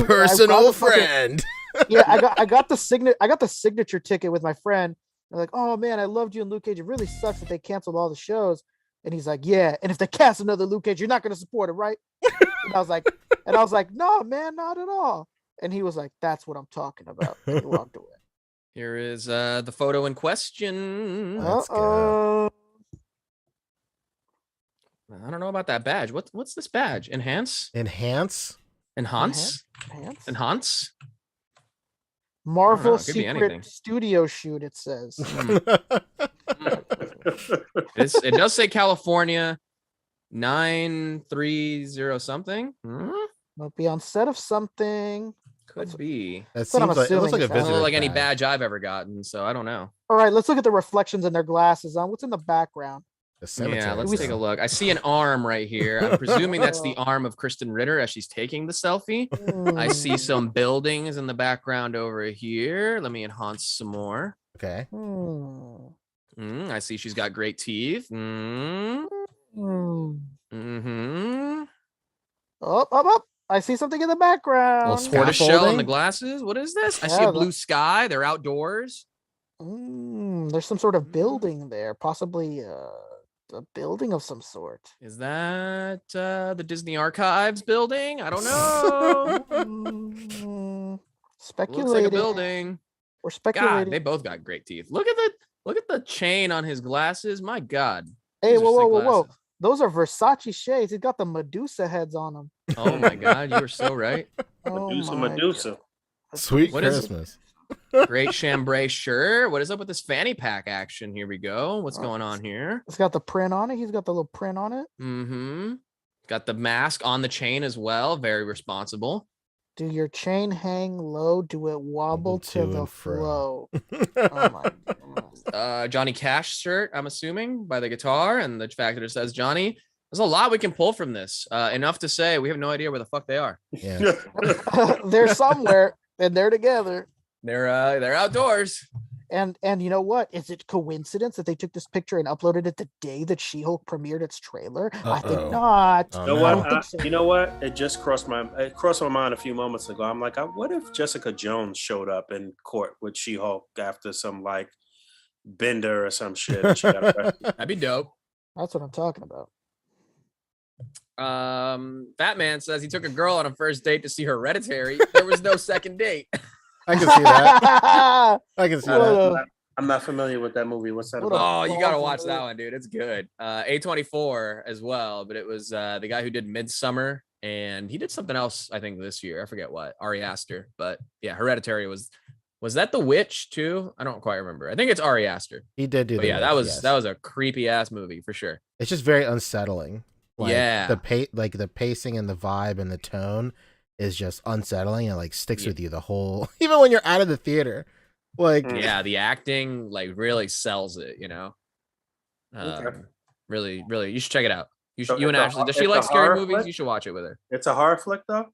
B: Personal friend.
F: Yeah, I got the signature ticket with my friend. I'm like, oh man, I loved you in Luke Cage. It really sucks that they canceled all the shows. And he's like, yeah. And if they cast another Luke Cage, you're not going to support it, right? And I was like, no, man, not at all. And he was like, that's what I'm talking about. And he walked away.
E: Here is the photo in question.
B: Let's go.
E: I don't know about that badge. What's this badge? Enhance?
B: Enhance?
F: Marvel Secret Studio Shoot, it says.
E: It does say California 930 something.
F: Might be on set of something.
E: Could be.
B: That seems like, it looks like a
E: doesn't
B: visitor
E: look like any
B: badge.
E: badge I've ever gotten, so I don't know.
F: All right, let's look at the reflections in their glasses. What's in the background?
E: Yeah, let's take a look. I see an arm right here. I'm presuming that's the arm of Kristen Ritter as she's taking the selfie. I see some buildings in the background over here. Let me enhance some more.
B: Okay.
E: I see she's got great teeth.
F: Up. I see something in the background.
E: Little tortoise shell in the glasses. What is this? I see a blue sky. They're outdoors.
F: There's some sort of building there, possibly a building of some sort.
E: Is that the Disney Archives building? I don't know.
F: Speculating.
E: Looks like a building.
F: We're speculating.
E: God, they both got great teeth. Look at the chain on his glasses. My God.
F: Hey, whoa. Those are Versace shades. He's got the Medusa heads on them.
E: Oh my God, you were so right.
A: Medusa.
B: Sweet Christmas.
E: Great chambray shirt. What is up with this fanny pack action? Here we go. What's going on here?
F: It's got the print on it. He's got the little print on it.
E: Got the mask on the chain as well. Very responsible.
F: Do your chain hang low? Do it wobble to the flow? Oh my goodness.
E: Johnny Cash shirt, I'm assuming, by the guitar, and the fact that it says Johnny. There's a lot we can pull from this. Enough to say we have no idea where the fuck they are.
B: Yeah.
F: They're somewhere and they're together.
E: They're outdoors.
F: And you know what? Is it coincidence that they took this picture and uploaded it the day that She-Hulk premiered its trailer? I think not.
A: You know what? You know what? It just crossed my mind a few moments ago. I'm like, what if Jessica Jones showed up in court with She-Hulk after some like bender or some shit?
E: That'd be dope.
F: That's what I'm talking about.
E: Batman says he took a girl on a first date to see Hereditary. There was no second date.
B: I can see that. I can see that.
A: I'm not familiar with that movie. What's that
E: about? Oh, you gotta watch that one, dude. It's good. A24 as well, but it was the guy who did Midsummer, and he did something else, I think, this year. I forget what. Ari Aster. But yeah, Hereditary was that The Witch too? I don't quite remember. I think it's Ari Aster.
B: He did do that.
E: Yeah, that was a creepy ass movie for sure.
B: It's just very unsettling. Like,
E: yeah.
B: The pacing and the vibe and the tone is just unsettling and like sticks with you the whole, even when you're out of the theater. Like,
E: yeah, the acting like really sells it, you know. Really, you should check it out. You and Ashley, does she like scary movies? Flick? You should watch it with her.
A: It's a horror flick though.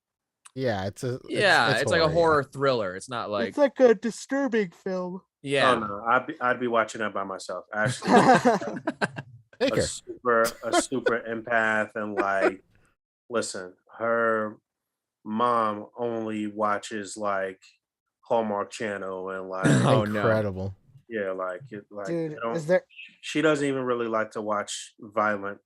B: Yeah, it's
E: like a horror thriller. It's not like
F: it's like a disturbing film.
E: Yeah.
A: Oh no, I'd be watching that by myself. Ashley.
B: Take her.
A: a super empath, and like, listen, her mom only watches like Hallmark Channel and like,
E: Oh, no.
B: Incredible.
A: yeah, like
F: Dude,
A: they don't,
F: is there?
A: she doesn't even really like to watch violent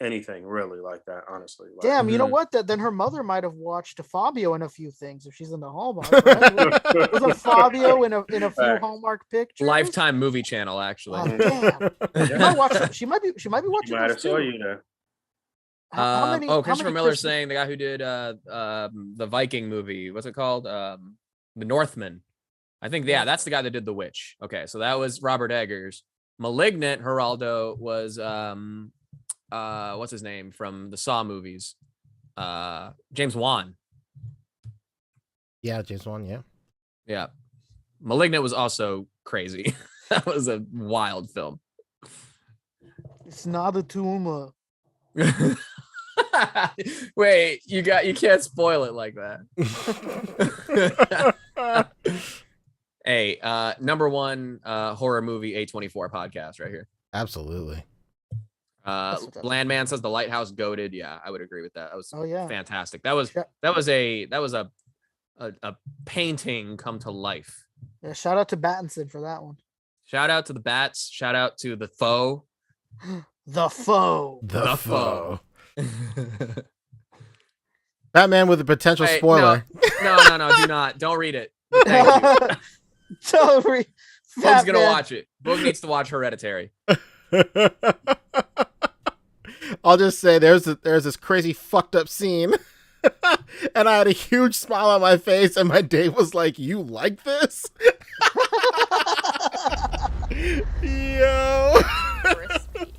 A: anything really like that, honestly. Like,
F: Damn, you know
E: Mhm.
F: what? Then her mother might have watched Fabio in a few things if she's in the Hallmark. Right? Was a Fabio in a few
A: Facts.
F: Hallmark pictures?
E: Lifetime movie channel, actually.
F: Oh, damn. She might watch. She might be
A: she
F: watching
A: might have
F: those
A: saw
F: too.
A: you there.
F: How many?
E: Oh,
F: how
E: Christopher
F: many
E: Miller
F: Christmas-
E: saying the guy who did the Viking movie. What's it called? The Northman. I think that's the guy that did The Witch. Okay, so that was Robert Eggers. Malignant, Geraldo was what's his name from the Saw movies? James Wan.
B: Yeah, James Wan. Yeah.
E: Yeah. Malignant was also crazy. That was a wild film.
F: It's not a tumor.
E: Wait, you can't spoil it like that. Hey, number one horror movie A24 podcast right here.
B: Absolutely.
F: That's what's up.
E: Landman says The Lighthouse goated. Yeah, I would agree with that. That was
F: Oh yeah.
E: fantastic. That was a painting come to life.
F: Yeah. Shout out to Battinson for that one.
E: Shout out to the bats. Shout out to the foe.
F: The foe.
B: The
E: foe.
B: foe. Batman with a potential
E: Wait,
B: spoiler.
E: No, do not. Don't read it. Thank you.
F: Don't read.
E: Boog's gonna watch it. Boog needs to watch Hereditary.
B: I'll just say there's this crazy fucked up scene. And I had a huge smile on my face, and my date was like, "You like this?" Yo.
G: Crispy.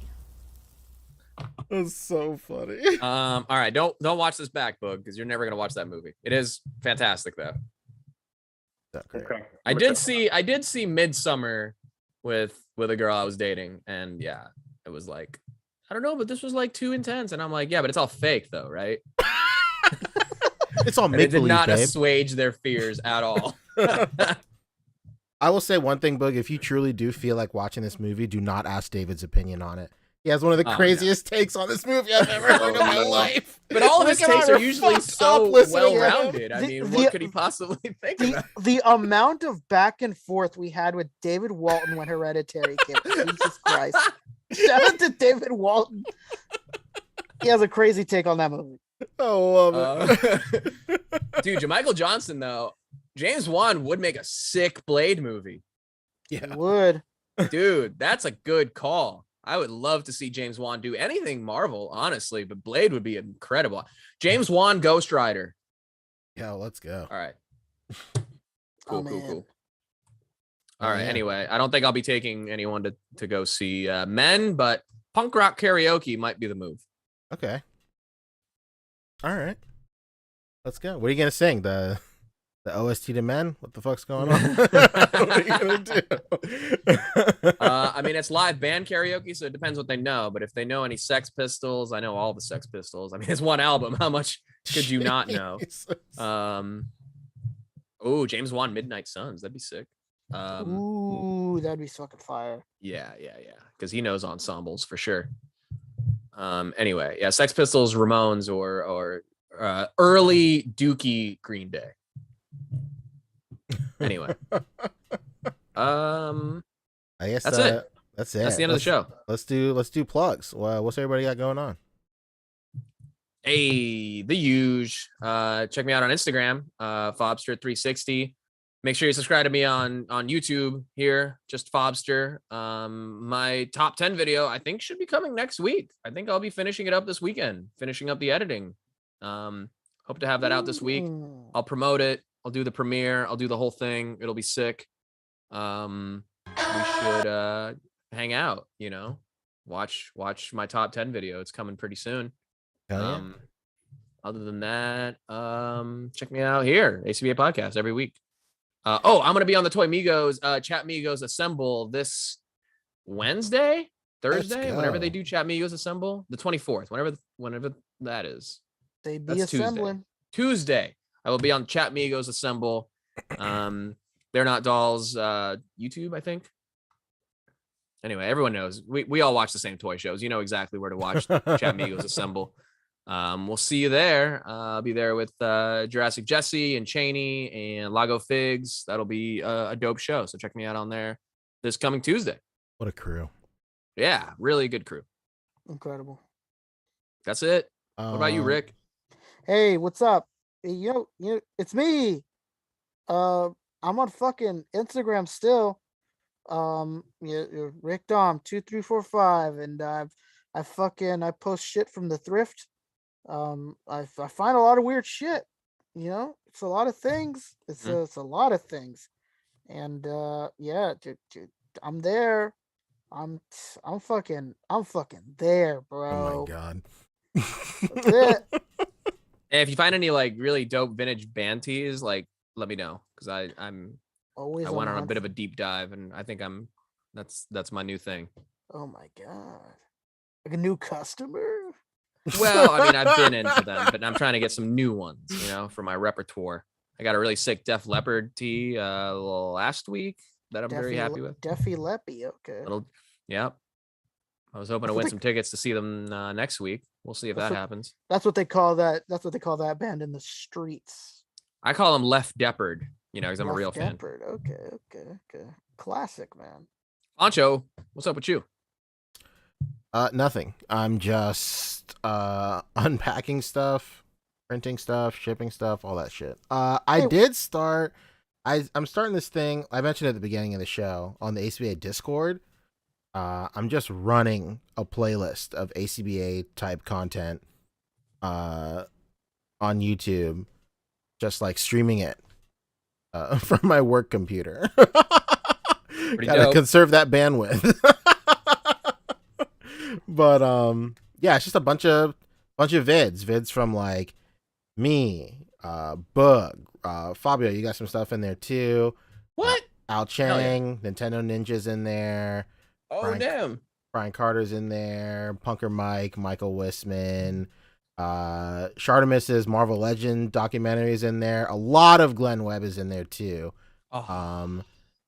B: That's so funny.
E: All right, don't watch this back, Boog, because you're never gonna watch that movie. It is fantastic though.
A: Okay.
E: I did see Midsummer with a girl I was dating, and yeah, it was like, I don't know, but this was like too intense, and I'm like, yeah, but it's all fake though, right?
B: It's all
E: And it
B: make
E: did
B: believe,
E: not
B: babe.
E: assuage their fears at all.
B: I will say one thing, Boog. If you truly do feel like watching this movie, do not ask David's opinion on it. He has one of the
E: Oh,
B: craziest takes on this movie I've ever heard in my
A: no.
B: life.
E: But all of his
B: Look at
E: takes
B: how
E: are
B: you're
E: usually
B: fucked
E: so
B: up listening to him.
E: well-rounded. I mean, what could he possibly think about?
F: The amount of back and forth we had with David Walton when Hereditary came. Jesus Christ. Shout out to David Walton. He has a crazy take on that movie.
B: I love it.
E: Dude, Jermichael Johnson, though, James Wan would make a sick Blade movie.
B: Yeah.
F: Would.
E: Dude, that's a good call. I would love to see James Wan do anything Marvel, honestly, but Blade would be incredible. James Wan, Ghost Rider.
B: Yeah, let's go.
E: All right.
F: Oh,
E: Cool.
F: man.
E: All right.
B: Yeah.
E: Anyway, I don't think I'll be taking anyone to go see Men, but punk rock karaoke might be the move.
B: Okay. All right. Let's go. What are you gonna sing? The OST to Men? What the fuck's going on? What are you gonna do?
E: I mean, it's live band karaoke, so it depends what they know. But if they know any Sex Pistols, I know all the Sex Pistols. I mean, it's one album. How much could you not know?
B: Jesus.
E: Oh, James Wan, Midnight Suns. That'd be sick.
F: Ooh, that'd be fucking fire.
E: Yeah. Because he knows ensembles for sure. Anyway, yeah, Sex Pistols, Ramones, or early Dookie Green Day. Anyway,
B: I guess
E: that's it.
B: That's it.
E: That's the end of the show.
B: Let's do plugs. Well, what's everybody got going on?
E: Hey, the huge. Check me out on Instagram, Fobster360. Make sure you subscribe to me on YouTube here, just Fobster. My top 10 video, I think, should be coming next week. I think I'll be finishing it up this weekend, finishing up the editing. Hope to have that out this week.
F: Ooh.
E: I'll promote it. I'll do the premiere. I'll do the whole thing. It'll be sick. We should hang out, watch my top 10 video. It's coming pretty soon.
B: Hell yeah.
E: Other than that, check me out here, A.C.B.A podcast every week. I'm gonna be on the Toy Migos, Chat Migos Assemble this Wednesday, Thursday, whenever they do Chat Migos Assemble, the 24th, whenever that is.
F: They be
E: That's
F: assembling.
E: Tuesday. I will be on Chat Migos Assemble. They're Not Dolls YouTube, I think. Anyway, everyone knows we all watch the same toy shows. You know exactly where to watch Chat Migos assemble. We'll see you there. I'll be there with Jurassic Jesse and Cheney and Lago Figs. That'll be a dope show. So check me out on there this coming Tuesday.
B: What a crew.
E: Yeah, really good crew.
F: Incredible.
E: That's it. What about you, Rick?
F: Hey, what's up? Hey, it's me. I'm on fucking Instagram still. Rick Dom 2345, and I post shit from the thrift. I find a lot of weird shit. It's a lot of things. It's a lot of things, and yeah, dude, I'm there. I'm fucking there, bro.
B: Oh my god.
F: That's it.
E: Hey, if you find any like really dope vintage band tees, like let me know, because I'm
F: Always.
E: I went on a bit of a deep dive, and I think that's my new thing.
F: Oh my god, like a new customer.
E: Well, I mean, I've been into them, but I'm trying to get some new ones, for my repertoire. I got a really sick Def Leppard tee last week that I'm very happy with.
F: Defy Leppy, okay.
E: Yep. I was hoping to win some tickets to see them next week. We'll see if that happens.
F: That's what they call that. That's what they call that band in the streets.
E: I call them Left Deppard, because I'm a real fan.
F: Okay. Classic, man.
E: Poncho, what's up with you?
B: Nothing. I'm just unpacking stuff, printing stuff, shipping stuff, all that shit. I'm starting this thing. I mentioned at the beginning of the show on the A.C.B.A. Discord. I'm just running a playlist of A.C.B.A. type content on YouTube, just like streaming it from my work computer. Gotta conserve that bandwidth. But yeah, it's just a bunch of vids from like me, Boog, Fabio. You got some stuff in there too.
E: What?
B: Al Chang, yeah. Nintendo Ninja's in there.
E: Oh, damn.
B: Brian Carter's in there. Punker Mike, Michael Wisman, Shartimus's Marvel Legend documentary is in there. A lot of Glenn Webb is in there too. Oh.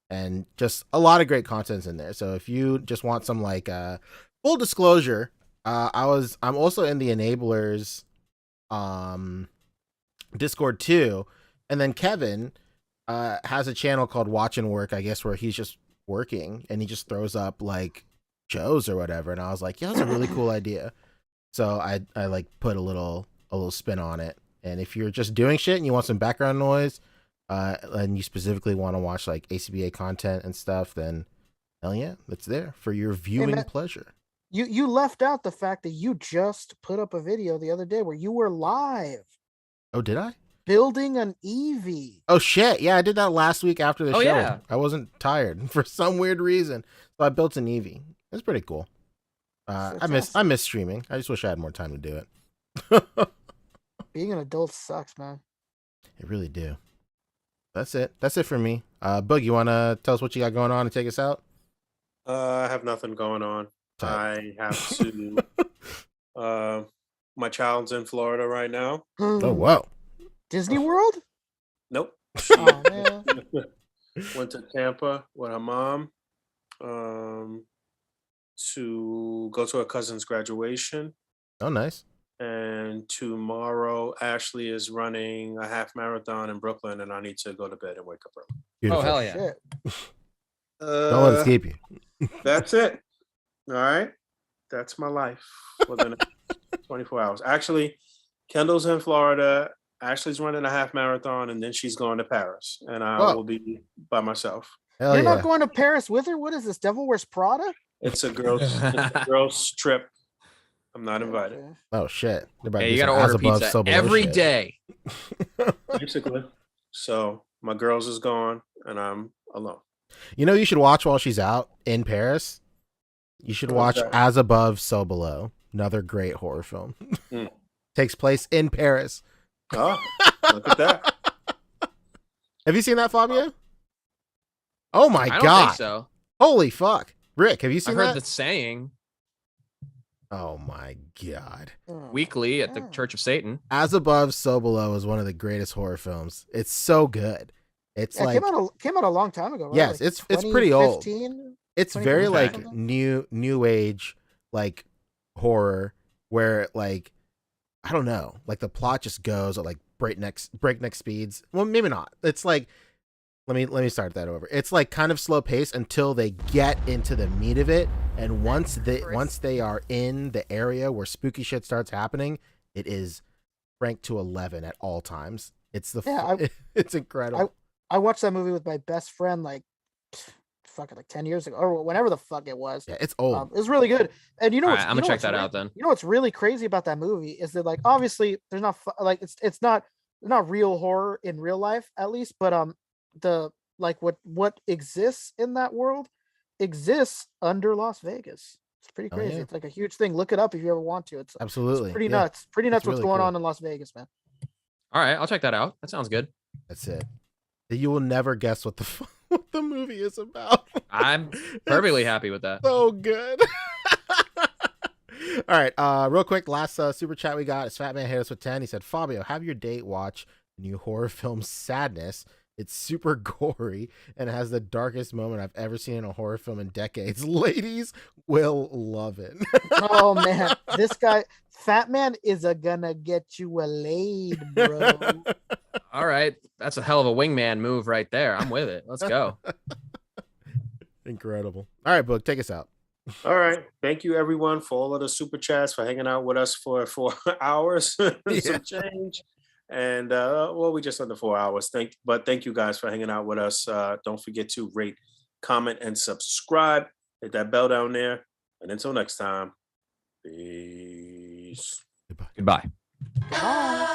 B: And just a lot of great content's in there. So if you just want some like full disclosure, I'm also in the Enablers Discord too. And then Kevin has a channel called Watch and Work, I guess, where he's just working and he just throws up like shows or whatever, and I was like, yeah, that's a really cool idea. So I like put a little spin on it. And if you're just doing shit and you want some background noise, and you specifically want to watch like A.C.B.A. content and stuff, then hell yeah, it's there for your viewing pleasure.
F: You left out the fact that you just put up a video the other day where you were live.
B: Oh, did I?
F: Building an Eevee.
B: Oh shit, yeah, I did that last week after the show.
E: Yeah.
B: I wasn't tired for some weird reason, so I built an Eevee. It's pretty cool. I miss streaming. I just wish I had more time to do it.
F: Being an adult sucks, man.
B: It really do. That's it for me. Boog, you want to tell us what you got going on and take us out?
A: I have nothing going on. I have to. My child's in Florida right now.
B: Oh wow.
F: Disney World?
A: Nope.
F: Oh, man.
A: Went to Tampa with her mom to go to her cousin's graduation.
B: Oh, nice.
A: And tomorrow, Ashley is running a half marathon in Brooklyn, and I need to go to bed and wake up early.
B: Beautiful.
E: Oh, hell yeah.
F: Shit.
B: Don't let it escape you.
A: That's it. All right. That's my life for the next 24 hours. Actually, Kendall's in Florida. Ashley's running a half marathon, and then she's going to Paris, and I will be by myself.
B: Hell
F: You're
B: yeah.
F: not going to Paris with her? What is this, Devil Wears Prada?
A: It's a girls trip. I'm not invited.
F: Okay.
B: Oh shit.
E: Hey, you gotta order pizza every day.
A: Basically. So my girls is gone, and I'm alone.
B: You know, you should watch while she's out in Paris. You should watch As Above, So Below. Another great horror film. Takes place in Paris.
A: Oh, look at that.
B: Have you seen that, Fabio? Oh my
E: I don't
B: god.
E: think so.
B: Holy fuck. Rick, have you seen
E: I've heard
B: that?
E: the saying
B: Oh my god.
E: weekly at the Church of Satan.
B: As Above, So Below is one of the greatest horror films. It's so good. It's like
F: came out a long time ago, right?
B: Yes,
F: Like
B: it's pretty old.
F: 2015?
B: It's
F: 20
B: very
F: or
B: like
F: something?
B: new age like horror where like I don't know, like the plot just goes at like breakneck speeds. Well, maybe not. It's like let me start that over. It's like kind of slow pace until they get into the meat of it, and once they are in the area where spooky shit starts happening, it is ranked to 11 at all times. It's it's incredible.
F: I watched that movie with my best friend like fucking like 10 years ago or whenever the fuck it was.
B: Yeah, it's old.
F: It was really good. And you know
E: All
F: what's
E: right, I'm
F: you
E: gonna
F: know
E: check
F: what's
E: that
F: re-
E: out then.
F: You know what's really crazy about that movie is that like obviously there's not like it's not real horror in real life at least, but the like what exists in that world exists under Las Vegas. It's pretty
B: Oh,
F: crazy.
B: yeah.
F: It's like a huge thing. Look it up if you ever want to. It's
B: Absolutely.
F: pretty
B: Yeah.
F: nuts. Pretty nuts
B: It's
F: what's
B: really
F: going
B: cool.
F: on in Las Vegas, man.
E: All right, I'll check that out. That sounds good.
B: That's it. You will never guess what what the movie is about.
E: I'm perfectly happy with that.
B: So good. All right, real quick, last super chat we got is Fat Man hit us with 10. He said, Fabio, have your date watch the new horror film Sadness. It's super gory and has the darkest moment I've ever seen in a horror film in decades. Ladies will love it.
F: Oh man, this guy, Fat Man, is gonna get you a laid, bro.
E: All right, that's a hell of a wingman move right there. I'm with it. Let's go.
B: Incredible. All right, Boog, take us out.
A: All right. Thank you, everyone, for all of the super chats, for hanging out with us for 4 hours, some change. And well, we just under 4 hours. Thank you guys for hanging out with us. Don't forget to rate, comment, and subscribe. Hit that bell down there. And until next time, peace.
B: Goodbye.
E: Goodbye.
F: Bye.